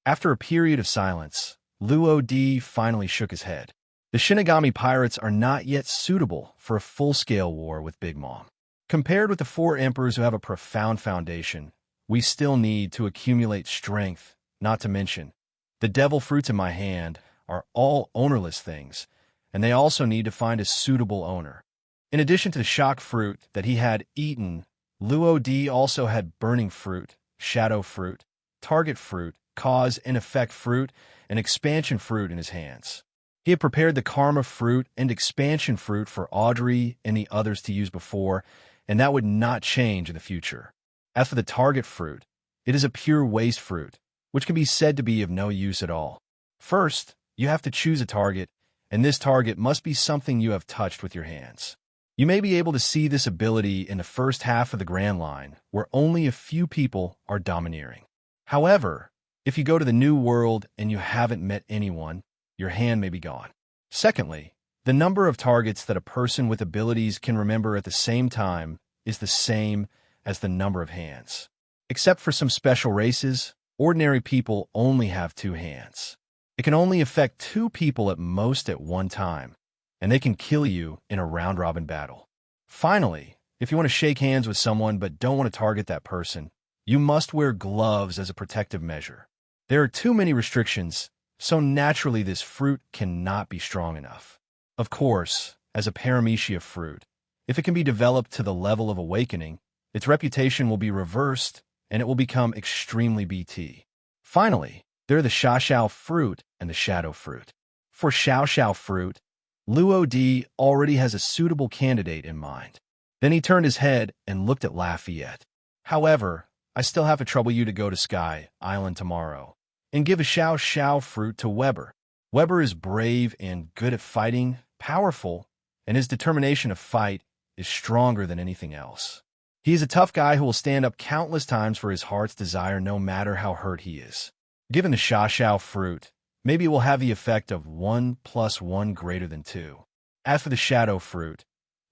After a period of silence, Luo D finally shook his head. The Shinigami pirates are not yet suitable for a full-scale war with Big Mom. Compared with the 4 emperors who have a profound foundation, we still need to accumulate strength, not to mention, the devil fruits in my hand are all ownerless things, and they also need to find a suitable owner. In addition to the shock fruit that he had eaten, Luo D also had burning fruit, shadow fruit, target fruit, cause and effect fruit, and expansion fruit in his hands. He had prepared the karma fruit and expansion fruit for Audrey and the others to use before, and that would not change in the future. As for the target fruit, it is a pure waste fruit, which can be said to be of no use at all. First, you have to choose a target, and this target must be something you have touched with your hands. You may be able to see this ability in the first half of the Grand Line, where only a few people are domineering. However, if you go to the New World and you haven't met anyone, your hand may be gone. Secondly, the number of targets that a person with abilities can remember at the same time is the same as the number of hands. Except for some special races, ordinary people only have 2 hands. It can only affect 2 people at most at one time, and they can kill you in a round-robin battle. Finally, if you want to shake hands with someone but don't want to target that person, you must wear gloves as a protective measure. There are too many restrictions, so naturally this fruit cannot be strong enough. Of course, as a paramecia fruit, if it can be developed to the level of awakening, its reputation will be reversed and it will become extremely BT. Finally, there are the xiaoxiao fruit and the shadow fruit. For xiaoxiao fruit, Luo Di already has a suitable candidate in mind. Then he turned his head and looked at Lafayette. However, I still have to trouble you to go to Sky Island tomorrow and give a xiaoxiao fruit to Weber. Weber is brave and good at fighting, powerful, and his determination to fight is stronger than anything else. He is a tough guy who will stand up countless times for his heart's desire no matter how hurt he is. Given the xiaoxiao fruit, maybe it will have the effect of 1 + 1 greater than 2. As for the shadow fruit,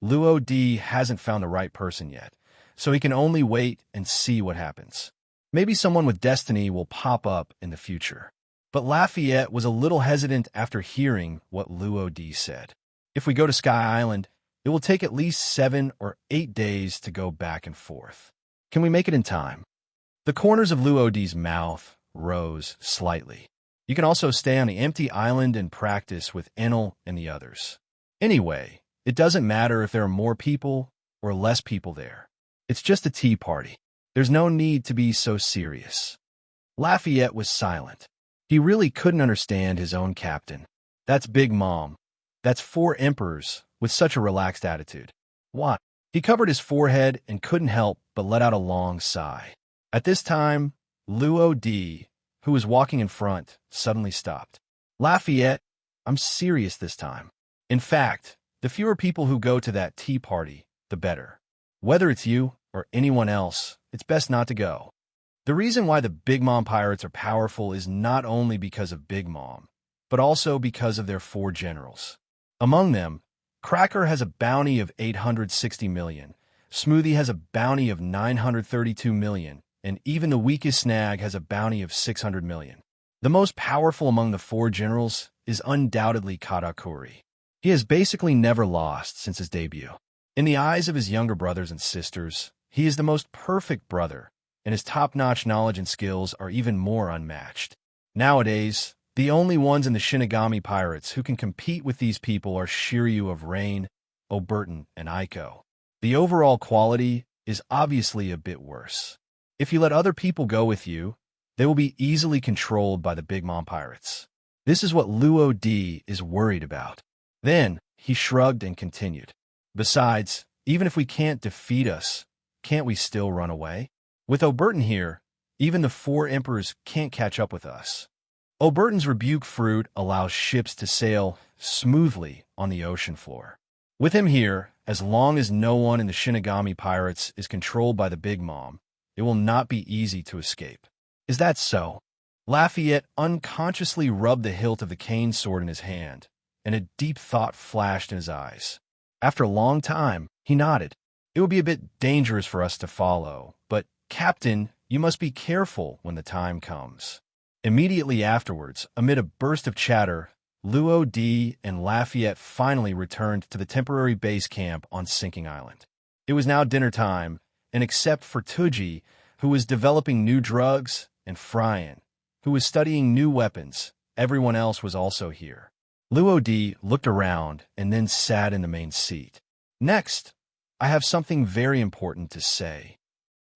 Luo Di hasn't found the right person yet, so he can only wait and see what happens. Maybe someone with destiny will pop up in the future. But Lafayette was a little hesitant after hearing what Luo Di said. If we go to Sky Island, it will take at least 7 or 8 days to go back and forth. Can we make it in time? The corners of Luo Di's mouth rose slightly. You can also stay on the empty island and practice with Enel and the others. Anyway, it doesn't matter if there are more people or less people there. It's just a tea party. There's no need to be so serious. Lafayette was silent. He really couldn't understand his own captain. That's Big Mom. That's 4 emperors with such a relaxed attitude. What? He covered his forehead and couldn't help but let out a long sigh. At this time, Luo Di, who was walking in front, suddenly stopped. Lafayette, I'm serious this time. In fact, the fewer people who go to that tea party, the better. Whether it's you or anyone else, it's best not to go. The reason why the Big Mom pirates are powerful is not only because of Big Mom, but also because of their 4 generals. Among them, Cracker has a bounty of 860 million, Smoothie has a bounty of 932 million, and even the weakest Snag has a bounty of 600 million. The most powerful among the 4 generals is undoubtedly Katakuri. He has basically never lost since his debut. In the eyes of his younger brothers and sisters, he is the most perfect brother, and his top-notch knowledge and skills are even more unmatched. Nowadays, the only ones in the Shinigami Pirates who can compete with these people are Shiryu of Rain, Oberton, and Aiko. The overall quality is obviously a bit worse. If you let other people go with you, they will be easily controlled by the Big Mom Pirates. This is what Luo Di is worried about. Then, he shrugged and continued. Besides, even if we can't defeat us, can't we still run away? With Oberton here, even the 4 emperors can't catch up with us. Oberton's rebuke fruit allows ships to sail smoothly on the ocean floor. With him here, as long as no one in the Shinigami Pirates is controlled by the Big Mom, it will not be easy to escape. Is that so? Lafayette unconsciously rubbed the hilt of the cane sword in his hand, and a deep thought flashed in his eyes. After a long time, he nodded. It would be a bit dangerous for us to follow, but, Captain, you must be careful when the time comes. Immediately afterwards, amid a burst of chatter, Luo Di and Lafayette finally returned to the temporary base camp on Sinking Island. It was now dinner time, and except for Tuji, who was developing new drugs, and Fryan, who was studying new weapons, everyone else was also here. Luo Di looked around and then sat in the main seat. Next, I have something very important to say.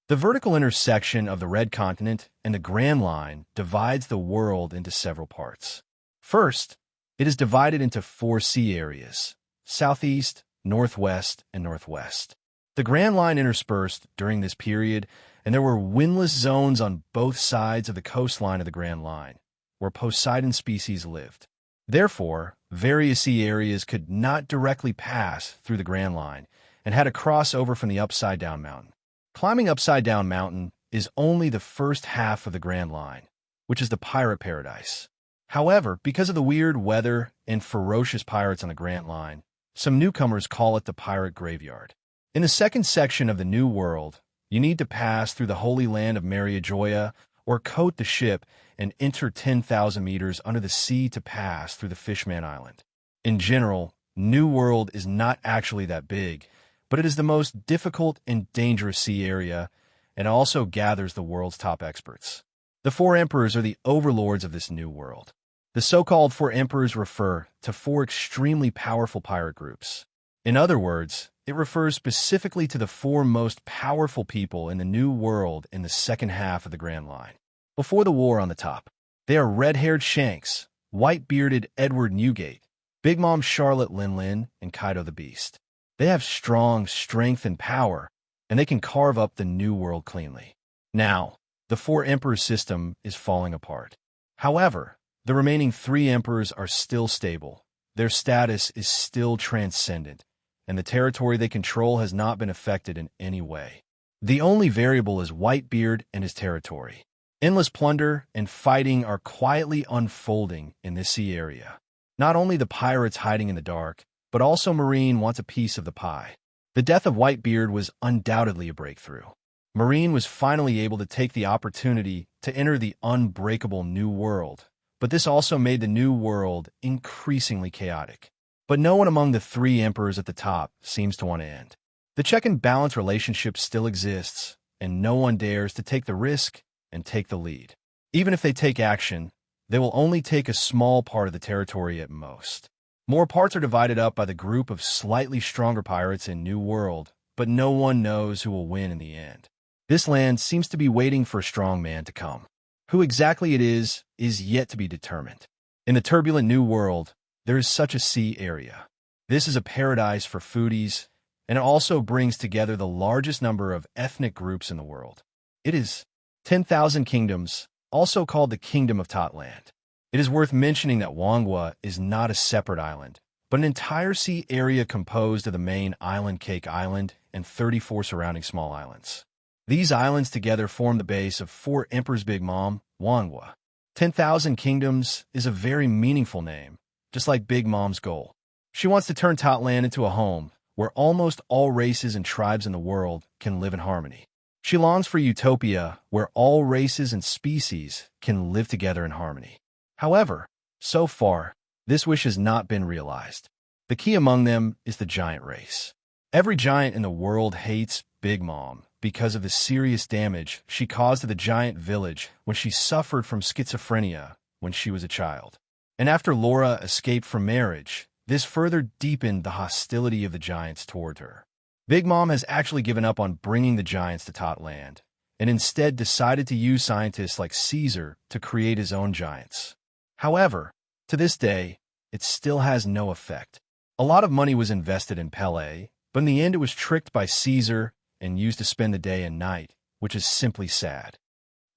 The vertical intersection of the Red Continent and the Grand Line divides the world into several parts. First, it is divided into 4 sea areas: southeast, northwest, and northwest. The Grand Line interspersed during this period, and there were windless zones on both sides of the coastline of the Grand Line, where Poseidon species lived. Therefore, various sea areas could not directly pass through the Grand Line and had to cross over from the Upside Down Mountain. Climbing Upside Down Mountain is only the first half of the Grand Line, which is the pirate paradise. However, because of the weird weather and ferocious pirates on the Grand Line, some newcomers call it the Pirate Graveyard. In the second section of the New World, you need to pass through the Holy Land of Mariajoya or coat the ship and enter 10,000 meters under the sea to pass through the Fishman Island. In general, New World is not actually that big, but it is the most difficult and dangerous sea area, and also gathers the world's top experts. The 4 emperors are the overlords of this new world. The so-called four emperors refer to four extremely powerful pirate groups. In other words, it refers specifically to the four most powerful people in the New World in the second half of the Grand Line. Before the war on the top, they are red-haired Shanks, white-bearded Edward Newgate, Big Mom Charlotte Lin, and Kaido the Beast. They have strong strength and power, and they can carve up the New World cleanly. Now, the four emperors system is falling apart. However, the remaining three emperors are still stable. Their status is still transcendent, and the territory they control has not been affected in any way. The only variable is Whitebeard and his territory. Endless plunder and fighting are quietly unfolding in this sea area. Not only the pirates hiding in the dark, but also Marine wants a piece of the pie. The death of Whitebeard was undoubtedly a breakthrough. Marine was finally able to take the opportunity to enter the unbreakable New World, but this also made the New World increasingly chaotic. But no one among the three emperors at the top seems to want to end. The check and balance relationship still exists, and no one dares to take the risk and take the lead. Even if they take action, they will only take a small part of the territory at most. More parts are divided up by the group of slightly stronger pirates in New World, but no one knows who will win in the end. This land seems to be waiting for a strong man to come. Who exactly it is yet to be determined. In the turbulent New World, there is such a sea area. This is a paradise for foodies, and it also brings together the largest number of ethnic groups in the world. It is 10,000 kingdoms, also called the Kingdom of Totland. It is worth mentioning that Wangwa is not a separate island, but an entire sea area composed of the main island Cake Island and 34 surrounding small islands. These islands together form the base of four emperors Big Mom, Wangwa. 10,000 kingdoms is a very meaningful name, just like Big Mom's goal. She wants to turn Totland into a home where almost all races and tribes in the world can live in harmony. She longs for utopia where all races and species can live together in harmony. However, so far, this wish has not been realized. The key among them is the giant race. Every giant in the world hates Big Mom because of the serious damage she caused to the giant village when she suffered from schizophrenia when she was a child. And after Laura escaped from marriage, this further deepened the hostility of the giants toward her. Big Mom has actually given up on bringing the giants to Totland, and instead decided to use scientists like Caesar to create his own giants. However, to this day, it still has no effect. A lot of money was invested in Pele, but in the end it was tricked by Caesar and used to spend the day and night, which is simply sad.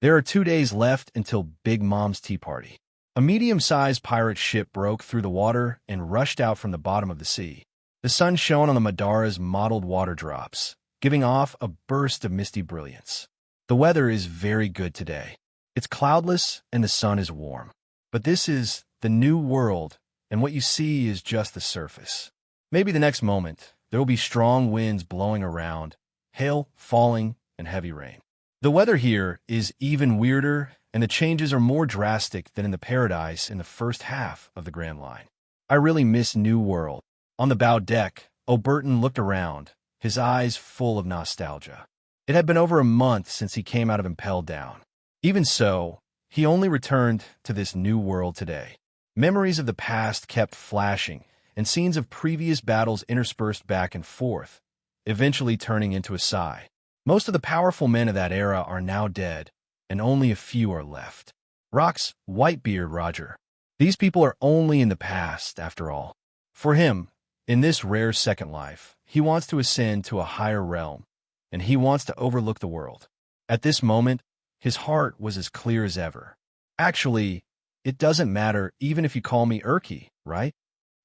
There are 2 days left until Big Mom's tea party. A medium-sized pirate ship broke through the water and rushed out from the bottom of the sea. The sun shone on the Madara's mottled water drops, giving off a burst of misty brilliance. The weather is very good today. It's cloudless and the sun is warm. But this is the New World, and what you see is just the surface. Maybe the next moment, there will be strong winds blowing around, hail falling, and heavy rain. The weather here is even weirder, and the changes are more drastic than in the paradise in the first half of the Grand Line. I really miss New World. On the bow deck, Oberton looked around, his eyes full of nostalgia. It had been over a month since he came out of Impelled Down. Even so, he only returned to this New World today. Memories of the past kept flashing, and scenes of previous battles interspersed back and forth, eventually turning into a sigh. Most of the powerful men of that era are now dead, and only a few are left. Rock's Whitebeard Roger. These people are only in the past, after all. For him, in this rare second life, he wants to ascend to a higher realm, and he wants to overlook the world. At this moment, his heart was as clear as ever. Actually, it doesn't matter even if you call me Urki, right?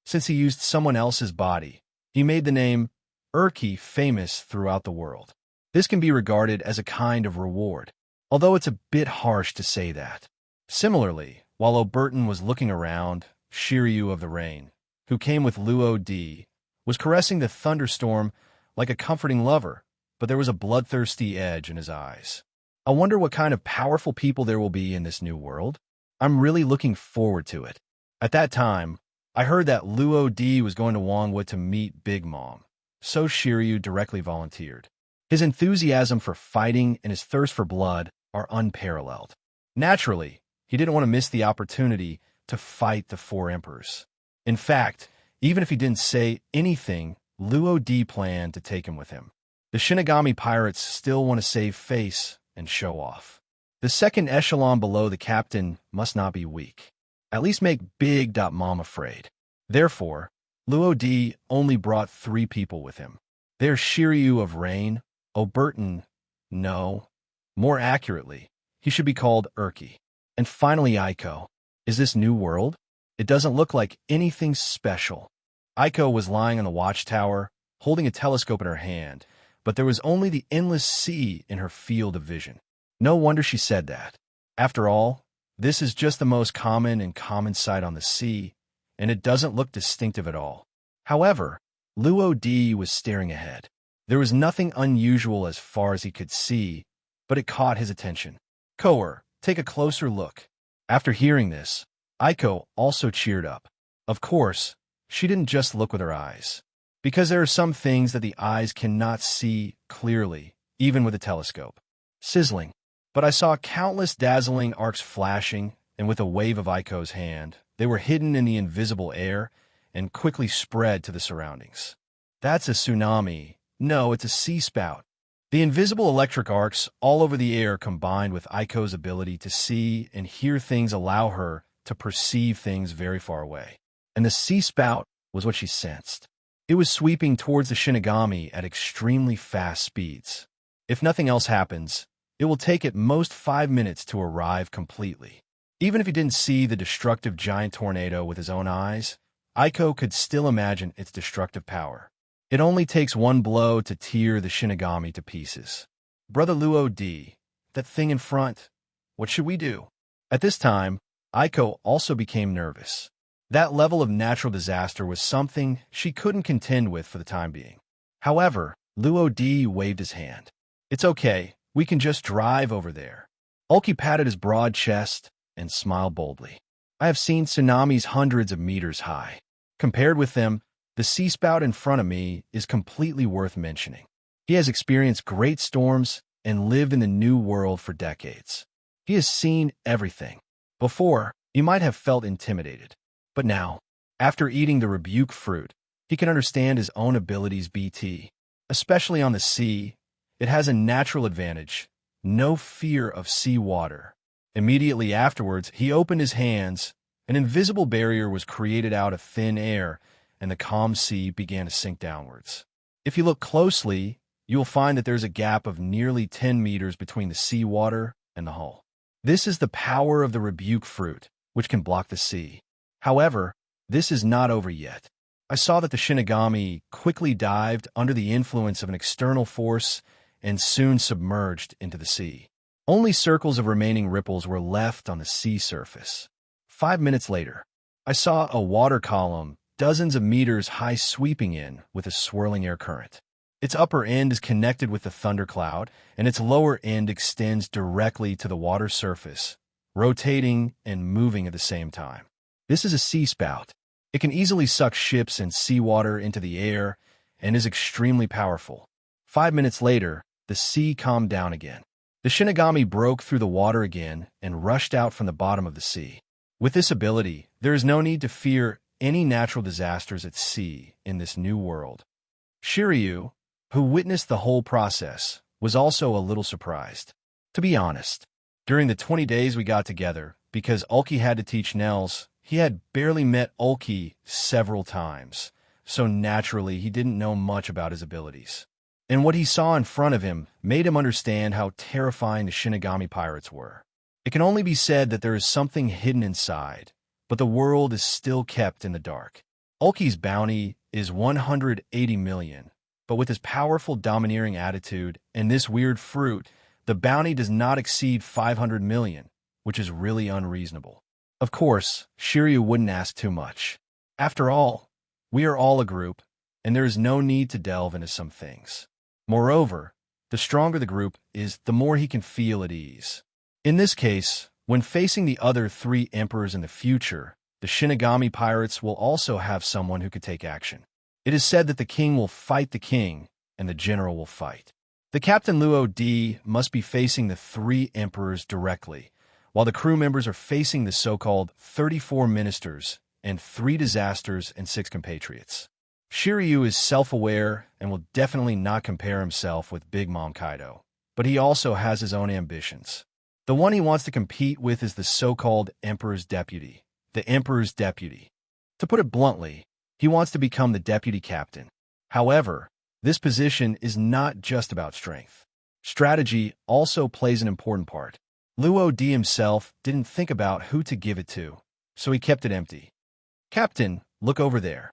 Since he used someone else's body, he made the name Urki famous throughout the world. This can be regarded as a kind of reward, although it's a bit harsh to say that. Similarly, while Oberton was looking around, Shiryu of the Rain, who came with Luo D, was caressing the thunderstorm like a comforting lover, but there was a bloodthirsty edge in his eyes. I wonder what kind of powerful people there will be in this new world. I'm really looking forward to it. At that time, I heard that Luo D was going to Wangwa to meet Big Mom, so Shiryu directly volunteered. His enthusiasm for fighting and his thirst for blood are unparalleled. Naturally, he didn't want to miss the opportunity to fight the four emperors. In fact, even if he didn't say anything, Luo Di planned to take him with him. The Shinigami pirates still want to save face and show off. The second echelon below the captain must not be weak. At least make Big Mom afraid. Therefore, Luo Di only brought 3 people with him. They are Shiryu of Rain, Oberton, no. More accurately, he should be called Urki. And finally Aiko. Is this new world? It doesn't look like anything special. Aiko was lying on the watchtower, holding a telescope in her hand, but there was only the endless sea in her field of vision. No wonder she said that. After all, this is just the most common sight on the sea, and it doesn't look distinctive at all. However, Luo Di was staring ahead. There was nothing unusual as far as he could see, but it caught his attention. Koer, take a closer look. After hearing this, Aiko also cheered up. Of course, she didn't just look with her eyes, because there are some things that the eyes cannot see clearly, even with a telescope. Sizzling. But I saw countless dazzling arcs flashing, and with a wave of Aiko's hand, they were hidden in the invisible air and quickly spread to the surroundings. That's a tsunami. No, it's a sea spout. The invisible electric arcs all over the air combined with Aiko's ability to see and hear things allow her to perceive things very far away. And the sea spout was what she sensed. It was sweeping towards the Shinigami at extremely fast speeds. If nothing else happens, it will take at most 5 minutes to arrive completely. Even if he didn't see the destructive giant tornado with his own eyes, Aiko could still imagine its destructive power. It only takes one blow to tear the Shinigami to pieces. Brother Luo Di, that thing in front, what should we do? At this time, Aiko also became nervous. That level of natural disaster was something she couldn't contend with for the time being. However, Luo Di waved his hand. It's okay, we can just drive over there. Ulki patted his broad chest and smiled boldly. I have seen tsunamis hundreds of meters high. Compared with them, the sea spout in front of me is completely worth mentioning. He has experienced great storms and lived in the new world for decades. He has seen everything. Before, he might have felt intimidated. But now, after eating the rebuke fruit, he can understand his own abilities BT. Especially on the sea, it has a natural advantage, no fear of sea water. Immediately afterwards, he opened his hands. An invisible barrier was created out of thin air, and the calm sea began to sink downwards. If you look closely, you will find that there's a gap of nearly 10 meters between the sea water and the hull. This is the power of the rebuke fruit, which can block the sea. However, this is not over yet. I saw that the Shinigami quickly dived under the influence of an external force and soon submerged into the sea. Only circles of remaining ripples were left on the sea surface. 5 minutes later, I saw a water column dozens of meters high sweeping in with a swirling air current. Its upper end is connected with the thundercloud, and its lower end extends directly to the water surface, rotating and moving at the same time. This is a sea spout. It can easily suck ships and seawater into the air and is extremely powerful. 5 minutes later, the sea calmed down again. The Shinigami broke through the water again and rushed out from the bottom of the sea. With this ability, there is no need to fear any natural disasters at sea in this new world. Shiryu, who witnessed the whole process, was also a little surprised. To be honest, during the 20 days we got together, because Ulki had to teach Nels, he had barely met Ulki several times, so naturally he didn't know much about his abilities. And what he saw in front of him made him understand how terrifying the Shinigami pirates were. It can only be said that there is something hidden inside, but the world is still kept in the dark. Ulki's bounty is 180 million, but with his powerful domineering attitude and this weird fruit, the bounty does not exceed 500 million, which is really unreasonable. Of course, Shiryu wouldn't ask too much. After all, we are all a group, and there is no need to delve into some things. Moreover, the stronger the group is, the more he can feel at ease. In this case, when facing the other 3 emperors in the future, the Shinigami pirates will also have someone who could take action. It is said that the king will fight the king, and the general will fight. The Captain Luo Di must be facing the 3 emperors directly, while the crew members are facing the so-called 34 ministers and 3 disasters and 6 compatriots. Shiryu is self-aware and will definitely not compare himself with Big Mom Kaido, but he also has his own ambitions. The one he wants to compete with is the so-called Emperor's Deputy. The Emperor's Deputy. To put it bluntly, he wants to become the deputy captain. However, this position is not just about strength. Strategy also plays an important part. Luo D himself didn't think about who to give it to, so he kept it empty. Captain, look over there.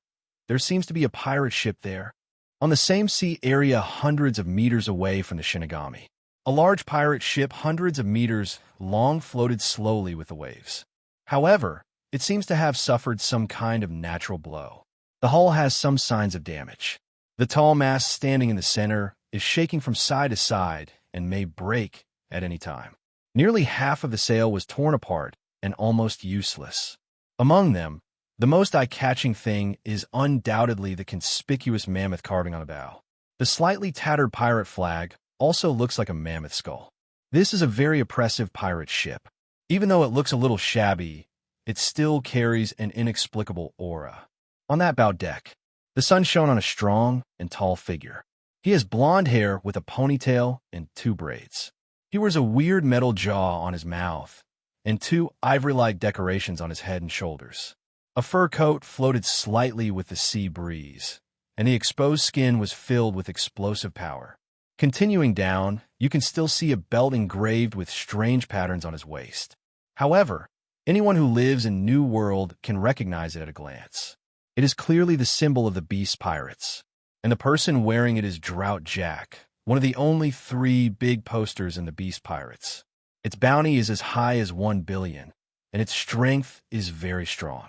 There seems to be a pirate ship there. On the same sea area hundreds of meters away from the Shinigami. A large pirate ship hundreds of meters long floated slowly with the waves. However, it seems to have suffered some kind of natural blow. The hull has some signs of damage. The tall mast standing in the center is shaking from side to side and may break at any time. Nearly half of the sail was torn apart and almost useless. Among them, the most eye-catching thing is undoubtedly the conspicuous mammoth carving on the bow. The slightly tattered pirate flag also looks like a mammoth skull. This is a very oppressive pirate ship. Even though it looks a little shabby, it still carries an inexplicable aura. On that bow deck, the sun shone on a strong and tall figure. He has blonde hair with a ponytail and 2 braids. He wears a weird metal jaw on his mouth and 2 ivory-like decorations on his head and shoulders. A fur coat floated slightly with the sea breeze, and the exposed skin was filled with explosive power. Continuing down, you can still see a belt engraved with strange patterns on his waist. However, anyone who lives in New World can recognize it at a glance. It is clearly the symbol of the Beast Pirates, and the person wearing it is Drought Jack, one of the only 3 big posters in the Beast Pirates. Its bounty is as high as 1 billion, and its strength is very strong.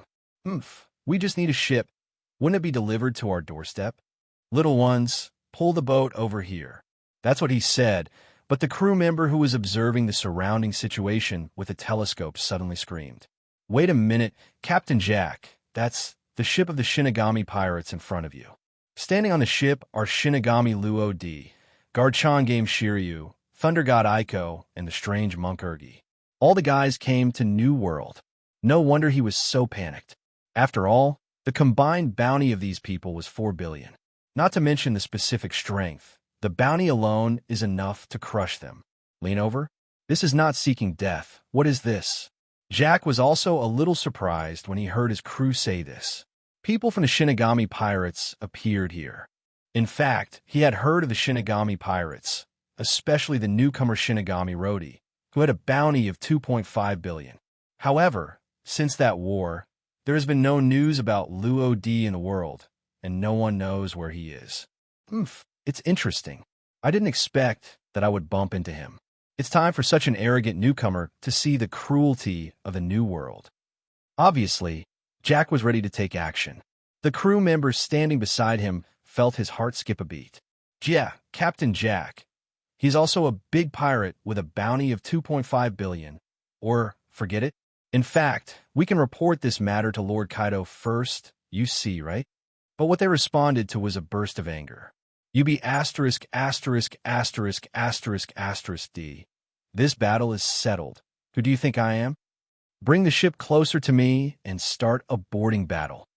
We just need a ship. Wouldn't it be delivered to our doorstep? Little ones, pull the boat over here. That's what he said, but the crew member who was observing the surrounding situation with a telescope suddenly screamed. Wait a minute, Captain Jack, that's the ship of the Shinigami pirates in front of you. Standing on the ship are Shinigami Luo D, Garchon Game Shiryu, Thunder God Aiko, and the strange monk Urgi. All the guys came to New World. No wonder he was so panicked. After all, the combined bounty of these people was 4 billion. Not to mention the specific strength. The bounty alone is enough to crush them. Lean over. This is not seeking death. What is this? Jack was also a little surprised when he heard his crew say this. People from the Shinigami pirates appeared here. In fact, he had heard of the Shinigami pirates, especially the newcomer Shinigami Rodi, who had a bounty of 2.5 billion. However, since that war, there has been no news about Luo D in the world, and no one knows where he is. It's interesting. I didn't expect that I would bump into him. It's time for such an arrogant newcomer to see the cruelty of the New World. Obviously, Jack was ready to take action. The crew members standing beside him felt his heart skip a beat. Yeah, Captain Jack. He's also a big pirate with a bounty of 2.5 billion. Or, forget it. In fact, we can report this matter to Lord Kaido first, you see, right? But what they responded to was a burst of anger. You be asterisk, asterisk, asterisk, asterisk, asterisk D. This battle is settled. Who do you think I am? Bring the ship closer to me and start a boarding battle.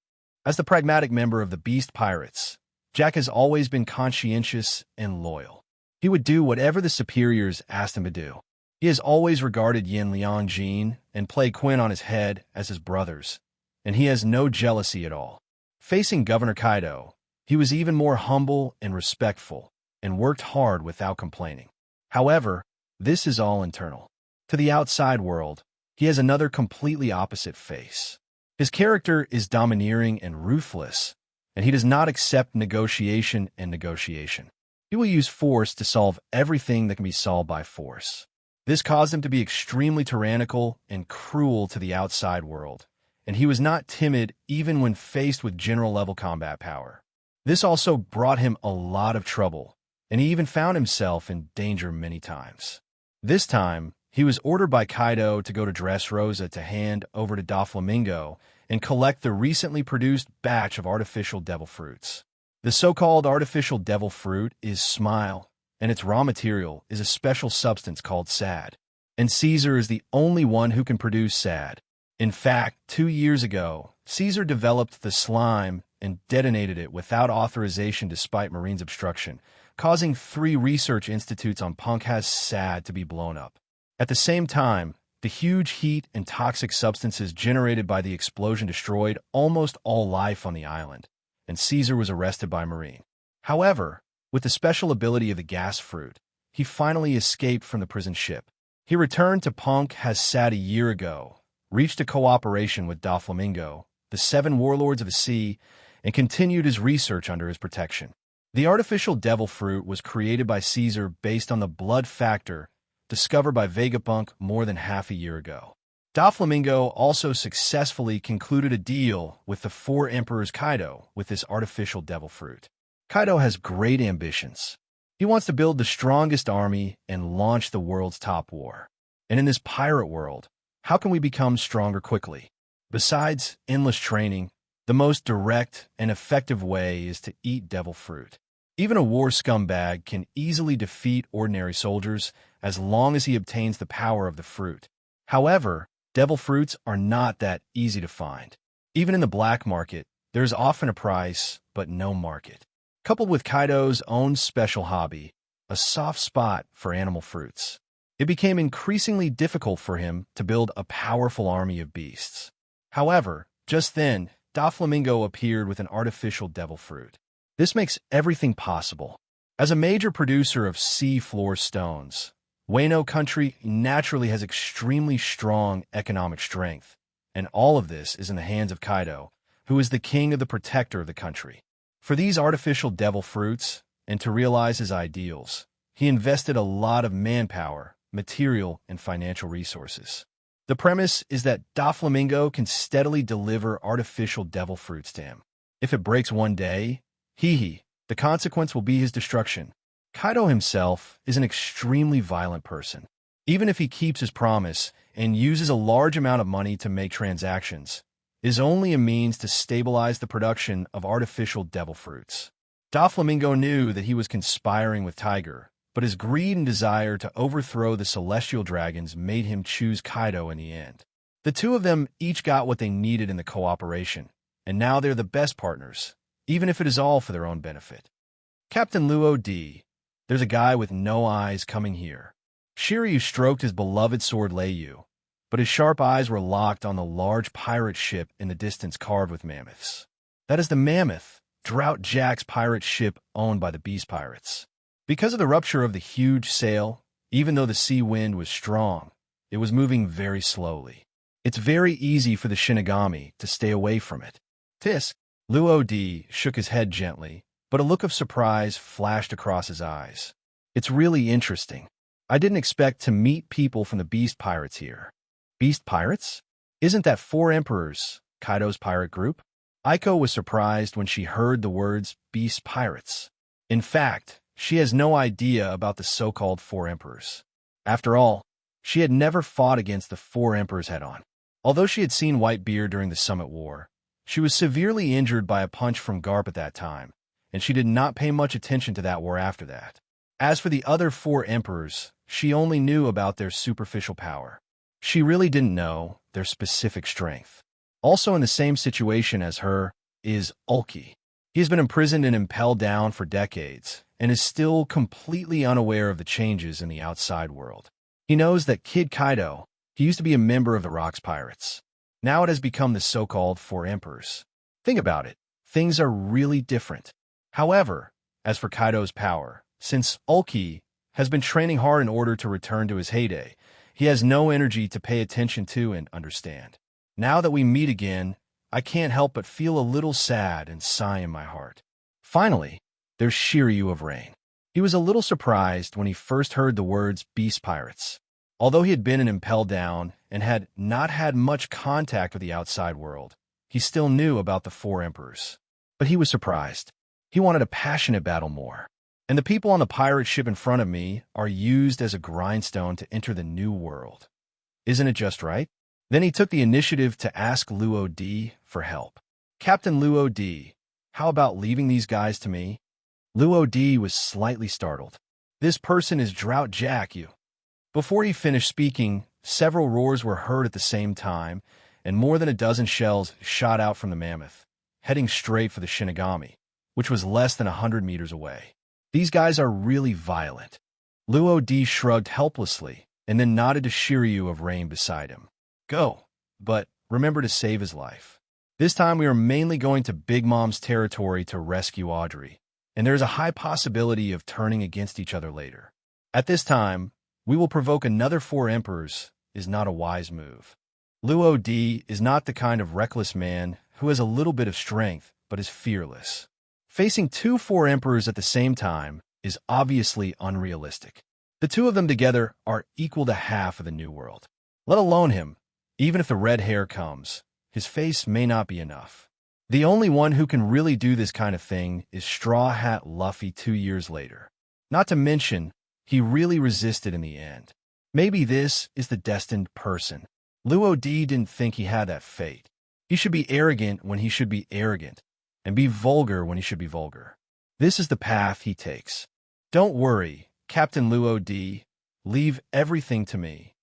As the pragmatic member of the Beast Pirates, Jack has always been conscientious and loyal. He would do whatever the superiors asked him to do. He has always regarded Yin Liang Jin and Play Quinn on his head as his brothers, and he has no jealousy at all. Facing Governor Kaido, he was even more humble and respectful, and worked hard without complaining. However, this is all internal. To the outside world, he has another completely opposite face. His character is domineering and ruthless, and he does not accept negotiation and negotiation. He will use force to solve everything that can be solved by force. This caused him to be extremely tyrannical and cruel to the outside world, and he was not timid even when faced with general-level combat power. This also brought him a lot of trouble, and he even found himself in danger many times. This time, he was ordered by Kaido to go to Dressrosa to hand over to Doflamingo and collect the recently produced batch of artificial devil fruits. The so-called artificial devil fruit is Smile, and its raw material is a special substance called sad. and Caesar is the only one who can produce sad. In fact, 2 years ago, Caesar developed the slime and detonated it without authorization despite Marine's obstruction, causing 3 research institutes on Punk's sad to be blown up. At the same time, the huge heat and toxic substances generated by the explosion destroyed almost all life on the island, and Caesar was arrested by Marine. However, with the special ability of the gas fruit, he finally escaped from the prison ship. He returned to Punk's sad a year ago, reached a cooperation with Doflamingo, the 7 warlords of the sea, and continued his research under his protection. The artificial devil fruit was created by Caesar based on the blood factor discovered by Vegapunk more than half a year ago. Doflamingo also successfully concluded a deal with the 4 emperors Kaido with this artificial devil fruit. Kaido has great ambitions. He wants to build the strongest army and launch the world's top war. And in this pirate world, how can we become stronger quickly? Besides endless training, the most direct and effective way is to eat devil fruit. Even a war scumbag can easily defeat ordinary soldiers as long as he obtains the power of the fruit. However, devil fruits are not that easy to find. Even in the black market, there is often a price, but no market. Coupled with Kaido's own special hobby, a soft spot for animal fruits, it became increasingly difficult for him to build a powerful army of beasts. However, just then, Doflamingo appeared with an artificial devil fruit. This makes everything possible. As a major producer of sea floor stones, Wano country naturally has extremely strong economic strength, and all of this is in the hands of Kaido, who is the king of the protector of the country. For these artificial devil fruits, and to realize his ideals, he invested a lot of manpower, material, and financial resources. The premise is that Doflamingo can steadily deliver artificial devil fruits to him. If it breaks one day, the consequence will be his destruction. Kaido himself is an extremely violent person. Even if he keeps his promise and uses a large amount of money to make transactions, it is only a means to stabilize the production of artificial devil fruits. Doflamingo knew that he was conspiring with Tiger, but his greed and desire to overthrow the celestial dragons made him choose Kaido in the end. The two of them each got what they needed in the cooperation, and now they're the best partners, even if it is all for their own benefit. Captain Luo D. There's a guy with no eyes coming here. Shiryu stroked his beloved sword Leiyu, but his sharp eyes were locked on the large pirate ship in the distance carved with mammoths. That is the Mammoth, Drought Jack's pirate ship owned by the Beast Pirates. Because of the rupture of the huge sail, even though the sea wind was strong, it was moving very slowly. It's very easy for the Shinigami to stay away from it. Tisk, Luo D shook his head gently, but a look of surprise flashed across his eyes. It's really interesting. I didn't expect to meet people from the Beast Pirates here. Beast Pirates? Isn't that 4 emperors, Kaido's pirate group? Aiko was surprised when she heard the words Beast Pirates. In fact, she has no idea about the so-called 4 emperors. After all, she had never fought against the 4 emperors head-on. Although she had seen Whitebeard during the Summit War, she was severely injured by a punch from Garp at that time, and she did not pay much attention to that war after that. As for the other 4 emperors, she only knew about their superficial power. She really didn't know their specific strength. Also in the same situation as her is Ulki. He has been imprisoned and impelled down for decades, and is still completely unaware of the changes in the outside world. He knows that Kid Kaido, he used to be a member of the Rocks Pirates. Now it has become the so-called 4 emperors. Think about it. Things are really different. However, as for Kaido's power, since Ulki has been training hard in order to return to his heyday, he has no energy to pay attention to and understand. Now that we meet again, I can't help but feel a little sad and sigh in my heart. Finally, there's Shiryu of Rain. He was a little surprised when he first heard the words Beast Pirates. Although he had been an Impel Down and had not had much contact with the outside world, he still knew about the 4 emperors. But he was surprised. He wanted a passionate battle more. And the people on the pirate ship in front of me are used as a grindstone to enter the new world. Isn't it just right? Then he took the initiative to ask Luo D for help. Captain Luo D, how about leaving these guys to me? Luo D was slightly startled. This person is Drought Jack, you. Before he finished speaking, several roars were heard at the same time, and more than a dozen shells shot out from the mammoth, heading straight for the Shinigami, which was less than 100 meters away. These guys are really violent. Luo D shrugged helplessly, and then nodded to Shiryu of Rain beside him. Go, but remember to save his life. This time we are mainly going to Big Mom's territory to rescue Audrey, and there is a high possibility of turning against each other later. At this time, we will provoke another 4 emperors is not a wise move. Luo D is not the kind of reckless man who has a little bit of strength but is fearless. Facing 2 4 emperors at the same time is obviously unrealistic. The 2 of them together are equal to half of the New World. Let alone him, even if the red hair comes, his face may not be enough. The only one who can really do this kind of thing is Straw Hat Luffy 2 years later. Not to mention, he really resisted in the end. Maybe this is the destined person. Luo D didn't think he had that fate. He should be arrogant when he should be arrogant, and be vulgar when he should be vulgar. This is the path he takes. Don't worry, Captain Luo D. Leave everything to me.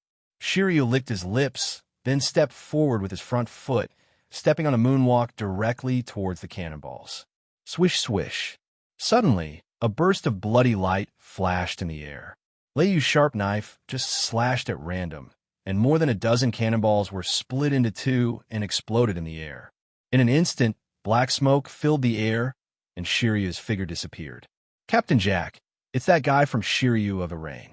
Shiryu licked his lips, then stepped forward with his front foot, stepping on a moonwalk directly towards the cannonballs. Swish, swish. Suddenly, a burst of bloody light flashed in the air. Leiyu's sharp knife just slashed at random, and more than a dozen cannonballs were split into 2 and exploded in the air. In an instant, black smoke filled the air, and Shiryu's figure disappeared. Captain Jack, it's that guy from Shiryu of Arain.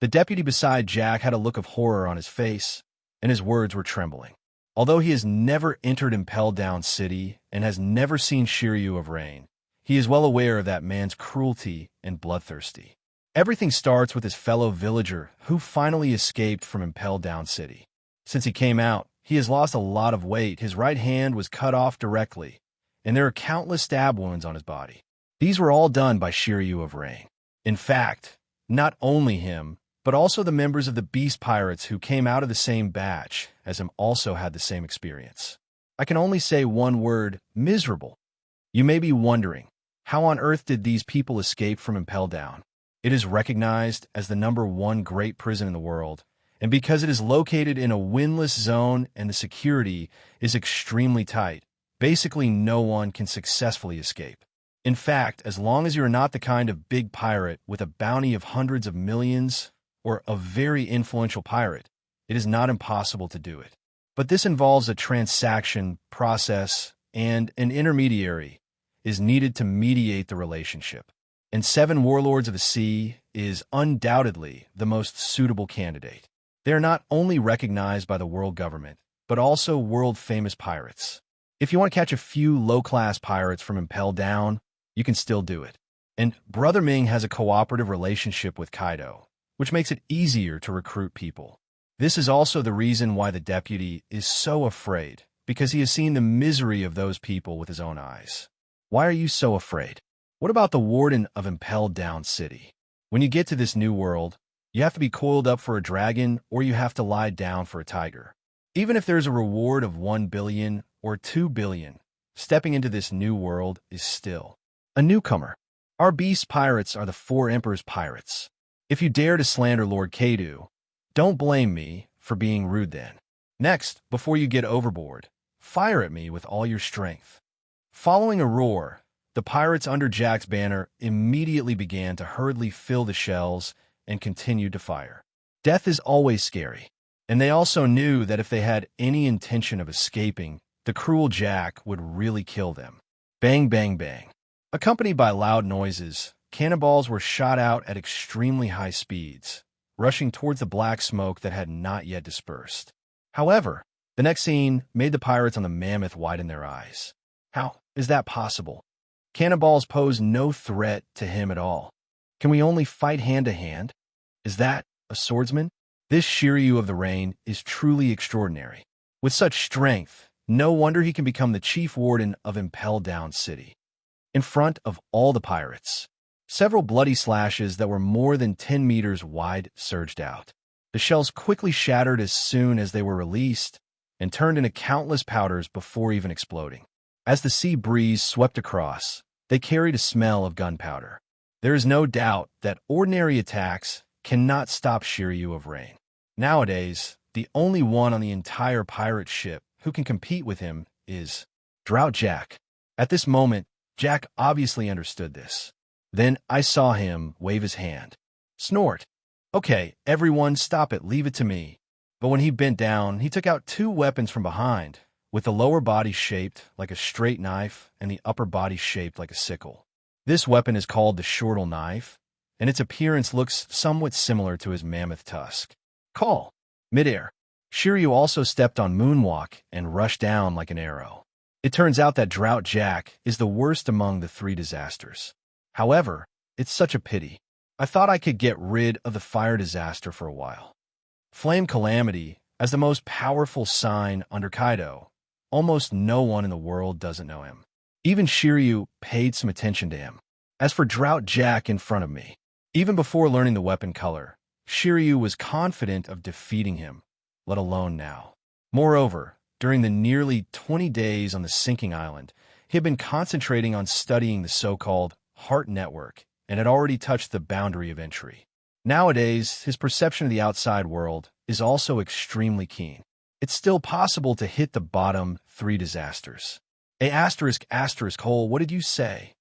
The deputy beside Jack had a look of horror on his face, and his words were trembling. Although he has never entered Impel Down City and has never seen Shiryu of Rain, he is well aware of that man's cruelty and bloodthirsty. Everything starts with his fellow villager who finally escaped from Impel Down City. Since he came out, he has lost a lot of weight. His right hand was cut off directly, and there are countless stab wounds on his body. These were all done by Shiryu of Rain. In fact, not only him, but also the members of the Beast Pirates who came out of the same batch as him also had the same experience. I can only say one word: miserable. You may be wondering, how on earth did these people escape from Impel Down? It is recognized as the #1 great prison in the world, and because it is located in a windless zone and the security is extremely tight, basically no one can successfully escape. In fact, as long as you are not the kind of big pirate with a bounty of hundreds of millions, or a very influential pirate, it is not impossible to do it. But this involves a transaction, process, and an intermediary is needed to mediate the relationship. And 7 Warlords of the Sea is undoubtedly the most suitable candidate. They are not only recognized by the world government, but also world-famous pirates. If you want to catch a few low-class pirates from Impel Down, you can still do it. And Brother Ming has a cooperative relationship with Kaido, which makes it easier to recruit people. This is also the reason why the deputy is so afraid, because he has seen the misery of those people with his own eyes. Why are you so afraid? What about the warden of Impel Down City? When you get to this new world, you have to be coiled up for a dragon or you have to lie down for a tiger. Even if there's a reward of 1 billion or 2 billion, stepping into this new world is still a newcomer. Our beast pirates are the 4 Emperor's pirates. If you dare to slander Lord Kadu, don't blame me for being rude then. Next, before you get overboard, fire at me with all your strength. Following a roar, the pirates under Jack's banner immediately began to hurriedly fill the shells and continued to fire. Death is always scary, and they also knew that if they had any intention of escaping, the cruel Jack would really kill them. Bang, bang, bang. Accompanied by loud noises, cannonballs were shot out at extremely high speeds, rushing towards the black smoke that had not yet dispersed. However, the next scene made the pirates on the Mammoth widen their eyes. How is that possible? Cannonballs pose no threat to him at all. Can we only fight hand-to-hand? Is that a swordsman? This Shiryu of the Rain is truly extraordinary. With such strength, no wonder he can become the chief warden of Impel Down City. In front of all the pirates, several bloody slashes that were more than 10 meters wide surged out. The shells quickly shattered as soon as they were released and turned into countless powders before even exploding. As the sea breeze swept across, they carried a smell of gunpowder. There is no doubt that ordinary attacks cannot stop Shiryu of Rain. Nowadays, the only one on the entire pirate ship who can compete with him is Drought Jack. At this moment, Jack obviously understood this. Then I saw him wave his hand. Snort. Okay, everyone stop it, leave it to me. But when he bent down, he took out two weapons from behind, with the lower body shaped like a straight knife and the upper body shaped like a sickle. This weapon is called the Shortle Knife, and its appearance looks somewhat similar to his mammoth tusk. Call. Midair. Shiryu also stepped on Moonwalk and rushed down like an arrow. It turns out that Drought Jack is the worst among the three disasters. However, it's such a pity. I thought I could get rid of the fire disaster for a while. Flame Calamity, as the most powerful sign under Kaido, almost no one in the world doesn't know him. Even Shiryu paid some attention to him. As for Drought Jack in front of me, even before learning the weapon color, Shiryu was confident of defeating him, let alone now. Moreover, during the nearly 20 days on the sinking island, he had been concentrating on studying the so-called Heart Network and had already touched the boundary of entry. Nowadays, his perception of the outside world is also extremely keen. It's still possible to hit the bottom three disasters. Hole, what did you say?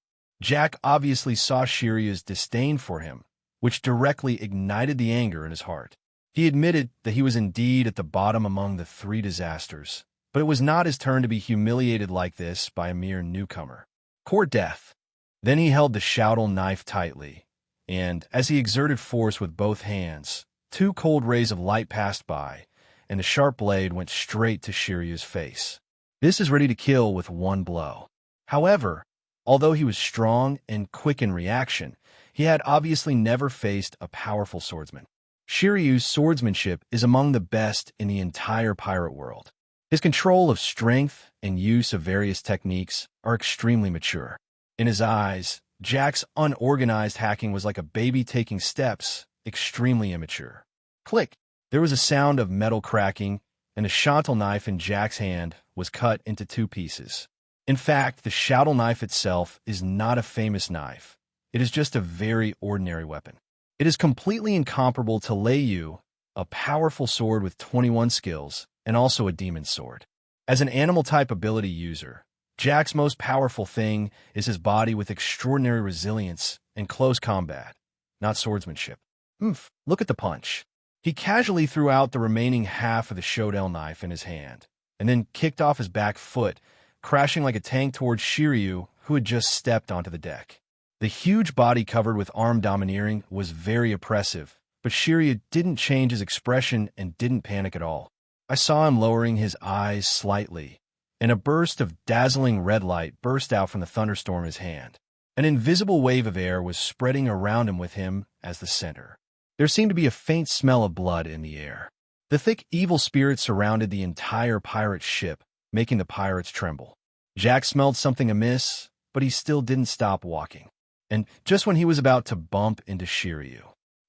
Jack obviously saw Shiryu's disdain for him, which directly ignited the anger in his heart. He admitted that he was indeed at the bottom among the three disasters, but it was not his turn to be humiliated like this by a mere newcomer. Court death. Then he held the Shoutle Knife tightly, and, as he exerted force with both hands, two cold rays of light passed by, and the sharp blade went straight to Shiryu's face. This is ready to kill with one blow. However, although he was strong and quick in reaction, he had obviously never faced a powerful swordsman. Shiryu's swordsmanship is among the best in the entire pirate world. His control of strength and use of various techniques are extremely mature. In his eyes, Jack's unorganized hacking was like a baby taking steps, extremely immature. Click! There was a sound of metal cracking, and the Shoutle knife in Jack's hand was cut into two pieces. In fact, the Shoutle knife itself is not a famous knife. It is just a very ordinary weapon. It is completely incomparable to Leiyu, a powerful sword with 21 skills, and also a demon sword. As an animal-type ability user, Jack's most powerful thing is his body with extraordinary resilience and close combat, not swordsmanship. Look at the punch. He casually threw out the remaining half of the Shoutle knife in his hand, and then kicked off his back foot, crashing like a tank towards Shiryu, who had just stepped onto the deck. The huge body covered with arm domineering was very oppressive, but Shiryu didn't change his expression and didn't panic at all. I saw him lowering his eyes slightly, and a burst of dazzling red light burst out from the thunderstorm in his hand. An invisible wave of air was spreading around him with him as the center. There seemed to be a faint smell of blood in the air. The thick evil spirit surrounded the entire pirate ship, making the pirates tremble. Jack smelled something amiss, but he still didn't stop walking. And just when he was about to bump into Shiryu.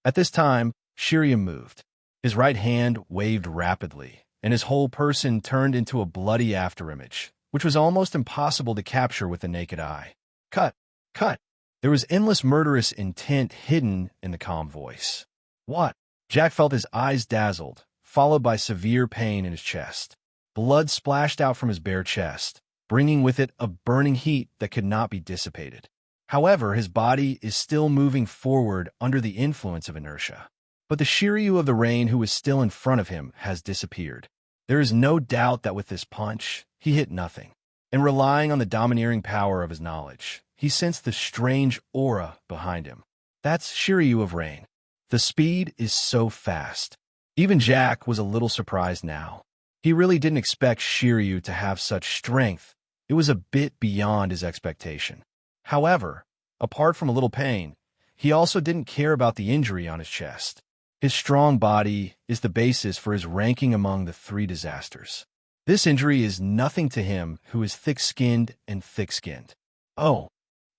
At this time, Shiryu moved. His right hand waved rapidly, and his whole person turned into a bloody afterimage, which was almost impossible to capture with the naked eye. Cut! Cut! There was endless murderous intent hidden in the calm voice. What? Jack felt his eyes dazzled, followed by severe pain in his chest. Blood splashed out from his bare chest, bringing with it a burning heat that could not be dissipated. However, his body is still moving forward under the influence of inertia. But the Shiryu of the Rain who was still in front of him has disappeared. There is no doubt that with this punch, he hit nothing. And relying on the domineering power of his knowledge, he sensed the strange aura behind him. That's Shiryu of Rain. The speed is so fast. Even Jack was a little surprised now. He really didn't expect Shiryu to have such strength. It was a bit beyond his expectation. However, apart from a little pain, he also didn't care about the injury on his chest. His strong body is the basis for his ranking among the three disasters. This injury is nothing to him who is thick-skinned and thick-skinned. Oh,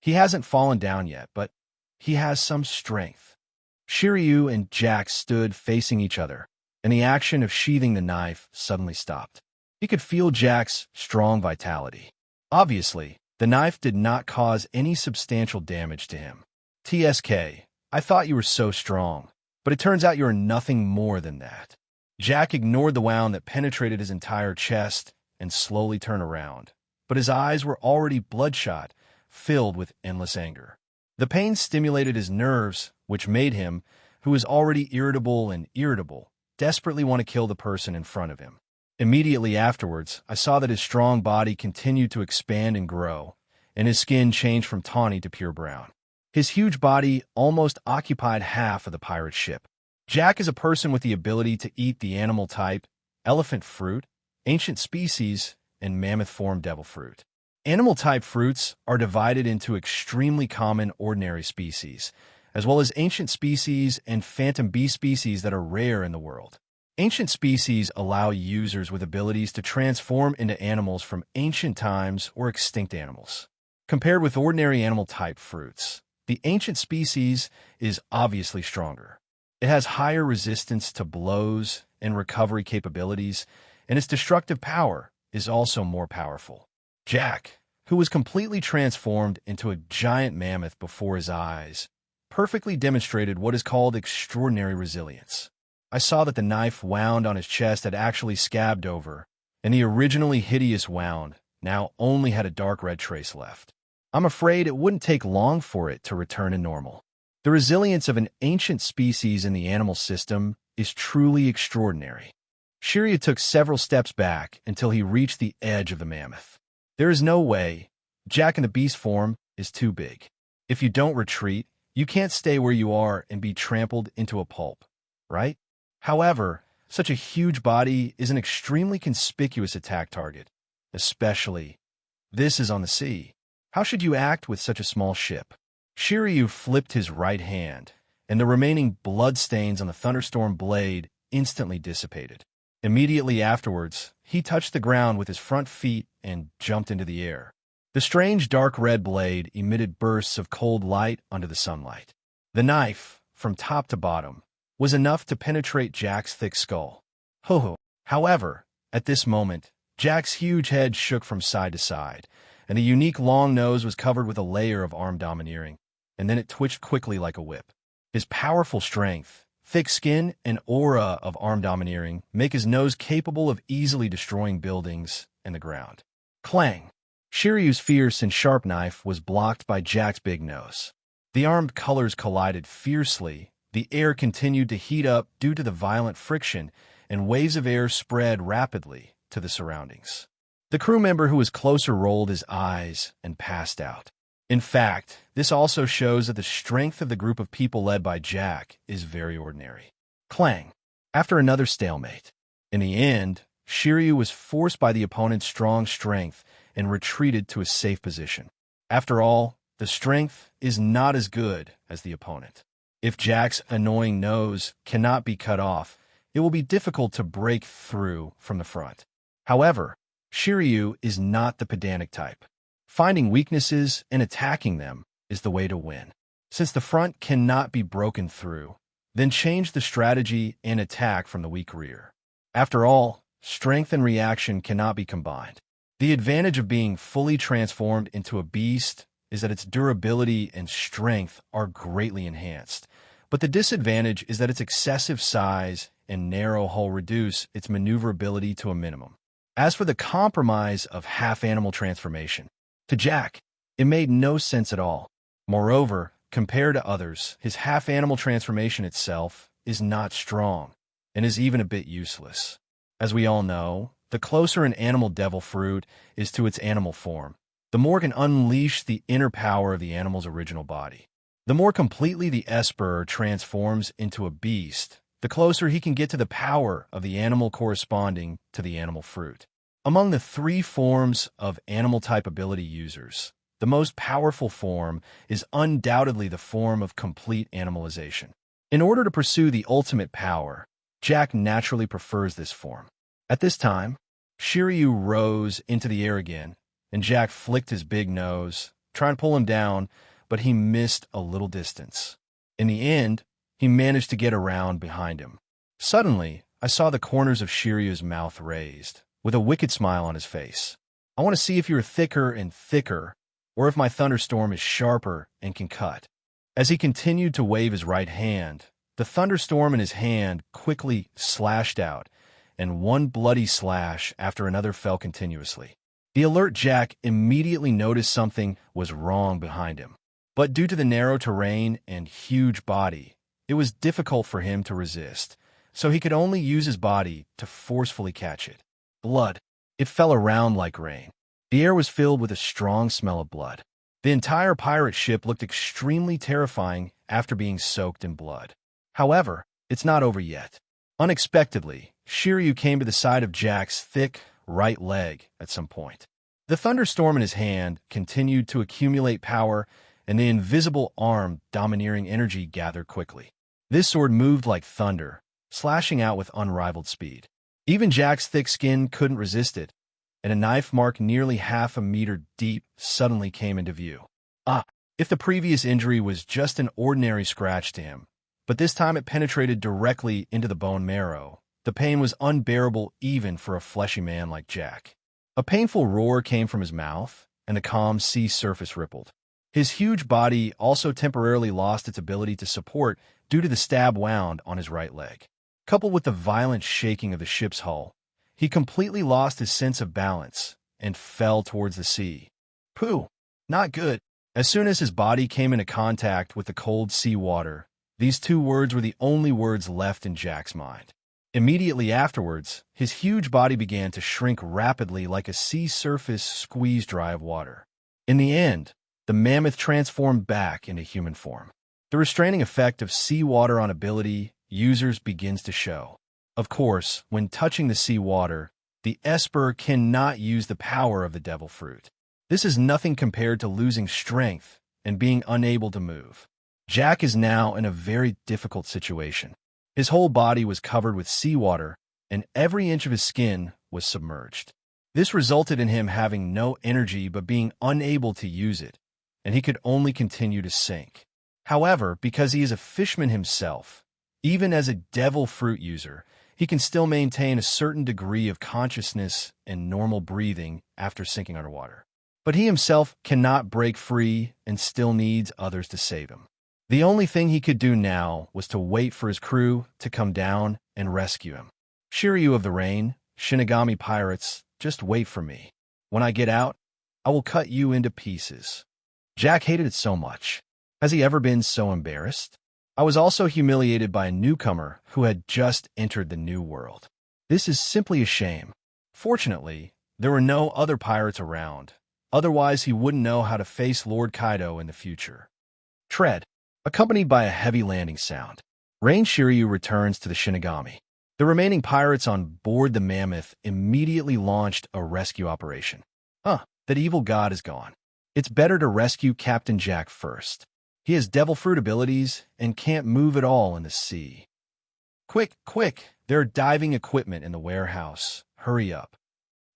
he hasn't fallen down yet, but he has some strength. Shiryu and Jack stood facing each other, and the action of sheathing the knife suddenly stopped. He could feel Jack's strong vitality. Obviously, the knife did not cause any substantial damage to him. TSK, I thought you were so strong. But it turns out you are nothing more than that. Jack ignored the wound that penetrated his entire chest and slowly turned around. But his eyes were already bloodshot, filled with endless anger. The pain stimulated his nerves, which made him, who was already irritable, desperately want to kill the person in front of him. Immediately afterwards, I saw that his strong body continued to expand and grow, and his skin changed from tawny to pure brown. His huge body almost occupied half of the pirate ship. Jack is a person with the ability to eat the animal type, elephant fruit, ancient species, and mammoth form devil fruit. Animal type fruits are divided into extremely common ordinary species, as well as ancient species and phantom beast species that are rare in the world. Ancient species allow users with abilities to transform into animals from ancient times or extinct animals. Compared with ordinary animal-type fruits, the ancient species is obviously stronger. It has higher resistance to blows and recovery capabilities, and its destructive power is also more powerful. Jack, who was completely transformed into a giant mammoth before his eyes, perfectly demonstrated what is called extraordinary resilience. I saw that the knife wound on his chest had actually scabbed over, and the originally hideous wound now only had a dark red trace left. I'm afraid it wouldn't take long for it to return to normal. The resilience of an ancient species in the animal system is truly extraordinary. Shiryu took several steps back until he reached the edge of the mammoth. There is no way. Jack in the beast form is too big. If you don't retreat, you can't stay where you are and be trampled into a pulp, right? However, such a huge body is an extremely conspicuous attack target, especially this is on the sea. How should you act with such a small ship? Shiryu flipped his right hand, and the remaining bloodstains on the thunderstorm blade instantly dissipated. Immediately afterwards, he touched the ground with his front feet and jumped into the air. The strange dark red blade emitted bursts of cold light onto the sunlight. The knife, from top to bottom, was enough to penetrate Jack's thick skull. Ho-ho. However, at this moment, Jack's huge head shook from side to side, and the unique long nose was covered with a layer of arm domineering, and then it twitched quickly like a whip. His powerful strength, thick skin, and aura of arm domineering make his nose capable of easily destroying buildings and the ground. Clang! Shiryu's fierce and sharp knife was blocked by Jack's big nose. The armed colors collided fiercely. The air continued to heat up due to the violent friction, and waves of air spread rapidly to the surroundings. The crew member who was closer rolled his eyes and passed out. In fact, this also shows that the strength of the group of people led by Jack is very ordinary. Clang! After another stalemate. In the end, Shiryu was forced by the opponent's strong strength and retreated to a safe position. After all, the strength is not as good as the opponent. If Jack's annoying nose cannot be cut off, it will be difficult to break through from the front. However, Shiryu is not the pedantic type. Finding weaknesses and attacking them is the way to win. Since the front cannot be broken through, then change the strategy and attack from the weak rear. After all, strength and reaction cannot be combined. The advantage of being fully transformed into a beast is that its durability and strength are greatly enhanced, but the disadvantage is that its excessive size and narrow hull reduce its maneuverability to a minimum. As for the compromise of half-animal transformation, to Jack, it made no sense at all. Moreover, compared to others, his half-animal transformation itself is not strong and is even a bit useless. As we all know, the closer an animal devil fruit is to its animal form, the more it can unleash the inner power of the animal's original body. The more completely the Esper transforms into a beast, the closer he can get to the power of the animal corresponding to the animal fruit. Among the three forms of animal-type ability users, the most powerful form is undoubtedly the form of complete animalization. In order to pursue the ultimate power, Jack naturally prefers this form. At this time, Shiryu rose into the air again, and Jack flicked his big nose, trying to pull him down, but he missed a little distance. In the end, he managed to get around behind him. Suddenly, I saw the corners of Shiryu's mouth raised, with a wicked smile on his face. I want to see if you're thicker and thicker, or if my thunderstorm is sharper and can cut. As he continued to wave his right hand, The thunderstorm in his hand quickly slashed out, and one bloody slash after another fell continuously. The alert Jack immediately noticed something was wrong behind him. But due to the narrow terrain and huge body, it was difficult for him to resist, so he could only use his body to forcefully catch it. Blood. It fell around like rain. The air was filled with a strong smell of blood. The entire pirate ship looked extremely terrifying after being soaked in blood. However, it's not over yet. Unexpectedly, Shiryu came to the side of Jack's thick right leg at some point. The thunderstorm in his hand continued to accumulate power, and the invisible arm domineering energy gathered quickly. This sword moved like thunder, slashing out with unrivaled speed. Even Jack's thick skin couldn't resist it, and a knife mark nearly half a meter deep suddenly came into view. If the previous injury was just an ordinary scratch to him, but this time it penetrated directly into the bone marrow, the pain was unbearable even for a fleshy man like Jack. A painful roar came from his mouth, and the calm sea surface rippled. His huge body also temporarily lost its ability to support due to the stab wound on his right leg. Coupled with the violent shaking of the ship's hull, he completely lost his sense of balance and fell towards the sea. Pooh! Not good. As soon as his body came into contact with the cold sea water, these two words were the only words left in Jack's mind. Immediately afterwards, his huge body began to shrink rapidly like a sea surface squeezed dry of water. In the end, the mammoth transformed back into human form. The restraining effect of seawater on ability users begins to show. Of course, when touching the seawater, the Esper cannot use the power of the devil fruit. This is nothing compared to losing strength and being unable to move. Jack is now in a very difficult situation. His whole body was covered with seawater, and every inch of his skin was submerged. This resulted in him having no energy but being unable to use it, and he could only continue to sink. However, because he is a fisherman himself, even as a devil fruit user, he can still maintain a certain degree of consciousness and normal breathing after sinking underwater. But he himself cannot break free and still needs others to save him. The only thing he could do now was to wait for his crew to come down and rescue him. Shiryu of the Rain, Shinigami pirates, just wait for me. When I get out, I will cut you into pieces. Jack hated it so much. Has he ever been so embarrassed? I was also humiliated by a newcomer who had just entered the new world. This is simply a shame. Fortunately, there were no other pirates around. Otherwise, he wouldn't know how to face Lord Kaido in the future. Tread, accompanied by a heavy landing sound. Rain Shiryu returns to the Shinigami. The remaining pirates on board the Mammoth immediately launched a rescue operation. That evil god is gone. It's better to rescue Captain Jack first. He has devil fruit abilities and can't move at all in the sea. Quick, quick! There are diving equipment in the warehouse. Hurry up.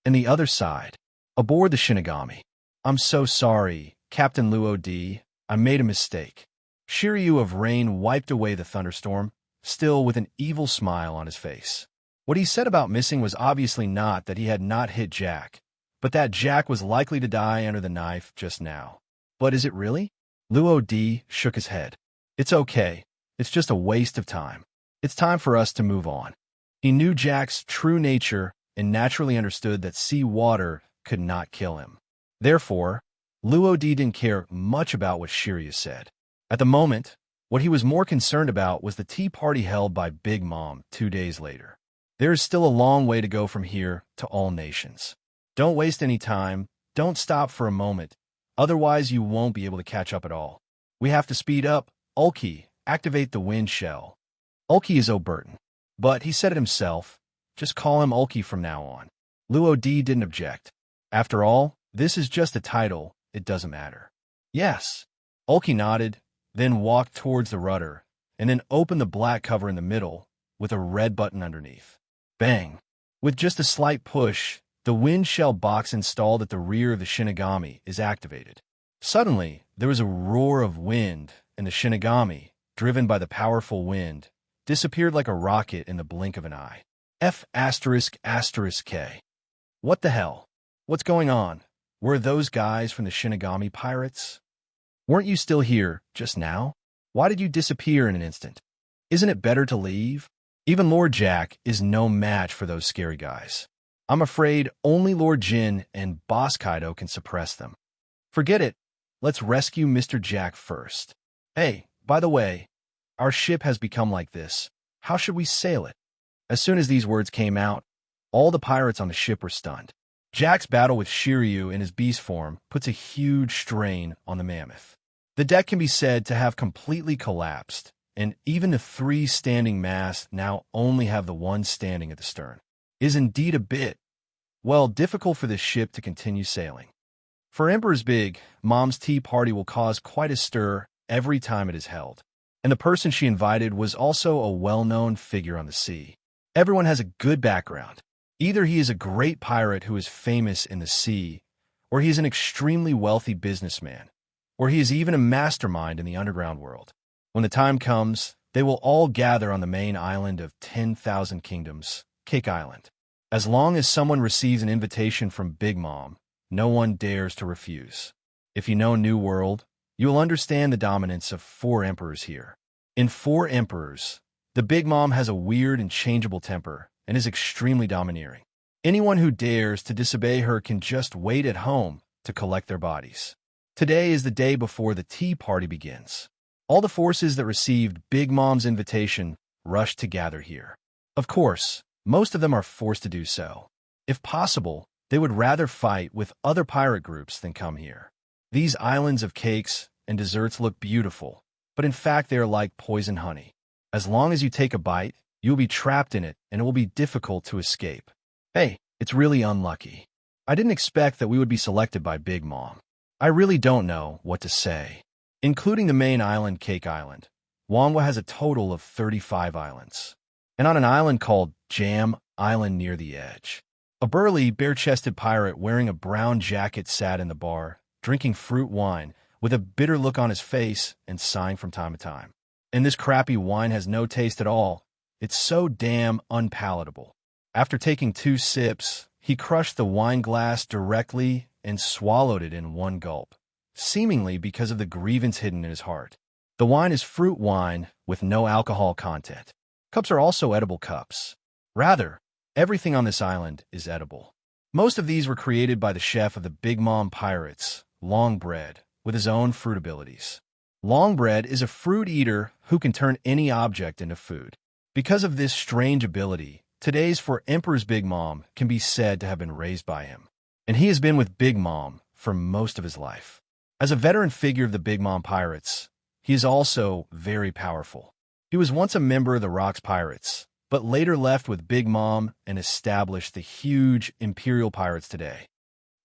And the other side, aboard the Shinigami. I'm so sorry, Captain Luo D. I made a mistake. Shiryu of Rain wiped away the thunderstorm, still with an evil smile on his face. What he said about missing was obviously not that he had not hit Jack, but that Jack was likely to die under the knife just now. But is it really? Luo D shook his head. It's okay. It's just a waste of time. It's time for us to move on. He knew Jack's true nature and naturally understood that sea water could not kill him. Therefore, Luo D didn't care much about what Shiryu said. At the moment, what he was more concerned about was the tea party held by Big Mom 2 days later. There is still a long way to go from here to all nations. Don't waste any time, don't stop for a moment, otherwise you won't be able to catch up at all. We have to speed up. Ulki, activate the wind shell. Ulki is O'Burton, but he said it himself. Just call him Ulki from now on. Luo D didn't object. After all, this is just a title, it doesn't matter. Yes. Ulki nodded, then walked towards the rudder, and then opened the black cover in the middle, with a red button underneath. Bang! With just a slight push, the wind shell box installed at the rear of the Shinigami is activated. Suddenly, there was a roar of wind, and the Shinigami, driven by the powerful wind, disappeared like a rocket in the blink of an eye. F***K. What the hell? What's going on? Were those guys from the Shinigami pirates? Weren't you still here, just now? Why did you disappear in an instant? Isn't it better to leave? Even Lord Jack is no match for those scary guys. I'm afraid only Lord Jin and Boss Kaido can suppress them. Forget it. Let's rescue Mr. Jack first. Hey, by the way, our ship has become like this. How should we sail it? As soon as these words came out, all the pirates on the ship were stunned. Jack's battle with Shiryu in his beast form puts a huge strain on the Mammoth. The deck can be said to have completely collapsed, and even the 3 standing masts now only have the 1 standing at the stern. Is indeed a bit, well, difficult for this ship to continue sailing. For Emperor's Big, Mom's tea party will cause quite a stir every time it is held. And the person she invited was also a well-known figure on the sea. Everyone has a good background. Either he is a great pirate who is famous in the sea, or he is an extremely wealthy businessman, or he is even a mastermind in the underground world. When the time comes, they will all gather on the main island of 10,000 Kingdoms, Cake Island. As long as someone receives an invitation from Big Mom, no one dares to refuse. If you know New World, you will understand the dominance of 4 emperors here. In 4 emperors, the Big Mom has a weird and changeable temper and is extremely domineering. Anyone who dares to disobey her can just wait at home to collect their bodies. Today is the day before the tea party begins. All the forces that received Big Mom's invitation rush to gather here. Of course, most of them are forced to do so. If possible, they would rather fight with other pirate groups than come here. These islands of cakes and desserts look beautiful, but in fact they are like poison honey. As long as you take a bite, you will be trapped in it and it will be difficult to escape. Hey, it's really unlucky. I didn't expect that we would be selected by Big Mom. I really don't know what to say. Including the main island, Cake Island, Wanwa has a total of 35 islands. And on an island called Jam Island near the edge, a burly, bare-chested pirate wearing a brown jacket sat in the bar, drinking fruit wine, with a bitter look on his face and sighing from time to time. And this crappy wine has no taste at all. It's so damn unpalatable. After taking 2 sips, he crushed the wine glass directly and swallowed it in one gulp, seemingly because of the grievance hidden in his heart. The wine is fruit wine with no alcohol content. Cups are also edible cups. Rather, everything on this island is edible. Most of these were created by the chef of the Big Mom Pirates, Longbread, with his own fruit abilities. Longbread is a fruit eater who can turn any object into food. Because of this strange ability, today's for Emperor's Big Mom can be said to have been raised by him. And he has been with Big Mom for most of his life. As a veteran figure of the Big Mom Pirates, he is also very powerful. He was once a member of the Rocks Pirates, but later left with Big Mom and established the huge Imperial Pirates today.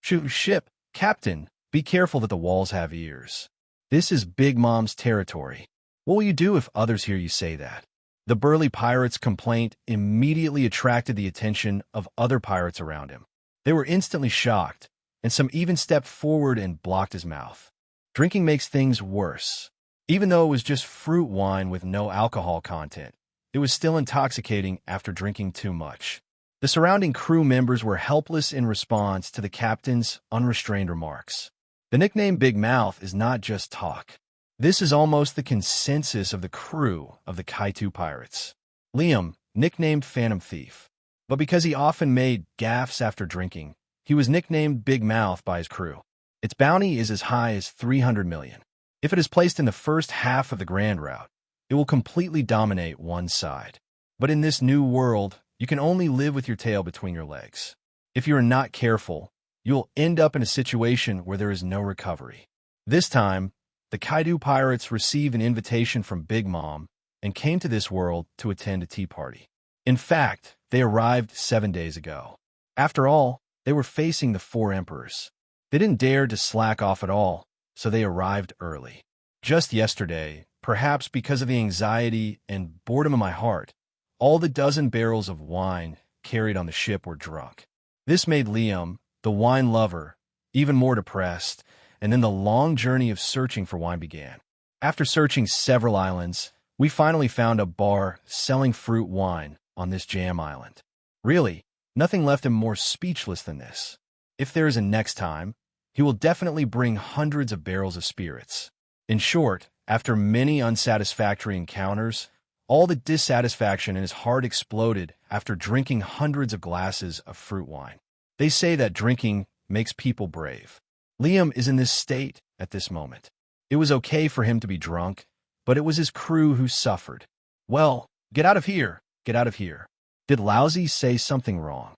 Ship, Captain, be careful that the walls have ears. This is Big Mom's territory. What will you do if others hear you say that? The burly pirate's complaint immediately attracted the attention of other pirates around him. They were instantly shocked, and some even stepped forward and blocked his mouth. Drinking makes things worse. Even though it was just fruit wine with no alcohol content, it was still intoxicating after drinking too much. The surrounding crew members were helpless in response to the captain's unrestrained remarks. The nickname Big Mouth is not just talk. This is almost the consensus of the crew of the Kaitu Pirates. Liam, nicknamed Phantom Thief. But because he often made gaffes after drinking, he was nicknamed Big Mouth by his crew. Its bounty is as high as 300 million. If it is placed in the first half of the Grand Route, it will completely dominate one side. But in this new world, you can only live with your tail between your legs. If you are not careful, you will end up in a situation where there is no recovery. This time, the Kaido Pirates received an invitation from Big Mom and came to this world to attend a tea party. In fact, they arrived 7 days ago. After all, they were facing the 4 emperors. They didn't dare to slack off at all, so they arrived early. Just yesterday, perhaps because of the anxiety and boredom of my heart, all the dozen barrels of wine carried on the ship were drunk. This made Liam, the wine lover, even more depressed, and then the long journey of searching for wine began. After searching several islands, we finally found a bar selling fruit wine on this Jam Island. Really, nothing left him more speechless than this. If there is a next time, he will definitely bring hundreds of barrels of spirits. In short, after many unsatisfactory encounters, All the dissatisfaction in his heart exploded after drinking hundreds of glasses of fruit wine. They say that drinking makes people brave. Liam is in this state at this moment. It was okay for him to be drunk, but it was his crew who suffered. Well, get out of here, get out of here. Did Lousy say something wrong?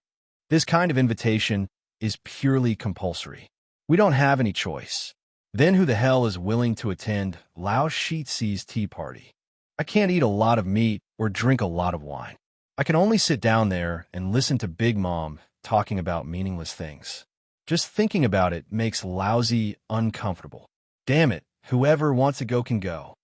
This kind of invitation is purely compulsory. We don't have any choice. Then who the hell is willing to attend Lao Sheetsy's tea party? I can't eat a lot of meat or drink a lot of wine. I can only sit down there and listen to Big Mom talking about meaningless things. Just thinking about it makes Lousy uncomfortable. Damn it, whoever wants to go can go.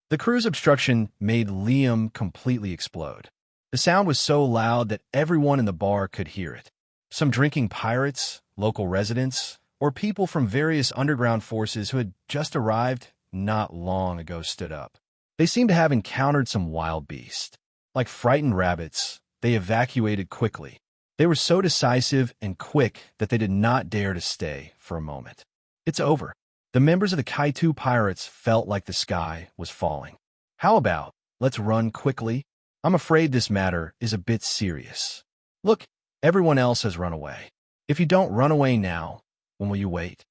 The crew's obstruction made Liam completely explode. The sound was so loud that everyone in the bar could hear it. Some drinking pirates, local residents, or people from various underground forces who had just arrived not long ago stood up. They seemed to have encountered some wild beast. Like frightened rabbits, they evacuated quickly. They were so decisive and quick that they did not dare to stay for a moment. It's over. The members of the Kaitu pirates felt like the sky was falling. How about, let's run quickly? I'm afraid this matter is a bit serious. Look, everyone else has run away. If you don't run away now, when will you wait?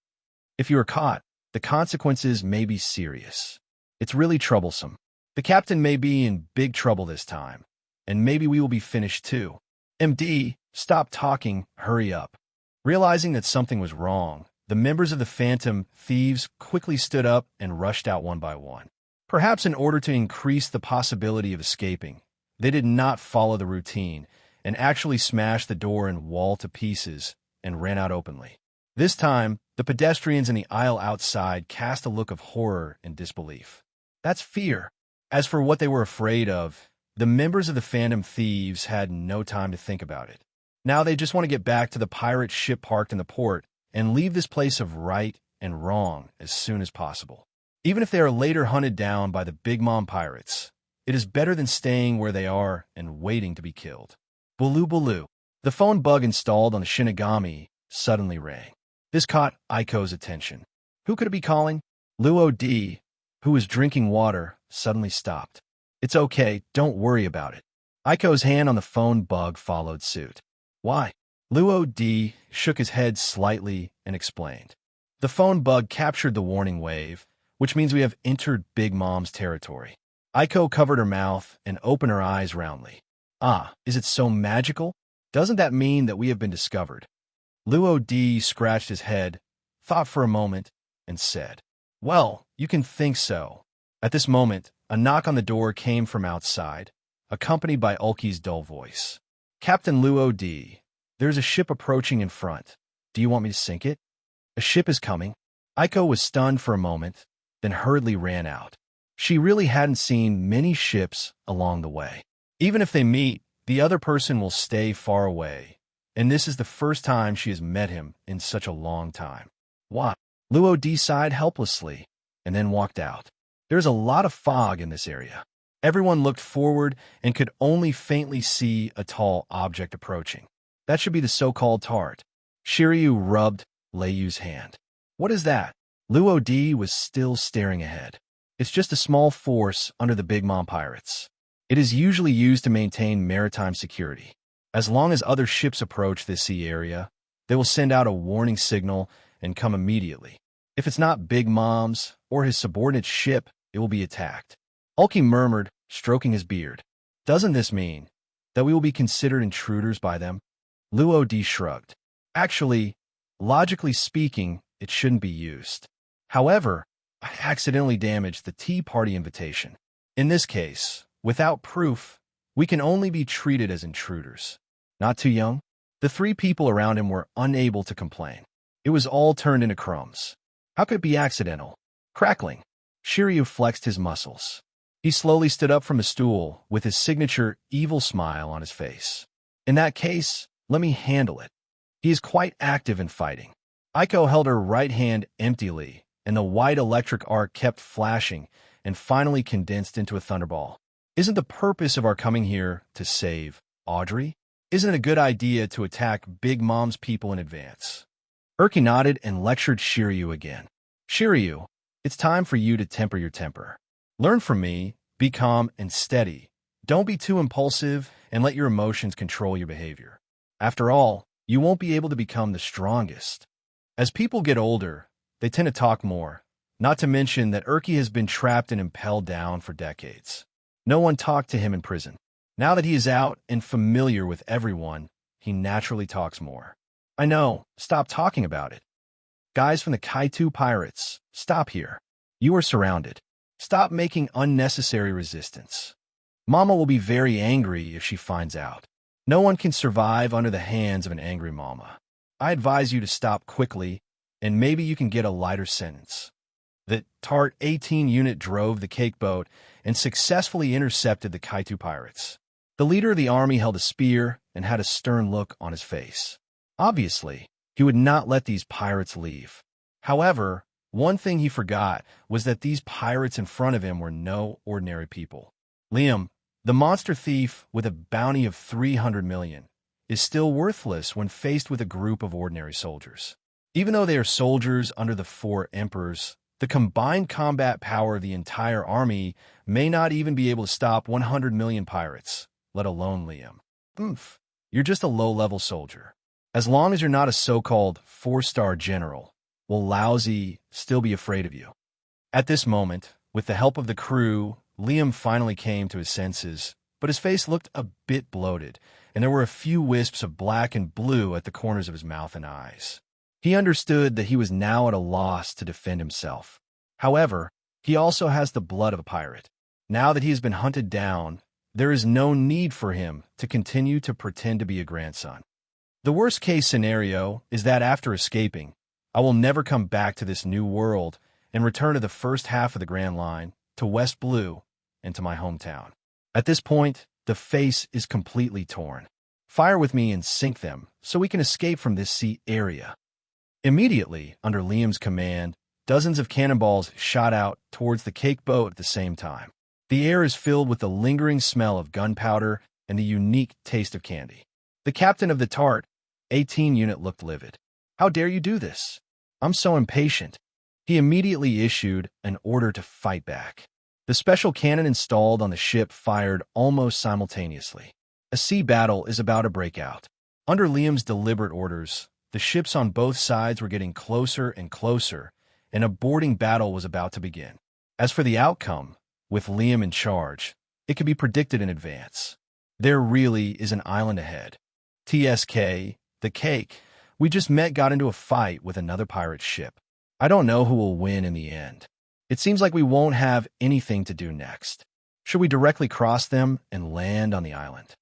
If you are caught, the consequences may be serious. It's really troublesome. The captain may be in big trouble this time, and maybe we will be finished too. MD, stop talking, hurry up. Realizing that something was wrong, the members of the Phantom Thieves quickly stood up and rushed out one by one. Perhaps in order to increase the possibility of escaping, they did not follow the routine and actually smashed the door and wall to pieces and ran out openly. This time, the pedestrians in the aisle outside cast a look of horror and disbelief. That's fear. As for what they were afraid of, the members of the Phantom Thieves had no time to think about it. Now they just want to get back to the pirate ship parked in the port and leave this place of right and wrong as soon as possible. Even if they are later hunted down by the Big Mom pirates, it is better than staying where they are and waiting to be killed. Bulu Bulu. The phone bug installed on the Shinigami suddenly rang. This caught Aiko's attention. Who could it be calling? Luo D, who was drinking water, suddenly stopped. It's okay, don't worry about it. Aiko's hand on the phone bug followed suit. Why? Luo D shook his head slightly and explained. The phone bug captured the warning wave, which means we have entered Big Mom's territory. Aiko covered her mouth and opened her eyes roundly. Ah, is it so magical? Doesn't that mean that we have been discovered? Luo D scratched his head, thought for a moment, and said, Well, you can think so. At this moment, a knock on the door came from outside, accompanied by Ulki's dull voice. Captain Luo D, there's a ship approaching in front. Do you want me to sink it? A ship is coming. Aiko was stunned for a moment, then hurriedly ran out. She really hadn't seen many ships along the way. Even if they meet, the other person will stay far away, and this is the first time she has met him in such a long time. Why? Luo D sighed helplessly, and then walked out. There's a lot of fog in this area. Everyone looked forward and could only faintly see a tall object approaching. That should be the so-called tart. Shiryu rubbed Leiyu's hand. What is that? Luo D was still staring ahead. It's just a small force under the Big Mom pirates. It is usually used to maintain maritime security. As long as other ships approach this sea area, they will send out a warning signal and come immediately. If it's not Big Mom's or his subordinate ship, it will be attacked. Ulki murmured, stroking his beard. Doesn't this mean that we will be considered intruders by them? Luo D shrugged. Actually, logically speaking, it shouldn't be used. However, I accidentally damaged the tea party invitation. In this case, without proof, we can only be treated as intruders. Not too young? The three people around him were unable to complain. It was all turned into crumbs. How could it be accidental? Crackling. Shiryu flexed his muscles. He slowly stood up from the stool with his signature evil smile on his face. In that case, let me handle it. He is quite active in fighting. Aiko held her right hand emptily, and the white electric arc kept flashing and finally condensed into a thunderball. Isn't the purpose of our coming here to save Audrey? Isn't it a good idea to attack Big Mom's people in advance? Urki nodded and lectured Shiryu again. Shiryu, it's time for you to temper your temper. Learn from me, be calm and steady, Don't be too impulsive and let your emotions control your behavior. After all, you won't be able to become the strongest. As people get older, they tend to talk more, not to mention that Erky has been trapped and impelled down for decades. No one talked to him in prison. Now that he is out and familiar with everyone, he naturally talks more. I know, stop talking about it. Guys from the Kaitu Pirates, stop here. You are surrounded. Stop making unnecessary resistance. Mama will be very angry if she finds out. No one can survive under the hands of an angry mama. I advise you to stop quickly, and maybe you can get a lighter sentence. The Tart 18 unit drove the cake boat and successfully intercepted the Kaitu pirates. The leader of the army held a spear and had a stern look on his face. Obviously, he would not let these pirates leave. However, one thing he forgot was that these pirates in front of him were no ordinary people. Liam, the monster thief with a bounty of 300 million, is still worthless when faced with a group of ordinary soldiers. Even though they are soldiers under the 4 emperors, the combined combat power of the entire army may not even be able to stop 100 million pirates, let alone Liam. You're just a low-level soldier. As long as you're not a so-called 4-star general, will Lousy still be afraid of you? At this moment, with the help of the crew, Liam finally came to his senses, but his face looked a bit bloated, and there were a few wisps of black and blue at the corners of his mouth and eyes. He understood that he was now at a loss to defend himself. However, he also has the blood of a pirate. Now that he has been hunted down, there is no need for him to continue to pretend to be a grandson. The worst-case scenario is that after escaping, I will never come back to this new world and return to the first half of the Grand Line, to West Blue, and to my hometown. At this point, the face is completely torn. Fire with me and sink them so we can escape from this sea area. Immediately, under Liam's command, dozens of cannonballs shot out towards the cake boat at the same time. The air is filled with the lingering smell of gunpowder and the unique taste of candy. The captain of the Tart 18 unit looked livid. How dare you do this? I'm so impatient. He immediately issued an order to fight back. The special cannon installed on the ship fired almost simultaneously. A sea battle is about to break out. Under Liam's deliberate orders, the ships on both sides were getting closer and closer, and a boarding battle was about to begin. As for the outcome, with Liam in charge, it could be predicted in advance. There really is an island ahead. TSK, the cake, we just met got into a fight with another pirate ship. I don't know who will win in the end. It seems like we won't have anything to do next. Should we directly cross them and land on the island?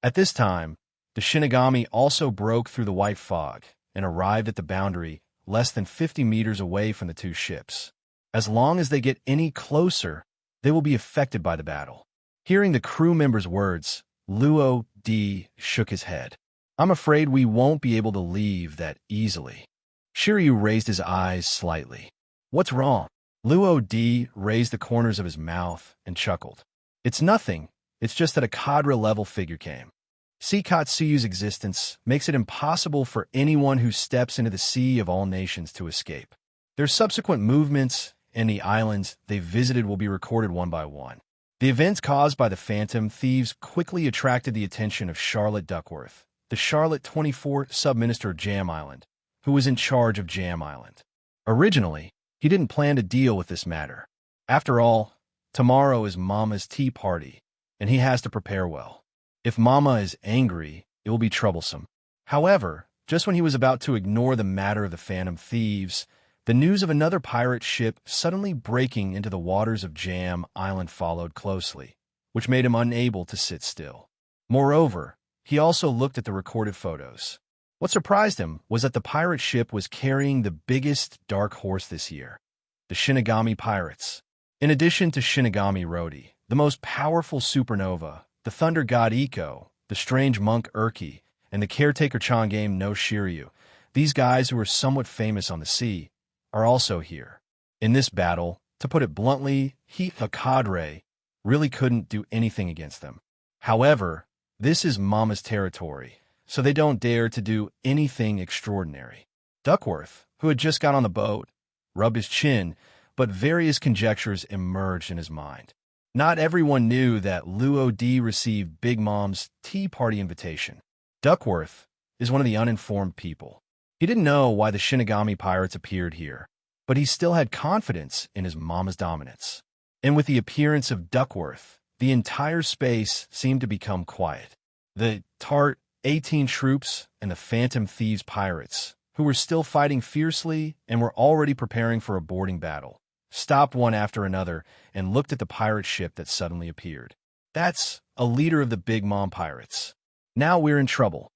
At this time, the Shinigami also broke through the white fog and arrived at the boundary less than 50 meters away from the two ships. As long as they get any closer, they will be affected by the battle. Hearing the crew member's words, Luo D shook his head. I'm afraid we won't be able to leave that easily. Shiryu raised his eyes slightly. What's wrong? Luo D raised the corners of his mouth and chuckled. It's nothing. It's just that a cadre-level figure came. Seikatsuyu's existence makes it impossible for anyone who steps into the Sea of All Nations to escape. Their subsequent movements and the islands they visited will be recorded one by one. The events caused by the Phantom Thieves quickly attracted the attention of Charlotte Duckworth, the Charlotte 24 Sub-Minister of Jam Island, who was in charge of Jam Island. Originally, he didn't plan to deal with this matter. After all, tomorrow is Mama's tea party, and he has to prepare well. If Mama is angry, it will be troublesome. However, just when he was about to ignore the matter of the Phantom Thieves, the news of another pirate ship suddenly breaking into the waters of Jam Island followed closely, which made him unable to sit still. Moreover, he also looked at the recorded photos. What surprised him was that the pirate ship was carrying the biggest dark horse this year, the Shinigami Pirates. In addition to Shinigami Rodi, the most powerful supernova, the Thunder God Iko, the strange monk Erky, and the caretaker Changame no Shiryu, these guys who are somewhat famous on the sea, are also here. In this battle, to put it bluntly, he, a cadre, really couldn't do anything against them. However, this is Mama's territory, so they don't dare to do anything extraordinary. Duckworth, who had just got on the boat, rubbed his chin, but various conjectures emerged in his mind. Not everyone knew that Luo D received Big Mom's tea party invitation. Duckworth is one of the uninformed people. He didn't know why the Shinigami pirates appeared here, but he still had confidence in his mama's dominance. And with the appearance of Duckworth, the entire space seemed to become quiet. The Tart 18 troops and the Phantom Thieves pirates, who were still fighting fiercely and were already preparing for a boarding battle, stopped one after another and looked at the pirate ship that suddenly appeared. That's a leader of the Big Mom pirates. Now we're in trouble.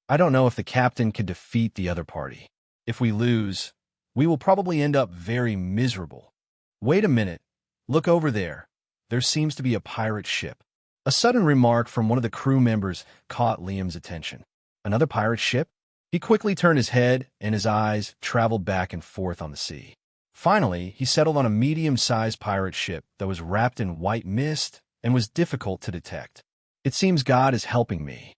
I don't know if the captain can defeat the other party. If we lose, we will probably end up very miserable. Wait a minute. Look over there. There seems to be a pirate ship. A sudden remark from one of the crew members caught Liam's attention. Another pirate ship? He quickly turned his head, and his eyes traveled back and forth on the sea. Finally, he settled on a medium-sized pirate ship that was wrapped in white mist and was difficult to detect. It seems God is helping me.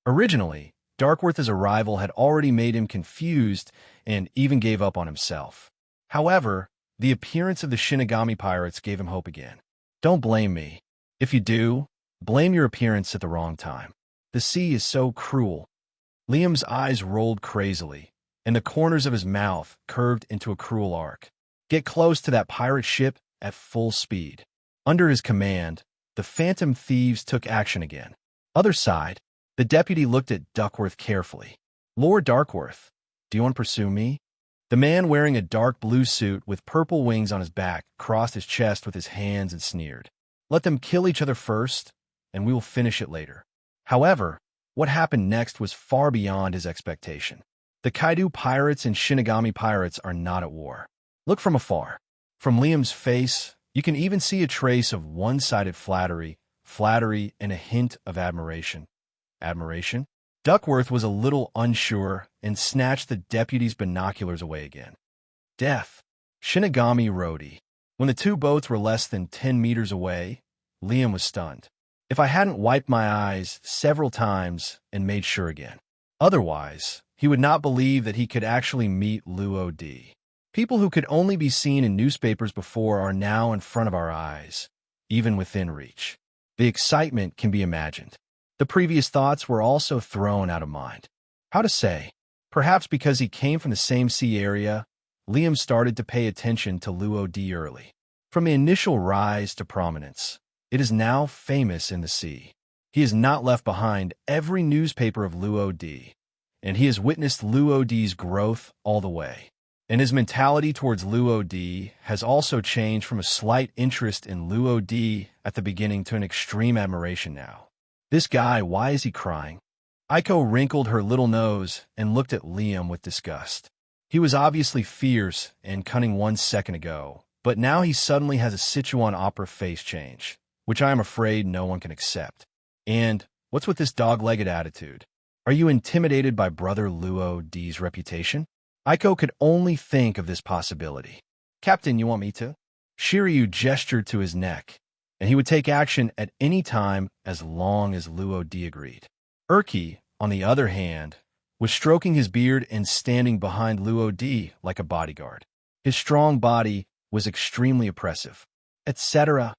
Originally, Darkworth's arrival had already made him confused and even gave up on himself. However, the appearance of the Shinigami pirates gave him hope again. Don't blame me. If you do, blame your appearance at the wrong time. The sea is so cruel. Liam's eyes rolled crazily, and the corners of his mouth curved into a cruel arc. Get close to that pirate ship at full speed. Under his command, the Phantom Thieves took action again. Other side, the deputy looked at Duckworth carefully. Lord Darkworth, do you want to pursue me? The man wearing a dark blue suit with purple wings on his back crossed his chest with his hands and sneered. Let them kill each other first, and we will finish it later. However, what happened next was far beyond his expectation. The Kaido pirates and Shinigami pirates are not at war. Look from afar. From Liam's face, you can even see a trace of one-sided flattery, and a hint of admiration. Admiration? Duckworth was a little unsure and snatched the deputy's binoculars away again. Death. Shinigami Rodi. When the two boats were less than 10 meters away, Liam was stunned. If I hadn't wiped my eyes several times and made sure again. Otherwise, he would not believe that he could actually meet Luo D. People who could only be seen in newspapers before are now in front of our eyes, even within reach. The excitement can be imagined. The previous thoughts were also thrown out of mind. How to say? Perhaps because he came from the same sea area, Liam started to pay attention to Luo D early. From the initial rise to prominence, it is now famous in the sea. He has not left behind every newspaper of Luo D, and he has witnessed Luo D's growth all the way. And his mentality towards Luo D has also changed from a slight interest in Luo D at the beginning to an extreme admiration now. This guy, why is he crying? Aiko wrinkled her little nose and looked at Liam with disgust. He was obviously fierce and cunning 1 second ago, but now he suddenly has a Sichuan opera face change, which I am afraid no one can accept. And what's with this dog-legged attitude? Are you intimidated by Brother Luo D's reputation? Aiko could only think of this possibility. Captain, you want me to? Shiryu gestured to his neck, and he would take action at any time as long as Luo D agreed. Urki, on the other hand, was stroking his beard and standing behind Luo D like a bodyguard. His strong body was extremely oppressive, etc.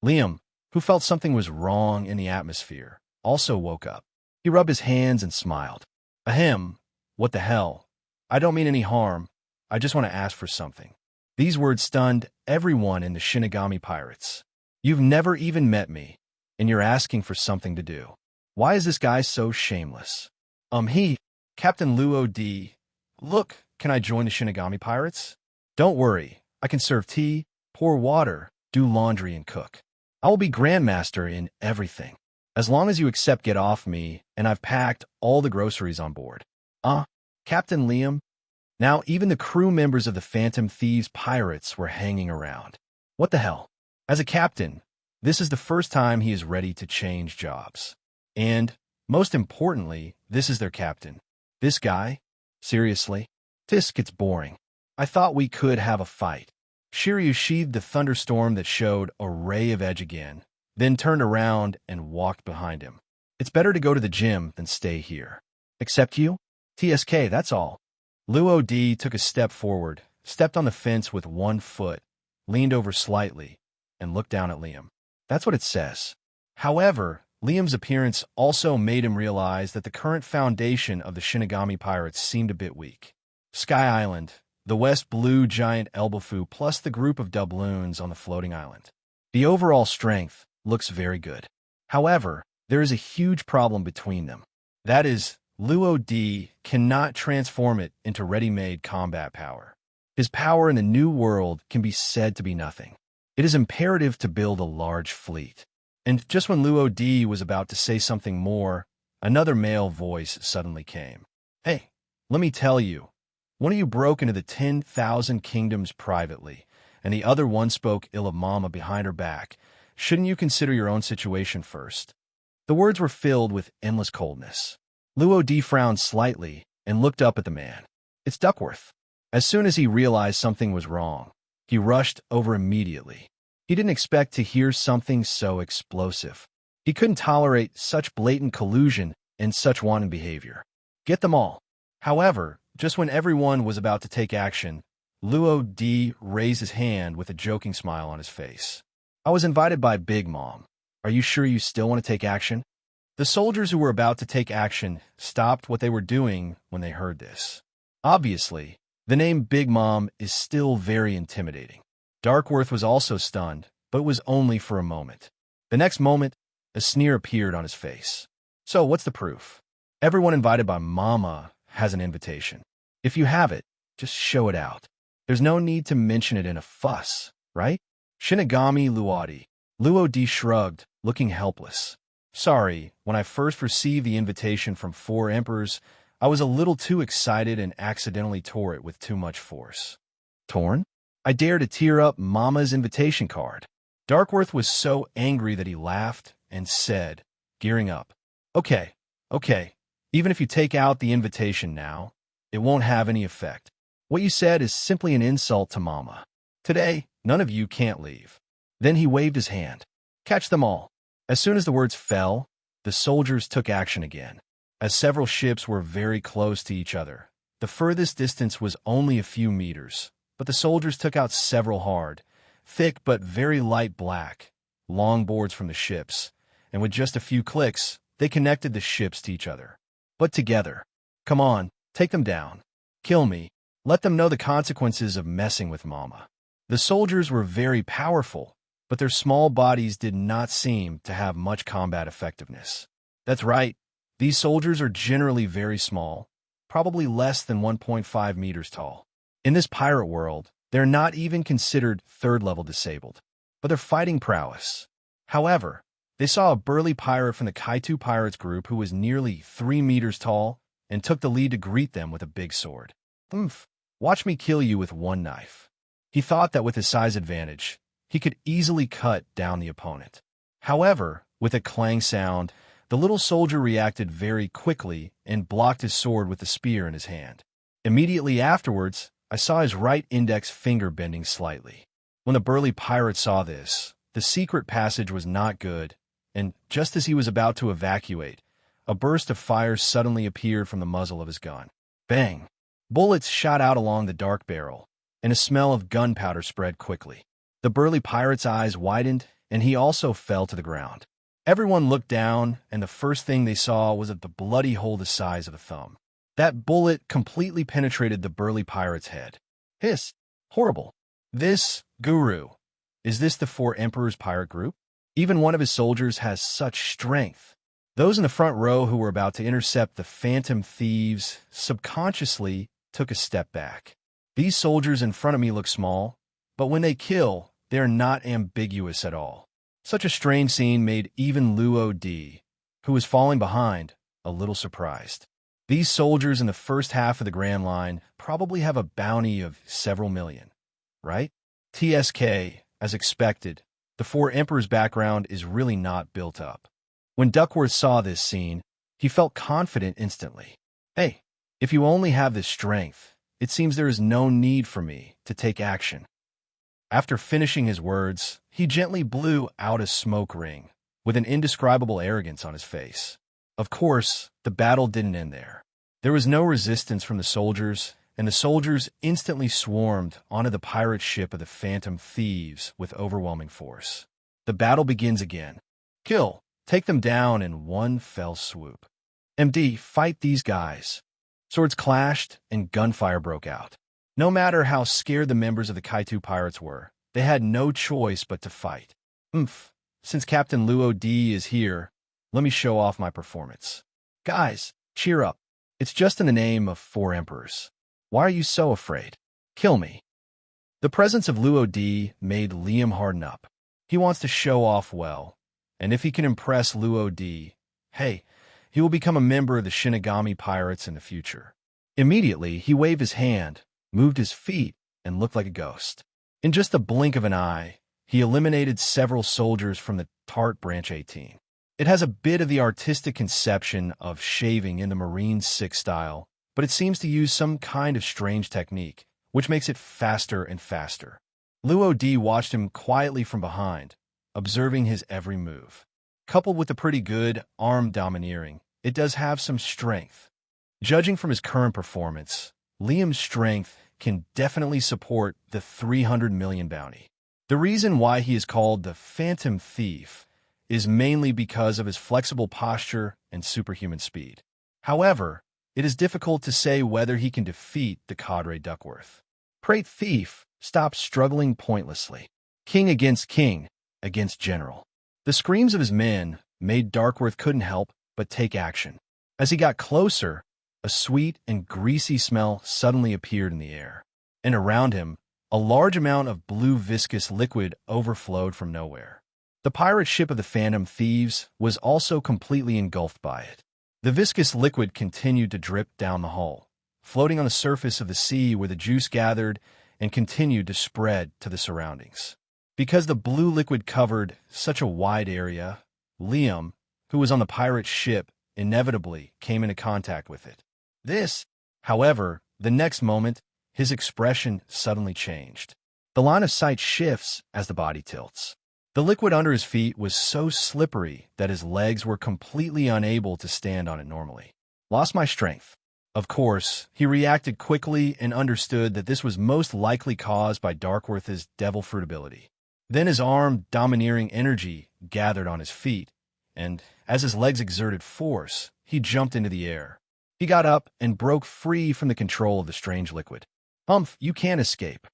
Liam, who felt something was wrong in the atmosphere, also woke up. He rubbed his hands and smiled. Ahem, what the hell? I don't mean any harm. I just want to ask for something. These words stunned everyone in the Shinigami pirates. You've never even met me, and you're asking for something to do. Why is this guy so shameless? Captain Luo D. Look, can I join the Shinigami pirates? Don't worry, I can serve tea, pour water, do laundry, and cook. I will be Grandmaster in everything, as long as you accept get off me, and I've packed all the groceries on board. Captain Liam? Now even the crew members of the Phantom Thieves pirates were hanging around. What the hell? As a captain, this is the first time he is ready to change jobs. And, most importantly, this is their captain. This guy? Seriously? This gets boring. I thought we could have a fight. Shiryu sheathed the thunderstorm that showed a ray of edge again, then turned around and walked behind him. It's better to go to the gym than stay here. Except you? TSK, that's all. Luo D took a step forward, stepped on the fence with 1 foot, leaned over slightly, and looked down at Liam. That's what it says. However, Liam's appearance also made him realize that the current foundation of the Shinigami pirates seemed a bit weak. Sky Island, the West Blue giant Elbafu plus the group of doubloons on the floating island. The overall strength looks very good. However, there is a huge problem between them. That is, Luo D cannot transform it into ready-made combat power. His power in the new world can be said to be nothing. It is imperative to build a large fleet. And just when Luo D was about to say something more, another male voice suddenly came. Hey, let me tell you, one of you broke into the 10,000 kingdoms privately, and the other one spoke ill of Mama behind her back. Shouldn't you consider your own situation first? The words were filled with endless coldness. Luo D frowned slightly and looked up at the man. It's Duckworth. As soon as he realized something was wrong, he rushed over immediately. He didn't expect to hear something so explosive. He couldn't tolerate such blatant collusion and such wanton behavior. Get them all. However, just when everyone was about to take action, Luo D raised his hand with a joking smile on his face. I was invited by Big Mom. Are you sure you still want to take action? The soldiers who were about to take action stopped what they were doing when they heard this. Obviously, the name Big Mom is still very intimidating. Darkworth was also stunned, but it was only for a moment. The next moment, a sneer appeared on his face. So, what's the proof? Everyone invited by Mama has an invitation. If you have it, just show it out. There's no need to mention it in a fuss, right? Shinigami Luadi. Luo D shrugged, looking helpless. Sorry, when I first received the invitation from 4 emperors, I was a little too excited and accidentally tore it with too much force. Torn? I dare to tear up Mama's invitation card. Darkworth was so angry that he laughed and said, gearing up, Okay, even if you take out the invitation now, it won't have any effect. What you said is simply an insult to Mama. Today, none of you can't leave. Then he waved his hand. Catch them all. As soon as the words fell, the soldiers took action again. As several ships were very close to each other, the furthest distance was only a few meters, but the soldiers took out several hard, thick but very light black, long boards from the ships, and with just a few clicks, they connected the ships to each other. But together. Come on, take them down. Kill me. Let them know the consequences of messing with Mama. The soldiers were very powerful, but their small bodies did not seem to have much combat effectiveness. That's right, these soldiers are generally very small, probably less than 1.5 meters tall. In this pirate world, they're not even considered third-level disabled, but their fighting prowess. However, they saw a burly pirate from the Kaitu Pirates group who was nearly 3 meters tall and took the lead to greet them with a big sword. Watch me kill you with one knife. He thought that with his size advantage, he could easily cut down the opponent. However, with a clang sound, the little soldier reacted very quickly and blocked his sword with the spear in his hand. Immediately afterwards, I saw his right index finger bending slightly. When the burly pirate saw this, the secret passage was not good, and just as he was about to evacuate, a burst of fire suddenly appeared from the muzzle of his gun. Bang! Bullets shot out along the dark barrel, and a smell of gunpowder spread quickly. The burly pirate's eyes widened, and he also fell to the ground. Everyone looked down, and the first thing they saw was the bloody hole the size of a thumb. That bullet completely penetrated the burly pirate's head. Hiss! Horrible! This, Guru, is this the 4 Emperors pirate group? Even one of his soldiers has such strength. Those in the front row who were about to intercept the phantom thieves subconsciously took a step back. These soldiers in front of me look small, but when they kill, they are not ambiguous at all. Such a strange scene made even Luo D, who was falling behind, a little surprised. These soldiers in the first half of the Grand Line probably have a bounty of several million, right? TSK, as expected, the 4 Emperors' background is really not built up. When Duckworth saw this scene, he felt confident instantly. Hey, if you only have this strength, it seems there is no need for me to take action. After finishing his words, he gently blew out a smoke ring, with an indescribable arrogance on his face. Of course, the battle didn't end there. There was no resistance from the soldiers, and the soldiers instantly swarmed onto the pirate ship of the Phantom Thieves with overwhelming force. The battle begins again. Kill. Take them down in one fell swoop. MD, fight these guys. Swords clashed and gunfire broke out. No matter how scared the members of the Kaitu pirates were, they had no choice but to fight. Since Captain Luo D is here, let me show off my performance. Guys, cheer up. It's just in the name of 4 emperors. Why are you so afraid? Kill me. The presence of Luo D made Liam harden up. He wants to show off well, and if he can impress Luo D, hey, he will become a member of the Shinigami Pirates in the future. Immediately, he waved his hand, moved his feet, and looked like a ghost. In just a blink of an eye, he eliminated several soldiers from the Tart Branch 18. It has a bit of the artistic conception of shaving in the Marine 6 style, but it seems to use some kind of strange technique, which makes it faster and faster. Luo D watched him quietly from behind, observing his every move. Coupled with the pretty good arm domineering, it does have some strength. Judging from his current performance, Liam's strength can definitely support the 300 million bounty. The reason why he is called the Phantom Thief is mainly because of his flexible posture and superhuman speed. However, it is difficult to say whether he can defeat the Cadre Duckworth. Pray Thief, stop struggling pointlessly. King against general. The screams of his men made Darkworth couldn't help but take action. As he got closer, a sweet and greasy smell suddenly appeared in the air, and around him, a large amount of blue viscous liquid overflowed from nowhere. The pirate ship of the Phantom Thieves was also completely engulfed by it. The viscous liquid continued to drip down the hull, floating on the surface of the sea where the juice gathered and continued to spread to the surroundings. Because the blue liquid covered such a wide area, Liam, who was on the pirate ship, inevitably came into contact with it. However, the next moment, his expression suddenly changed. The line of sight shifts as the body tilts. The liquid under his feet was so slippery that his legs were completely unable to stand on it normally. Lost my strength. Of course, he reacted quickly and understood that this was most likely caused by Darkworth's devil fruit ability. Then his arm domineering energy gathered on his feet, and as his legs exerted force, he jumped into the air. He got up and broke free from the control of the strange liquid. You can't escape.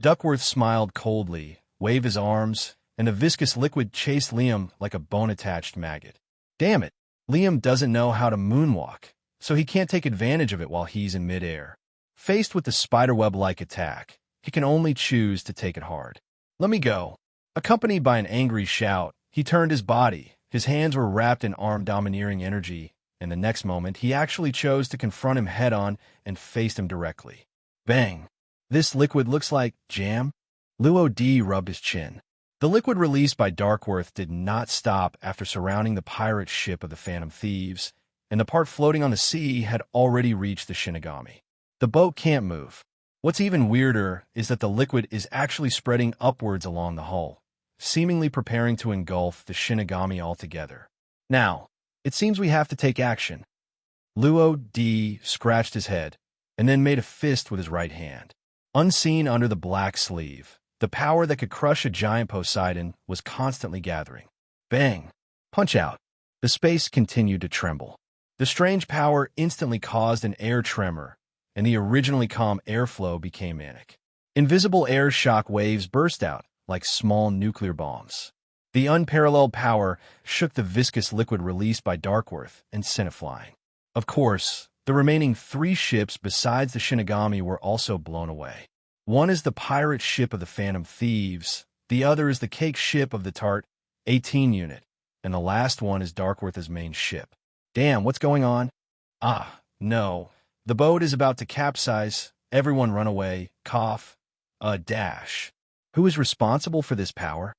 Duckworth smiled coldly, waved his arms, and the viscous liquid chased Liam like a bone-attached maggot. Damn it, Liam doesn't know how to moonwalk, so he can't take advantage of it while he's in midair. Faced with the spiderweb-like attack, he can only choose to take it hard. Let me go. Accompanied by an angry shout, he turned his body. His hands were wrapped in arm-domineering energy, and the next moment he actually chose to confront him head-on and faced him directly. Bang! This liquid looks like jam? Luo D rubbed his chin. The liquid released by Darkworth did not stop after surrounding the pirate ship of the Phantom Thieves, and the part floating on the sea had already reached the Shinigami. The boat can't move. What's even weirder is that the liquid is actually spreading upwards along the hull, seemingly preparing to engulf the Shinigami altogether. Now, it seems we have to take action. Luo D scratched his head, and then made a fist with his right hand. Unseen under the black sleeve, the power that could crush a giant Poseidon was constantly gathering. Bang! Punch out! The space continued to tremble. The strange power instantly caused an air tremor, and the originally calm airflow became manic. Invisible air shock waves burst out like small nuclear bombs. The unparalleled power shook the viscous liquid released by Darkworth and sent it flying. Of course, the remaining 3 ships besides the Shinigami were also blown away. One is the pirate ship of the Phantom Thieves, the other is the cake ship of the Tart 18 unit, and the last one is Darkworth's main ship. Damn, what's going on? No. The boat is about to capsize. Everyone run away. Cough. Dash. Who is responsible for this power?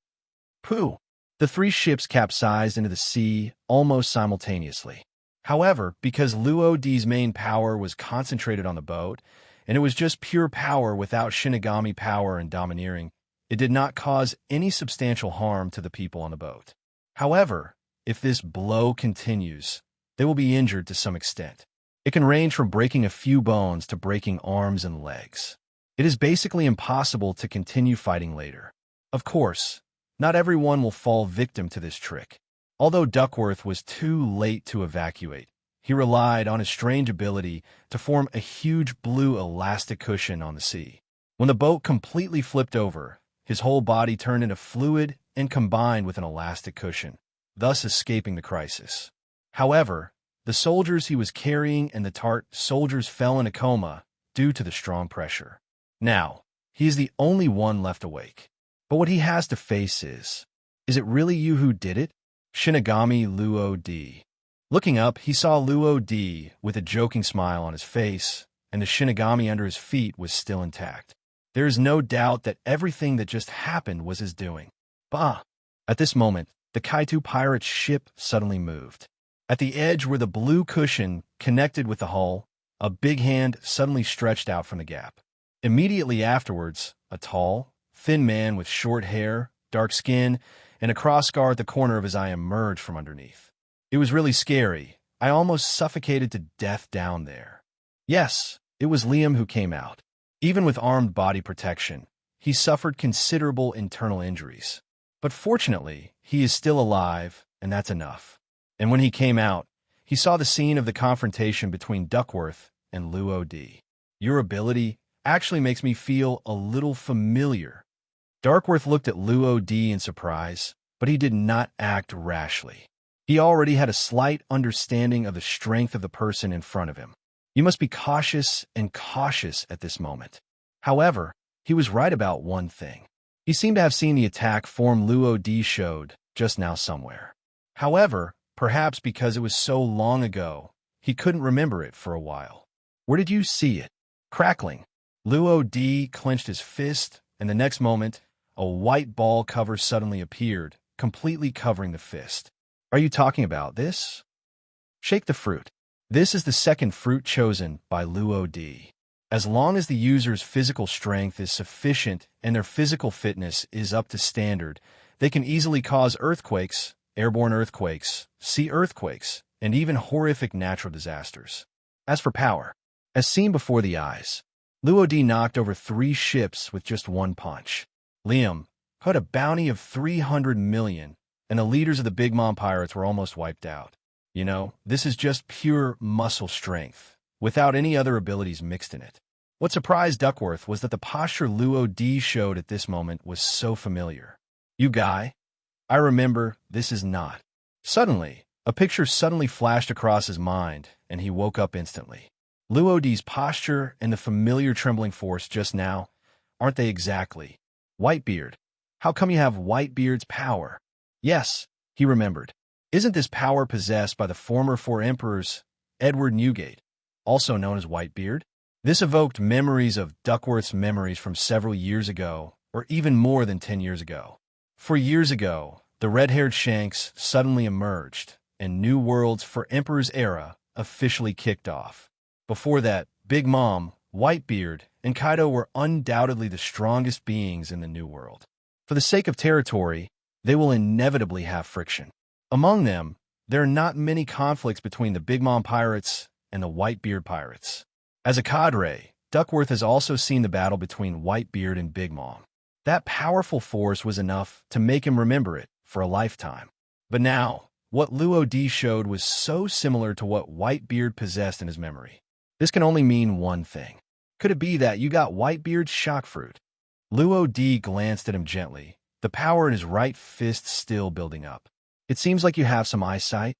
Pooh. The 3 ships capsized into the sea almost simultaneously. However, because Luo D's main power was concentrated on the boat, and it was just pure power without Shinigami power and domineering, it did not cause any substantial harm to the people on the boat. However, if this blow continues, they will be injured to some extent. It can range from breaking a few bones to breaking arms and legs. It is basically impossible to continue fighting later. Of course, Not everyone will fall victim to this trick. Although Duckworth was too late to evacuate, he relied on his strange ability to form a huge blue elastic cushion on the sea. When the boat completely flipped over, his whole body turned into fluid and combined with an elastic cushion, thus escaping the crisis. However, the soldiers he was carrying and the Tart soldiers fell in a coma due to the strong pressure. Now, he is the only one left awake. But what he has to face is it really you who did it? Shinigami Luo D. Looking up, he saw Luo D with a joking smile on his face, and the Shinigami under his feet was still intact. There is no doubt that everything that just happened was his doing. Bah! At this moment, the Kaito pirate's ship suddenly moved. At the edge where the blue cushion connected with the hull, a big hand suddenly stretched out from the gap. Immediately afterwards, a tall, thin man with short hair, dark skin, and a cross-scar at the corner of his eye emerged from underneath. It was really scary. I almost suffocated to death down there. Yes, it was Liam who came out. Even with armed body protection, he suffered considerable internal injuries. But fortunately, he is still alive, and that's enough. And when he came out, he saw the scene of the confrontation between Duckworth and Luo D. Your ability actually makes me feel a little familiar. Duckworth looked at Luo D in surprise, but he did not act rashly. He already had a slight understanding of the strength of the person in front of him. You must be cautious and cautious at this moment. However, he was right about one thing. He seemed to have seen the attack form Luo D showed just now somewhere. However, perhaps because it was so long ago, he couldn't remember it for a while. Where did you see it? Crackling. Luo D clenched his fist, and the next moment, a white ball cover suddenly appeared, completely covering the fist. Are you talking about this? Shake the fruit. This is the second fruit chosen by Luo D. As long as the user's physical strength is sufficient and their physical fitness is up to standard, they can easily cause earthquakes, airborne earthquakes, sea earthquakes, and even horrific natural disasters. As for power, as seen before the eyes, Luo D knocked over 3 ships with just one punch. Liam, who had a bounty of 300 million, and the leaders of the Big Mom Pirates were almost wiped out. You know, this is just pure muscle strength, without any other abilities mixed in it. What surprised Duckworth was that the posture Luo D showed at this moment was so familiar. You guy? I remember, this is not. Suddenly, a picture suddenly flashed across his mind, and he woke up instantly. Luo D's posture and the familiar trembling force just now, aren't they exactly? Whitebeard. How come you have Whitebeard's power? Yes, he remembered. Isn't this power possessed by the former 4 emperors, Edward Newgate, also known as Whitebeard? This evoked memories of Duckworth's memories from several years ago, or even more than 10 years ago. 4 years ago, the red-haired Shanks suddenly emerged, and New Worlds for Emperor's era officially kicked off. Before that, Big Mom, Whitebeard, and Kaido were undoubtedly the strongest beings in the New World. For the sake of territory, they will inevitably have friction. Among them, there are not many conflicts between the Big Mom Pirates and the Whitebeard Pirates. As a cadre, Duckworth has also seen the battle between Whitebeard and Big Mom. That powerful force was enough to make him remember it for a lifetime. But now, what Luo D showed was so similar to what Whitebeard possessed in his memory. This can only mean one thing. Could it be that you got Whitebeard's shock fruit? Luo D glanced at him gently, the power in his right fist still building up. It seems like you have some eyesight.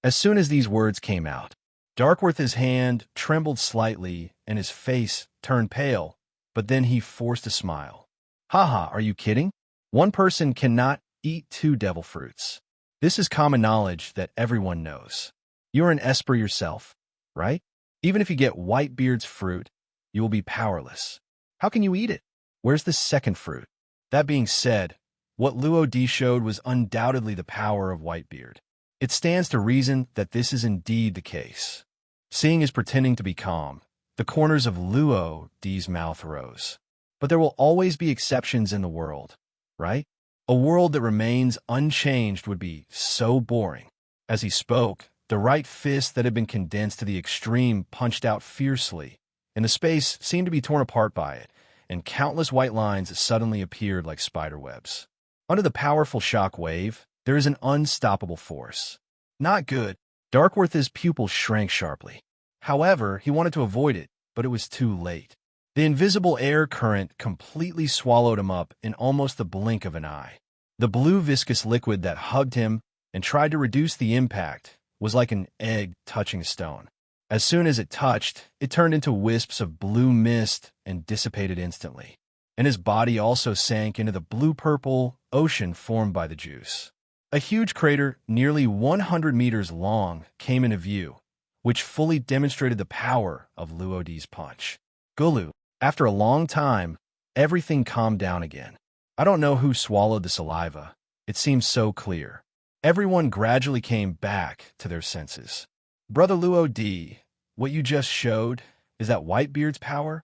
As soon as these words came out, Duckworth's hand trembled slightly and his face turned pale, but then he forced a smile. Haha, are you kidding? One person cannot eat 2 devil fruits. This is common knowledge that everyone knows. You're an Esper yourself, right? Even if you get Whitebeard's fruit, you will be powerless. How can you eat it? Where's the second fruit? That being said, what Luo D showed was undoubtedly the power of Whitebeard. It stands to reason that this is indeed the case. Seeing as pretending to be calm, the corners of Luo D's mouth rose. But there will always be exceptions in the world, right? A world that remains unchanged would be so boring. As he spoke, the right fist that had been condensed to the extreme punched out fiercely, and the space seemed to be torn apart by it, and countless white lines suddenly appeared like spider webs. Under the powerful shock wave, there is an unstoppable force. Not good. Darkworth's pupils shrank sharply. However, he wanted to avoid it, but it was too late. The invisible air current completely swallowed him up in almost the blink of an eye. The blue viscous liquid that hugged him and tried to reduce the impact was like an egg touching a stone. As soon as it touched, it turned into wisps of blue mist and dissipated instantly. And his body also sank into the blue-purple ocean formed by the juice. A huge crater nearly 100 meters long came into view, which fully demonstrated the power of Luodi's punch. Gulu, after a long time, everything calmed down again. I don't know who swallowed the saliva. It seemed so clear. Everyone gradually came back to their senses. Brother Luodi, what you just showed, is that Whitebeard's power?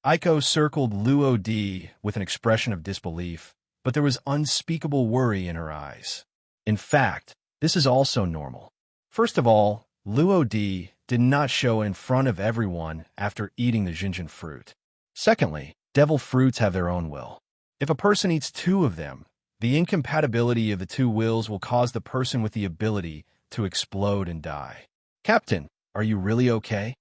Aiko circled Luodi with an expression of disbelief, but there was unspeakable worry in her eyes. In fact, this is also normal. First of all, Luodi did not show in front of everyone after eating the Jinjin fruit. Secondly, devil fruits have their own will. If a person eats 2 of them, the incompatibility of the 2 wills will cause the person with the ability to explode and die. Captain, are you really okay?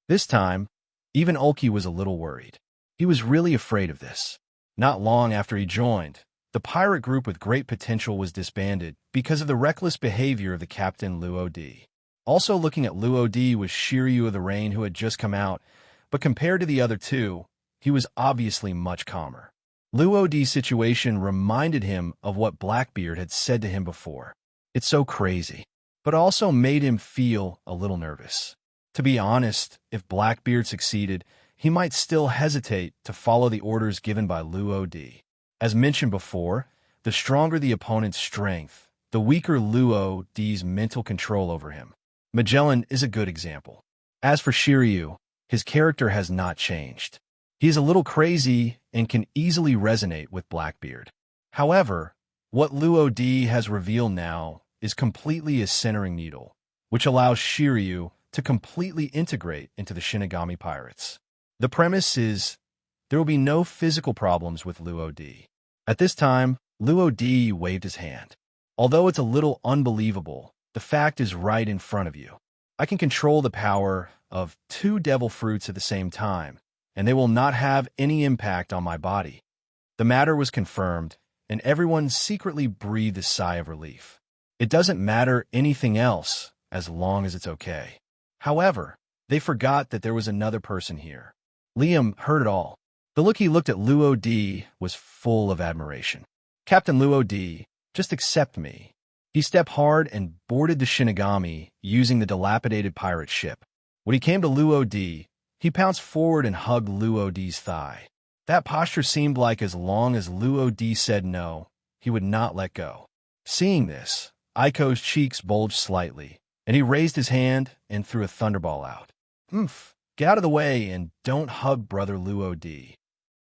This time, even Ulki was a little worried. He was really afraid of this. Not long after he joined, the pirate group with great potential was disbanded because of the reckless behavior of the captain Luodi. Also looking at Luodi was Shiryu of the Rain, who had just come out, but compared to the other 2, he was obviously much calmer. Luodi's situation reminded him of what Blackbeard had said to him before. It's so crazy, but also made him feel a little nervous. To be honest, if Blackbeard succeeded, he might still hesitate to follow the orders given by Luodi. As mentioned before, the stronger the opponent's strength, the weaker Luodi's mental control over him. Magellan is a good example. As for Shiryu, his character has not changed. He is a little crazy and can easily resonate with Blackbeard. However, what Luodi has revealed now is completely a centering needle, which allows Shiryu to completely integrate into the Shinigami Pirates. The premise is there will be no physical problems with Luodi. At this time, Luodi waved his hand. Although it's a little unbelievable, the fact is right in front of you. I can control the power of 2 devil fruits at the same time, and they will not have any impact on my body. The matter was confirmed, and everyone secretly breathed a sigh of relief. It doesn't matter anything else as long as it's okay. However, they forgot that there was another person here. Liam heard it all. The look he looked at Luodi was full of admiration. Captain Luodi, just accept me. He stepped hard and boarded the Shinigami using the dilapidated pirate ship. When he came to Luodi, he pounced forward and hugged Luodi's thigh. That posture seemed like as long as Luodi said no, he would not let go. Seeing this, Aiko's cheeks bulged slightly, and he raised his hand and threw a thunderball out. Get out of the way and don't hug Brother Luodi.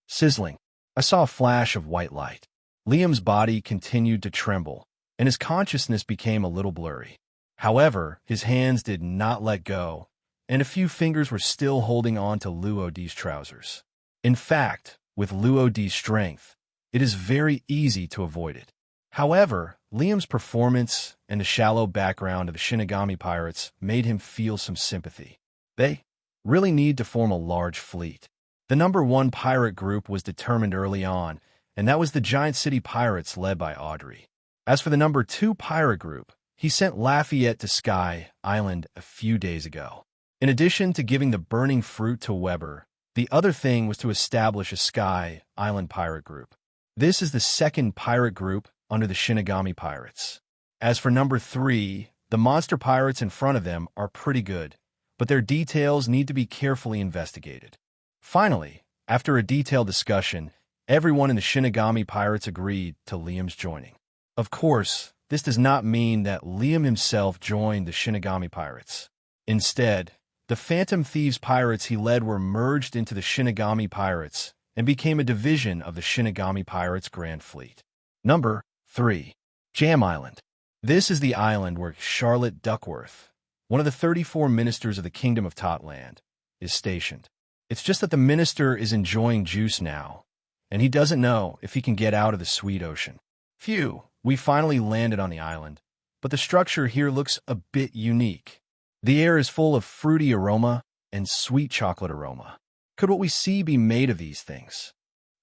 Sizzling. I saw a flash of white light. Liam's body continued to tremble, and his consciousness became a little blurry. However, his hands did not let go, and a few fingers were still holding on to Luodi's trousers. In fact, with Luodi's strength, it is very easy to avoid it. However, Liam's performance and the shallow background of the Shinigami Pirates made him feel some sympathy. They really need to form a large fleet. The number 1 pirate group was determined early on, and that was the Giant City Pirates led by Audrey. As for the number 2 pirate group, he sent Lafayette to Sky Island a few days ago. In addition to giving the burning fruit to Weber, the other thing was to establish a Sky Island pirate group. This is the 2nd pirate group under the Shinigami Pirates. As for number 3, the monster pirates in front of them are pretty good, but their details need to be carefully investigated. Finally, after a detailed discussion, everyone in the Shinigami Pirates agreed to Liam's joining. Of course, this does not mean that Liam himself joined the Shinigami Pirates. Instead, the Phantom Thieves pirates he led were merged into the Shinigami Pirates and became a division of the Shinigami Pirates Grand Fleet. Number 3. Jam Island. This is the island where Charlotte Duckworth, one of the 34 ministers of the Kingdom of Totland, is stationed. It's just that the minister is enjoying juice now, and he doesn't know if he can get out of the sweet ocean. Phew, we finally landed on the island, but the structure here looks a bit unique. The air is full of fruity aroma and sweet chocolate aroma. Could what we see be made of these things?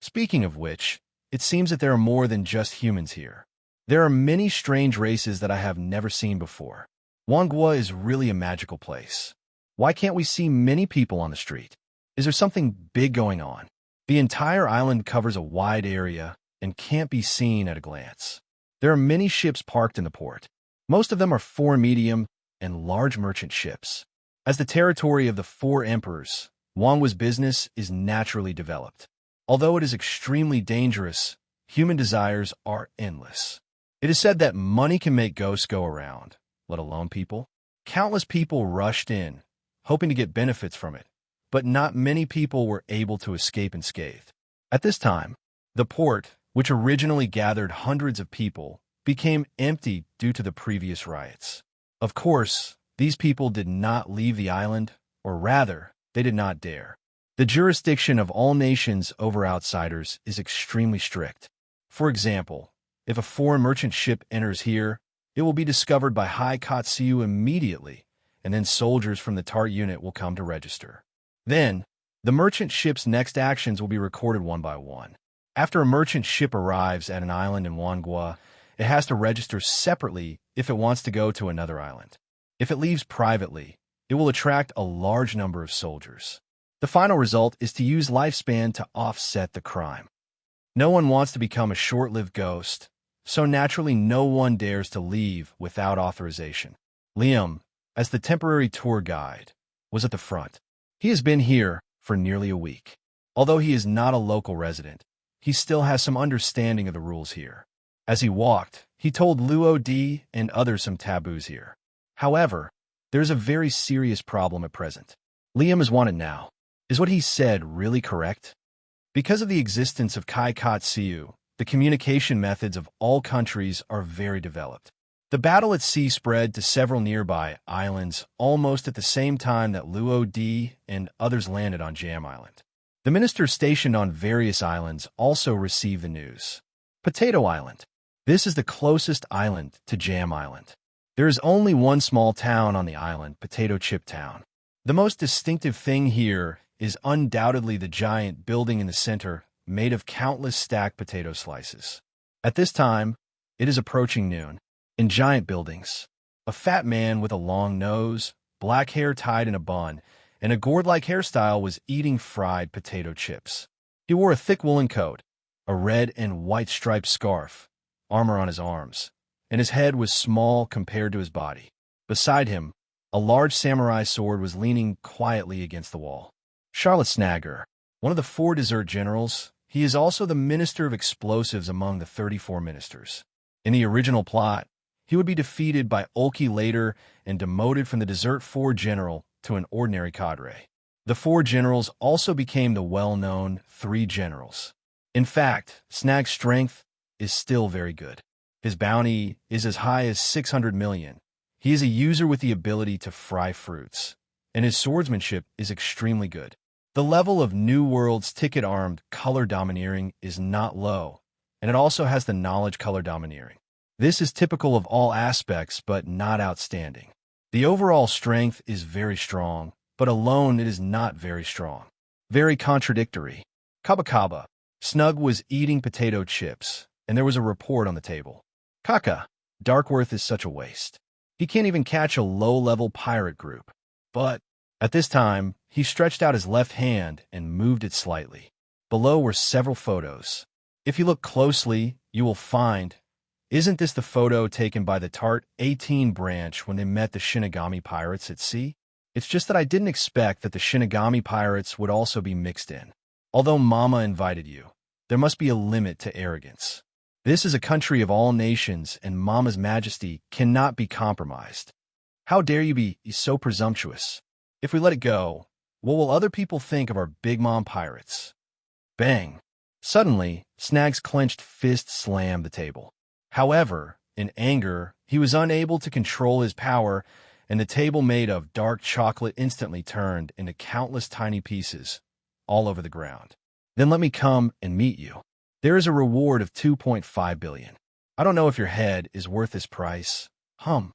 Speaking of which, it seems that there are more than just humans here. There are many strange races that I have never seen before. Wangua is really a magical place. Why can't we see many people on the street? Is there something big going on? The entire island covers a wide area and can't be seen at a glance. There are many ships parked in the port. Most of them are foreign medium and large merchant ships. As the territory of the four emperors, Wangua's business is naturally developed. Although it is extremely dangerous, human desires are endless. It is said that money can make ghosts go around, let alone people. Countless people rushed in, hoping to get benefits from it, but not many people were able to escape unscathed. At this time, the port, which originally gathered hundreds of people, became empty due to the previous riots. Of course, these people did not leave the island, or rather, they did not dare. The jurisdiction of all nations over outsiders is extremely strict. For example, if a foreign merchant ship enters here, it will be discovered by High Kotsiu immediately, and then soldiers from the TART unit will come to register. Then, the merchant ship's next actions will be recorded one by one. After a merchant ship arrives at an island in Wangua, it has to register separately if it wants to go to another island. If it leaves privately, it will attract a large number of soldiers. The final result is to use lifespan to offset the crime. No one wants to become a short-lived ghost, so naturally no one dares to leave without authorization. Liam, as the temporary tour guide, was at the front. He has been here for nearly a week. Although he is not a local resident, he still has some understanding of the rules here. As he walked, he told Luo Di and others some taboos here. However, there is a very serious problem at present. Liam is wanted now. Is what he said really correct? Because of the existence of Kai Kat Siu, the communication methods of all countries are very developed. The battle at sea spread to several nearby islands almost at the same time that Luo Di and others landed on Jam Island. The ministers stationed on various islands also received the news. Potato Island. This is the closest island to Jam Island. There is only one small town on the island, Potato Chip Town. The most distinctive thing here is undoubtedly the giant building in the center, made of countless stacked potato slices. At this time, it is approaching noon. In giant buildings, a fat man with a long nose, black hair tied in a bun, and a gourd-like hairstyle was eating fried potato chips. He wore a thick woolen coat, a red and white striped scarf, armor on his arms, and his head was small compared to his body. Beside him, a large samurai sword was leaning quietly against the wall. Charlotte Snagger, one of the 4 dessert generals, he is also the Minister of Explosives among the 34 ministers. In the original plot, he would be defeated by Ulki later and demoted from the Dessert 4 general to an ordinary cadre. The 4 generals also became the well-known 3 generals. In fact, Snag's strength is still very good. His bounty is as high as 600 million. He is a user with the ability to fry fruits, and his swordsmanship is extremely good. The level of New World's ticket-armed color domineering is not low, and it also has the knowledge color domineering. This is typical of all aspects, but not outstanding. The overall strength is very strong, but alone it is not very strong. Very contradictory. Kaba Kaba. Snug was eating potato chips, and there was a report on the table. Kaka, Darkworth is such a waste. He can't even catch a low-level pirate group. But, at this time, he stretched out his left hand and moved it slightly. Below were several photos. If you look closely, you will find, isn't this the photo taken by the TART 18 branch when they met the Shinigami pirates at sea? It's just that I didn't expect that the Shinigami pirates would also be mixed in. Although Mama invited you, there must be a limit to arrogance. This is a country of all nations, and Mama's majesty cannot be compromised. How dare you be so presumptuous? If we let it go, what will other people think of our Big Mom pirates? Bang! Suddenly, Snag's clenched fist slammed the table. However, in anger, he was unable to control his power, and the table made of dark chocolate instantly turned into countless tiny pieces, all over the ground. Then let me come and meet you. There is a reward of 2.5 billion. I don't know if your head is worth this price. Hum.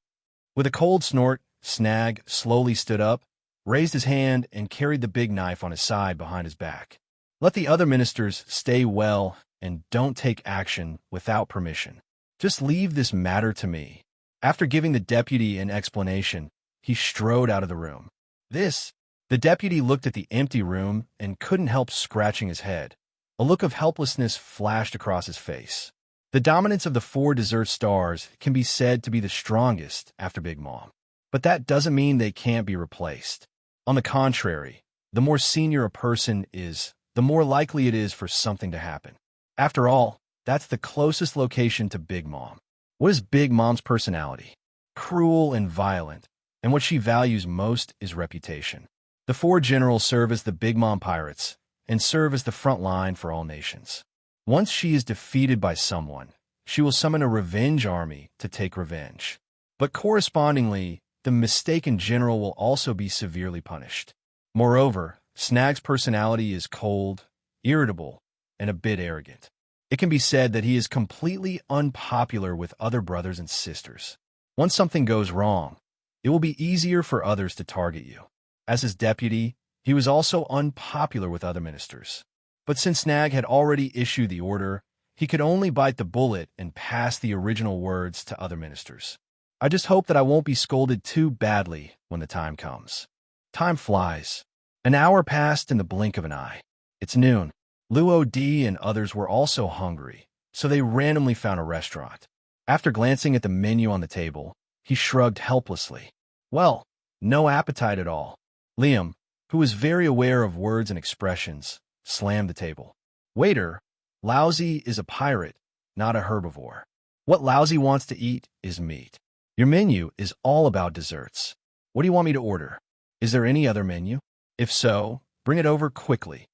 With a cold snort, Snag slowly stood up, raised his hand, and carried the big knife on his side behind his back. Let the other ministers stay well and don't take action without permission. Just leave this matter to me. After giving the deputy an explanation, he strode out of the room. The deputy looked at the empty room and couldn't help scratching his head. A look of helplessness flashed across his face. The dominance of the 4 dessert stars can be said to be the strongest after Big Mom. But that doesn't mean they can't be replaced. On the contrary, the more senior a person is, the more likely it is for something to happen. After all, that's the closest location to Big Mom. What is Big Mom's personality? Cruel and violent, and what she values most is reputation. The 4 generals serve as the Big Mom pirates and serve as the front line for all nations. Once she is defeated by someone, she will summon a revenge army to take revenge. But correspondingly, the mistaken general will also be severely punished. Moreover, Snag's personality is cold, irritable, and a bit arrogant. It can be said that he is completely unpopular with other brothers and sisters. Once something goes wrong, it will be easier for others to target you. As his deputy, he was also unpopular with other ministers. But since Snag had already issued the order, he could only bite the bullet and pass the original words to other ministers. I just hope that I won't be scolded too badly when the time comes. Time flies. An hour passed in the blink of an eye. It's noon. Luo D and others were also hungry, so they randomly found a restaurant. After glancing at the menu on the table, he shrugged helplessly. Well, no appetite at all. Liam, who was very aware of words and expressions, slammed the table. Waiter, Lousy is a pirate, not a herbivore. What Lousy wants to eat is meat. Your menu is all about desserts. What do you want me to order? Is there any other menu? If so, bring it over quickly.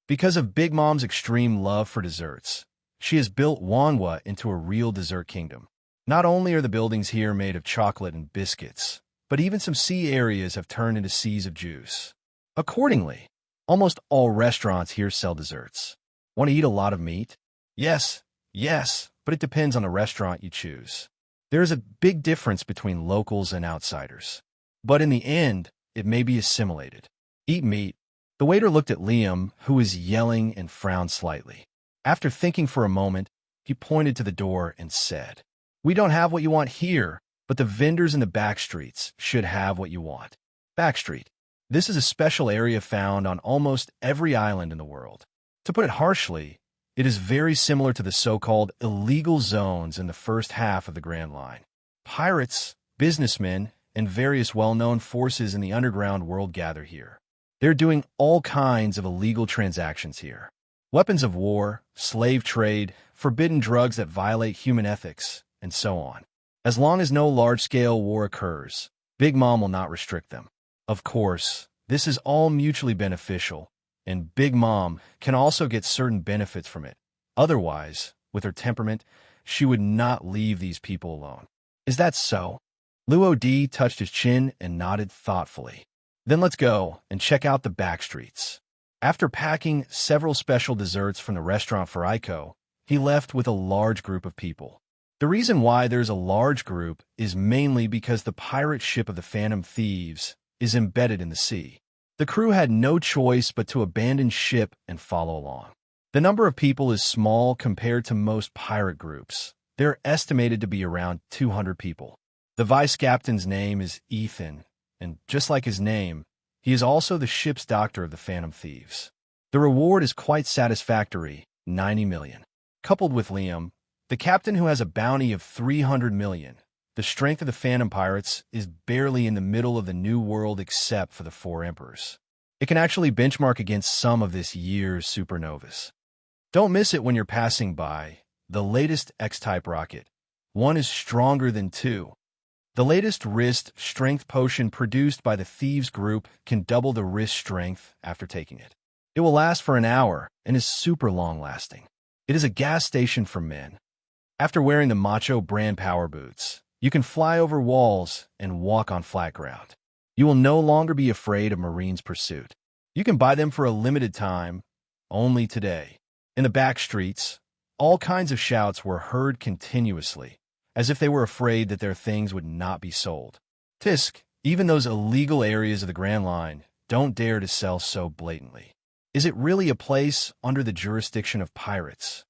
Because of Big Mom's extreme love for desserts, she has built Wanhua into a real dessert kingdom. Not only are the buildings here made of chocolate and biscuits, but even some sea areas have turned into seas of juice. Accordingly, almost all restaurants here sell desserts. Want to eat a lot of meat? Yes, but it depends on the restaurant you choose. There is a big difference between locals and outsiders. But in the end, it may be assimilated. Eat meat. The waiter looked at Liam, who was yelling, and frowned slightly. After thinking for a moment, he pointed to the door and said, "We don't have what you want here, but the vendors in the back streets should have what you want." Back street. This is a special area found on almost every island in the world. To put it harshly, it is very similar to the so-called illegal zones in the first half of the Grand Line. Pirates, businessmen, and various well-known forces in the underground world gather here. They're doing all kinds of illegal transactions here. Weapons of war, slave trade, forbidden drugs that violate human ethics, and so on. As long as no large-scale war occurs, Big Mom will not restrict them. Of course, this is all mutually beneficial, and Big Mom can also get certain benefits from it. Otherwise, with her temperament, she would not leave these people alone. Is that so? Luo D touched his chin and nodded thoughtfully. Then let's go and check out the back streets. After packing several special desserts from the restaurant for Aiko, he left with a large group of people. The reason why there's a large group is mainly because the pirate ship of the Phantom Thieves is embedded in the sea. The crew had no choice but to abandon ship and follow along. The number of people is small compared to most pirate groups. They're estimated to be around 200 people. The vice captain's name is Ethan, and just like his name, he is also the ship's doctor of the Phantom Thieves. The reward is quite satisfactory, 90 million. Coupled with Liam, the captain who has a bounty of 300 million, the strength of the Phantom Pirates is barely in the middle of the New World except for the 4 Emperors. It can actually benchmark against some of this year's supernovas. Don't miss it when you're passing by the latest X-type rocket. 1 is stronger than 2. The latest wrist strength potion produced by the Thieves Group can double the wrist strength after taking it. It will last for an hour and is super long-lasting. It is a gas station for men. After wearing the Macho brand power boots, you can fly over walls and walk on flat ground. You will no longer be afraid of Marine's pursuit. You can buy them for a limited time, only today. In the back streets, All kinds of shouts were heard continuously, as if they were afraid that their things would not be sold. Tisk, even those illegal areas of the Grand Line don't dare to sell so blatantly. Is it really a place under the jurisdiction of pirates?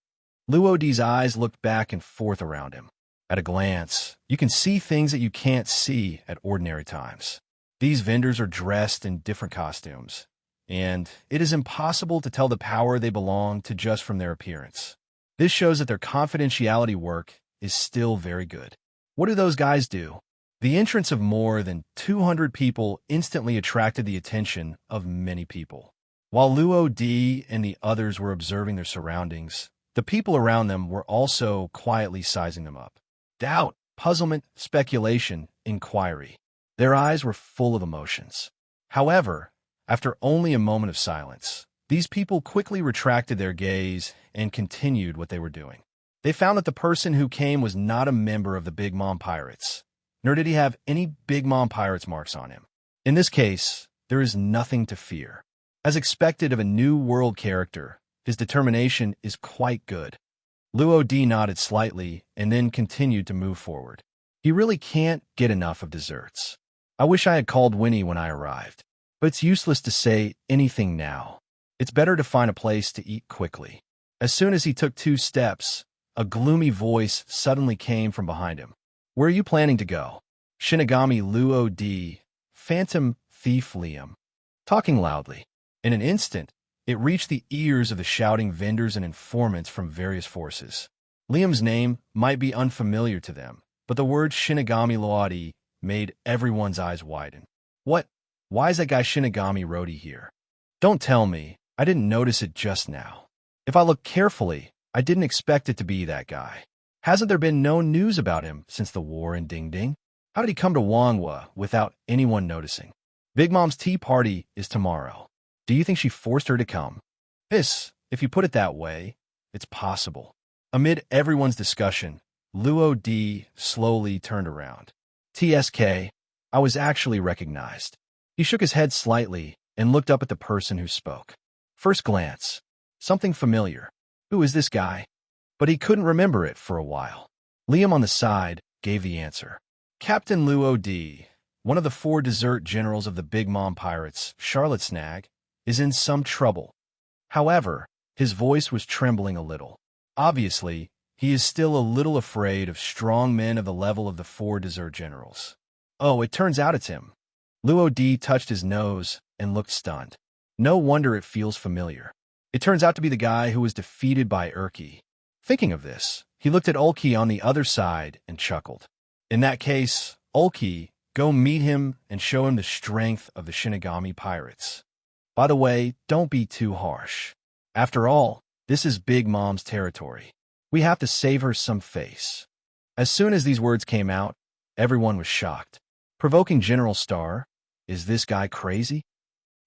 Luodi's eyes looked back and forth around him. At a glance, you can see things that you can't see at ordinary times. These vendors are dressed in different costumes, and it is impossible to tell the power they belong to just from their appearance. This shows that their confidentiality work is still very good. What do those guys do? The entrance of more than 200 people instantly attracted the attention of many people. While Luo D and the others were observing their surroundings, the people around them were also quietly sizing them up. Doubt, puzzlement, speculation, inquiry. Their eyes were full of emotions. However, after only a moment of silence, these people quickly retracted their gaze and continued what they were doing. They found that the person who came was not a member of the Big Mom Pirates, nor did he have any Big Mom Pirates marks on him. In this case, there is nothing to fear. As expected of a new world character, his determination is quite good. Luo D nodded slightly and then continued to move forward. He really can't get enough of desserts. I wish I had called Winnie when I arrived, but it's useless to say anything now. It's better to find a place to eat quickly. As soon as he took 2 steps, a gloomy voice suddenly came from behind him. Where are you planning to go? Shinigami Luo D, Phantom Thief Liam. Talking loudly. In an instant, it reached the ears of the shouting vendors and informants from various forces. Liam's name might be unfamiliar to them, but the word Shinigami Luodi made everyone's eyes widen. What? Why is that guy Shinigami Rodi here? Don't tell me. I didn't notice it just now. If I look carefully, I didn't expect it to be that guy. Hasn't there been no news about him since the war in Ding Ding? How did he come to Wangwa without anyone noticing? Big Mom's tea party is tomorrow. Do you think she forced her to come? If you put it that way, it's possible. Amid everyone's discussion, Luo D slowly turned around. TSK, I was actually recognized. He shook his head slightly and looked up at the person who spoke. First glance, something familiar. Who is this guy? But he couldn't remember it for a while. Liam on the side gave the answer. Captain Luo D, one of the 4 dessert generals of the Big Mom Pirates, Charlotte Snag, is in some trouble. However, his voice was trembling a little. Obviously, he is still a little afraid of strong men of the level of the 4 dessert generals. Oh, it turns out it's him. Luo D touched his nose and looked stunned. No wonder it feels familiar. It turns out to be the guy who was defeated by Urki. Thinking of this, he looked at Ulki on the other side and chuckled. In that case, Ulki, go meet him and show him the strength of the Shinigami Pirates. By the way, don't be too harsh. After all, this is Big Mom's territory. We have to save her some face. As soon as these words came out, everyone was shocked. Provoking General Star, is this guy crazy?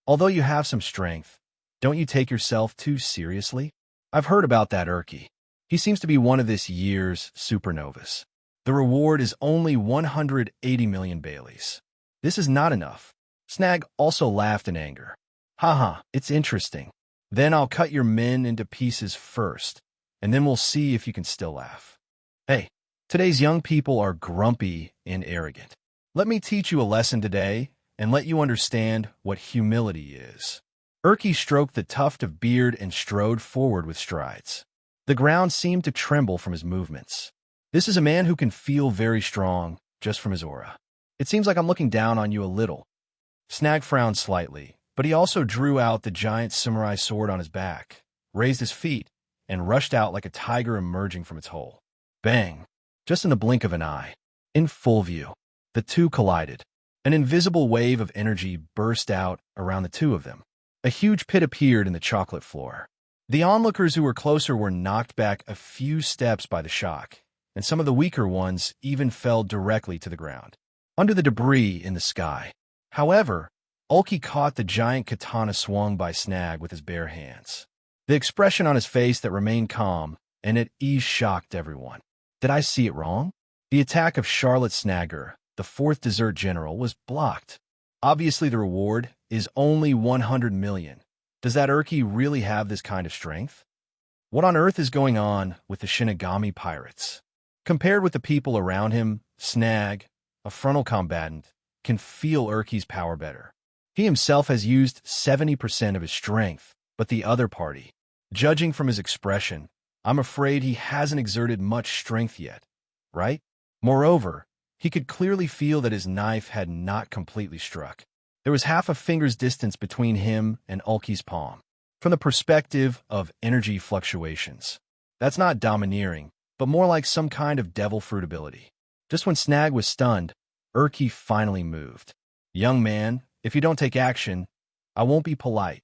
Although you have some strength, don't you take yourself too seriously? I've heard about that Urki. He seems to be one of this year's supernovas. The reward is only 180 million Baileys. This is not enough. Snag also laughed in anger. Haha, it's interesting. Then I'll cut your men into pieces first, and then we'll see if you can still laugh. Hey, today's young people are grumpy and arrogant. Let me teach you a lesson today and let you understand what humility is. Urki stroked the tuft of beard and strode forward with strides. The ground seemed to tremble from his movements. This is a man who can feel very strong just from his aura. It seems like I'm looking down on you a little. Snag frowned slightly, but he also drew out the giant samurai sword on his back, raised his feet, and rushed out like a tiger emerging from its hole. Bang! Just in the blink of an eye. In full view. The two collided. An invisible wave of energy burst out around the two of them. A huge pit appeared in the chocolate floor. The onlookers who were closer were knocked back a few steps by the shock, and some of the weaker ones even fell directly to the ground, under the debris in the sky. However, Ulki caught the giant katana swung by Snag with his bare hands. The expression on his face that remained calm and at ease shocked everyone. Did I see it wrong? The attack of Charlotte Snagger, the 4th dessert general, was blocked. Obviously the reward is only 100 million. Does that Urki really have this kind of strength? What on earth is going on with the Shinigami pirates? Compared with the people around him, Snag, a frontal combatant, can feel Urki's power better. He himself has used 70% of his strength, but the other party, judging from his expression, I'm afraid he hasn't exerted much strength yet, right? Moreover, he could clearly feel that his knife had not completely struck. There was half a finger's distance between him and Ulki's palm. From the perspective of energy fluctuations, that's not domineering, but more like some kind of devil fruit ability. Just when Snag was stunned, Urki finally moved. Young man, if you don't take action, I won't be polite.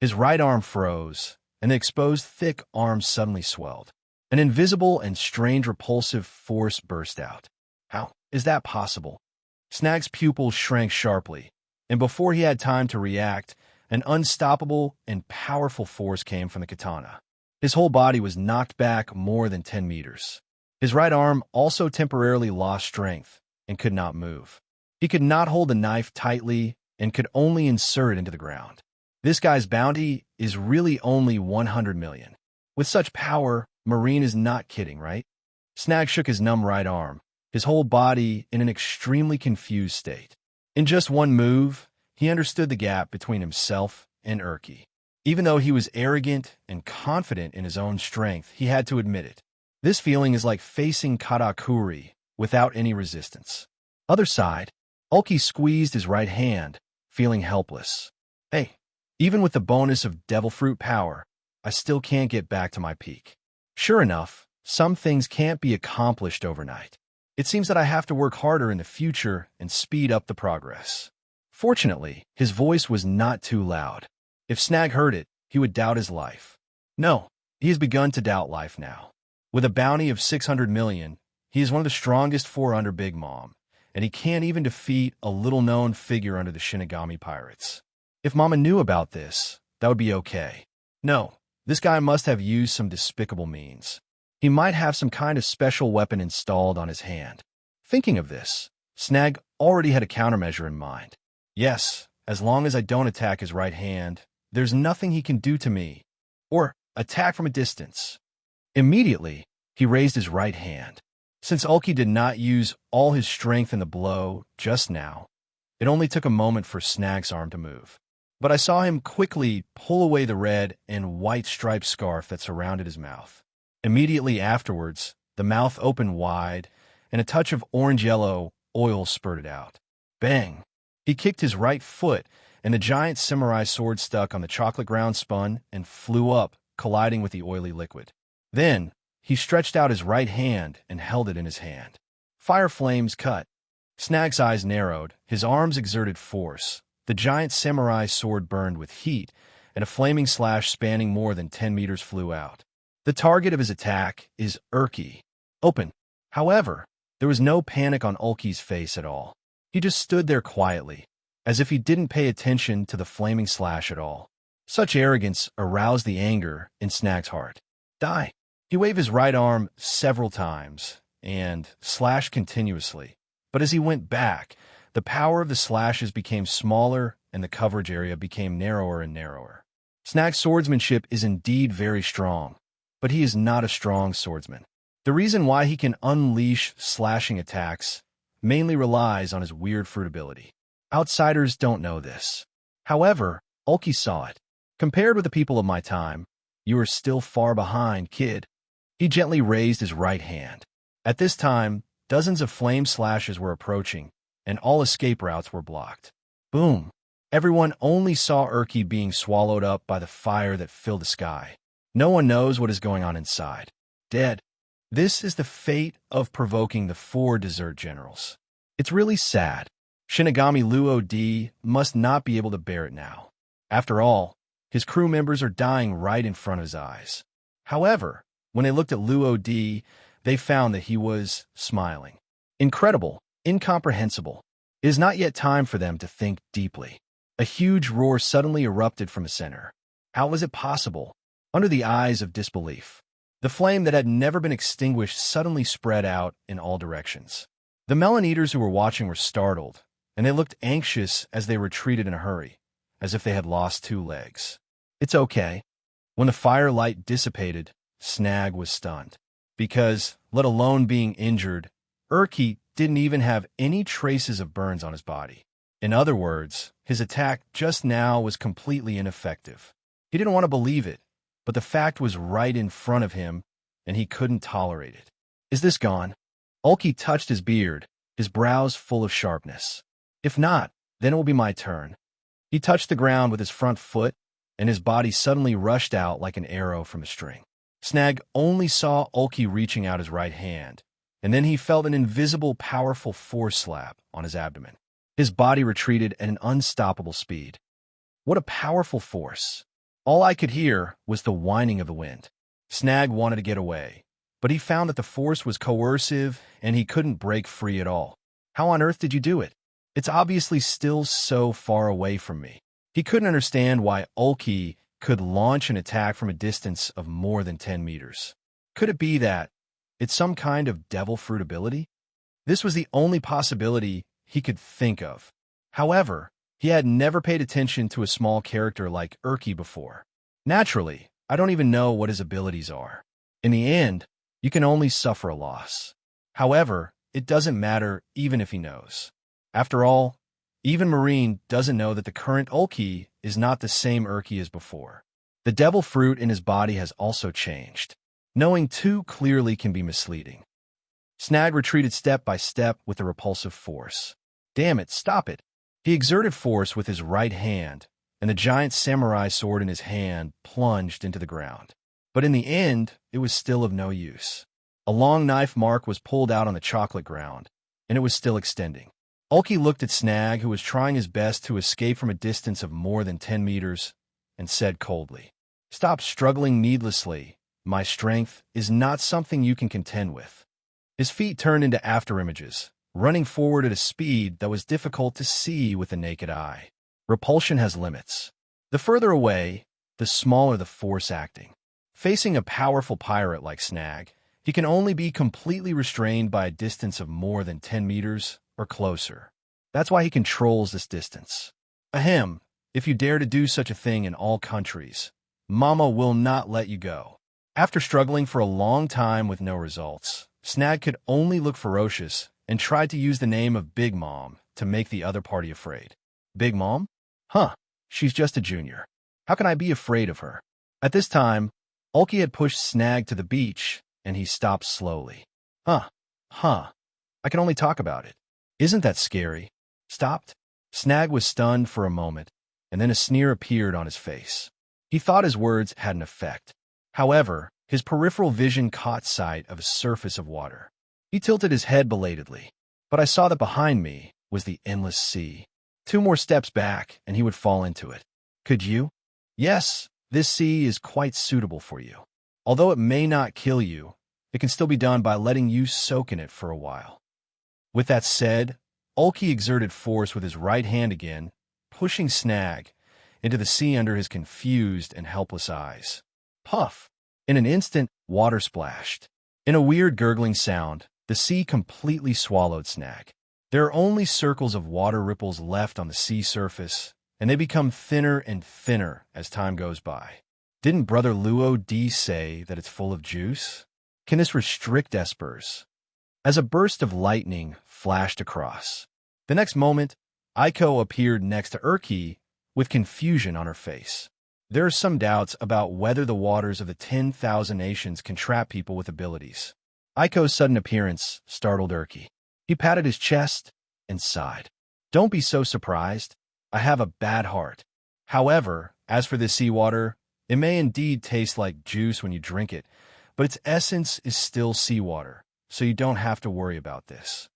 His right arm froze, and the exposed thick arm suddenly swelled. An invisible and strange repulsive force burst out. How is that possible? Snag's pupils shrank sharply, and before he had time to react, an unstoppable and powerful force came from the katana. His whole body was knocked back more than 10 meters. His right arm also temporarily lost strength and could not move. He could not hold the knife tightly and could only insert it into the ground. This guy's bounty is really only 100 million. With such power, Marine is not kidding, right? Snag shook his numb right arm, his whole body in an extremely confused state. In just one move, he understood the gap between himself and Urki. Even though he was arrogant and confident in his own strength, he had to admit it. This feeling is like facing Katakuri without any resistance. Other side, Ulki squeezed his right hand, feeling helpless. Hey, even with the bonus of devil fruit power, I still can't get back to my peak. Sure enough, some things can't be accomplished overnight. It seems that I have to work harder in the future and speed up the progress. Fortunately, his voice was not too loud. If Snag heard it, he would doubt his life. No, he has begun to doubt life now. With a bounty of 600 million, he is one of the strongest four under Big Mom, and he can't even defeat a little-known figure under the Shinigami pirates. If Mama knew about this, that would be okay. No, this guy must have used some despicable means. He might have some kind of special weapon installed on his hand. Thinking of this, Snag already had a countermeasure in mind. Yes, as long as I don't attack his right hand, there's nothing he can do to me. Or attack from a distance. Immediately, he raised his right hand. Since Ulki did not use all his strength in the blow just now, it only took a moment for Snag's arm to move. But I saw him quickly pull away the red and white striped scarf that surrounded his mouth. Immediately afterwards, the mouth opened wide, and a touch of orange-yellow oil spurted out. Bang! He kicked his right foot, and the giant samurai sword stuck on the chocolate ground spun and flew up, colliding with the oily liquid. Then, he stretched out his right hand and held it in his hand. Fire flames cut. Snag's eyes narrowed, his arms exerted force. The giant samurai sword burned with heat, and a flaming slash spanning more than 10 meters flew out. The target of his attack is Urki. Open. However, there was no panic on Ulki's face at all. He just stood there quietly, as if he didn't pay attention to the flaming slash at all. Such arrogance aroused the anger in Snag's heart. Die. He waved his right arm several times and slashed continuously. But as he went back, the power of the slashes became smaller and the coverage area became narrower and narrower. Snag's swordsmanship is indeed very strong, but he is not a strong swordsman. The reason why he can unleash slashing attacks mainly relies on his weird fruit ability. Outsiders don't know this. However, Ulki saw it. Compared with the people of my time, you are still far behind, kid. He gently raised his right hand. At this time, dozens of flame slashes were approaching, and all escape routes were blocked. Boom! Everyone only saw Urki being swallowed up by the fire that filled the sky. No one knows what is going on inside. Dead. This is the fate of provoking the 4 desert generals. It's really sad. Shinigami Luo-D must not be able to bear it now. After all, his crew members are dying right in front of his eyes. However, when they looked at Luo-D, they found that he was smiling. Incredible, incomprehensible. It is not yet time for them to think deeply. A huge roar suddenly erupted from the center. How was it possible? Under the eyes of disbelief. The flame that had never been extinguished suddenly spread out in all directions. The melon eaters who were watching were startled, and they looked anxious as they retreated in a hurry, as if they had lost 2 legs. It's okay. When the firelight dissipated, Snag was stunned. Because, let alone being injured, Urki didn't even have any traces of burns on his body. In other words, his attack just now was completely ineffective. He didn't want to believe it, but the fact was right in front of him, and he couldn't tolerate it. Is this gone? Ulki touched his beard, his brows full of sharpness. If not, then it will be my turn. He touched the ground with his front foot, and his body suddenly rushed out like an arrow from a string. Snag only saw Ulki reaching out his right hand, and then he felt an invisible, powerful force slap on his abdomen. His body retreated at an unstoppable speed. What a powerful force! All I could hear was the whining of the wind. Snag wanted to get away, but he found that the force was coercive and he couldn't break free at all. How on earth did you do it? It's obviously still so far away from me. He couldn't understand why Ulki could launch an attack from a distance of more than 10 meters. Could it be that it's some kind of devil fruit ability? This was the only possibility he could think of. However, he had never paid attention to a small character like Urki before. Naturally, I don't even know what his abilities are. In the end, you can only suffer a loss. However, it doesn't matter even if he knows. After all, even Marine doesn't know that the current Ulki is not the same Urki as before. The devil fruit in his body has also changed. Knowing too clearly can be misleading. Snag retreated step by step with a repulsive force. Damn it, stop it! He exerted force with his right hand, and the giant samurai sword in his hand plunged into the ground. But in the end, it was still of no use. A long knife mark was pulled out on the chocolate ground, and it was still extending. Ulki looked at Snag, who was trying his best to escape from a distance of more than 10 meters, and said coldly, "Stop struggling needlessly. My strength is not something you can contend with." His feet turned into afterimages, running forward at a speed that was difficult to see with the naked eye. Repulsion has limits. The further away, the smaller the force acting. Facing a powerful pirate like Snag, he can only be completely restrained by a distance of more than 10 meters or closer. That's why he controls this distance. Ahem, if you dare to do such a thing in all countries, Mama will not let you go. After struggling for a long time with no results, Snag could only look ferocious and tried to use the name of Big Mom to make the other party afraid. Big Mom? Huh, she's just a junior. How can I be afraid of her? At this time, Ulki had pushed Snag to the beach, and he stopped slowly. Huh, I can only talk about it. Isn't that scary? Stopped? Snag was stunned for a moment, and then a sneer appeared on his face. He thought his words had an effect. However, his peripheral vision caught sight of a surface of water. He tilted his head belatedly, but I saw that behind me was the endless sea. 2 more steps back, and he would fall into it. Could you? Yes, this sea is quite suitable for you. Although it may not kill you, it can still be done by letting you soak in it for a while. With that said, Ulki exerted force with his right hand again, pushing Snag into the sea under his confused and helpless eyes. Puff! In an instant, water splashed. In a weird gurgling sound, the sea completely swallowed Snag. There are only circles of water ripples left on the sea surface, and they become thinner and thinner as time goes by. Didn't Brother Luo D say that it's full of juice? Can this restrict espers? As a burst of lightning flashed across. The next moment, Aiko appeared next to Urki with confusion on her face. There are some doubts about whether the waters of the 10,000 nations can trap people with abilities. Aiko's sudden appearance startled Urki. He patted his chest and sighed. Don't be so surprised. I have a bad heart. However, as for this seawater, it may indeed taste like juice when you drink it, but its essence is still seawater, so you don't have to worry about this.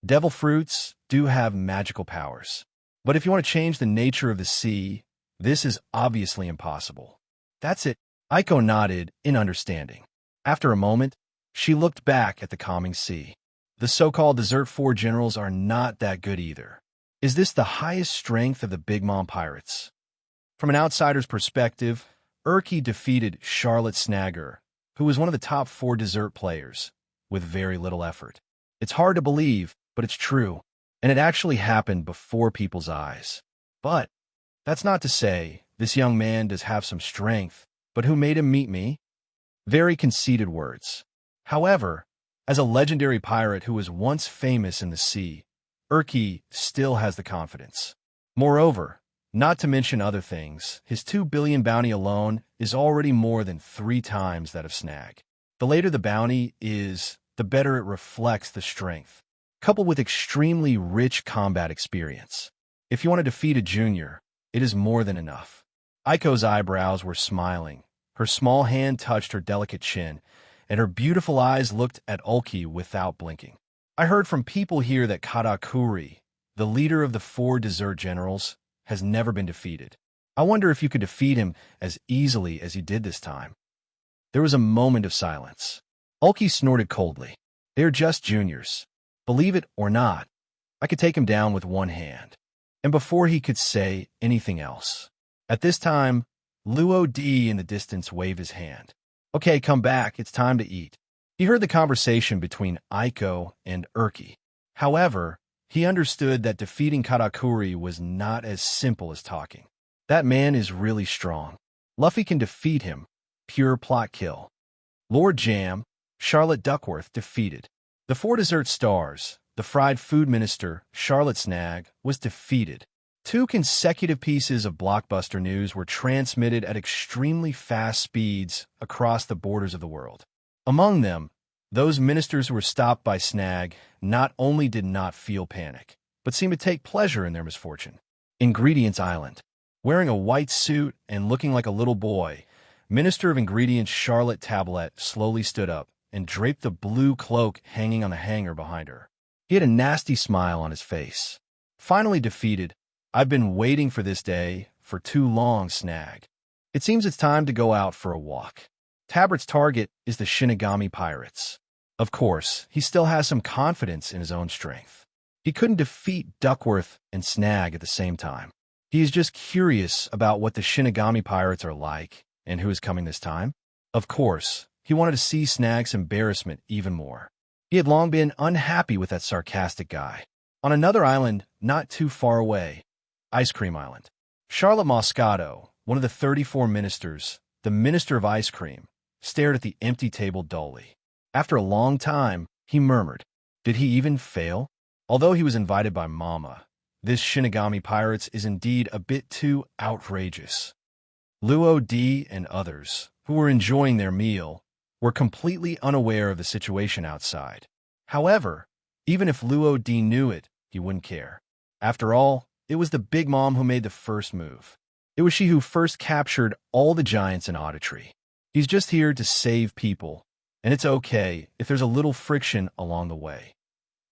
Devil fruits do have magical powers, but if you want to change the nature of the sea, this is obviously impossible. That's it. Aiko nodded in understanding. After a moment, she looked back at the calming sea. The so-called Desert 4 generals are not that good either. Is this the highest strength of the Big Mom pirates? From an outsider's perspective, Urki defeated Charlotte Snagger, who was one of the top 4 dessert players, with very little effort. It's hard to believe, but it's true, and it actually happened before people's eyes. But that's not to say this young man does have some strength, but who made him meet me? Very conceited words. However, as a legendary pirate who was once famous in the sea, Urki still has the confidence. Moreover, not to mention other things, his 2 billion bounty alone is already more than 3 times that of Snag. The later the bounty is, the better it reflects the strength, coupled with extremely rich combat experience. If you want to defeat a junior, it is more than enough. Aiko's eyebrows were smiling. Her small hand touched her delicate chin, and her beautiful eyes looked at Ulki without blinking. I heard from people here that Katakuri, the leader of the 4 desert generals, has never been defeated. I wonder if you could defeat him as easily as you did this time. There was a moment of silence. Ulki snorted coldly. They are just juniors. Believe it or not, I could take him down with one hand. And before he could say anything else, at this time, Luo D in the distance waved his hand. Okay, come back. It's time to eat. He heard the conversation between Aiko and Urki. However, he understood that defeating Katakuri was not as simple as talking. That man is really strong. Luffy can defeat him. Pure plot kill. Lord Jam, Charlotte Duckworth defeated. The 4 Desert Stars, the fried food minister, Charlotte Snag, was defeated. 2 consecutive pieces of blockbuster news were transmitted at extremely fast speeds across the borders of the world. Among them, those ministers who were stopped by Snag not only did not feel panic, but seemed to take pleasure in their misfortune. Ingredients Island. Wearing a white suit and looking like a little boy, Minister of Ingredients Charlotte Tablet slowly stood up and draped the blue cloak hanging on the hanger behind her. He had a nasty smile on his face. Finally defeated, I've been waiting for this day for too long, Snag. It seems it's time to go out for a walk. Tabret's target is the Shinigami Pirates. Of course, he still has some confidence in his own strength. He couldn't defeat Duckworth and Snag at the same time. He is just curious about what the Shinigami Pirates are like and who is coming this time. Of course, he wanted to see Snag's embarrassment even more. He had long been unhappy with that sarcastic guy. On another island not too far away, Ice Cream Island, Charlotte Moscato, one of the 34 ministers, the Minister of Ice Cream, stared at the empty table dully. After a long time, he murmured, "Did he even fail?" Although he was invited by Mama, this Shinigami Pirates is indeed a bit too outrageous. Luo D and others, who were enjoying their meal, were completely unaware of the situation outside. However, even if Luo D knew it, he wouldn't care. After all, it was the Big Mom who made the first move. It was she who first captured all the giants in Auditory. He's just here to save people, and it's okay if there's a little friction along the way,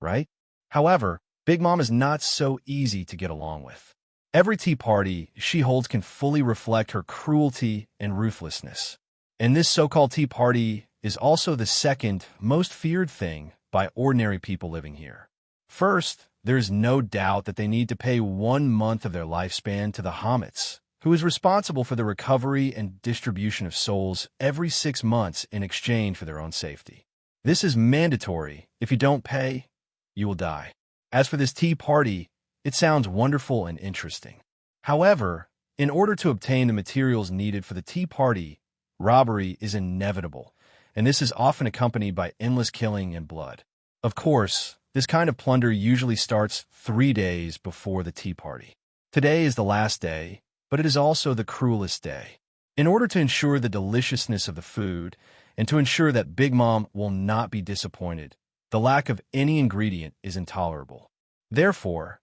right? However, Big Mom is not so easy to get along with. Every tea party she holds can fully reflect her cruelty and ruthlessness. And this so-called tea party is also the second most feared thing by ordinary people living here. First, there is no doubt that they need to pay 1 month of their lifespan to the Hamets, who is responsible for the recovery and distribution of souls every 6 months in exchange for their own safety. This is mandatory. If you don't pay, you will die. As for this tea party, it sounds wonderful and interesting. However, in order to obtain the materials needed for the tea party, robbery is inevitable, and this is often accompanied by endless killing and blood. Of course, this kind of plunder usually starts 3 days before the tea party. Today is the last day, but it is also the cruelest day. In order to ensure the deliciousness of the food, and to ensure that Big Mom will not be disappointed, the lack of any ingredient is intolerable. Therefore,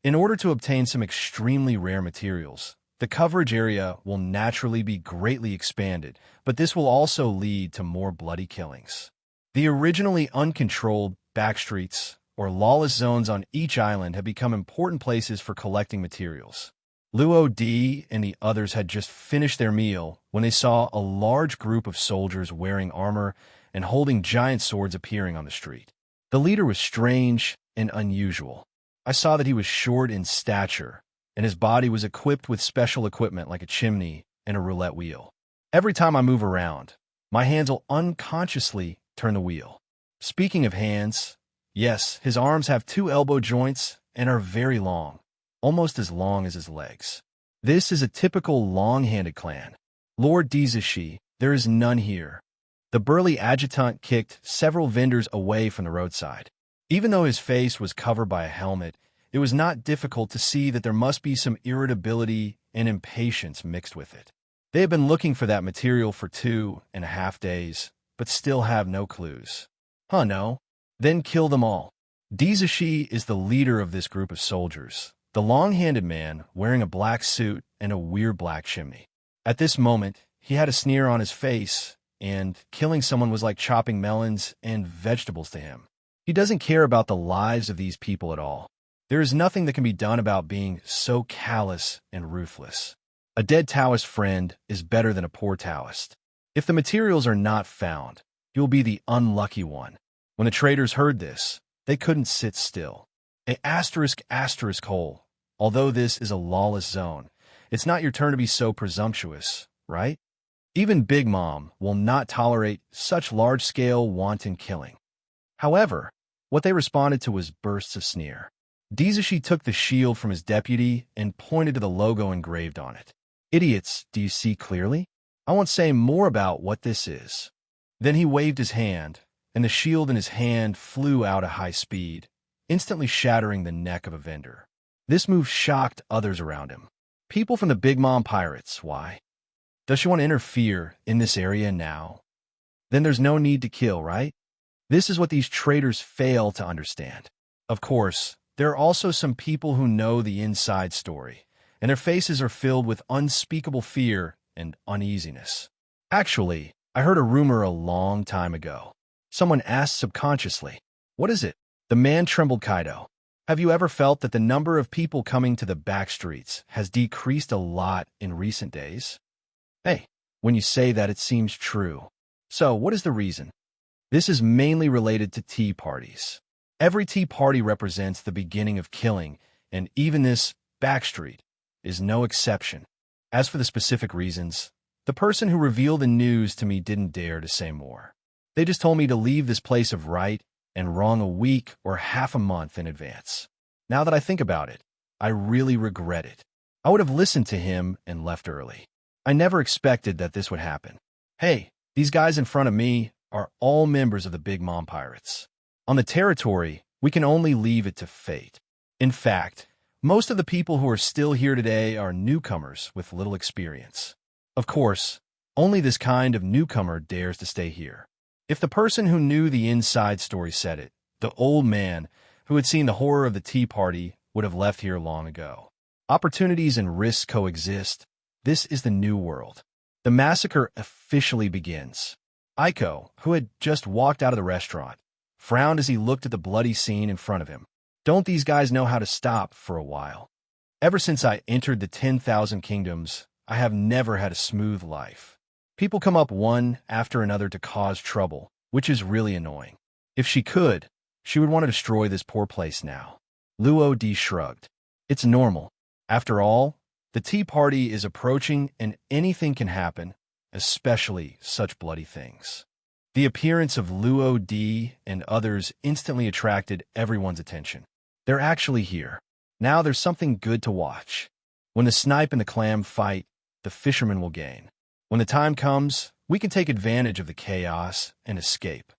in order to obtain some extremely rare materials, the coverage area will naturally be greatly expanded, but this will also lead to more bloody killings. The originally uncontrolled backstreets or lawless zones on each island have become important places for collecting materials. Luo D and the others had just finished their meal when they saw a large group of soldiers wearing armor and holding giant swords appearing on the street. The leader was strange and unusual. I saw that he was short in stature, and his body was equipped with special equipment like a chimney and a roulette wheel. Every time I move around, my hands will unconsciously turn the wheel. Speaking of hands, yes, his arms have 2 elbow joints and are very long, almost as long as his legs. This is a typical long-handed clan. Lord Dizashi, there is none here. The burly adjutant kicked several vendors away from the roadside. Even though his face was covered by a helmet, it was not difficult to see that there must be some irritability and impatience mixed with it. They have been looking for that material for 2.5 days, but still have no clues. Huh, no? Then kill them all. Dizashi is the leader of this group of soldiers, the long-handed man wearing a black suit and a weird black chimney. At this moment, he had a sneer on his face, and killing someone was like chopping melons and vegetables to him. He doesn't care about the lives of these people at all. There is nothing that can be done about being so callous and ruthless. A dead Taoist friend is better than a poor Taoist. If the materials are not found, you will be the unlucky one. When the traders heard this, they couldn't sit still. **** hole. Although this is a lawless zone, it's not your turn to be so presumptuous, right? Even Big Mom will not tolerate such large-scale wanton killing. However, what they responded to was bursts of sneer. Dizashi took the shield from his deputy and pointed to the logo engraved on it. "Idiots, do you see clearly? I won't say more about what this is." Then he waved his hand, and the shield in his hand flew out at high speed, instantly shattering the neck of a vendor. This move shocked others around him. People from the Big Mom Pirates, why? Does she want to interfere in this area now? Then there's no need to kill, right? This is what these traitors fail to understand. Of course, there are also some people who know the inside story, and their faces are filled with unspeakable fear and uneasiness. Actually, I heard a rumor a long time ago. Someone asked subconsciously, "What is it?" The man trembled. "Kaido, have you ever felt that the number of people coming to the back streets has decreased a lot in recent days?" Hey, when you say that, it seems true. So, what is the reason? This is mainly related to tea parties. Every tea party represents the beginning of killing, and even this backstreet is no exception. As for the specific reasons, the person who revealed the news to me didn't dare to say more. They just told me to leave this place of right and wrong a week or half a month in advance. Now that I think about it, I really regret it. I would have listened to him and left early. I never expected that this would happen. Hey, these guys in front of me are all members of the Big Mom Pirates. On the territory, we can only leave it to fate. In fact, most of the people who are still here today are newcomers with little experience. Of course, only this kind of newcomer dares to stay here. If the person who knew the inside story said it, the old man who had seen the horror of the tea party would have left here long ago. Opportunities and risks coexist. This is the new world. The massacre officially begins. Aiko, who had just walked out of the restaurant, frowned as he looked at the bloody scene in front of him. Don't these guys know how to stop for a while? Ever since I entered the 10,000 Kingdoms, I have never had a smooth life. People come up one after another to cause trouble, which is really annoying. If she could, she would want to destroy this poor place now. Luo D shrugged. It's normal. After all, the tea party is approaching and anything can happen, especially such bloody things. The appearance of Luo D and others instantly attracted everyone's attention. They're actually here. Now there's something good to watch. When the snipe and the clam fight, the fisherman will gain. When the time comes, we can take advantage of the chaos and escape.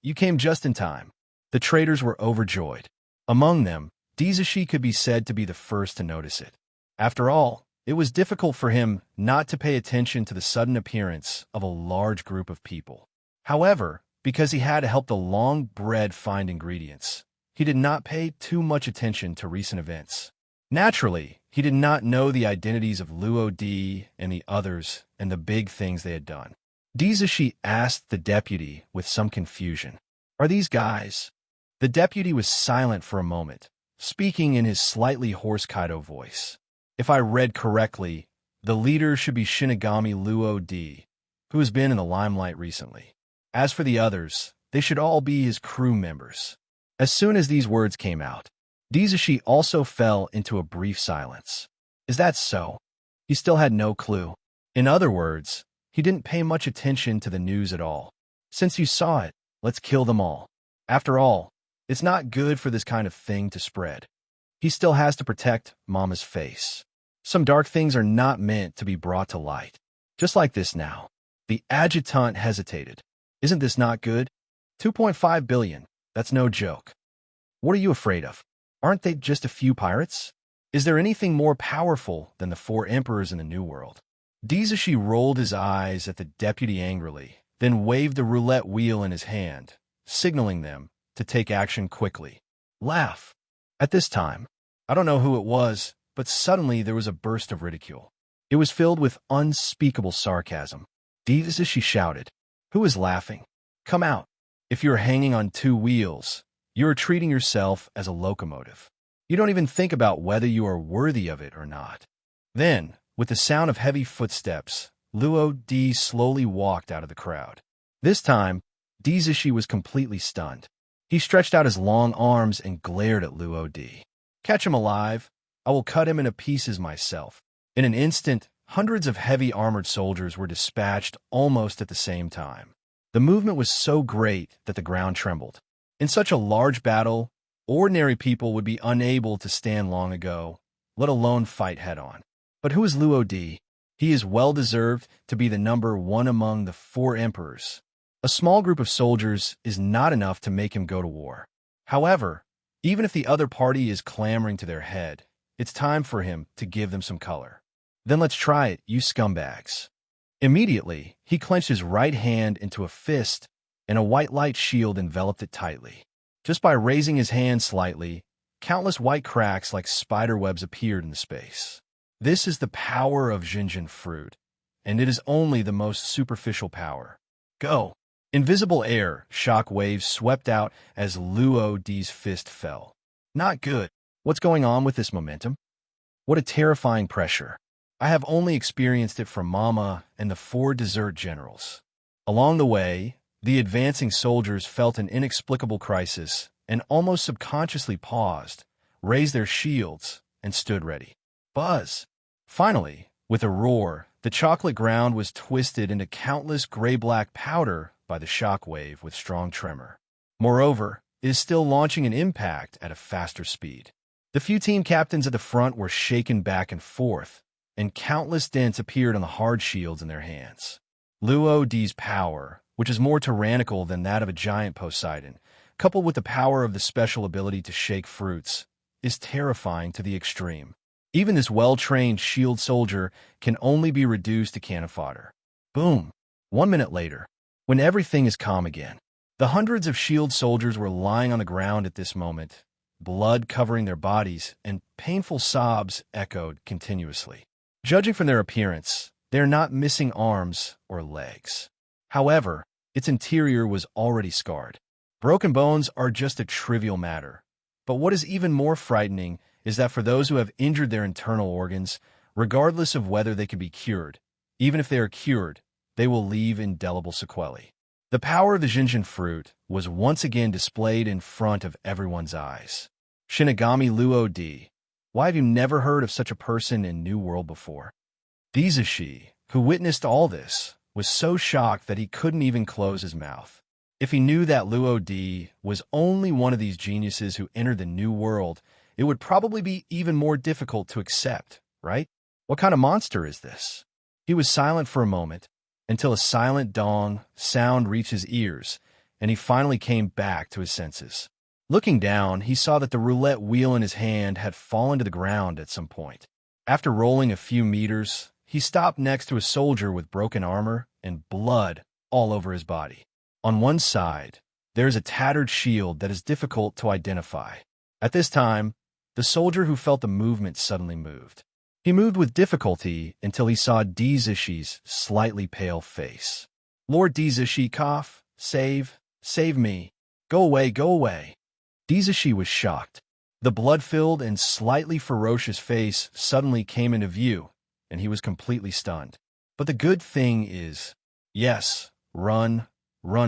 You came just in time. The traders were overjoyed. Among them, Dizashi could be said to be the first to notice it. After all, it was difficult for him not to pay attention to the sudden appearance of a large group of people. However, because he had to help the long bread find ingredients, he did not pay too much attention to recent events. Naturally, he did not know the identities of Luo D and the others and the big things they had done. Dizashi asked the deputy with some confusion, "Are these guys?" The deputy was silent for a moment, speaking in his slightly hoarse Kaido voice. If I read correctly, the leader should be Shinigami Luo D, who has been in the limelight recently. As for the others, they should all be his crew members. As soon as these words came out, Dizashi also fell into a brief silence. Is that so? He still had no clue. In other words, he didn't pay much attention to the news at all. Since you saw it, let's kill them all. After all, it's not good for this kind of thing to spread. He still has to protect Mama's face. Some dark things are not meant to be brought to light. Just like this now. The adjutant hesitated. Isn't this not good? 2.5 billion. That's no joke. What are you afraid of? Aren't they just a few pirates? Is there anything more powerful than the four emperors in the New World? Dizashi rolled his eyes at the deputy angrily, then waved the roulette wheel in his hand, signaling them to take action quickly. Laugh. At this time, I don't know who it was, but suddenly there was a burst of ridicule. It was filled with unspeakable sarcasm. Dizashi shouted, "Who is laughing? Come out. If you're hanging on two wheels, you are treating yourself as a locomotive. You don't even think about whether you are worthy of it or not." Then, with the sound of heavy footsteps, Luo Di slowly walked out of the crowd. This time, Dizashi was completely stunned. He stretched out his long arms and glared at Luo Di. "Catch him alive. I will cut him into pieces myself." In an instant, hundreds of heavy armored soldiers were dispatched almost at the same time. The movement was so great that the ground trembled. In such a large battle, ordinary people would be unable to stand long ago, let alone fight head-on. But who is Luo Di? He is well-deserved to be the number one among the four emperors. A small group of soldiers is not enough to make him go to war. However, even if the other party is clamoring to their head, it's time for him to give them some color. Then let's try it, you scumbags. Immediately, he clenched his right hand into a fist, and a white light shield enveloped it tightly. Just by raising his hand slightly, countless white cracks like spider webs appeared in the space. This is the power of Jinjin fruit, and it is only the most superficial power. Go! Invisible air shock waves swept out as Luo Di's fist fell. Not good. What's going on with this momentum? What a terrifying pressure. I have only experienced it from Mama and the four desert generals. Along the way, the advancing soldiers felt an inexplicable crisis and almost subconsciously paused, raised their shields, and stood ready. Buzz! Finally, with a roar, the chocolate ground was twisted into countless gray-black powder by the shock wave with strong tremor. Moreover, it is still launching an impact at a faster speed. The few team captains at the front were shaken back and forth, and countless dents appeared on the hard shields in their hands. Luo Di's power, which is more tyrannical than that of a giant Poseidon, coupled with the power of the special ability to shake fruits, is terrifying to the extreme. Even this well-trained shield soldier can only be reduced to cannon fodder. Boom! 1 minute later, when everything is calm again, the hundreds of shield soldiers were lying on the ground at this moment, blood covering their bodies, and painful sobs echoed continuously. Judging from their appearance, they are not missing arms or legs. However, its interior was already scarred. Broken bones are just a trivial matter. But what is even more frightening is that for those who have injured their internal organs, regardless of whether they can be cured, even if they are cured, they will leave indelible sequelae. The power of the Jinjin fruit was once again displayed in front of everyone's eyes. Shinigami Luo Di, why have you never heard of such a person in New World before? Dizashi, who witnessed all this, was so shocked that he couldn't even close his mouth. If he knew that Luo Di was only one of these geniuses who entered the New World, it would probably be even more difficult to accept, right? What kind of monster is this? He was silent for a moment, until a silent dong sound reached his ears, and he finally came back to his senses. Looking down, he saw that the roulette wheel in his hand had fallen to the ground at some point. After rolling a few meters, he stopped next to a soldier with broken armor and blood all over his body. On one side, there is a tattered shield that is difficult to identify. At this time, the soldier who felt the movement suddenly moved. He moved with difficulty until he saw Dizashi's slightly pale face. "Lord Dizashi, cough, save me. Go away, go away." Dizashi was shocked. The blood-filled and slightly ferocious face suddenly came into view, and he was completely stunned. But the good thing is, yes, run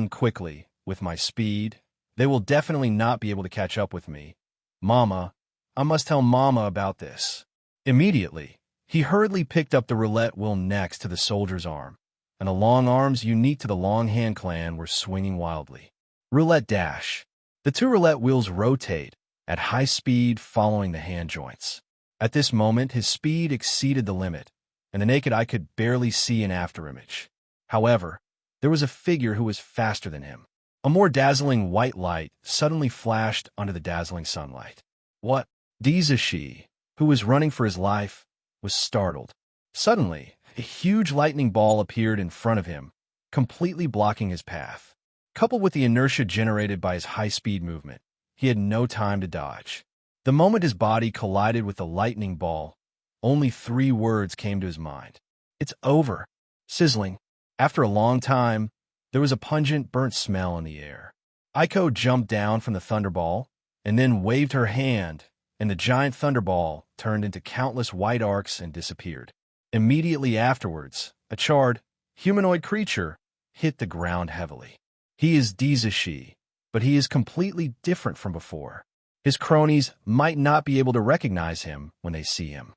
quickly, with my speed. They will definitely not be able to catch up with me. Mama, I must tell Mama about this. Immediately, he hurriedly picked up the roulette wheel next to the soldier's arm, and the long arms unique to the Longhand clan were swinging wildly. Roulette dash. The two roulette wheels rotate at high speed following the hand joints. At this moment, his speed exceeded the limit, and the naked eye could barely see an afterimage. However, there was a figure who was faster than him. A more dazzling white light suddenly flashed onto the dazzling sunlight. What? Dizashi, who was running for his life, was startled. Suddenly, a huge lightning ball appeared in front of him, completely blocking his path. Coupled with the inertia generated by his high-speed movement, he had no time to dodge. The moment his body collided with the lightning ball, only 3 words came to his mind. It's over. Sizzling. After a long time, there was a pungent, burnt smell in the air. Aiko jumped down from the thunderball and then waved her hand, and the giant thunderball turned into countless white arcs and disappeared. Immediately afterwards, a charred, humanoid creature hit the ground heavily. He is Dizashi, but he is completely different from before. His cronies might not be able to recognize him when they see him.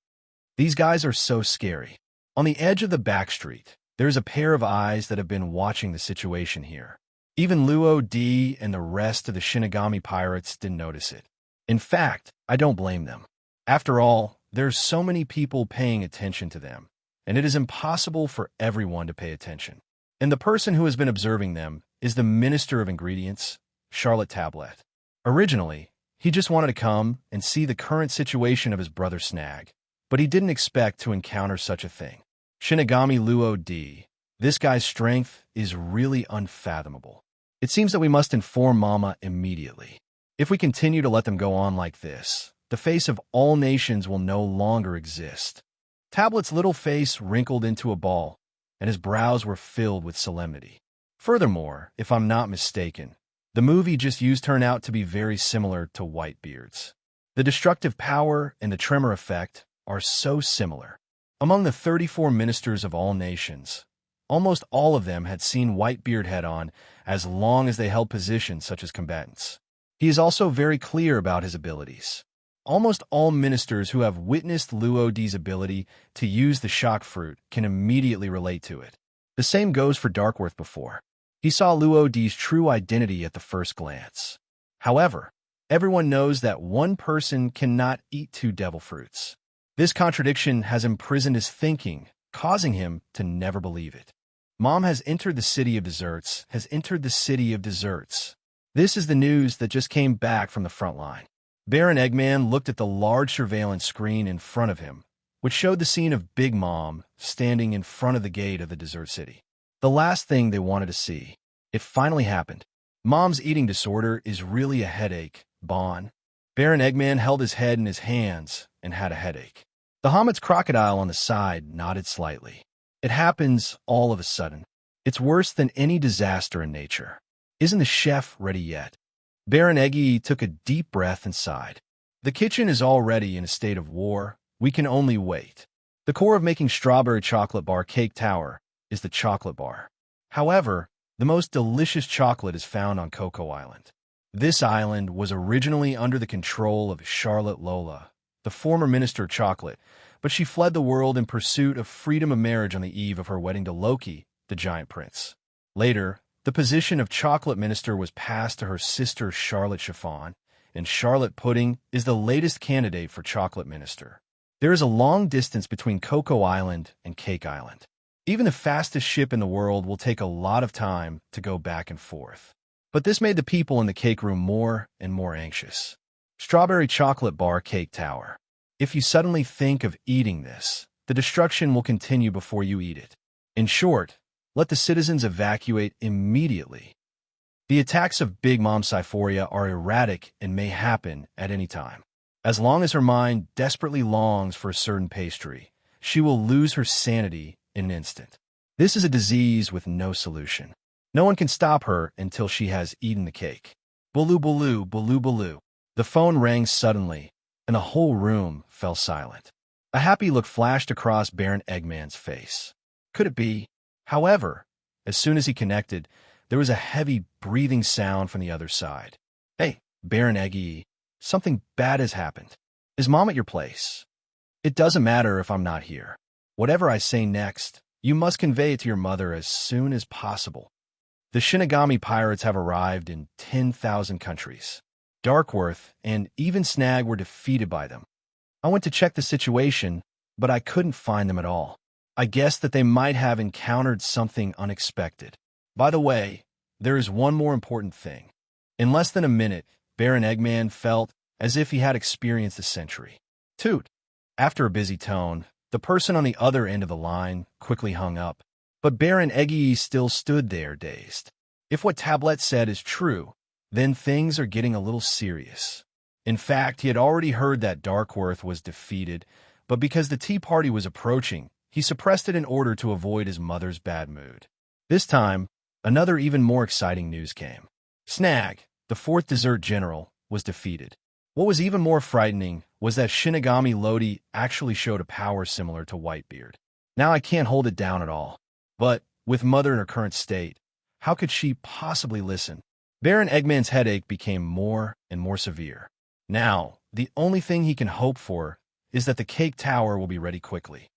These guys are so scary. On the edge of the back street, there's a pair of eyes that have been watching the situation here. Even Luo D and the rest of the Shinigami pirates didn't notice it. In fact, I don't blame them. After all, there's so many people paying attention to them, and it is impossible for everyone to pay attention. And the person who has been observing them is the Minister of Ingredients, Charlotte Tablet. Originally, he just wanted to come and see the current situation of his brother Snag, but he didn't expect to encounter such a thing. Shinigami Luo D. This guy's strength is really unfathomable. It seems that we must inform Mama immediately. If we continue to let them go on like this, the face of all nations will no longer exist. Tablet's little face wrinkled into a ball, and his brows were filled with solemnity. Furthermore, if I'm not mistaken, the movie just used turned out to be very similar to Whitebeard's. The destructive power and the tremor effect are so similar. Among the 34 ministers of all nations, almost all of them had seen Whitebeard head-on as long as they held positions such as combatants. He is also very clear about his abilities. Almost all ministers who have witnessed Luo D's ability to use the shock fruit can immediately relate to it. The same goes for Darkworth before. He saw Luo D's true identity at the first glance. However, everyone knows that one person cannot eat 2 devil fruits. This contradiction has imprisoned his thinking, causing him to never believe it. Mom has entered the city of desserts, This is the news that just came back from the front line. Baron Eggman looked at the large surveillance screen in front of him, which showed the scene of Big Mom standing in front of the gate of the desert city. The last thing they wanted to see. It finally happened. Mom's eating disorder is really a headache, Bon. Baron Eggman held his head in his hands and had a headache. The Hamad's crocodile on the side nodded slightly. It happens all of a sudden. It's worse than any disaster in nature. Isn't the chef ready yet? Baron Eggy took a deep breath and sighed. The kitchen is already in a state of war. We can only wait. The core of making strawberry chocolate bar cake tower is the chocolate bar. However, the most delicious chocolate is found on Cocoa Island. This island was originally under the control of Charlotte Lola, the former Minister of Chocolate, but she fled the world in pursuit of freedom of marriage on the eve of her wedding to Loki, the giant prince. Later, the position of Chocolate Minister was passed to her sister Charlotte Chiffon, and Charlotte Pudding is the latest candidate for Chocolate Minister. There is a long distance between Cocoa Island and Cake Island. Even the fastest ship in the world will take a lot of time to go back and forth. But this made the people in the cake room more and more anxious. Strawberry chocolate bar cake tower. If you suddenly think of eating this, the destruction will continue before you eat it. In short, let the citizens evacuate immediately. The attacks of Big Mom Syphoria are erratic and may happen at any time. As long as her mind desperately longs for a certain pastry, she will lose her sanity in an instant. This is a disease with no solution. No one can stop her until she has eaten the cake. Baloo, baloo, baloo, baloo. The phone rang suddenly, and the whole room fell silent. A happy look flashed across Baron Eggman's face. Could it be? However, as soon as he connected, there was a heavy breathing sound from the other side. Hey, Baron Eggy, something bad has happened. Is Mom at your place? It doesn't matter if I'm not here. Whatever I say next, you must convey it to your mother as soon as possible. The Shinigami pirates have arrived in 10,000 countries. Darkworth and even Snag were defeated by them. I went to check the situation, but I couldn't find them at all. I guessed that they might have encountered something unexpected. By the way, there is one more important thing. In less than a minute, Baron Eggman felt as if he had experienced a century. Toot! After a busy tone, the person on the other end of the line quickly hung up, but Baron Eggy still stood there dazed. If what Tablet said is true, then things are getting a little serious. In fact, he had already heard that Darkworth was defeated, but because the tea party was approaching, he suppressed it in order to avoid his mother's bad mood. This time, another even more exciting news came. Snag, the fourth dessert general, was defeated. What was even more frightening was that Shinigami Lodi actually showed a power similar to Whitebeard. Now I can't hold it down at all. But, with Mother in her current state, how could she possibly listen? Baron Eggman's headache became more and more severe. Now, the only thing he can hope for is that the cake tower will be ready quickly.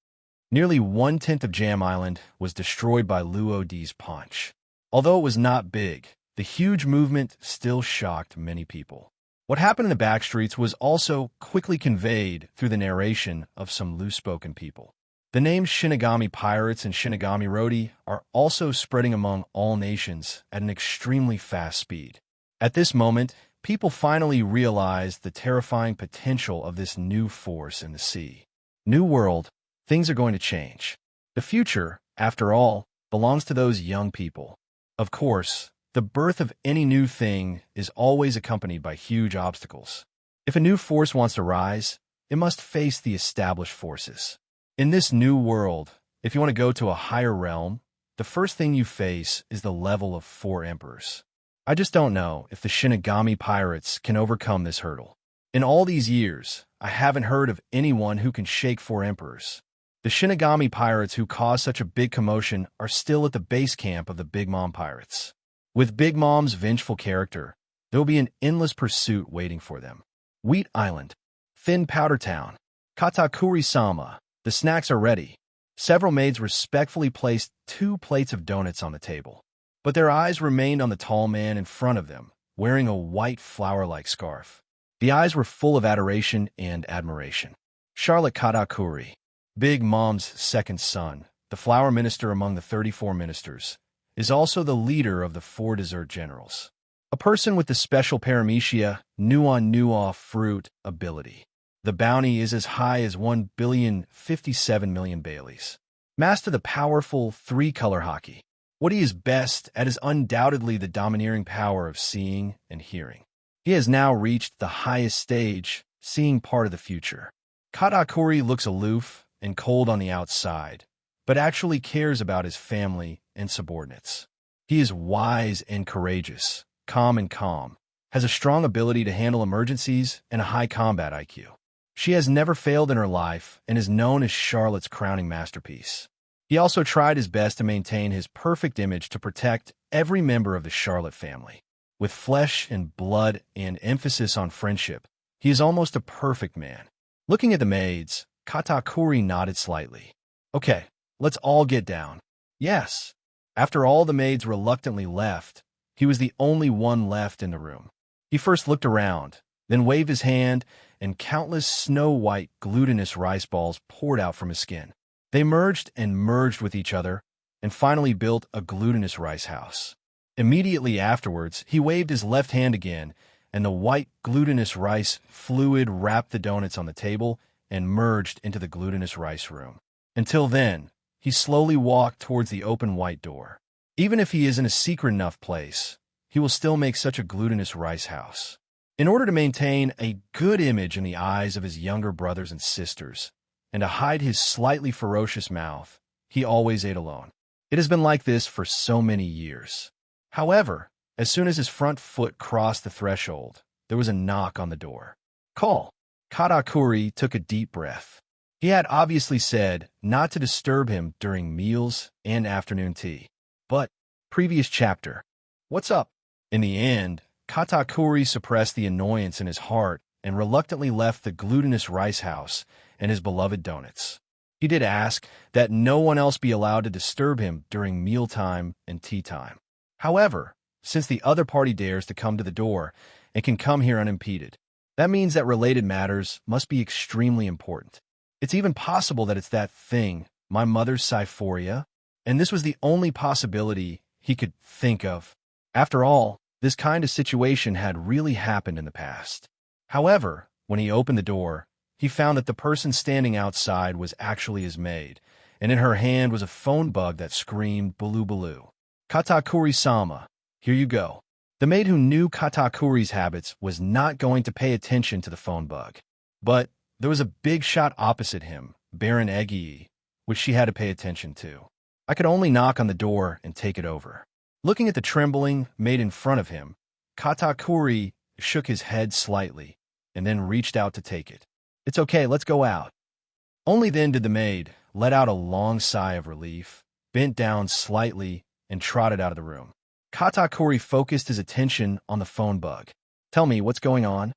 Nearly 1/10 of Jam Island was destroyed by Luo D's punch. Although it was not big, the huge movement still shocked many people. What happened in the backstreets was also quickly conveyed through the narration of some loose-spoken people. The names Shinigami Pirates and Shinigami Rodi are also spreading among all nations at an extremely fast speed. At this moment, people finally realized the terrifying potential of this new force in the sea. New world, things are going to change. The future, after all, belongs to those young people. Of course, the birth of any new thing is always accompanied by huge obstacles. If a new force wants to rise, it must face the established forces. In this new world, if you want to go to a higher realm, the first thing you face is the level of 4 emperors. I just don't know if the Shinigami Pirates can overcome this hurdle. In all these years, I haven't heard of anyone who can shake 4 emperors. The Shinigami Pirates who caused such a big commotion are still at the base camp of the Big Mom Pirates. With Big Mom's vengeful character, there will be an endless pursuit waiting for them. Wheat Island, Thin Powder Town, Katakuri-sama, the snacks are ready. Several maids respectfully placed 2 plates of donuts on the table, but their eyes remained on the tall man in front of them, wearing a white flower-like scarf. The eyes were full of adoration and admiration. Charlotte Katakuri, Big Mom's second son, the flower minister among the 34 ministers, is also the leader of the 4 dessert generals. A person with the special paramecia Nuon fruit ability. The bounty is as high as 1,057,000,000 Baileys. Master the powerful 3-color hockey. What he is best at is undoubtedly the domineering power of seeing and hearing. He has now reached the highest stage, seeing part of the future. Katakuri looks aloof and cold on the outside, but actually cares about his family and subordinates. He is wise and courageous, calm, has a strong ability to handle emergencies and a high combat IQ. She has never failed in her life and is known as Charlotte's crowning masterpiece. He also tried his best to maintain his perfect image to protect every member of the Charlotte family. With flesh and blood and emphasis on friendship, he is almost a perfect man. Looking at the maids, Katakuri nodded slightly. Okay, let's all get down. Yes. After all the maids reluctantly left, he was the only one left in the room. He first looked around, then waved his hand, and countless snow-white glutinous rice balls poured out from his skin. They merged and merged with each other, and finally built a glutinous rice house. Immediately afterwards, he waved his left hand again, and the white glutinous rice fluid wrapped the donuts on the table and merged into the glutinous rice room. Until then, he slowly walked towards the open white door. Even if he is in a secret enough place, he will still make such a glutinous rice house. In order to maintain a good image in the eyes of his younger brothers and sisters, and to hide his slightly ferocious mouth, he always ate alone. It has been like this for so many years. However, as soon as his front foot crossed the threshold, there was a knock on the door. Call. Katakuri took a deep breath. He had obviously said not to disturb him during meals and afternoon tea. But, previous chapter. What's up? In the end, Katakuri suppressed the annoyance in his heart and reluctantly left the glutinous rice house and his beloved donuts. He did ask that no one else be allowed to disturb him during mealtime and tea time. However, since the other party dares to come to the door and can come here unimpeded, that means that related matters must be extremely important. It's even possible that it's that thing, my mother's Syphoria, and this was the only possibility he could think of. After all, this kind of situation had really happened in the past. However, when he opened the door, he found that the person standing outside was actually his maid, and in her hand was a phone bug that screamed "Baloo Baloo." "Katakuri-sama, here you go." The maid, who knew Katakuri's habits, was not going to pay attention to the phone bug. But there was a big shot opposite him, Baron Egi, which she had to pay attention to. I could only knock on the door and take it over. Looking at the trembling maid in front of him, Katakuri shook his head slightly and then reached out to take it. "It's okay, let's go out." Only then did the maid let out a long sigh of relief, bent down slightly, and trotted out of the room. Katakuri focused his attention on the phone bug. "Tell me, what's going on?"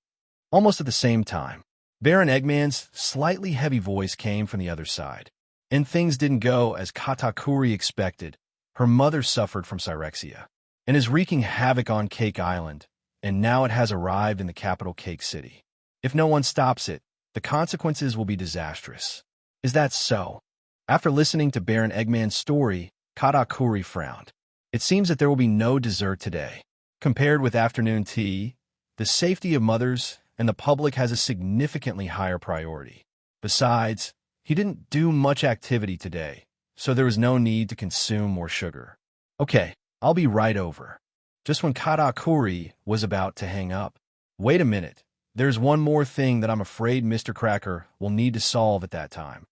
Almost at the same time, Baron Eggman's slightly heavy voice came from the other side. And things didn't go as Katakuri expected. Her mother suffered from pyrexia and is wreaking havoc on Cake Island, and now it has arrived in the capital, Cake City. If no one stops it, the consequences will be disastrous. Is that so? After listening to Baron Eggman's story, Katakuri frowned. It seems that there will be no dessert today. Compared with afternoon tea, the safety of mothers and the public has a significantly higher priority. Besides, he didn't do much activity today, so there was no need to consume more sugar. "Okay, I'll be right over." Just when Katakuri was about to hang up, "Wait a minute, there's one more thing that I'm afraid Mr. Cracker will need to solve at that time."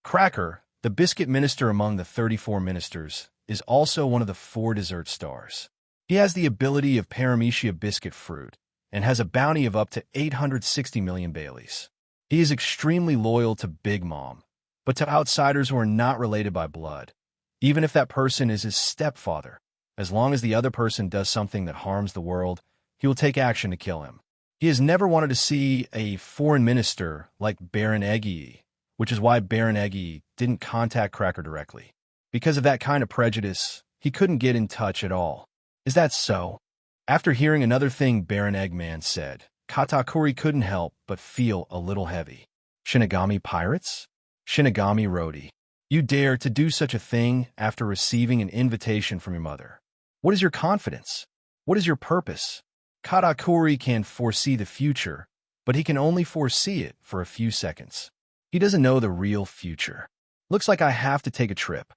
Cracker, the biscuit minister among the 34 ministers, is also one of the 4 dessert stars. He has the ability of paramecia biscuit fruit and has a bounty of up to 860 million Baileys. He is extremely loyal to Big Mom, but to outsiders who are not related by blood, even if that person is his stepfather. As long as the other person does something that harms the world, he will take action to kill him. He has never wanted to see a foreign minister like Baron Egi, which is why Baron Egi didn't contact Cracker directly. Because of that kind of prejudice, he couldn't get in touch at all. Is that so? After hearing another thing Baron Eggman said, Katakuri couldn't help but feel a little heavy. "Shinigami pirates? Shinigami Rodi, you dare to do such a thing after receiving an invitation from your mother? What is your confidence? What is your purpose?" Katakuri can foresee the future, but he can only foresee it for a few seconds. He doesn't know the real future. "Looks like I have to take a trip."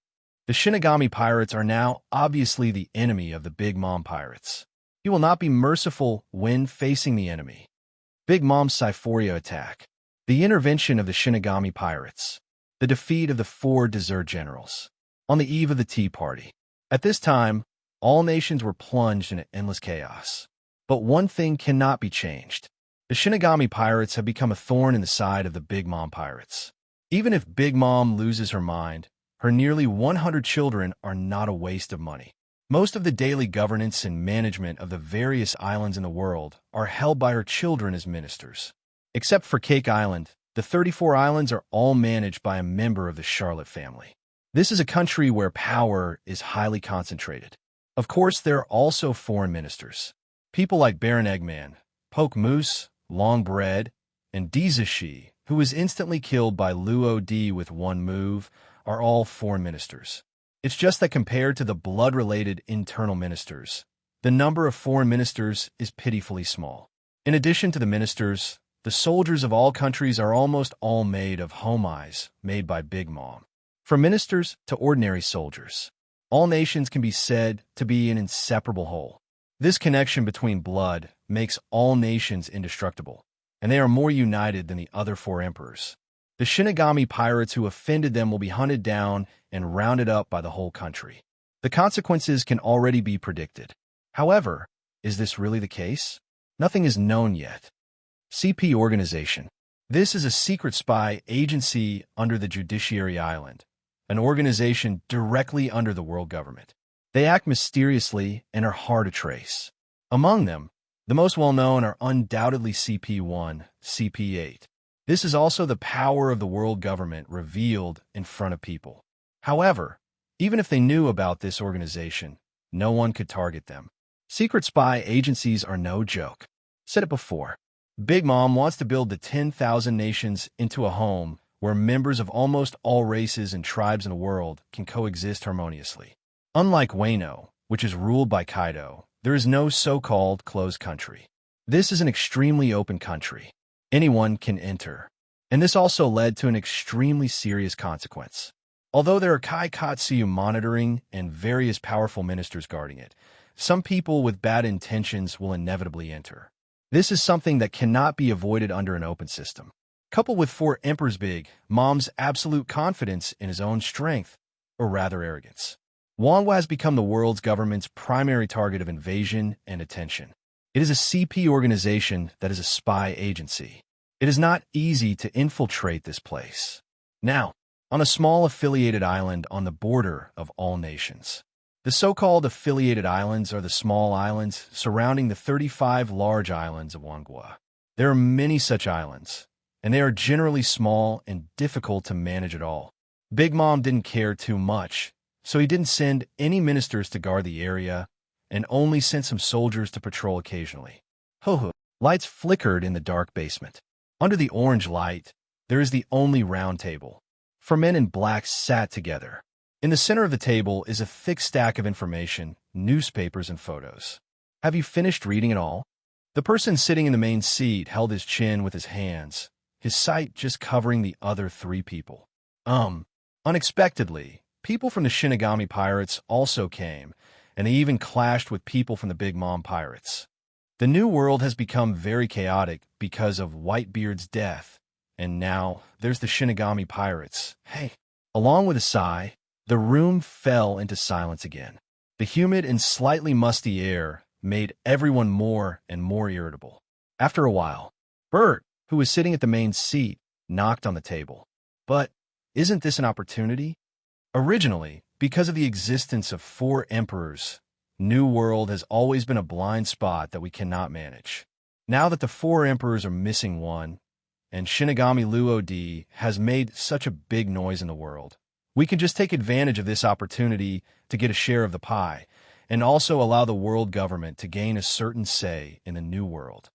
The Shinigami pirates are now obviously the enemy of the Big Mom pirates. He will not be merciful when facing the enemy. Big Mom's Syphoria attack. The intervention of the Shinigami pirates. The defeat of the 4 dessert generals. On the eve of the Tea Party. At this time, all nations were plunged in endless chaos. But one thing cannot be changed. The Shinigami pirates have become a thorn in the side of the Big Mom pirates. Even if Big Mom loses her mind, her nearly 100 children are not a waste of money. Most of the daily governance and management of the various islands in the world are held by her children as ministers. Except for Cake Island, the 34 islands are all managed by a member of the Charlotte family. This is a country where power is highly concentrated. Of course, there are also foreign ministers. People like Baron Eggman, Poke Moose, Long Bread, and Dizashi, who was instantly killed by Luo D with one move, are all foreign ministers. It's just that compared to the blood-related internal ministers, the number of foreign ministers is pitifully small. In addition to the ministers, the soldiers of all countries are almost all made of homies made by Big Mom. From ministers to ordinary soldiers, all nations can be said to be an inseparable whole. This connection between blood makes all nations indestructible, and they are more united than the other 4 emperors. The Shinigami pirates who offended them will be hunted down and rounded up by the whole country. The consequences can already be predicted. However, is this really the case? Nothing is known yet. CP Organization. This is a secret spy agency under the Judiciary Island, an organization directly under the world government. They act mysteriously and are hard to trace. Among them, the most well-known are undoubtedly CP1, CP8. This is also the power of the world government revealed in front of people. However, even if they knew about this organization, no one could target them. Secret spy agencies are no joke. Said it before. Big Mom wants to build the 10,000 nations into a home where members of almost all races and tribes in the world can coexist harmoniously. Unlike Wano, which is ruled by Kaido, there is no so-called closed country. This is an extremely open country. Anyone can enter. And this also led to an extremely serious consequence. Although there are Kai Katsuyu monitoring and various powerful ministers guarding it, some people with bad intentions will inevitably enter. This is something that cannot be avoided under an open system. Coupled with Four Emperors Big Mom's absolute confidence in his own strength, or rather arrogance, Wanhua has become the world's government's primary target of invasion and attention. It is a CP organization that is a spy agency. It is not easy to infiltrate this place. Now, on a small affiliated island on the border of all nations. The so-called affiliated islands are the small islands surrounding the 35 large islands of Wanhua. There are many such islands, and they are generally small and difficult to manage at all. Big Mom didn't care too much, so he didn't send any ministers to guard the area and only sent some soldiers to patrol occasionally. Ho-ho! Lights flickered in the dark basement. Under the orange light, there is the only round table. Four men in black sat together. In the center of the table is a thick stack of information, newspapers and photos. Have you finished reading it all? The person sitting in the main seat held his chin with his hands, his sight just covering the other three people. Unexpectedly, people from the Shinigami Pirates also came, and they even clashed with people from the Big Mom Pirates. The new world has become very chaotic because of Whitebeard's death, and now there's the Shinigami Pirates. Hey. Along with a sigh, the room fell into silence again. The humid and slightly musty air made everyone more and more irritable. After a while, Bert, who was sitting at the main seat, knocked on the table. But isn't this an opportunity? Originally, because of the existence of four emperors, New World has always been a blind spot that we cannot manage. Now that the four emperors are missing one, and Shinigami Luo-D has made such a big noise in the world, we can just take advantage of this opportunity to get a share of the pie, and also allow the world government to gain a certain say in the new world.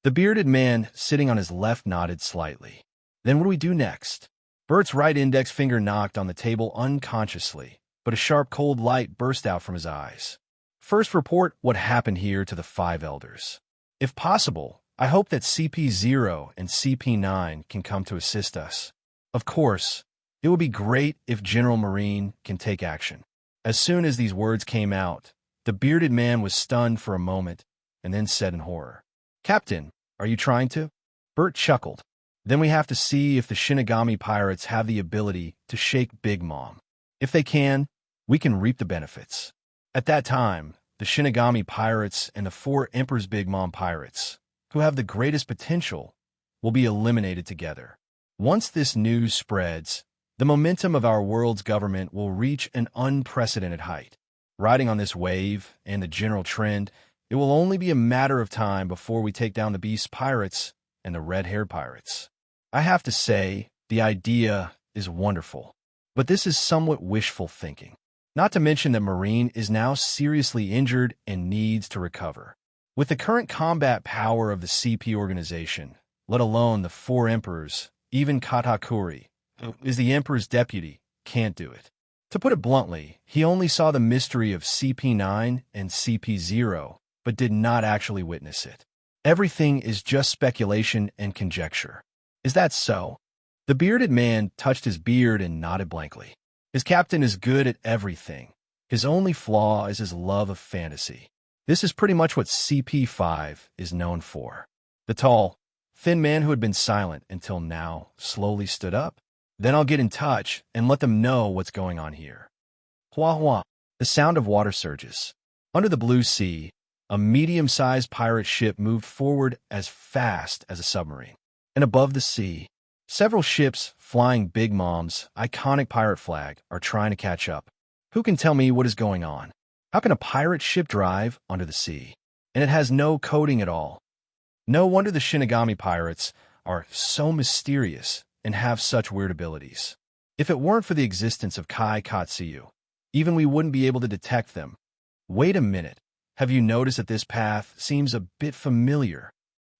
The bearded man sitting on his left nodded slightly. Then what do we do next? Bert's right index finger knocked on the table unconsciously, but a sharp cold light burst out from his eyes. First, report what happened here to the five elders. If possible, I hope that CP0 and CP9 can come to assist us. Of course, it would be great if General Marine can take action. As soon as these words came out, the bearded man was stunned for a moment and then said in horror, "Captain, are you trying to?" Bert chuckled. Then we have to see if the Shinigami Pirates have the ability to shake Big Mom. If they can, we can reap the benefits. At that time, the Shinigami Pirates and the Four Emperors Big Mom Pirates, who have the greatest potential, will be eliminated together. Once this news spreads, the momentum of our world's government will reach an unprecedented height. Riding on this wave and the general trend, it will only be a matter of time before we take down the Beast Pirates and the Red-Haired Pirates. I have to say, the idea is wonderful, but this is somewhat wishful thinking. Not to mention that Marine is now seriously injured and needs to recover. With the current combat power of the CP organization, let alone the four emperors, even Katakuri, who is the emperor's deputy, can't do it. To put it bluntly, he only saw the mystery of CP9 and CP0, but did not actually witness it. Everything is just speculation and conjecture. Is that so? The bearded man touched his beard and nodded blankly. His captain is good at everything. His only flaw is his love of fantasy. This is pretty much what CP5 is known for. The tall, thin man who had been silent until now slowly stood up. Then I'll get in touch and let them know what's going on here. Hua hua. The sound of water surges. Under the blue sea, a medium-sized pirate ship moved forward as fast as a submarine. And above the sea, several ships flying Big Mom's iconic pirate flag are trying to catch up. Who can tell me what is going on? How can a pirate ship drive under the sea? And it has no coating at all. No wonder the Shinigami Pirates are so mysterious and have such weird abilities. If it weren't for the existence of Kai Katsuyu, even we wouldn't be able to detect them. Wait a minute. Have you noticed that this path seems a bit familiar?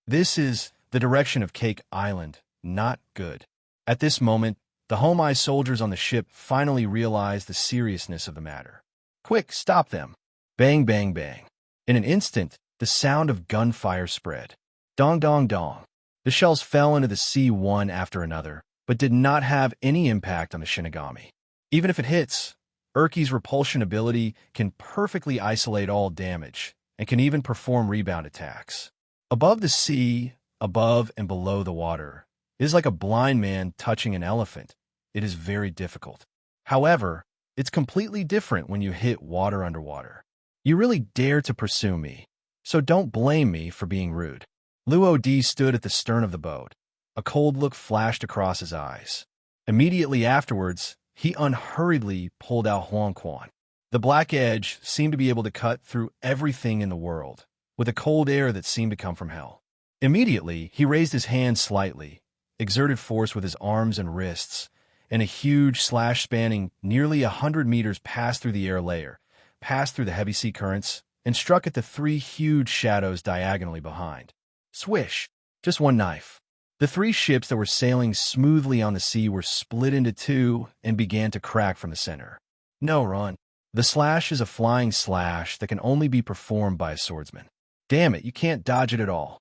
This is the direction of Cake Island. Not good. At this moment, the Homai soldiers on the ship finally realized the seriousness of the matter. Quick, stop them. Bang, bang, bang. In an instant, the sound of gunfire spread. Dong, dong, dong. The shells fell into the sea one after another, but did not have any impact on the Shinigami. Even if it hits, Urki's repulsion ability can perfectly isolate all damage and can even perform rebound attacks. Above the sea, above and below the water, it is like a blind man touching an elephant. It is very difficult. However, it's completely different when you hit water underwater. You really dare to pursue me, so don't blame me for being rude. Luo Di stood at the stern of the boat. A cold look flashed across his eyes. Immediately afterwards, he unhurriedly pulled out Huang Quan. The black edge seemed to be able to cut through everything in the world, with a cold air that seemed to come from hell. Immediately, he raised his hand slightly, exerted force with his arms and wrists, and a huge slash spanning nearly 100 meters passed through the air layer, passed through the heavy sea currents, and struck at the three huge shadows diagonally behind. Swish! Just one knife. The three ships that were sailing smoothly on the sea were split into two and began to crack from the center. No, run. The slash is a flying slash that can only be performed by a swordsman. Damn it, you can't dodge it at all.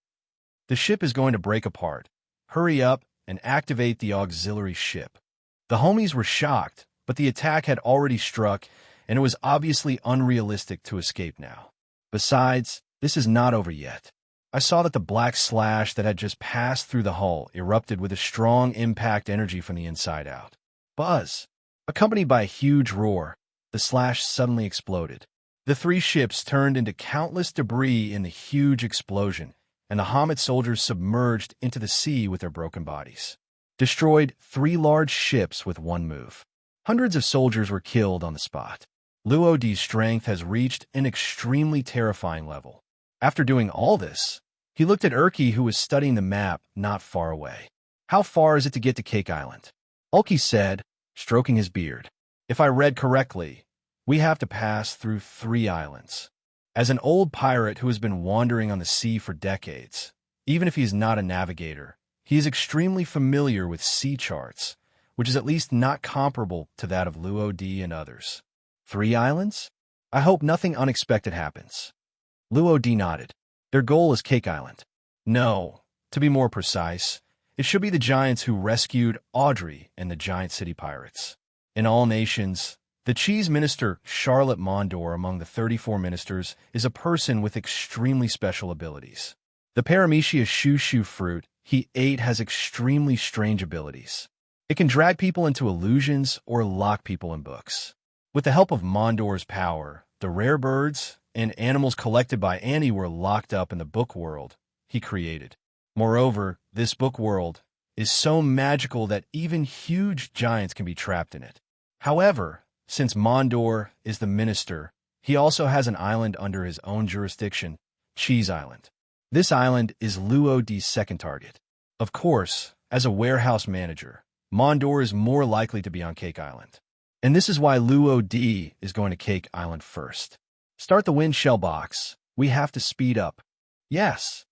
The ship is going to break apart. Hurry up and activate the auxiliary ship. The homies were shocked, but the attack had already struck, and it was obviously unrealistic to escape now. Besides, this is not over yet. I saw that the black slash that had just passed through the hull erupted with a strong impact energy from the inside out. Buzz! Accompanied by a huge roar, the slash suddenly exploded. The three ships turned into countless debris in the huge explosion, and the Hamid soldiers submerged into the sea with their broken bodies. Destroyed 3 large ships with one move. Hundreds of soldiers were killed on the spot. Luo Di's strength has reached an extremely terrifying level. After doing all this, he looked at Urki, who was studying the map not far away. How far is it to get to Cake Island? Ulki said, stroking his beard. If I read correctly, we have to pass through 3 islands. As an old pirate who has been wandering on the sea for decades, even if he is not a navigator, he is extremely familiar with sea charts, which is at least not comparable to that of Luo Di and others. 3 islands? I hope nothing unexpected happens. Luo Di nodded. Their goal is Cake Island. No, to be more precise, it should be the giants who rescued Audrey and the giant city pirates. In all nations, the cheese minister Charlotte Mondor among the 34 ministers is a person with extremely special abilities. The Paramecia shoo-shoo fruit he ate has extremely strange abilities. It can drag people into illusions or lock people in books. With the help of Mondor's power, the rare birds and animals collected by Annie were locked up in the book world he created. Moreover, this book world is so magical that even huge giants can be trapped in it. However, since Mondor is the minister, he also has an island under his own jurisdiction, Cheese Island. This island is Luo Di's second target. Of course, as a warehouse manager, Mondor is more likely to be on Cake Island. And this is why Luo Di is going to Cake Island first. Start the wind shell box. We have to speed up. Yes.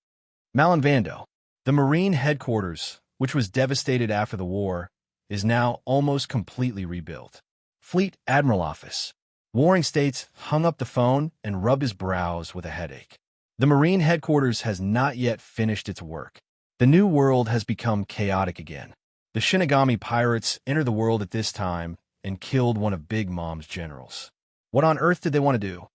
Malinvando, the Marine headquarters, which was devastated after the war, is now almost completely rebuilt. Fleet Admiral Office. Warring States hung up the phone and rubbed his brows with a headache. The Marine headquarters has not yet finished its work. The new world has become chaotic again. The Shinigami pirates entered the world at this time and killed one of Big Mom's generals. What on earth did they want to do?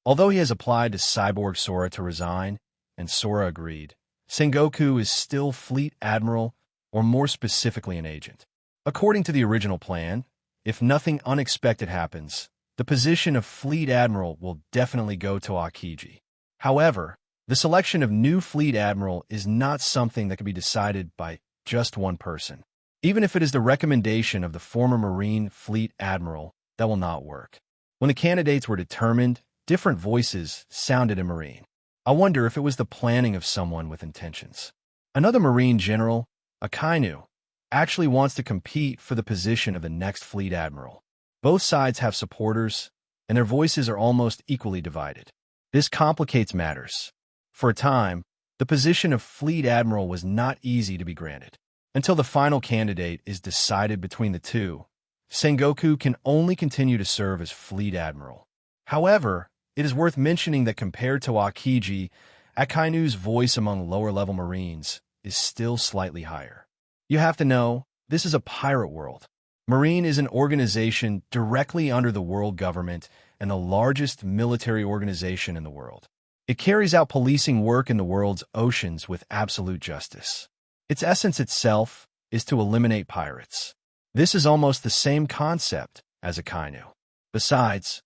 Although he has applied to Cyborg Sora to resign, and Sora agreed, Sengoku is still Fleet Admiral, or more specifically an agent. According to the original plan, if nothing unexpected happens, the position of Fleet Admiral will definitely go to Akiji. However, the selection of new Fleet Admiral is not something that can be decided by just one person. Even if it is the recommendation of the former Marine Fleet Admiral, that will not work. When the candidates were determined, different voices sounded in Marine. I wonder if it was the planning of someone with intentions. Another Marine general, Akainu, actually wants to compete for the position of the next Fleet Admiral. Both sides have supporters, and their voices are almost equally divided. This complicates matters. For a time, the position of Fleet Admiral was not easy to be granted. Until the final candidate is decided between the two, Sengoku can only continue to serve as Fleet Admiral. However, It is worth mentioning that compared to Aokiji, Akainu's voice among lower-level Marines is still slightly higher. You have to know, this is a pirate world. Marine is an organization directly under the world government and the largest military organization in the world. It carries out policing work in the world's oceans with absolute justice. Its essence itself is to eliminate pirates. This is almost the same concept as Akainu. Besides,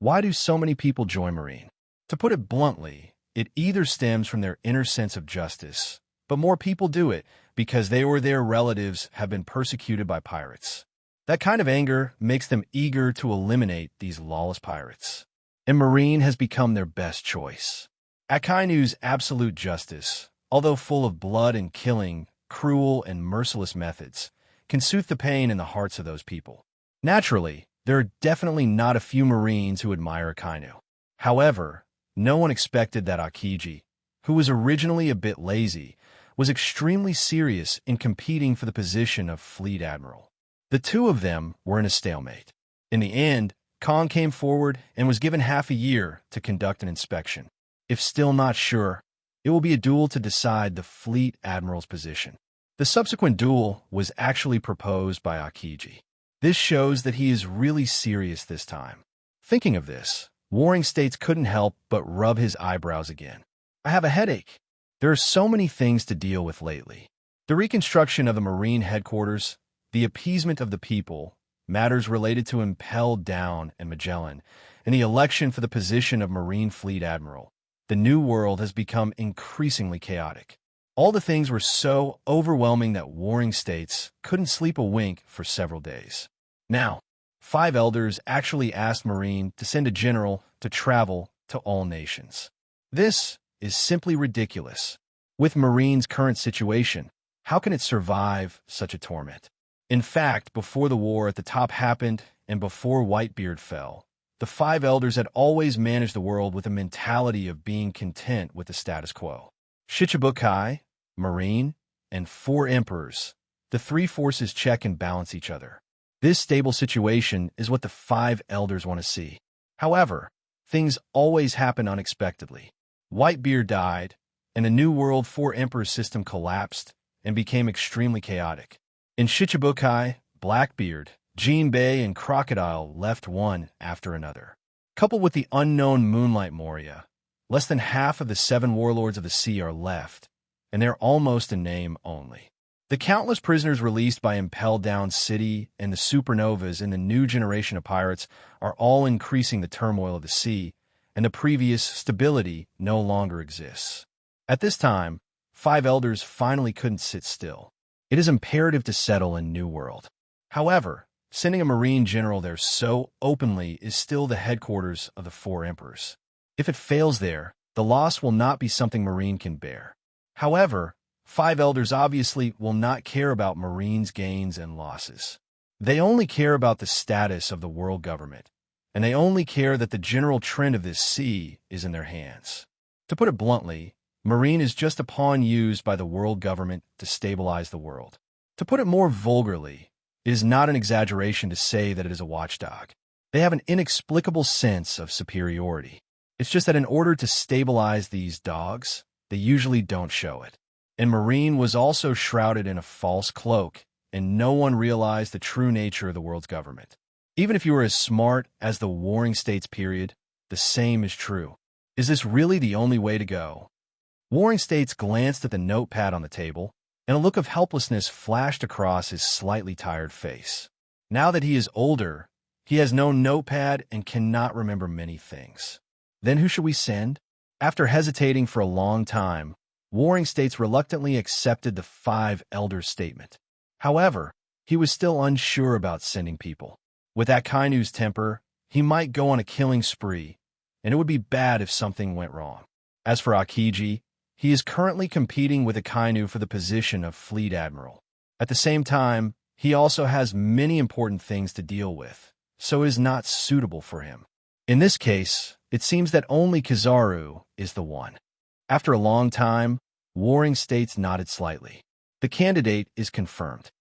why do so many people join Marine? To put it bluntly, it either stems from their inner sense of justice, but more people do it because they or their relatives have been persecuted by pirates. That kind of anger makes them eager to eliminate these lawless pirates. And Marine has become their best choice. Akainu's absolute justice, although full of blood and killing, cruel and merciless methods, can soothe the pain in the hearts of those people. Naturally, there are definitely not a few Marines who admire Akainu. However, no one expected that Aokiji, who was originally a bit lazy, was extremely serious in competing for the position of Fleet Admiral. The two of them were in a stalemate. In the end, Kong came forward and was given half a year to conduct an inspection. If still not sure, it will be a duel to decide the Fleet Admiral's position. The subsequent duel was actually proposed by Aokiji. This shows that he is really serious this time. Thinking of this, Warring States couldn't help but rub his eyebrows again. I have a headache. There are so many things to deal with lately. The reconstruction of the Marine headquarters, the appeasement of the people, matters related to Impel Down and Magellan, and the election for the position of Marine Fleet Admiral. The new world has become increasingly chaotic. All the things were so overwhelming that Warring States couldn't sleep a wink for several days. Now, 5 elders actually asked Marine to send a general to travel to all nations. This is simply ridiculous. With Marine's current situation, how can it survive such a torment? In fact, before the war at the top happened and before Whitebeard fell, the 5 elders had always managed the world with a mentality of being content with the status quo. Shichibukai, Marine, and 4 emperors, the 3 forces check and balance each other. This stable situation is what the 5 elders want to see. However, things always happen unexpectedly. Whitebeard died, and the New World 4 Emperor system collapsed and became extremely chaotic. In Shichibukai, Blackbeard, Jinbei, and Crocodile left one after another. Coupled with the unknown Moonlight Moria, less than half of the 7 warlords of the sea are left, and they're almost in name only. The countless prisoners released by Impel Down City and the supernovas in the new generation of pirates are all increasing the turmoil of the sea, and the previous stability no longer exists. At this time, 5 elders finally couldn't sit still. It is imperative to settle in New World. However, sending a Marine general there so openly is still the headquarters of the 4 emperors. If it fails there, the loss will not be something Marine can bear. However, 5 elders obviously will not care about Marine's gains and losses. They only care about the status of the world government, and they only care that the general trend of this sea is in their hands. To put it bluntly, Marine is just a pawn used by the world government to stabilize the world. To put it more vulgarly, it is not an exaggeration to say that it is a watchdog. They have an inexplicable sense of superiority. It's just that in order to stabilize these dogs, they usually don't show it. And Marine was also shrouded in a false cloak, and no one realized the true nature of the world's government. Even if you were as smart as the Warring States period, the same is true. Is this really the only way to go? Warring States glanced at the notepad on the table, and a look of helplessness flashed across his slightly tired face. Now that he is older, he has no notepad and cannot remember many things. Then who should we send? After hesitating for a long time, Warring States reluctantly accepted the 5 elders' statement. However, he was still unsure about sending people. With Akainu's temper, he might go on a killing spree, and it would be bad if something went wrong. As for Aokiji, he is currently competing with Akainu for the position of Fleet Admiral. At the same time, he also has many important things to deal with, so it is not suitable for him. In this case, it seems that only Kizaru is the one. After a long time, Warring States nodded slightly. The candidate is confirmed.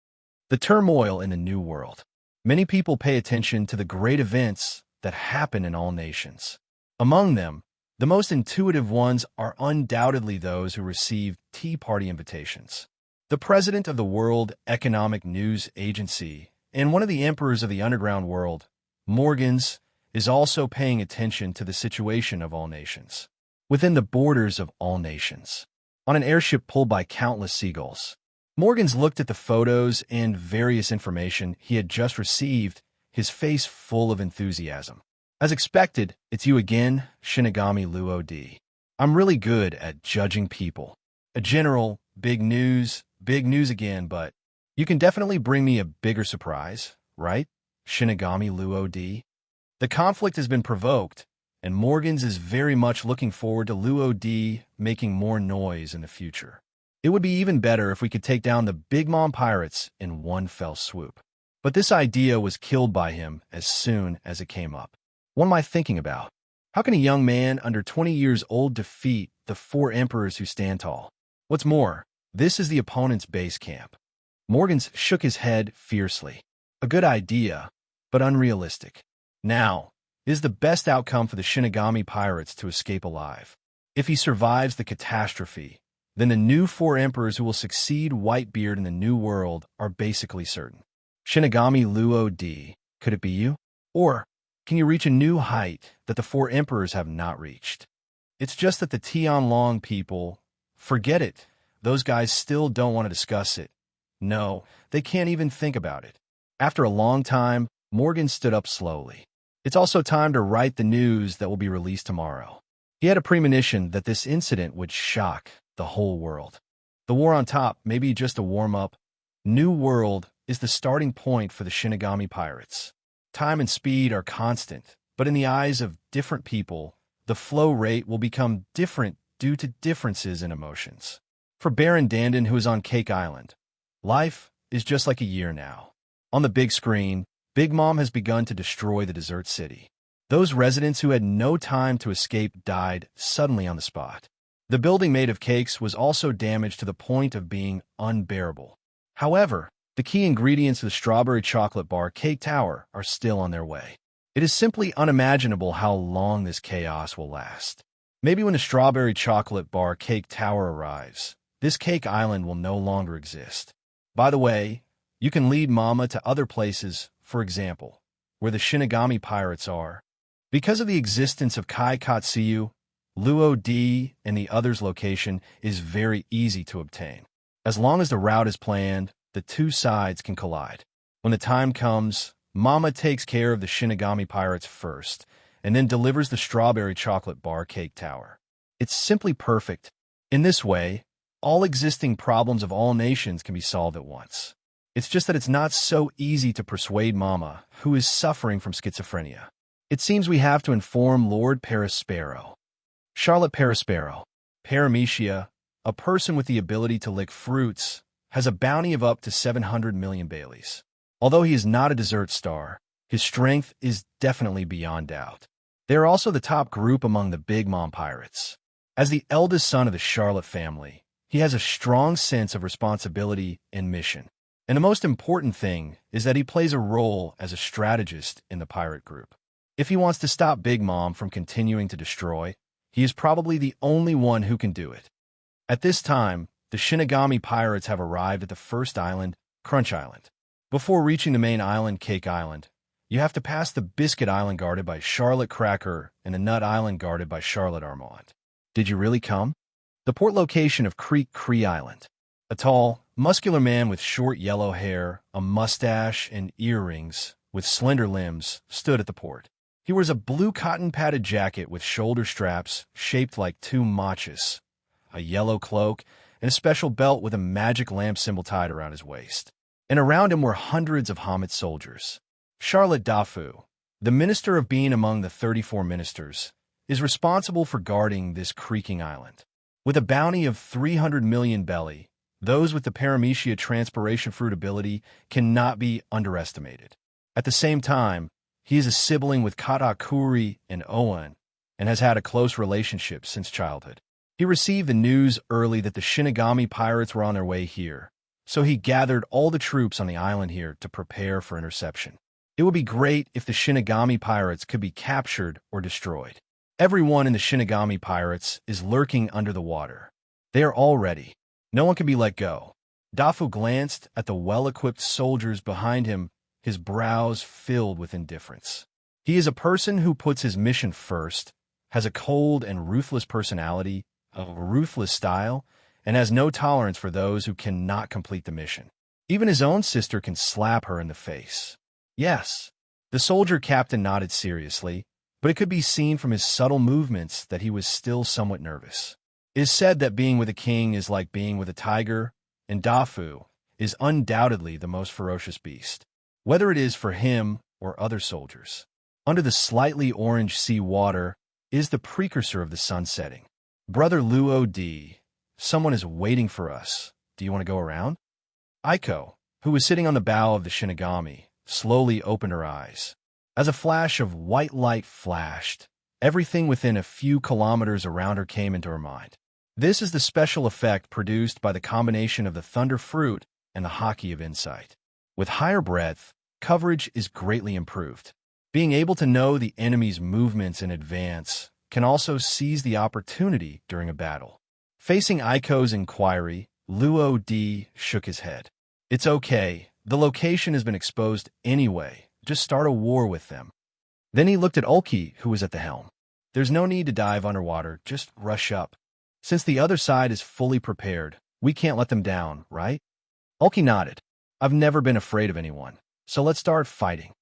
The turmoil in the New World. Many people pay attention to the great events that happen in all nations. Among them, the most intuitive ones are undoubtedly those who received Tea Party invitations. The president of the World Economic News Agency and one of the emperors of the underground world, Morgans, is also paying attention to the situation of all nations, within the borders of all nations. On an airship pulled by countless seagulls, Morgans looked at the photos and various information he had just received, his face full of enthusiasm. As expected, it's you again, Shinigami Luo D. I'm really good at judging people. A general, big news again, but you can definitely bring me a bigger surprise, right, Shinigami Luo D? The conflict has been provoked, and Morgans is very much looking forward to Luo D making more noise in the future. It would be even better if we could take down the Big Mom pirates in one fell swoop. But this idea was killed by him as soon as it came up. What am I thinking about? How can a young man under 20 years old defeat the 4 emperors who stand tall? What's more, this is the opponent's base camp. Morgans shook his head fiercely. A good idea, but unrealistic. Now, is the best outcome for the Shinigami pirates to escape alive. If he survives the catastrophe, then the new 4 emperors who will succeed Whitebeard in the New World are basically certain. Shinigami Luo D, could it be you? Or can you reach a new height that the 4 emperors have not reached? It's just that the Tianlong people, forget it. Those guys still don't want to discuss it. No, they can't even think about it. After a long time, Morgan stood up slowly. It's also time to write the news that will be released tomorrow. He had a premonition that this incident would shock the whole world. The war on top may be just a warm-up. New World is the starting point for the Shinigami pirates. Time and speed are constant, but in the eyes of different people, the flow rate will become different due to differences in emotions. For Baron Dandin, who is on Cake Island, life is just like a year now. On the big screen, Big Mom has begun to destroy the desert city. Those residents who had no time to escape died suddenly on the spot. The building made of cakes was also damaged to the point of being unbearable. However, the key ingredients of the strawberry chocolate bar cake tower are still on their way. It is simply unimaginable how long this chaos will last. Maybe when the strawberry chocolate bar cake tower arrives, this cake island will no longer exist. By the way, you can lead Mama to other places, for example, where the Shinigami pirates are. Because of the existence of Kai Katsuyu, Luo D and the others' location is very easy to obtain. As long as the route is planned, the 2 sides can collide. When the time comes, Mama takes care of the Shinigami pirates first, and then delivers the strawberry chocolate bar cake tower. It's simply perfect. In this way, all existing problems of all nations can be solved at once. It's just that it's not so easy to persuade Mama, who is suffering from schizophrenia. It seems we have to inform Lord Paraspero. Charlotte Paraspero, Paramecia, a person with the ability to lick fruits, has a bounty of up to 700 million Baileys. Although he is not a dessert star, his strength is definitely beyond doubt. They are also the top group among the Big Mom pirates. As the eldest son of the Charlotte family, he has a strong sense of responsibility and mission. And the most important thing is that he plays a role as a strategist in the pirate group. If he wants to stop Big Mom from continuing to destroy, he is probably the only one who can do it. At this time, the Shinigami pirates have arrived at the first island, Crunch Island. Before reaching the main island, Cake Island, you have to pass the Biscuit Island guarded by Charlotte Cracker and the Nut Island guarded by Charlotte Armand. Did you really come? The port location of Creek Cree Island. A tall, muscular man with short yellow hair, a mustache, and earrings, with slender limbs, stood at the port. He wears a blue cotton-padded jacket with shoulder straps shaped like 2 matchas, a yellow cloak, and a special belt with a magic lamp symbol tied around his waist. And around him were hundreds of Hamid soldiers. Charlotte Dafu, the minister of being among the 34 ministers, is responsible for guarding this creaking island. With a bounty of 300 million belly, those with the Paramecia transpiration fruit ability cannot be underestimated. At the same time, he is a sibling with Katakuri and Owen, and has had a close relationship since childhood. He received the news early that the Shinigami pirates were on their way here, so he gathered all the troops on the island here to prepare for interception. It would be great if the Shinigami pirates could be captured or destroyed. Everyone in the Shinigami pirates is lurking under the water. They are all ready. No one can be let go. Dafu glanced at the well-equipped soldiers behind him, his brows filled with indifference. He is a person who puts his mission first, has a cold and ruthless personality, a ruthless style, and has no tolerance for those who cannot complete the mission. Even his own sister can slap her in the face. Yes. The soldier captain nodded seriously, but it could be seen from his subtle movements that he was still somewhat nervous. It is said that being with a king is like being with a tiger, and Dafu is undoubtedly the most ferocious beast, whether it is for him or other soldiers. Under the slightly orange sea water is the precursor of the sun setting. Brother Luo D, someone is waiting for us. Do you want to go around? Aiko, who was sitting on the bow of the Shinigami, slowly opened her eyes. As a flash of white light flashed, everything within a few kilometers around her came into her mind. This is the special effect produced by the combination of the Thunder Fruit and the Haki of Insight. With higher breadth, coverage is greatly improved. Being able to know the enemy's movements in advance can also seize the opportunity during a battle. Facing Aiko's inquiry, Luo D shook his head. It's okay. The location has been exposed anyway. Just start a war with them. Then he looked at Ulki, who was at the helm. There's no need to dive underwater. Just rush up. Since the other side is fully prepared, we can't let them down, right? Ulki nodded. I've never been afraid of anyone, so let's start fighting.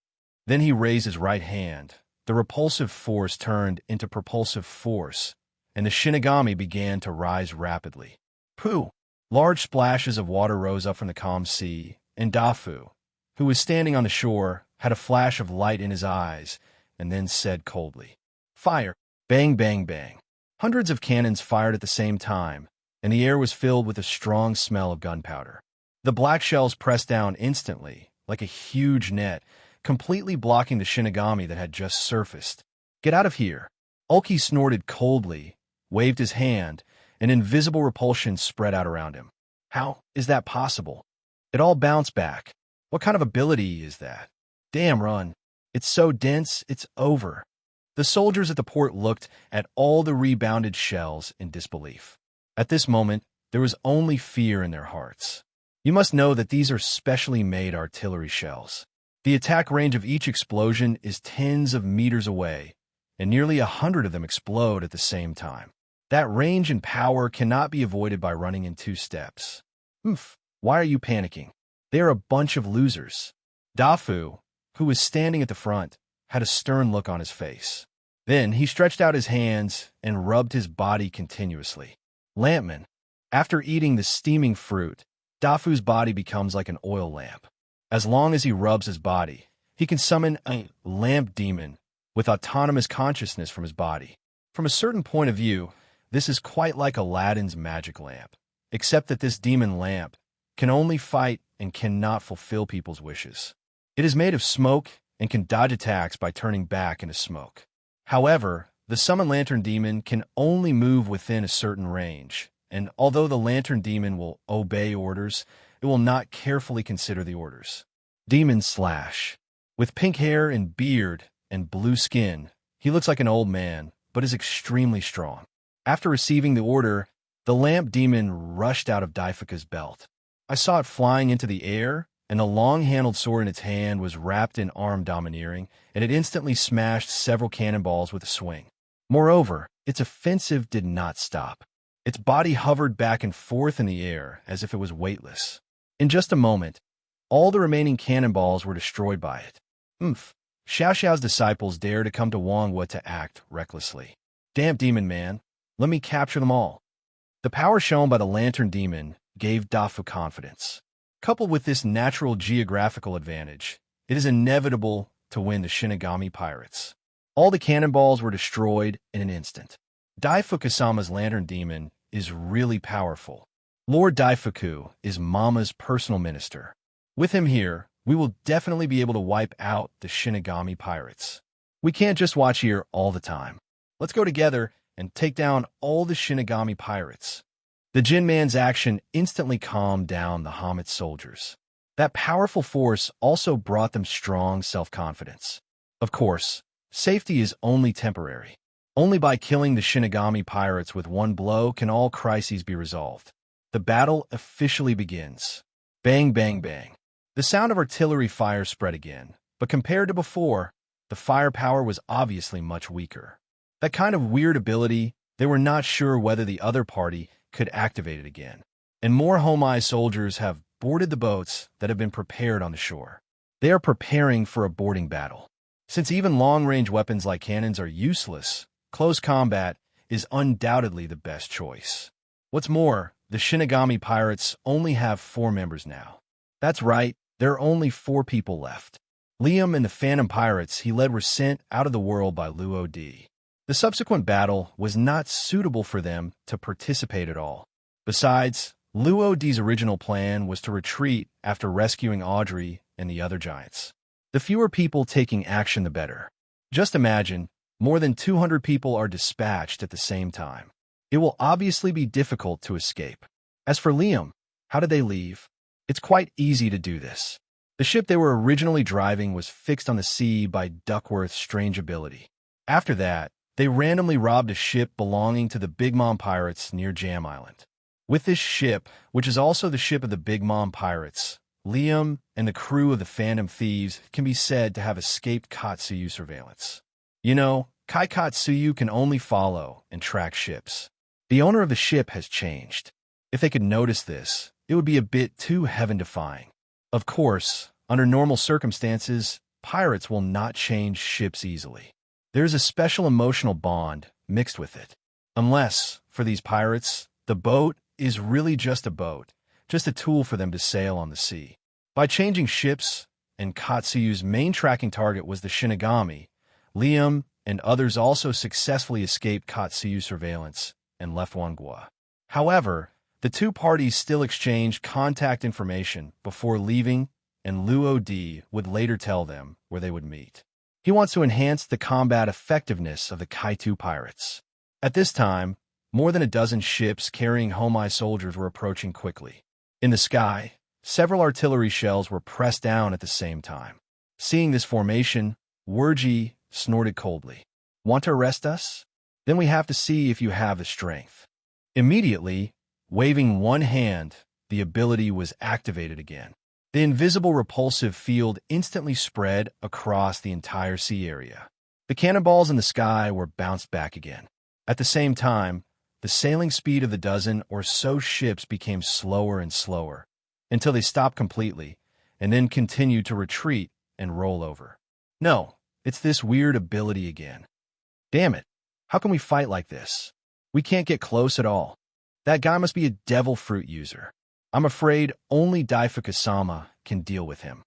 Then he raised his right hand. The repulsive force turned into propulsive force, and the Shinigami began to rise rapidly. Pooh! Large splashes of water rose up from the calm sea, and Dafu, who was standing on the shore, had a flash of light in his eyes, and then said coldly, Fire! Bang, bang, bang. Hundreds of cannons fired at the same time, and the air was filled with a strong smell of gunpowder. The black shells pressed down instantly, like a huge net, completely blocking the Shinigami that had just surfaced. Get out of here! Ulki snorted coldly, waved his hand, and invisible repulsion spread out around him. How is that possible? It all bounced back. What kind of ability is that? Damn, run. It's so dense, it's over. The soldiers at the port looked at all the rebounded shells in disbelief. At this moment, there was only fear in their hearts. You must know that these are specially made artillery shells. The attack range of each explosion is tens of meters away, and nearly 100 of them explode at the same time. That range and power cannot be avoided by running in 2 steps. Why are you panicking? They are a bunch of losers. Dafu, who was standing at the front, had a stern look on his face. Then he stretched out his hands and rubbed his body continuously. Lampman. After eating the steaming fruit, Dafu's body becomes like an oil lamp. As long as he rubs his body, he can summon a lamp demon with autonomous consciousness from his body. From a certain point of view, this is quite like Aladdin's magic lamp, except that this demon lamp can only fight and cannot fulfill people's wishes. It is made of smoke and can dodge attacks by turning back into smoke. However, the summoned lantern demon can only move within a certain range, and although the lantern demon will obey orders, it will not carefully consider the orders. Demon Slash. With pink hair and beard and blue skin, he looks like an old man, but is extremely strong. After receiving the order, the lamp demon rushed out of Daifuka's belt. I saw it flying into the air, and the long-handled sword in its hand was wrapped in armed domineering, and it instantly smashed several cannonballs with a swing. Moreover, its offensive did not stop. Its body hovered back and forth in the air as if it was weightless. In just a moment, all the remaining cannonballs were destroyed by it. Xiao Xiao's disciples dared to come to Wangwa to act recklessly. Damn demon man, let me capture them all. The power shown by the lantern demon gave Dafu confidence. Coupled with this natural geographical advantage, it is inevitable to win the Shinigami pirates. All the cannonballs were destroyed in an instant. Daifuku-sama's lantern demon is really powerful. Lord Daifuku is Mama's personal minister. With him here, we will definitely be able to wipe out the Shinigami pirates. We can't just watch here all the time. Let's go together and take down all the Shinigami pirates. The Jin Man's action instantly calmed down the Hamet soldiers. That powerful force also brought them strong self-confidence. Of course, safety is only temporary. Only by killing the Shinigami pirates with one blow can all crises be resolved. The battle officially begins. Bang, bang, bang. The sound of artillery fire spread again, but compared to before, the firepower was obviously much weaker. That kind of weird ability, they were not sure whether the other party could activate it again. And more Homai soldiers have boarded the boats that have been prepared on the shore. They are preparing for a boarding battle. Since even long-range weapons like cannons are useless, close combat is undoubtedly the best choice. What's more, the Shinigami pirates only have 4 members now. That's right, there are only 4 people left. Liam and the Phantom Pirates he led were sent out of the world by Luo D. The subsequent battle was not suitable for them to participate at all. Besides, Luo D's original plan was to retreat after rescuing Audrey and the other giants. The fewer people taking action, the better. Just imagine, more than 200 people are dispatched at the same time. It will obviously be difficult to escape. As for Liam, how did they leave? It's quite easy to do this. The ship they were originally driving was fixed on the sea by Duckworth's strange ability. After that, they randomly robbed a ship belonging to the Big Mom Pirates near Jam Island. With this ship, which is also the ship of the Big Mom Pirates, Liam and the crew of the Phantom Thieves can be said to have escaped Katsuyu surveillance. You know, Kai Katsuyu can only follow and track ships. The owner of the ship has changed. If they could notice this, it would be a bit too heaven-defying. Of course, under normal circumstances, pirates will not change ships easily. There is a special emotional bond mixed with it. Unless, for these pirates, the boat is really just a boat, just a tool for them to sail on the sea. By changing ships, and Katsuyu's main tracking target was the Shinigami, Liam and others also successfully escaped Katsuyu surveillance and left Wangua. However, the two parties still exchanged contact information before leaving, and Luo D would later tell them where they would meet. He wants to enhance the combat effectiveness of the Kaitu pirates. At this time, more than a dozen ships carrying Homai soldiers were approaching quickly. In the sky, several artillery shells were pressed down at the same time. Seeing this formation, Werji snorted coldly. Want to arrest us? Then we have to see if you have the strength. Immediately, waving one hand, the ability was activated again. The invisible repulsive field instantly spread across the entire sea area. The cannonballs in the sky were bounced back again. At the same time, the sailing speed of the dozen or so ships became slower and slower, until they stopped completely, and then continued to retreat and roll over. No, it's this weird ability again. Damn it, how can we fight like this? We can't get close at all. That guy must be a devil fruit user. I'm afraid only Daifuku-sama can deal with him.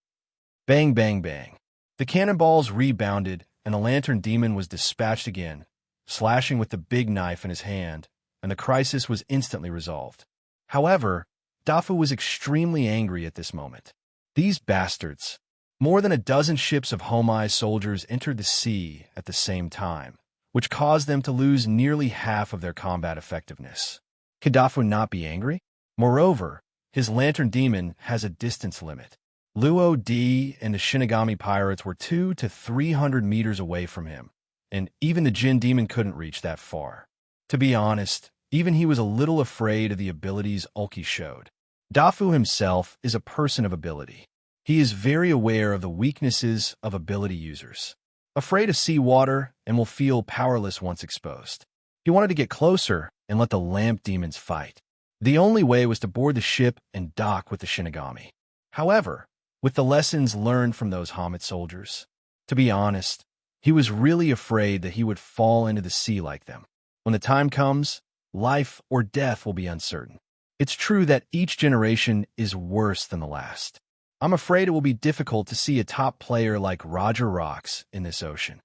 Bang, bang, bang. The cannonballs rebounded, and the lantern demon was dispatched again, slashing with the big knife in his hand, and the crisis was instantly resolved. However, Dafu was extremely angry at this moment. These bastards. More than a dozen ships of Homai soldiers entered the sea at the same time, which caused them to lose nearly half of their combat effectiveness. Could Dafu not be angry? Moreover, his lantern demon has a distance limit. Luo D and the Shinigami pirates were 200 to 300 meters away from him, and even the Jin demon couldn't reach that far. To be honest, even he was a little afraid of the abilities Ulki showed. Dafu himself is a person of ability. He is very aware of the weaknesses of ability users. Afraid of seawater and will feel powerless once exposed. He wanted to get closer and let the lamp demons fight. The only way was to board the ship and dock with the Shinigami. However, with the lessons learned from those Hamet soldiers, to be honest, he was really afraid that he would fall into the sea like them. When the time comes, life or death will be uncertain. It's true that each generation is worse than the last. I'm afraid it will be difficult to see a top player like Roger Rocks in this ocean.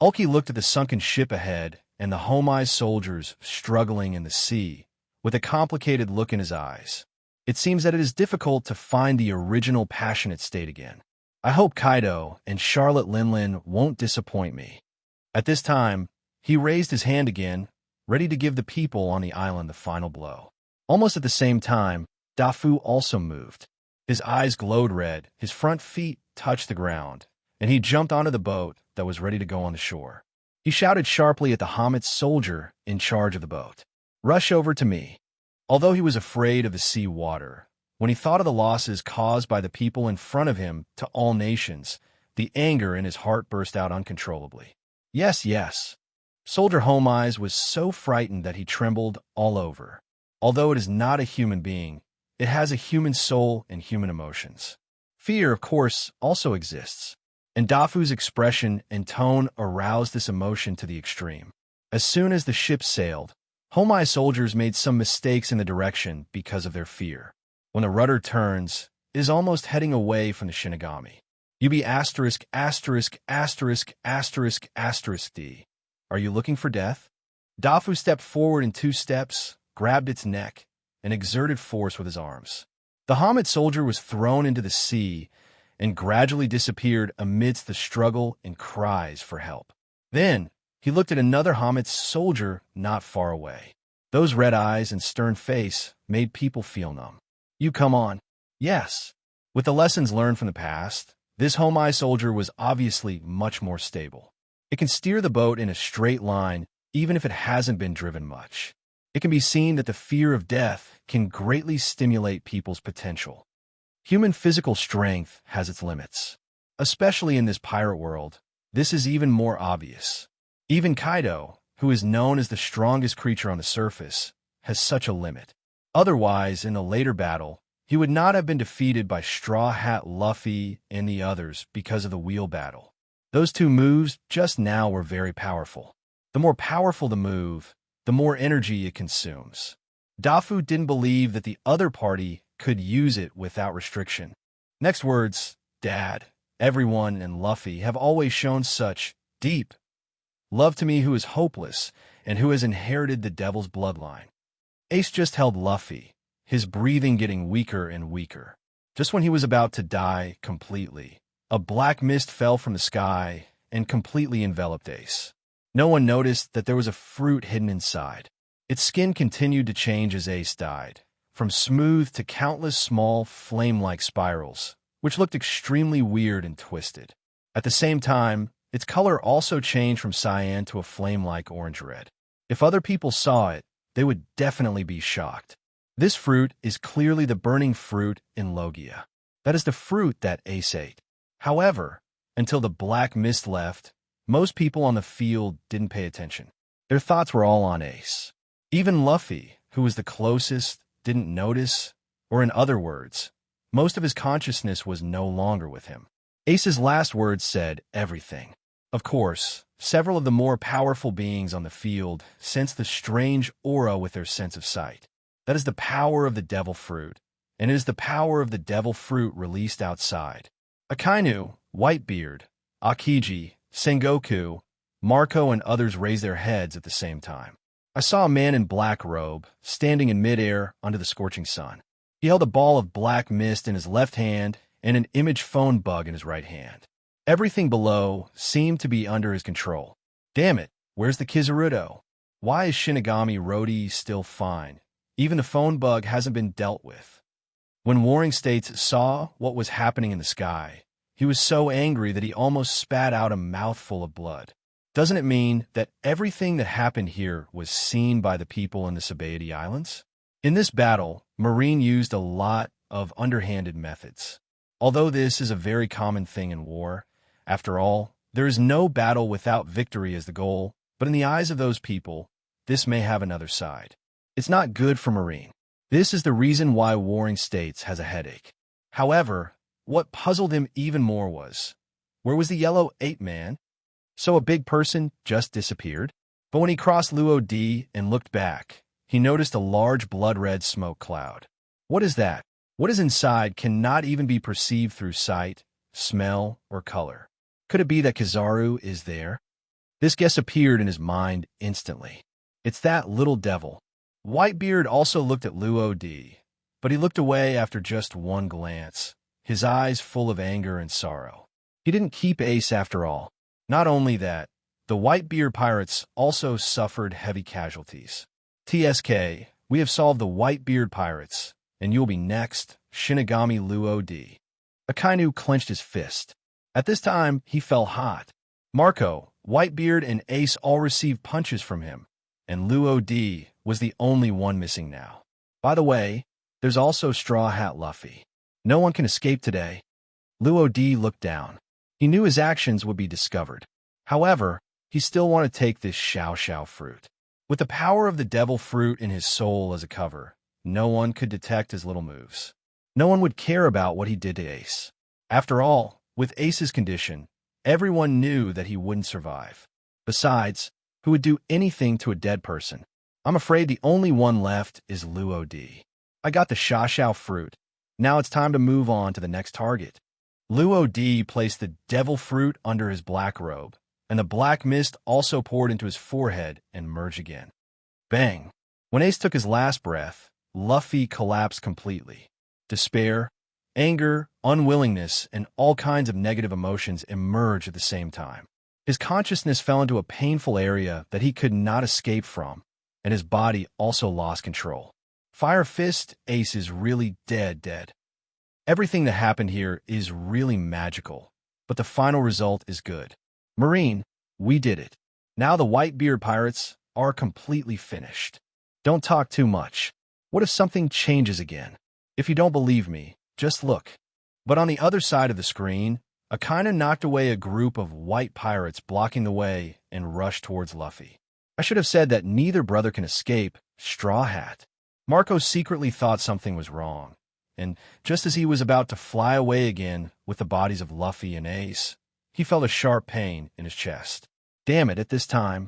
Ulki looked at the sunken ship ahead and the Homai soldiers struggling in the sea, with a complicated look in his eyes. It seems that it is difficult to find the original passionate state again. I hope Kaido and Charlotte Linlin won't disappoint me. At this time, he raised his hand again, ready to give the people on the island the final blow. Almost at the same time, Dafu also moved. His eyes glowed red, his front feet touched the ground, and he jumped onto the boat that was ready to go on the shore. He shouted sharply at the Hamit's soldier in charge of the boat. "Rush over to me." Although he was afraid of the sea water, when he thought of the losses caused by the people in front of him to all nations, the anger in his heart burst out uncontrollably. "Yes, yes." Soldier Homais was so frightened that he trembled all over. Although it is not a human being, it has a human soul and human emotions. Fear, of course, also exists, and Dafu's expression and tone aroused this emotion to the extreme. As soon as the ship sailed, Homai soldiers made some mistakes in the direction because of their fear. When the rudder turns, it is almost heading away from the Shinigami. UB asterisk asterisk asterisk asterisk asterisk D. Are you looking for death? Dafu stepped forward in 2 steps, grabbed its neck, and exerted force with his arms. The Hamid soldier was thrown into the sea and gradually disappeared amidst the struggle and cries for help. Then, he looked at another Hamid soldier not far away. Those red eyes and stern face made people feel numb. "You come on." Yes. With the lessons learned from the past, this Homai soldier was obviously much more stable. It can steer the boat in a straight line even if it hasn't been driven much. It can be seen that the fear of death can greatly stimulate people's potential. Human physical strength has its limits. Especially in this pirate world, this is even more obvious. Even Kaido, who is known as the strongest creature on the surface, has such a limit. Otherwise, in a later battle, he would not have been defeated by Straw Hat Luffy and the others because of the wheel battle. Those 2 moves just now were very powerful. The more powerful the move, the more energy it consumes. Dafu didn't believe that the other party could use it without restriction. Next words, Dad, everyone, and Luffy have always shown such deep love to me who is hopeless and who has inherited the devil's bloodline. Ace just held Luffy, his breathing getting weaker and weaker. Just when he was about to die completely, a black mist fell from the sky and completely enveloped Ace. No one noticed that there was a fruit hidden inside. Its skin continued to change as Ace died, from smooth to countless small flame-like spirals, which looked extremely weird and twisted. At the same time, its color also changed from cyan to a flame-like orange-red. If other people saw it, they would definitely be shocked. This fruit is clearly the burning fruit in Logia. That is the fruit that Ace ate. However, until the black mist left, most people on the field didn't pay attention. Their thoughts were all on Ace. Even Luffy, who was the closest, didn't notice, or in other words, most of his consciousness was no longer with him. Ace's last words said everything. Of course, several of the more powerful beings on the field sensed the strange aura with their sense of sight. That is the power of the devil fruit, and it is the power of the devil fruit released outside. Akainu, Whitebeard, Akiji, Sengoku, Marco, and others raised their heads at the same time. I saw a man in black robe, standing in midair under the scorching sun. He held a ball of black mist in his left hand and an image phone bug in his right hand. Everything below seemed to be under his control. Damn it, where's the Kizaruto? Why is Shinigami Rodi still fine? Even the phone bug hasn't been dealt with. When Warring States saw what was happening in the sky, he was so angry that he almost spat out a mouthful of blood. Doesn't it mean that everything that happened here was seen by the people in the Sabaody Islands? In this battle, Marine used a lot of underhanded methods. Although this is a very common thing in war, after all, there is no battle without victory as the goal, but in the eyes of those people, this may have another side. It's not good for Marine. This is the reason why Warring States has a headache. However, what puzzled him even more was, where was the yellow ape-man? So a big person just disappeared? But when he crossed Luo D and looked back, he noticed a large blood-red smoke cloud. What is that? What is inside cannot even be perceived through sight, smell, or color. Could it be that Kizaru is there? This guess appeared in his mind instantly. It's that little devil. Whitebeard also looked at Luo D, but he looked away after just one glance, his eyes full of anger and sorrow. He didn't keep Ace after all. Not only that, the Whitebeard pirates also suffered heavy casualties. TSK, we have solved the Whitebeard pirates, and you'll be next, Shinigami Luo D. Akainu clenched his fist. At this time, he felt hot. Marco, Whitebeard and Ace all received punches from him, and Luo D was the only one missing now. By the way, there's also Straw Hat Luffy. No one can escape today. Luo D looked down. He knew his actions would be discovered. However, he still wanted to take this Xiao Xiao fruit. With the power of the devil fruit in his soul as a cover, no one could detect his little moves. No one would care about what he did to Ace. After all, with Ace's condition, everyone knew that he wouldn't survive. Besides, who would do anything to a dead person? I'm afraid the only one left is Luo D. I got the Xiao Xiao fruit. Now it's time to move on to the next target. Luo D placed the devil fruit under his black robe, and the black mist also poured into his forehead and merged again. Bang! When Ace took his last breath, Luffy collapsed completely. Despair, anger, unwillingness, and all kinds of negative emotions emerged at the same time. His consciousness fell into a painful area that he could not escape from, and his body also lost control. Fire Fist, Ace is really dead. Everything that happened here is really magical, but the final result is good. Marine, we did it. Now the Whitebeard pirates are completely finished. Don't talk too much. What if something changes again? If you don't believe me, just look. But on the other side of the screen, Akainu knocked away a group of white pirates blocking the way and rushed towards Luffy. I should have said that neither brother can escape, Straw Hat. Marco secretly thought something was wrong, and just as he was about to fly away again with the bodies of Luffy and Ace, he felt a sharp pain in his chest. Damn it, at this time.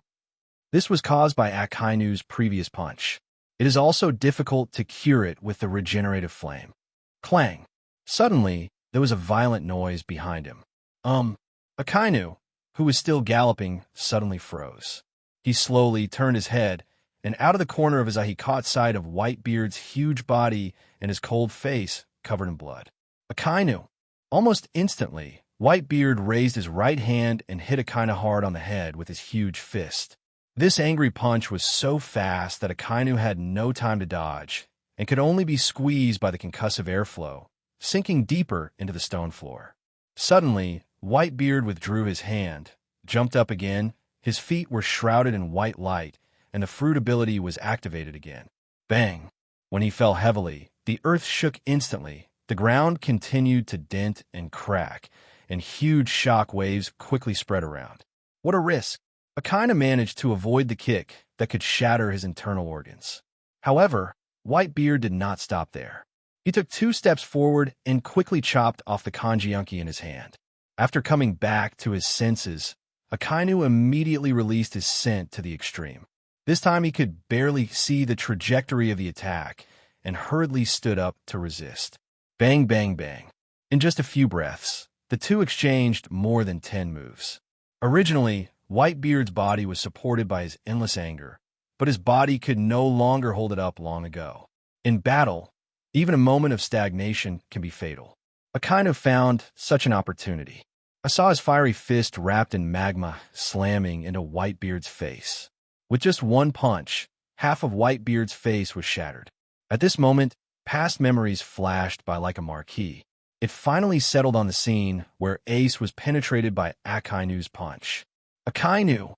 This was caused by Akainu's previous punch. It is also difficult to cure it with the regenerative flame. Clang! Suddenly, there was a violent noise behind him. Akainu, who was still galloping, suddenly froze. He slowly turned his head, and out of the corner of his eye he caught sight of Whitebeard's huge body and his cold face covered in blood. Akainu! Almost instantly, Whitebeard raised his right hand and hit Akainu hard on the head with his huge fist. This angry punch was so fast that Akainu had no time to dodge, and could only be squeezed by the concussive airflow, sinking deeper into the stone floor. Suddenly, Whitebeard withdrew his hand, jumped up again, his feet were shrouded in white light, and the fruit ability was activated again. Bang! When he fell heavily, the earth shook instantly, the ground continued to dent and crack, and huge shock waves quickly spread around. What a risk! Akainu managed to avoid the kick that could shatter his internal organs. However, Whitebeard did not stop there. He took 2 steps forward and quickly chopped off the kanjiunki in his hand. After coming back to his senses, Akainu immediately released his scent to the extreme. This time he could barely see the trajectory of the attack and hurriedly stood up to resist. Bang, bang, bang. In just a few breaths, the two exchanged more than 10 moves. Originally, Whitebeard's body was supported by his endless anger, but his body could no longer hold it up long ago. In battle, even a moment of stagnation can be fatal. Akainu found such an opportunity. I saw his fiery fist wrapped in magma slamming into Whitebeard's face. With just one punch, half of Whitebeard's face was shattered. At this moment, past memories flashed by like a marquee. It finally settled on the scene where Ace was penetrated by Akainu's punch. Akainu!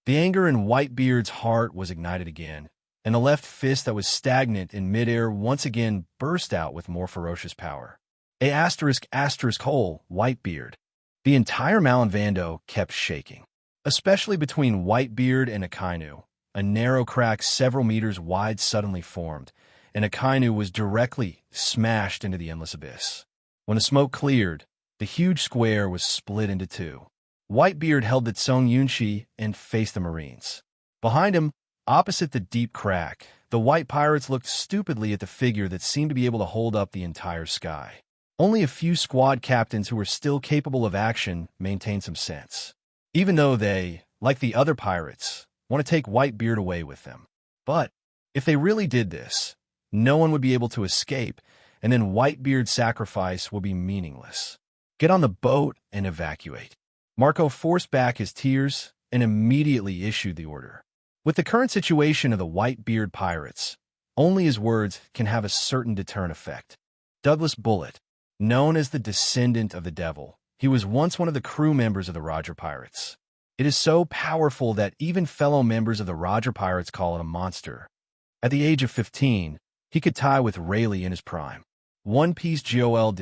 The anger in Whitebeard's heart was ignited again, and the left fist that was stagnant in midair once again burst out with more ferocious power. A hole, Whitebeard. The entire Malinvando kept shaking. Especially between Whitebeard and Akainu, a narrow crack several meters wide suddenly formed, and Akainu was directly smashed into the endless abyss. When the smoke cleared, the huge square was split into 2. Whitebeard held its own Yunshi and faced the Marines. Behind him, opposite the deep crack, the white pirates looked stupidly at the figure that seemed to be able to hold up the entire sky. Only a few squad captains who were still capable of action maintained some sense, even though they, like the other pirates, want to take Whitebeard away with them. But if they really did this, no one would be able to escape, and then Whitebeard's sacrifice will be meaningless. Get on the boat and evacuate. Marco forced back his tears and immediately issued the order. With the current situation of the Whitebeard pirates, only his words can have a certain deterrent effect. Douglas Bullet, known as the descendant of the devil, he was once one of the crew members of the Roger Pirates. It is so powerful that even fellow members of the Roger Pirates call it a monster. At the age of 15, he could tie with Rayleigh in his prime. One Piece Gold.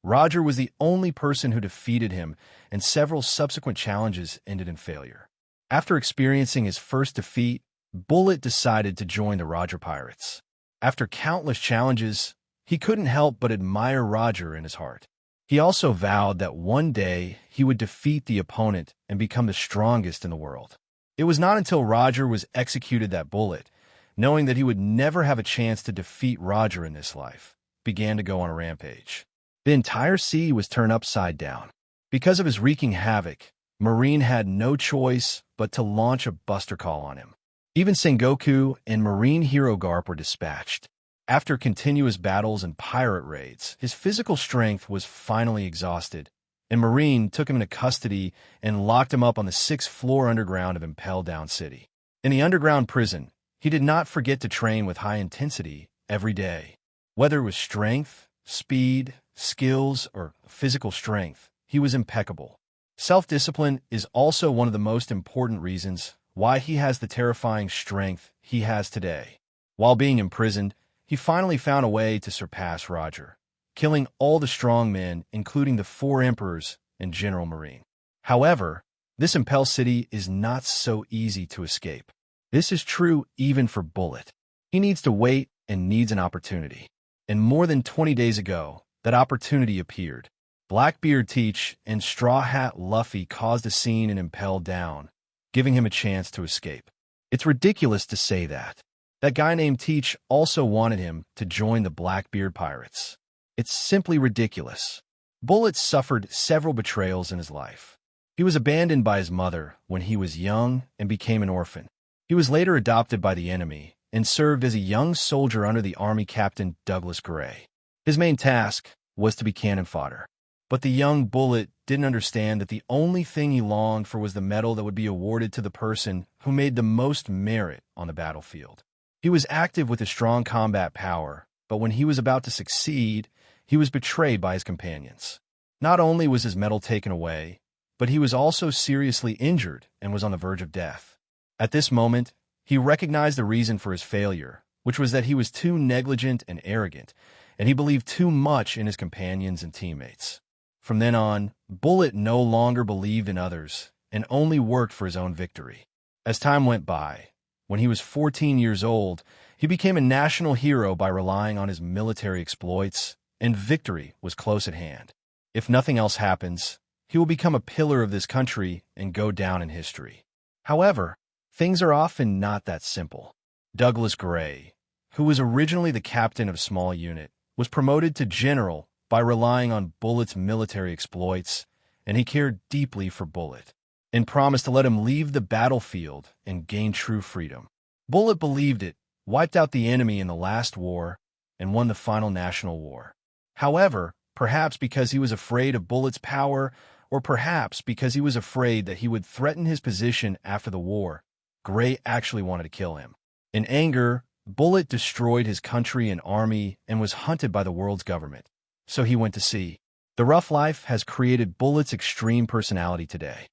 Roger was the only person who defeated him, and several subsequent challenges ended in failure. After experiencing his first defeat, Bullet decided to join the Roger Pirates. After countless challenges, he couldn't help but admire Roger in his heart. He also vowed that one day he would defeat the opponent and become the strongest in the world. It was not until Roger was executed that Bullet, knowing that he would never have a chance to defeat Roger in this life, began to go on a rampage. The entire sea was turned upside down. Because of his wreaking havoc, Marine had no choice but to launch a buster call on him. Even Sengoku and Marine hero Garp were dispatched. After continuous battles and pirate raids, his physical strength was finally exhausted, and Marine took him into custody and locked him up on the 6th floor underground of Impel Down City. In the underground prison, he did not forget to train with high intensity every day. Whether it was strength, speed, skills, or physical strength, he was impeccable. Self-discipline is also one of the most important reasons why he has the terrifying strength he has today. While being imprisoned, he finally found a way to surpass Roger, killing all the strong men, including the 4 emperors and General Marine. However, this Impel City is not so easy to escape. This is true even for Bullet. He needs to wait and needs an opportunity. And more than 20 days ago, that opportunity appeared. Blackbeard Teach and Straw Hat Luffy caused a scene in Impel Down, giving him a chance to escape. It's ridiculous to say that. That guy named Teach also wanted him to join the Blackbeard Pirates. It's simply ridiculous. Bullet suffered several betrayals in his life. He was abandoned by his mother when he was young and became an orphan. He was later adopted by the enemy and served as a young soldier under the Army Captain Douglas Gray. His main task was to be cannon fodder. But the young Bullet didn't understand that the only thing he longed for was the medal that would be awarded to the person who made the most merit on the battlefield. He was active with a strong combat power, but when he was about to succeed, he was betrayed by his companions. Not only was his medal taken away, but he was also seriously injured and was on the verge of death. At this moment, he recognized the reason for his failure, which was that he was too negligent and arrogant, and he believed too much in his companions and teammates. From then on, Bullet no longer believed in others and only worked for his own victory. As time went by, when he was 14 years old, he became a national hero by relying on his military exploits, and victory was close at hand. If nothing else happens, he will become a pillar of this country and go down in history. However, things are often not that simple. Douglas Gray, who was originally the captain of a small unit, was promoted to general by relying on Bullet's military exploits, and he cared deeply for Bullet and promised to let him leave the battlefield and gain true freedom. Bullet believed it, wiped out the enemy in the last war, and won the final national war. However, perhaps because he was afraid of Bullet's power, or perhaps because he was afraid that he would threaten his position after the war, Gray actually wanted to kill him. In anger, Bullet destroyed his country and army and was hunted by the world's government. So he went to sea. The rough life has created Bullet's extreme personality today.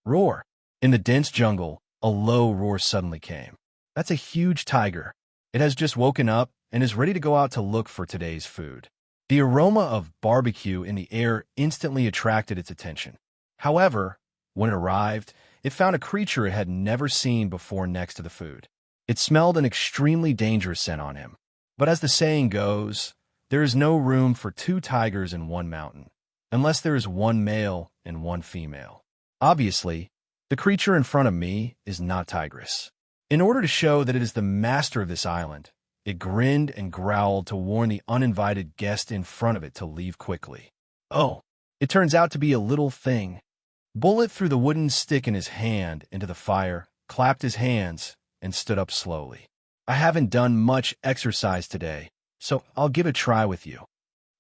Roar. In the dense jungle, a low roar suddenly came. That's a huge tiger. It has just woken up and is ready to go out to look for today's food. The aroma of barbecue in the air instantly attracted its attention. However, when it arrived, it found a creature it had never seen before next to the food. It smelled an extremely dangerous scent on him. But as the saying goes, there is no room for 2 tigers in one mountain, unless there is 1 male and 1 female. Obviously, the creature in front of me is not tigress. In order to show that it is the master of this island, it grinned and growled to warn the uninvited guest in front of it to leave quickly. Oh, it turns out to be a little thing. Bullet threw the wooden stick in his hand into the fire, clapped his hands, and stood up slowly. I haven't done much exercise today, so I'll give it a try with you.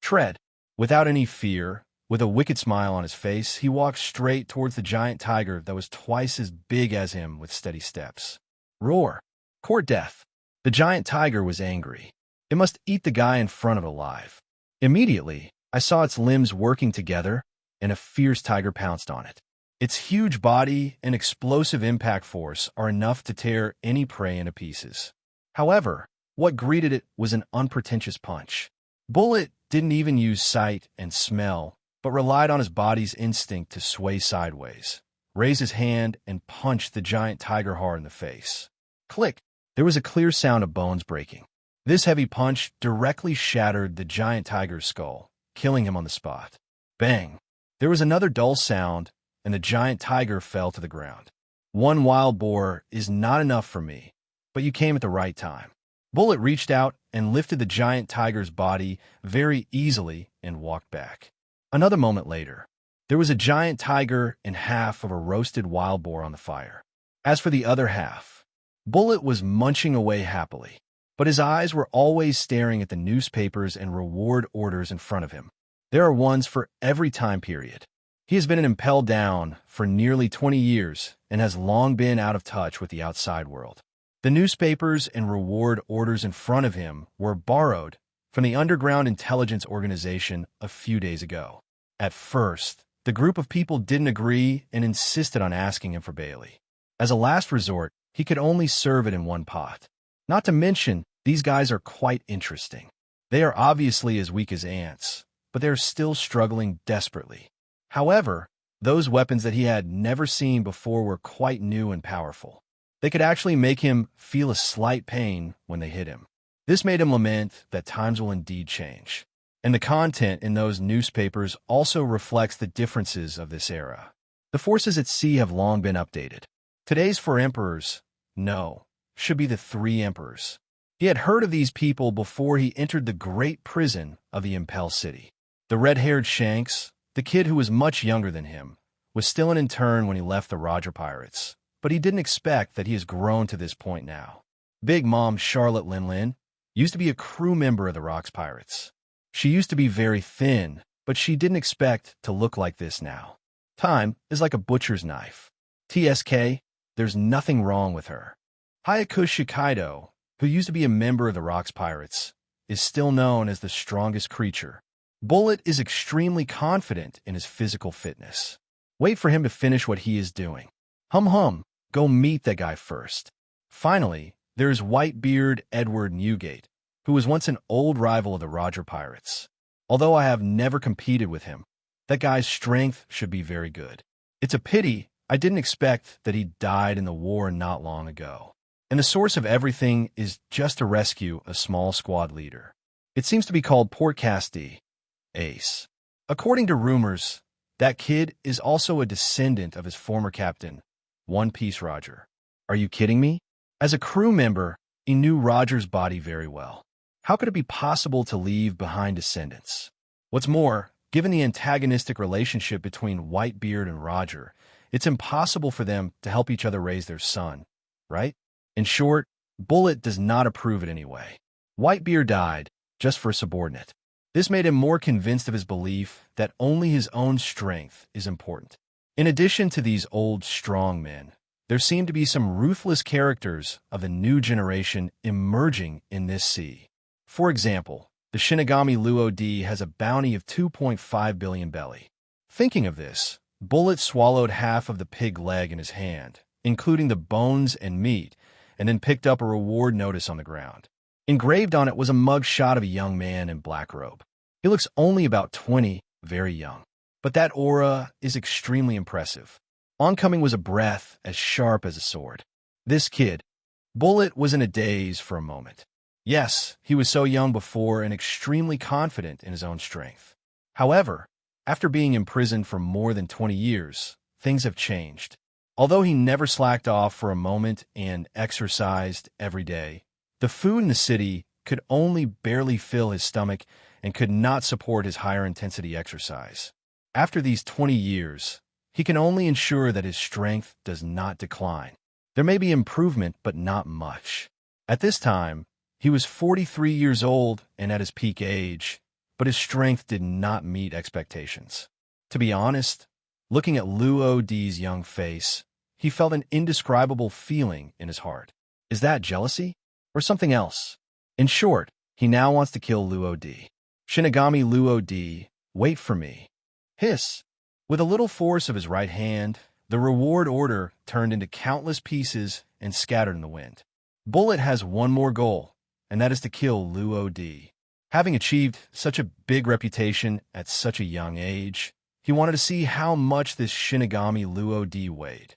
Tread. Without any fear, with a wicked smile on his face, he walked straight towards the giant tiger that was twice as big as him with steady steps. Roar. Court death. The giant tiger was angry. It must eat the guy in front of it alive. Immediately, I saw its limbs working together, and a fierce tiger pounced on it. Its huge body and explosive impact force are enough to tear any prey into pieces. However, what greeted it was an unpretentious punch. Bullet didn't even use sight and smell, but relied on his body's instinct to sway sideways, raise his hand, and punch the giant tiger hard in the face. Click! There was a clear sound of bones breaking. This heavy punch directly shattered the giant tiger's skull, killing him on the spot. Bang! There was another dull sound, and the giant tiger fell to the ground. One wild boar is not enough for me, but you came at the right time. Bullet reached out and lifted the giant tiger's body very easily and walked back. Another moment later, there was a giant tiger and half of a roasted wild boar on the fire. As for the other half, Bullet was munching away happily, but his eyes were always staring at the newspapers and reward orders in front of him. There are ones for every time period. He has been an impelled down for nearly 20 years and has long been out of touch with the outside world. The newspapers and reward orders in front of him were borrowed from the underground intelligence organization a few days ago. At first, the group of people didn't agree and insisted on asking him for Bailey. As a last resort, he could only serve it in one pot. Not to mention, these guys are quite interesting. They are obviously as weak as ants, but they are still struggling desperately. However, those weapons that he had never seen before were quite new and powerful. They could actually make him feel a slight pain when they hit him. This made him lament that times will indeed change. And the content in those newspapers also reflects the differences of this era. The forces at sea have long been updated. Today's 4 emperors, no, should be the 3 emperors. He had heard of these people before he entered the great prison of the Impel City. The red-haired Shanks, the kid who was much younger than him, was still an intern when he left the Roger Pirates, but he didn't expect that he has grown to this point now. Big Mom Charlotte Linlin used to be a crew member of the Rocks Pirates. She used to be very thin, but she didn't expect to look like this now. Time is like a butcher's knife. TSK, there's nothing wrong with her. Hayaku Shikaido, who used to be a member of the Rocks Pirates, is still known as the strongest creature. Bullet is extremely confident in his physical fitness. Wait for him to finish what he is doing. Hum, go meet that guy first. Finally, there is Whitebeard Edward Newgate, who was once an old rival of the Roger Pirates. Although I have never competed with him, that guy's strength should be very good. It's a pity I didn't expect that he died in the war not long ago. And the source of everything is just to rescue a small squad leader. It seems to be called Port Casti, Ace. According to rumors, that kid is also a descendant of his former captain, One Piece Roger. Are you kidding me? As a crew member, he knew Roger's body very well. How could it be possible to leave behind descendants? What's more, given the antagonistic relationship between Whitebeard and Roger, it's impossible for them to help each other raise their son, right? In short, Bullet does not approve it anyway. Whitebeard died just for a subordinate. This made him more convinced of his belief that only his own strength is important. In addition to these old, strong men, there seem to be some ruthless characters of the new generation emerging in this sea. For example, the Shinigami Luo D has a bounty of 2.5 billion belly. Thinking of this, Bullet swallowed half of the pig leg in his hand, including the bones and meat, and then picked up a reward notice on the ground. Engraved on it was a mug shot of a young man in black robe. He looks only about 20, very young. But that aura is extremely impressive. Oncoming was a breath as sharp as a sword. This kid, Bullet, was in a daze for a moment. Yes, he was so young before and extremely confident in his own strength. However, after being imprisoned for more than 20 years, things have changed. Although he never slacked off for a moment and exercised every day, the food in the city could only barely fill his stomach and could not support his higher intensity exercise. After these 20 years, he can only ensure that his strength does not decline. There may be improvement, but not much. At this time, he was 43 years old and at his peak age, but his strength did not meet expectations. To be honest, looking at Luo D's young face, he felt an indescribable feeling in his heart. Is that jealousy? Or something else? In short, he now wants to kill Luo D. Shinigami Luo D, wait for me. Hiss. With a little force of his right hand, The reward order turned into countless pieces and scattered in the wind. Bullet has one more goal, and that is to kill Luo Di. Having achieved such a big reputation at such a young age, he wanted to see how much this Shinigami Luo Di weighed.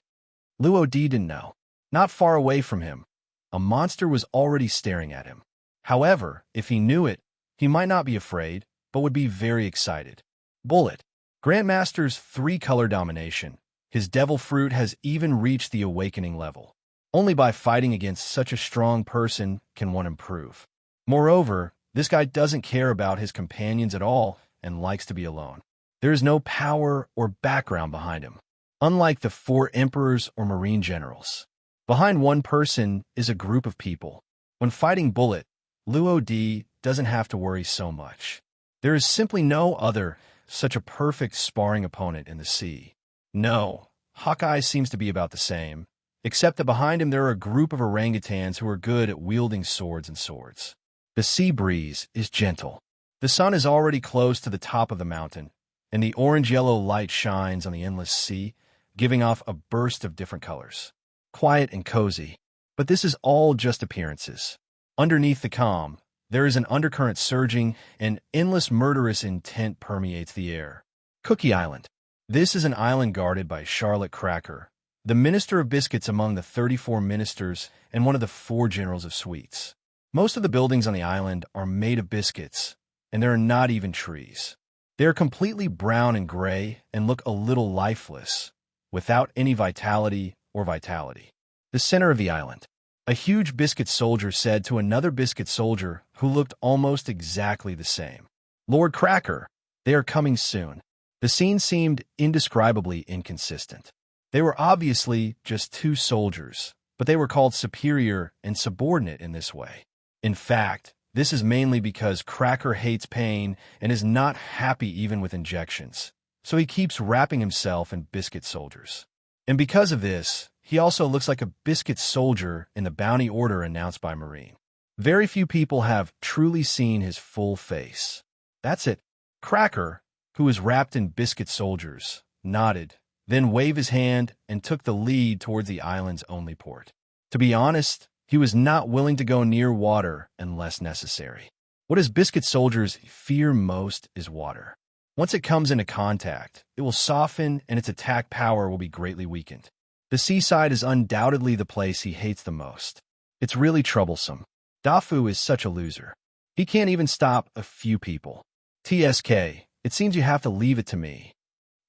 Luo Di didn't know. Not far away from him, a monster was already staring at him. However, if he knew it, he might not be afraid, but would be very excited. Bullet. Grandmaster's 3-color domination. His devil fruit has even reached the awakening level. Only by fighting against such a strong person can one improve. Moreover, this guy doesn't care about his companions at all and likes to be alone. There is no power or background behind him, unlike the 4 emperors or marine generals. Behind one person is a group of people. When fighting Bullet, Luo Di doesn't have to worry so much. There is simply no other such a perfect sparring opponent in the sea. No, Hawkeye seems to be about the same, except that behind him there are a group of orangutans who are good at wielding swords and swords. The sea breeze is gentle. The sun is already close to the top of the mountain, and the orange-yellow light shines on the endless sea, giving off a burst of different colors. Quiet and cozy. But this is all just appearances. Underneath the calm, there is an undercurrent surging, and endless murderous intent permeates the air. Cookie Island. This is an island guarded by Charlotte Cracker, the minister of biscuits among the 34 ministers and one of the 4 generals of sweets. Most of the buildings on the island are made of biscuits, and there are not even trees. They are completely brown and gray and look a little lifeless, without any vitality or vitality. The center of the island. A huge biscuit soldier said to another biscuit soldier who looked almost exactly the same, "Lord Cracker, they are coming soon." The scene seemed indescribably inconsistent. They were obviously just 2 soldiers, but they were called superior and subordinate in this way. In fact, this is mainly because Cracker hates pain and is not happy even with injections, so he keeps wrapping himself in biscuit soldiers. And because of this, he also looks like a biscuit soldier in the bounty order announced by Marine. Very few people have truly seen his full face. That's it. Cracker, who was wrapped in biscuit soldiers, nodded, then waved his hand and took the lead towards the island's only port. To be honest, he was not willing to go near water unless necessary. What his biscuit soldiers fear most is water. Once it comes into contact, it will soften and its attack power will be greatly weakened. The seaside is undoubtedly the place he hates the most. It's really troublesome. Dafu is such a loser. He can't even stop a few people. TSK, it seems you have to leave it to me.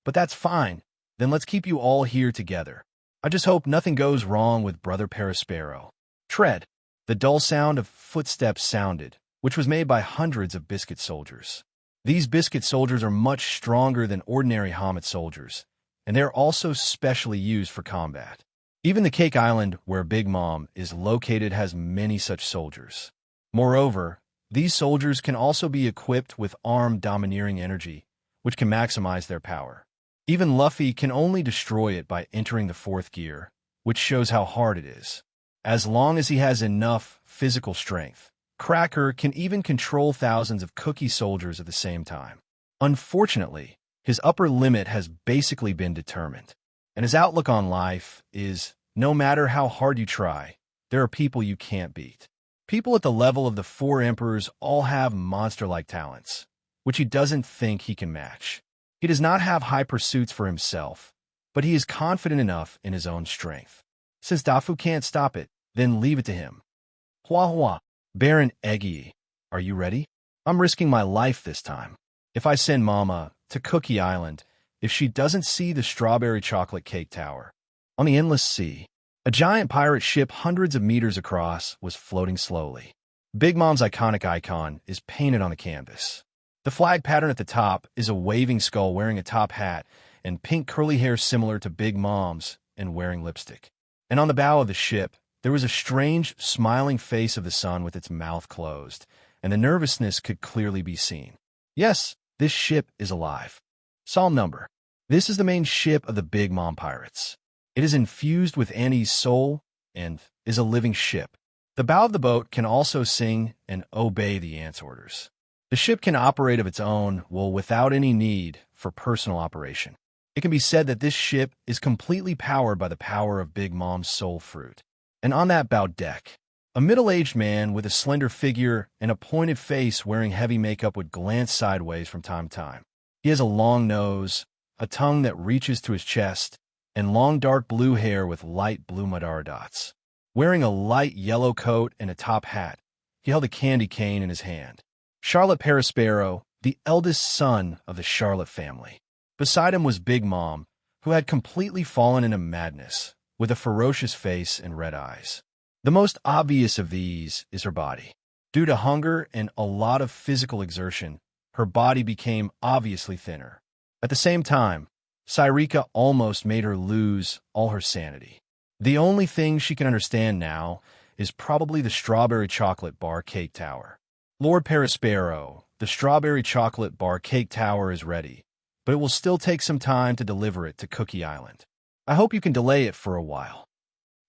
But that's fine. Then let's keep you all here together. I just hope nothing goes wrong with Brother Perispero. Tread. The dull sound of footsteps sounded, which was made by hundreds of biscuit soldiers. These biscuit soldiers are much stronger than ordinary Hamid soldiers, and they are also specially used for combat. Even the Cake Island, where Big Mom is located, has many such soldiers. Moreover, these soldiers can also be equipped with armed domineering energy, which can maximize their power. Even Luffy can only destroy it by entering the 4th gear, which shows how hard it is. As long as he has enough physical strength, Cracker can even control thousands of cookie soldiers at the same time. Unfortunately, his upper limit has basically been determined, and his outlook on life is, no matter how hard you try, there are people you can't beat. People at the level of the 4 emperors all have monster-like talents, which he doesn't think he can match. He does not have high pursuits for himself, but he is confident enough in his own strength. Since Dafu can't stop it, then leave it to him. Hua Hua, Baron Eggy, are you ready? I'm risking my life this time. If I send Mama to Cookie Island, if she doesn't see the strawberry chocolate cake tower. On the endless sea, a giant pirate ship hundreds of meters across was floating slowly. Big Mom's iconic icon is painted on the canvas. The flag pattern at the top is a waving skull wearing a top hat and pink curly hair similar to Big Mom's and wearing lipstick. And on the bow of the ship, there was a strange, smiling face of the sun with its mouth closed, and the nervousness could clearly be seen. Yes, this ship is alive. Psalm number. This is the main ship of the Big Mom Pirates. It is infused with Annie's soul and is a living ship. The bow of the boat can also sing and obey the ants' orders. The ship can operate of its own, without any need for personal operation. It can be said that this ship is completely powered by the power of Big Mom's soul fruit. And on that bow deck, a middle-aged man with a slender figure and a pointed face wearing heavy makeup would glance sideways from time to time. He has a long nose, a tongue that reaches to his chest, and long dark blue hair with light blue Madara dots. Wearing a light yellow coat and a top hat, he held a candy cane in his hand. Charlotte Perispero, the eldest son of the Charlotte family. Beside him was Big Mom, who had completely fallen into madness, with a ferocious face and red eyes. The most obvious of these is her body. Due to hunger and a lot of physical exertion, her body became obviously thinner. At the same time, Sairika almost made her lose all her sanity. The only thing she can understand now is probably the strawberry chocolate bar cake tower. Lord Perispero, the strawberry chocolate bar cake tower is ready, but it will still take some time to deliver it to Cookie Island. I hope you can delay it for a while.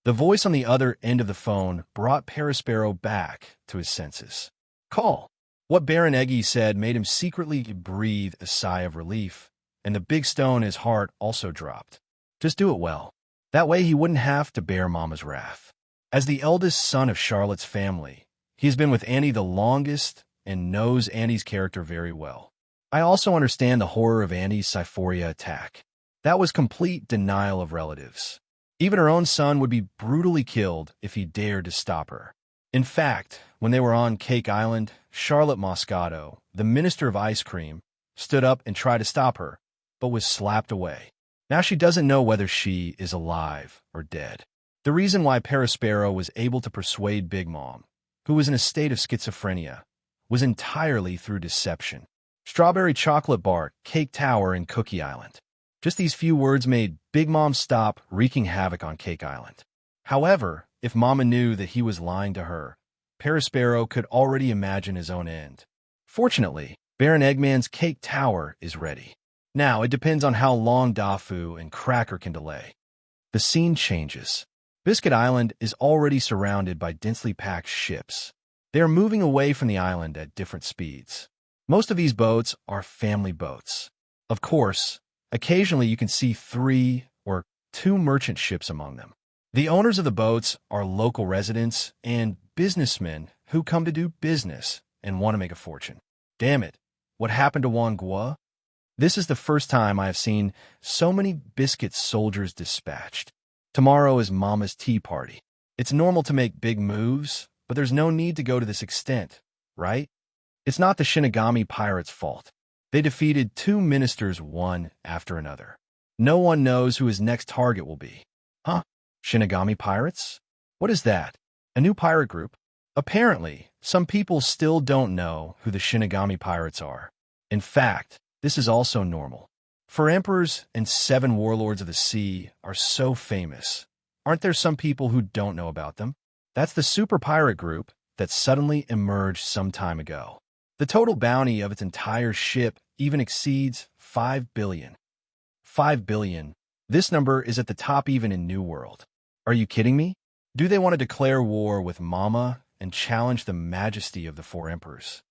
The voice on the other end of the phone brought Perispero back to his senses. Call. What Baron Eggy said made him secretly breathe a sigh of relief, and the big stone in his heart also dropped. Just do it well. That way he wouldn't have to bear Mama's wrath. As the eldest son of Charlotte's family, he has been with Annie the longest and knows Annie's character very well. I also understand the horror of Annie's Syphoria attack. That was complete denial of relatives. Even her own son would be brutally killed if he dared to stop her. In fact, when they were on Cake Island, Charlotte Moscato, the Minister of Ice Cream, stood up and tried to stop her, but was slapped away. Now she doesn't know whether she is alive or dead. The reason why Perispero was able to persuade Big Mom, who was in a state of schizophrenia, was entirely through deception. Strawberry chocolate bar, cake tower, and Cookie Island. Just these few words made Big Mom stop wreaking havoc on Cake Island. However, if Mama knew that he was lying to her, Perispero could already imagine his own end. Fortunately, Baron Eggman's cake tower is ready. Now, it depends on how long Dafu and Cracker can delay. The scene changes. Biscuit Island is already surrounded by densely packed ships. They are moving away from the island at different speeds. Most of these boats are family boats. Of course, occasionally you can see 3 or 2 merchant ships among them. The owners of the boats are local residents and businessmen who come to do business and want to make a fortune. Damn it, what happened to Wang Guo? This is the first time I have seen so many biscuit soldiers dispatched. Tomorrow is Mama's tea party. It's normal to make big moves, but there's no need to go to this extent, right? It's not the Shinigami pirates' fault. They defeated 2 ministers one after another. No one knows who his next target will be. Huh? Shinigami pirates? What is that? A new pirate group? Apparently, some people still don't know who the Shinigami pirates are. In fact, this is also normal. 4 emperors and 7 warlords of the sea are so famous. Aren't there some people who don't know about them? That's the super pirate group that suddenly emerged some time ago. The total bounty of its entire ship even exceeds 5 billion. 5 billion. This number is at the top even in New World. Are you kidding me? Do they want to declare war with Mama and challenge the majesty of the 4 emperors?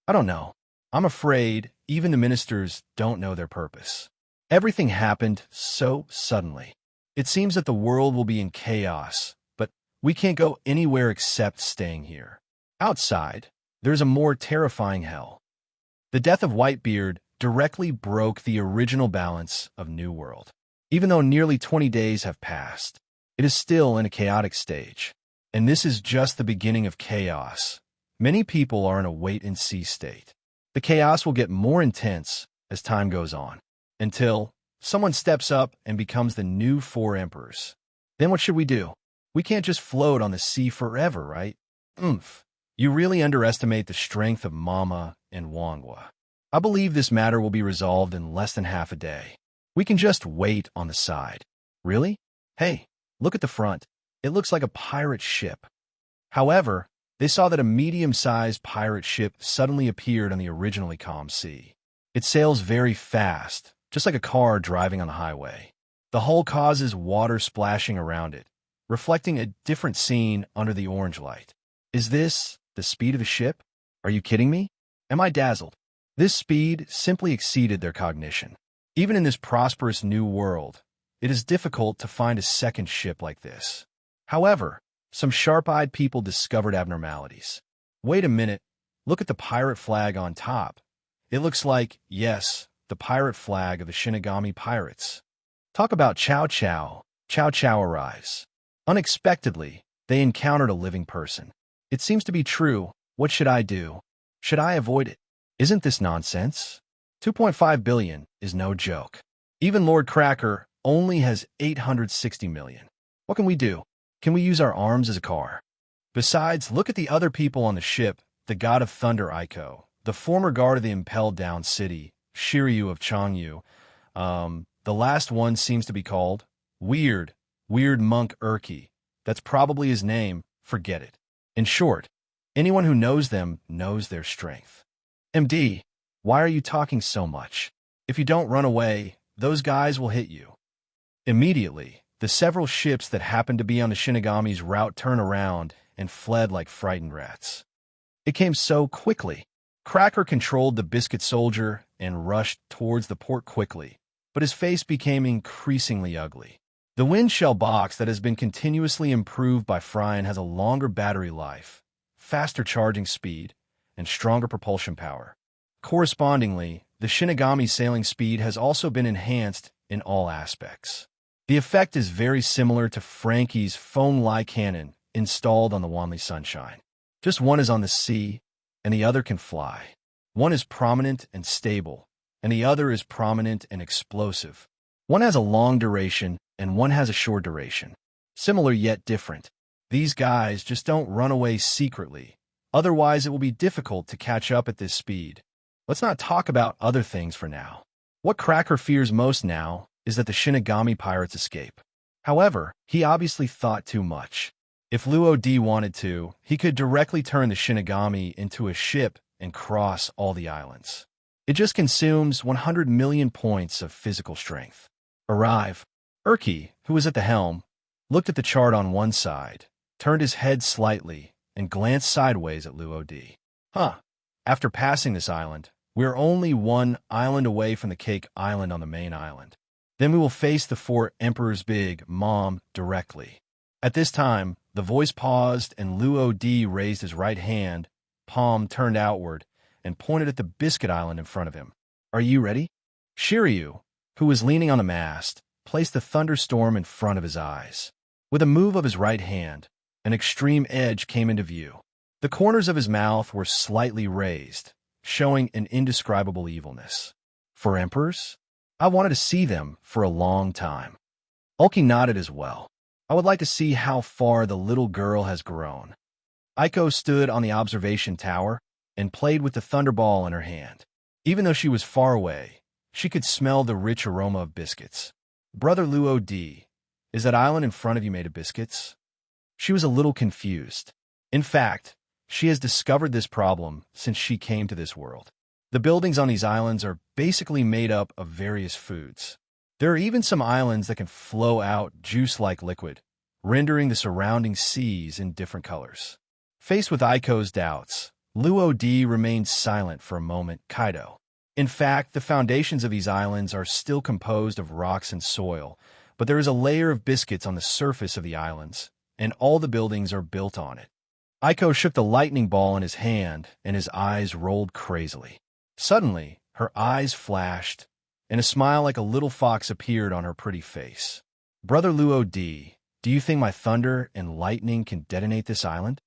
I don't know. I'm afraid even the ministers don't know their purpose. Everything happened so suddenly. It seems that the world will be in chaos, but we can't go anywhere except staying here. Outside, there's a more terrifying hell. The death of Whitebeard directly broke the original balance of New World. Even though nearly 20 days have passed, it is still in a chaotic stage. And this is just the beginning of chaos. Many people are in a wait-and-see state. The chaos will get more intense as time goes on, until someone steps up and becomes the new 4 emperors. Then what should we do? We can't just float on the sea forever, right? You really underestimate the strength of Mama and Wangwa. I believe this matter will be resolved in less than half a day. We can just wait on the side. Really? Hey, look at the front. It looks like a pirate ship. However, they saw that a medium-sized pirate ship suddenly appeared on the originally calm sea. It sails very fast, just like a car driving on the highway. The hull causes water splashing around it, reflecting a different scene under the orange light. Is this the speed of the ship? Are you kidding me? Am I dazzled? This speed simply exceeded their cognition. Even in this prosperous new world, it is difficult to find a second ship like this. However, some sharp-eyed people discovered abnormalities. Wait a minute, look at the pirate flag on top. It looks like, yes, the pirate flag of the Shinigami Pirates. Talk about Chow Chow. Chow Chow arrives. Unexpectedly, they encountered a living person. It seems to be true. What should I do? Should I avoid it? Isn't this nonsense? 2.5 billion is no joke. Even Lord Cracker only has 860 million. What can we do? Can we use our arms as a car? Besides, look at the other people on the ship, the god of thunder Aiko, the former guard of the impelled down city, Shiryu of Changyu. The last one seems to be called Weird Monk Urki. That's probably his name. Forget it. In short, anyone who knows them knows their strength. MD, why are you talking so much? If you don't run away, those guys will hit you. Immediately, the several ships that happened to be on the Shinigami's route turned around and fled like frightened rats. It came so quickly. Cracker controlled the biscuit soldier and rushed towards the port quickly, but his face became increasingly ugly. The wind shell box that has been continuously improved by Fryan has a longer battery life, faster charging speed, and stronger propulsion power. Correspondingly, the Shinigami sailing speed has also been enhanced in all aspects. The effect is very similar to Frankie's foam-like cannon installed on the Wanli Sunshine. Just one is on the sea, and the other can fly. One is prominent and stable, and the other is prominent and explosive. One has a long duration, and one has a short duration. Similar yet different. These guys just don't run away secretly. Otherwise, it will be difficult to catch up at this speed. Let's not talk about other things for now. What Cracker fears most now is that the Shinigami pirates escape. However, he obviously thought too much. If Luo D wanted to, he could directly turn the Shinigami into a ship and cross all the islands. It just consumes 100 million points of physical strength. Arrive. Urki, who was at the helm, looked at the chart on one side, turned his head slightly, and glanced sideways at Luo D. After passing this island, we're only one island away from the Cake Island on the main island. Then we will face the 4 Emperor's Big Mom directly. At this time, the voice paused and Luo D raised his right hand, palm turned outward, and pointed at the Biscuit Island in front of him. Are you ready? Shiryu, who was leaning on the mast, placed the thunderstorm in front of his eyes. With a move of his right hand, an extreme edge came into view. The corners of his mouth were slightly raised, showing an indescribable evilness. 4 emperors? I wanted to see them for a long time. Ulki nodded as well. I would like to see how far the little girl has grown. Aiko stood on the observation tower and played with the thunderball in her hand. Even though she was far away, she could smell the rich aroma of biscuits. Brother Luo D, is that island in front of you made of biscuits? She was a little confused. In fact, she has discovered this problem since she came to this world. The buildings on these islands are basically made up of various foods. There are even some islands that can flow out juice-like liquid, rendering the surrounding seas in different colors. Faced with Aiko's doubts, Luo D remained silent for a moment. Kaido. In fact, the foundations of these islands are still composed of rocks and soil, but there is a layer of biscuits on the surface of the islands, and all the buildings are built on it. Aiko shook the lightning ball in his hand, and his eyes rolled crazily. Suddenly, her eyes flashed, and a smile like a little fox appeared on her pretty face. Brother Luo D, do you think my thunder and lightning can detonate this island?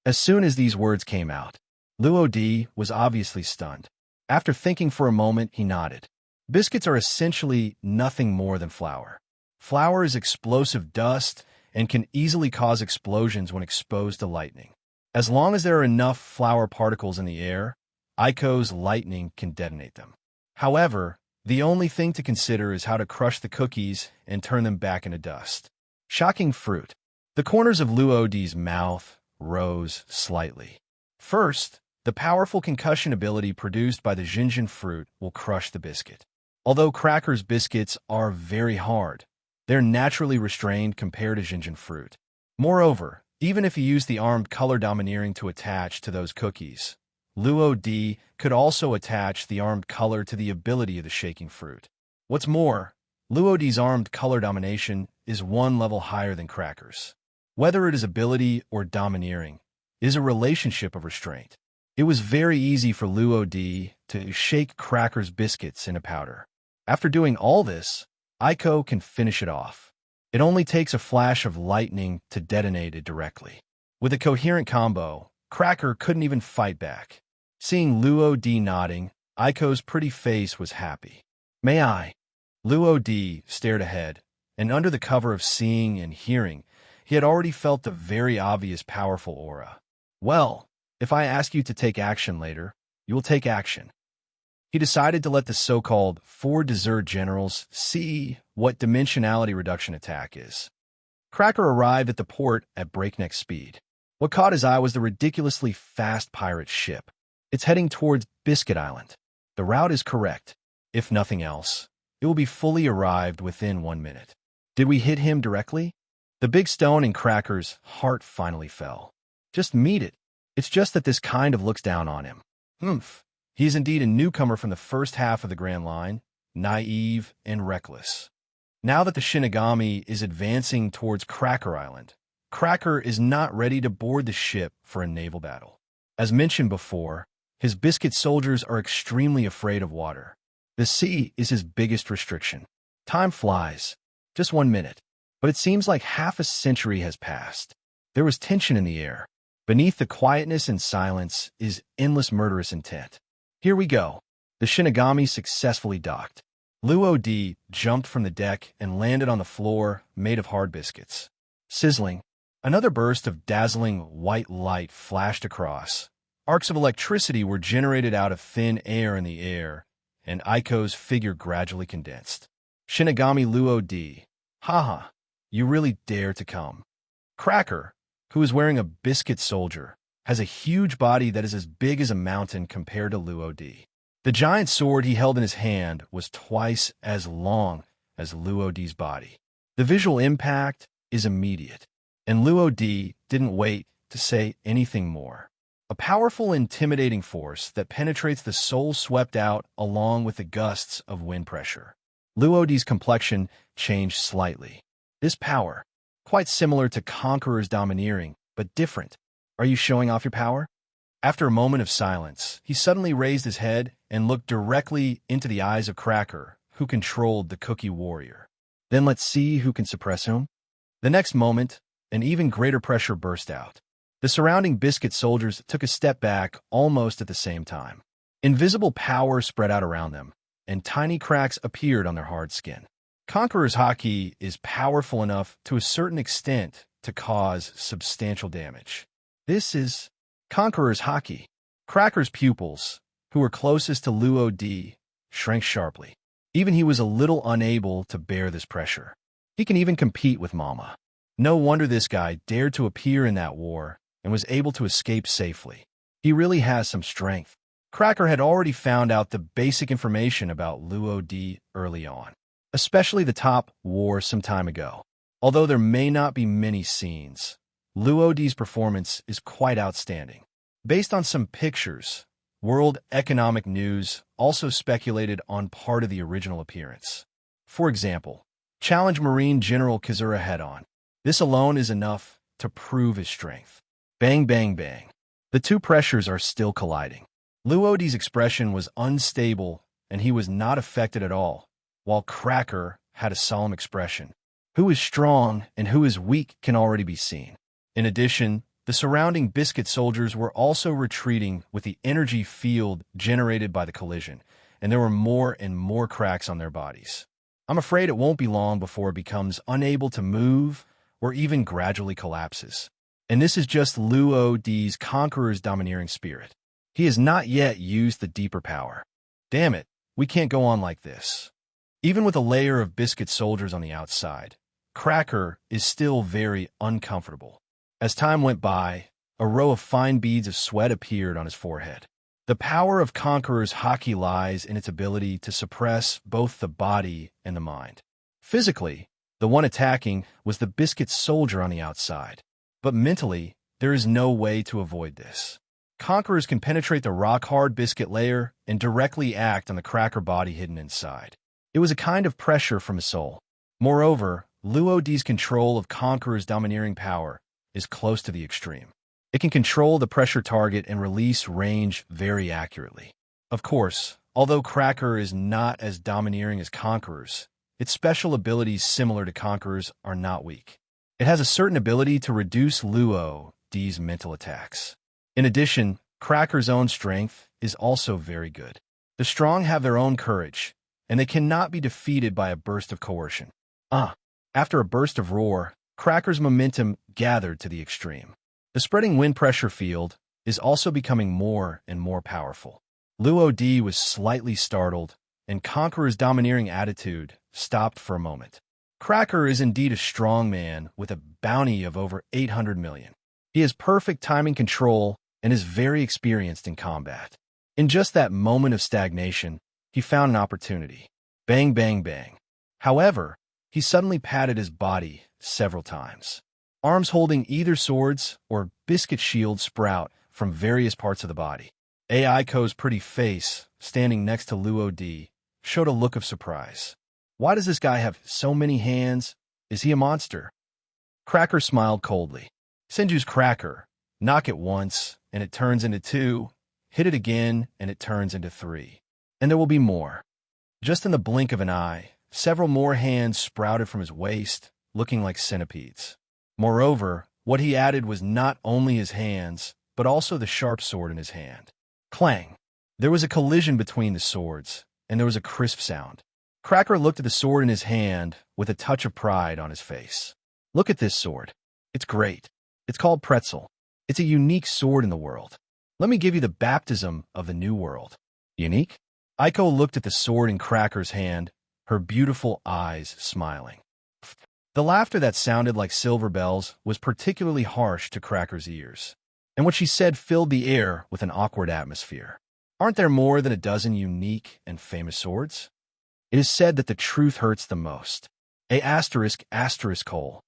As soon as these words came out, Luo D was obviously stunned. After thinking for a moment, he nodded. Biscuits are essentially nothing more than flour. Flour is explosive dust and can easily cause explosions when exposed to lightning. As long as there are enough flour particles in the air, Aiko's lightning can detonate them. However, the only thing to consider is how to crush the cookies and turn them back into dust. Shocking fruit. The corners of Luo D's mouth rose slightly. First, the powerful concussion ability produced by the Jinjin fruit will crush the biscuit. Although Cracker's biscuits are very hard, they're naturally restrained compared to Jinjin fruit. Moreover, even if you use the armed color domineering to attach to those cookies, Luo D could also attach the armed color to the ability of the shaking fruit. What's more, Luodi's armed color domination is one level higher than Cracker's. Whether it is ability or domineering, it is a relationship of restraint. It was very easy for Luodi to shake Cracker's biscuits into powder. After doing all this, Aiko can finish it off. It only takes a flash of lightning to detonate it directly. With a coherent combo, Cracker couldn't even fight back. Seeing Luodi nodding, Aiko's pretty face was happy. May I? Luodi stared ahead, and under the cover of seeing and hearing, he had already felt the very obvious powerful aura. Well, if I ask you to take action later, you will take action. He decided to let the so-called 4 dessert generals see what dimensionality reduction attack is. Cracker arrived at the port at breakneck speed. What caught his eye was the ridiculously fast pirate ship. It's heading towards Biscuit Island. The route is correct. If nothing else, it will be fully arrived within 1 minute. Did we hit him directly? The big stone in Cracker's heart finally fell. Just meet it. It's just that this kind of looks down on him. Humph. He is indeed a newcomer from the first half of the Grand Line, naive and reckless. Now that the Shinigami is advancing towards Cracker Island, Cracker is not ready to board the ship for a naval battle. As mentioned before, his biscuit soldiers are extremely afraid of water. The sea is his biggest restriction. Time flies. Just 1 minute. But it seems like half a century has passed. There was tension in the air. Beneath the quietness and silence is endless murderous intent. Here we go. The Shinigami successfully docked. Luodi jumped from the deck and landed on the floor made of hard biscuits. Sizzling. Another burst of dazzling white light flashed across. Arcs of electricity were generated out of thin air in the air, and Aiko's figure gradually condensed. Shinigami Luodi. Haha, you really dare to come. Cracker, who is wearing a biscuit soldier, has a huge body that is as big as a mountain compared to Luodi. The giant sword he held in his hand was twice as long as Luodi's body. The visual impact is immediate, and Luodi didn't wait to say anything more. A powerful, intimidating force that penetrates the soul swept out along with the gusts of wind pressure. Luodi's complexion changed slightly. This power, quite similar to Conqueror's domineering, but different. Are you showing off your power? After a moment of silence, he suddenly raised his head and looked directly into the eyes of Cracker, who controlled the Cookie Warrior. Then let's see who can suppress him. The next moment, an even greater pressure burst out. The surrounding biscuit soldiers took a step back almost at the same time. Invisible power spread out around them, and tiny cracks appeared on their hard skin. Conqueror's haki is powerful enough to a certain extent to cause substantial damage. This is Conqueror's haki. Cracker's pupils, who were closest to Luodi, shrank sharply. Even he was a little unable to bear this pressure. He can even compete with Mama. No wonder this guy dared to appear in that war and was able to escape safely. He really has some strength. Cracker had already found out the basic information about Luodi early on, especially the top war some time ago. Although there may not be many scenes, Luodi's performance is quite outstanding. Based on some pictures, World Economic News also speculated on part of the original appearance. For example, challenge Marine General Kazura head-on. This alone is enough to prove his strength. Bang, bang, bang. The two pressures are still colliding. Luodi's expression was unstable, and he was not affected at all, while Cracker had a solemn expression. Who is strong and who is weak can already be seen. In addition, the surrounding biscuit soldiers were also retreating with the energy field generated by the collision, and there were more and more cracks on their bodies. I'm afraid it won't be long before it becomes unable to move or even gradually collapses. And this is just Luodi's Conqueror's domineering spirit. He has not yet used the deeper power. Damn it, we can't go on like this. Even with a layer of biscuit soldiers on the outside, Cracker is still very uncomfortable. As time went by, a row of fine beads of sweat appeared on his forehead. The power of Conqueror's haki lies in its ability to suppress both the body and the mind. Physically, the one attacking was the biscuit soldier on the outside. But mentally, there is no way to avoid this. Conquerors can penetrate the rock-hard biscuit layer and directly act on the Cracker body hidden inside. It was a kind of pressure from his soul. Moreover, Luo Di's control of Conqueror's domineering power is close to the extreme. It can control the pressure target and release range very accurately. Of course, although Cracker is not as domineering as Conqueror's, its special abilities similar to Conqueror's are not weak. It has a certain ability to reduce Luo Di's mental attacks. In addition, Cracker's own strength is also very good. The strong have their own courage, and they cannot be defeated by a burst of coercion. After a burst of roar, Cracker's momentum gathered to the extreme. The spreading wind pressure field is also becoming more and more powerful. Luo Di was slightly startled, and Conqueror's domineering attitude stopped for a moment. Cracker is indeed a strong man with a bounty of over 800 million. He has perfect timing control and is very experienced in combat. In just that moment of stagnation, he found an opportunity. Bang, bang, bang. However, he suddenly patted his body several times. Arms holding either swords or biscuit shields sprout from various parts of the body. Aiko's pretty face, standing next to Luo Di, showed a look of surprise. Why does this guy have so many hands? Is he a monster? Cracker smiled coldly. Senju's Cracker. Knock it once, and it turns into 2. Hit it again, and it turns into 3. And there will be more. Just in the blink of an eye, several more hands sprouted from his waist, looking like centipedes. Moreover, what he added was not only his hands, but also the sharp sword in his hand. Clang! There was a collision between the swords, and there was a crisp sound. Cracker looked at the sword in his hand with a touch of pride on his face. Look at this sword. It's great. It's called Pretzel. It's a unique sword in the world. Let me give you the baptism of the new world. Unique? Aiko looked at the sword in Cracker's hand, her beautiful eyes smiling. The laughter that sounded like silver bells was particularly harsh to Cracker's ears, and what she said filled the air with an awkward atmosphere. Aren't there more than a dozen unique and famous swords? It is said that the truth hurts the most. Hole.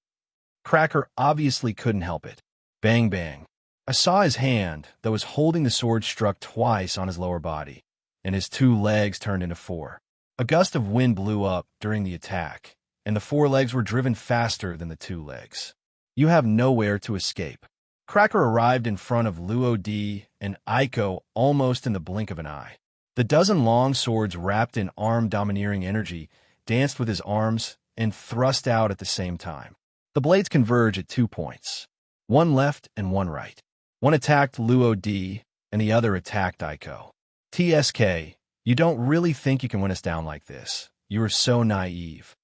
Cracker obviously couldn't help it. Bang, bang. I saw his hand that was holding the sword struck twice on his lower body, and his 2 legs turned into 4. A gust of wind blew up during the attack, and the 4 legs were driven faster than the 2 legs. You have nowhere to escape. Cracker arrived in front of Luo Di and Aiko almost in the blink of an eye. The dozen long swords wrapped in arm-domineering energy danced with his arms and thrust out at the same time. The blades converge at 2 points, one left and one right. One attacked Luo Di, and the other attacked Aiko. TSK, you don't really think you can win us down like this. You are so naive.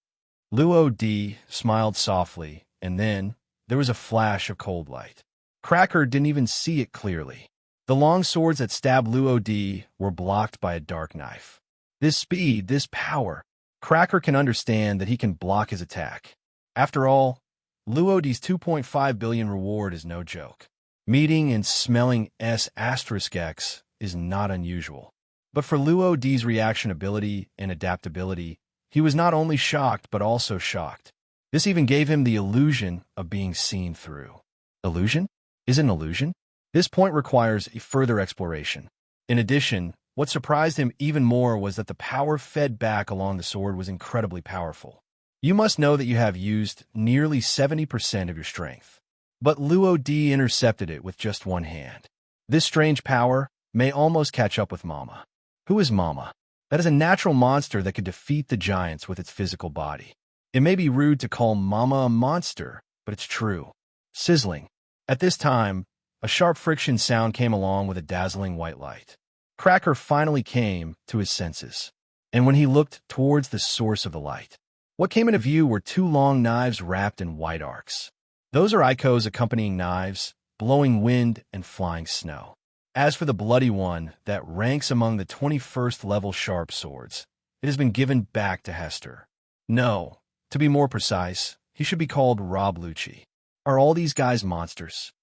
Luo Di smiled softly, and then there was a flash of cold light. Cracker didn't even see it clearly. The long swords that stabbed Luo Di were blocked by a dark knife. This speed, this power. Cracker can understand that he can block his attack. After all, Luo Di's 2.5 billion reward is no joke. Meeting and smelling S*X is not unusual. But for Luo Di's reaction ability and adaptability, he was not only shocked but also shocked. This even gave him the illusion of being seen through. Illusion? Is it an illusion? This point requires a further exploration. In addition, what surprised him even more was that the power fed back along the sword was incredibly powerful. You must know that you have used nearly 70% of your strength. But Luo Di intercepted it with just one hand. This strange power may almost catch up with Mama. Who is Mama? That is a natural monster that could defeat the giants with its physical body. It may be rude to call Mama a monster, but it's true. Sizzling. At this time, a sharp friction sound came along with a dazzling white light. Cracker finally came to his senses, and when he looked towards the source of the light, what came into view were 2 long knives wrapped in white arcs. Those are Aiko's accompanying knives, blowing wind and flying snow. As for the bloody one that ranks among the 21st level sharp swords, it has been given back to Hester. No, to be more precise, he should be called Rob Lucci. Are all these guys monsters?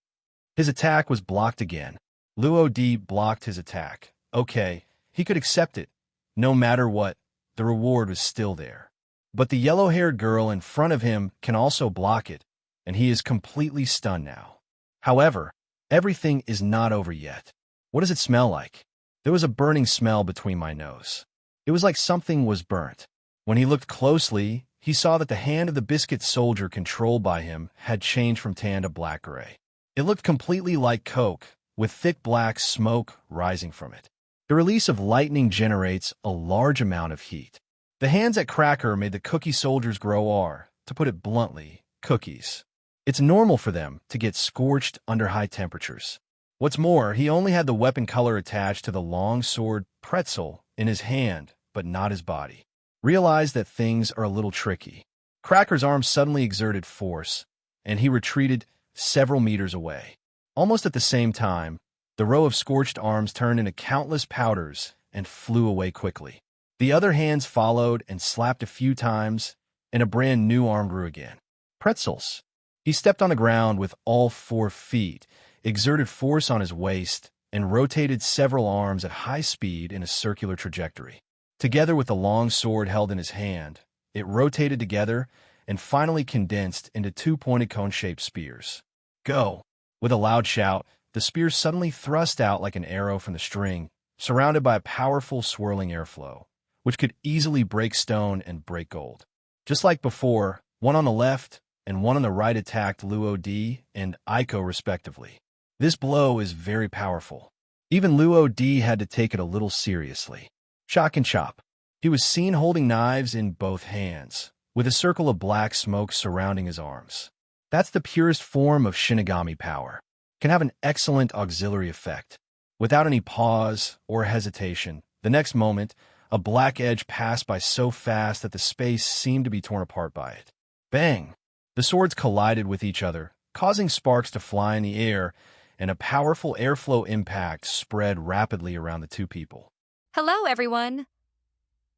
His attack was blocked again. Luo Di blocked his attack. Okay, he could accept it. No matter what, the reward was still there. But the yellow-haired girl in front of him can also block it, and he is completely stunned now. However, everything is not over yet. What does it smell like? There was a burning smell between my nose. It was like something was burnt. When he looked closely, he saw that the hand of the biscuit soldier controlled by him had changed from tan to black-gray. It looked completely like coke, with thick black smoke rising from it. The release of lightning generates a large amount of heat. The hands at Cracker made the cookie soldiers to put it bluntly, cookies. It's normal for them to get scorched under high temperatures. What's more, he only had the weapon color attached to the long sword pretzel in his hand, but not his body. Realized that things are a little tricky. Cracker's arm suddenly exerted force, and he retreated several meters away. Almost at the same time, the row of scorched arms turned into countless powders and flew away quickly. The other hands followed and slapped a few times, and a brand new arm grew again. Pretzels. He stepped on the ground with all 4 feet, exerted force on his waist, and rotated several arms at high speed in a circular trajectory. Together with the long sword held in his hand, it rotated together and finally condensed into 2 pointed cone-shaped spears. Go! With a loud shout, the spears suddenly thrust out like an arrow from the string, surrounded by a powerful swirling airflow, which could easily break stone and break gold. Just like before, one on the left and one on the right attacked Luo D and Aiko respectively. This blow is very powerful. Even Luo D had to take it a little seriously. Shock and chop. He was seen holding knives in both hands, with a circle of black smoke surrounding his arms. That's the purest form of Shinigami power. Can have an excellent auxiliary effect. Without any pause or hesitation, the next moment, a black edge passed by so fast that the space seemed to be torn apart by it. Bang! The swords collided with each other, causing sparks to fly in the air, and a powerful airflow impact spread rapidly around the 2 people. Hello, everyone.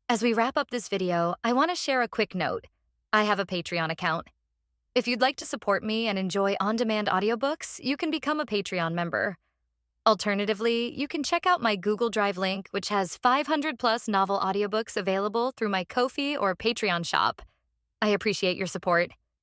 As we wrap up this video, I want to share a quick note. I have a Patreon account. If you'd like to support me and enjoy on-demand audiobooks, you can become a Patreon member. Alternatively, you can check out my Google Drive link, which has 500+ novel audiobooks available through my Ko-fi or Patreon shop. I appreciate your support.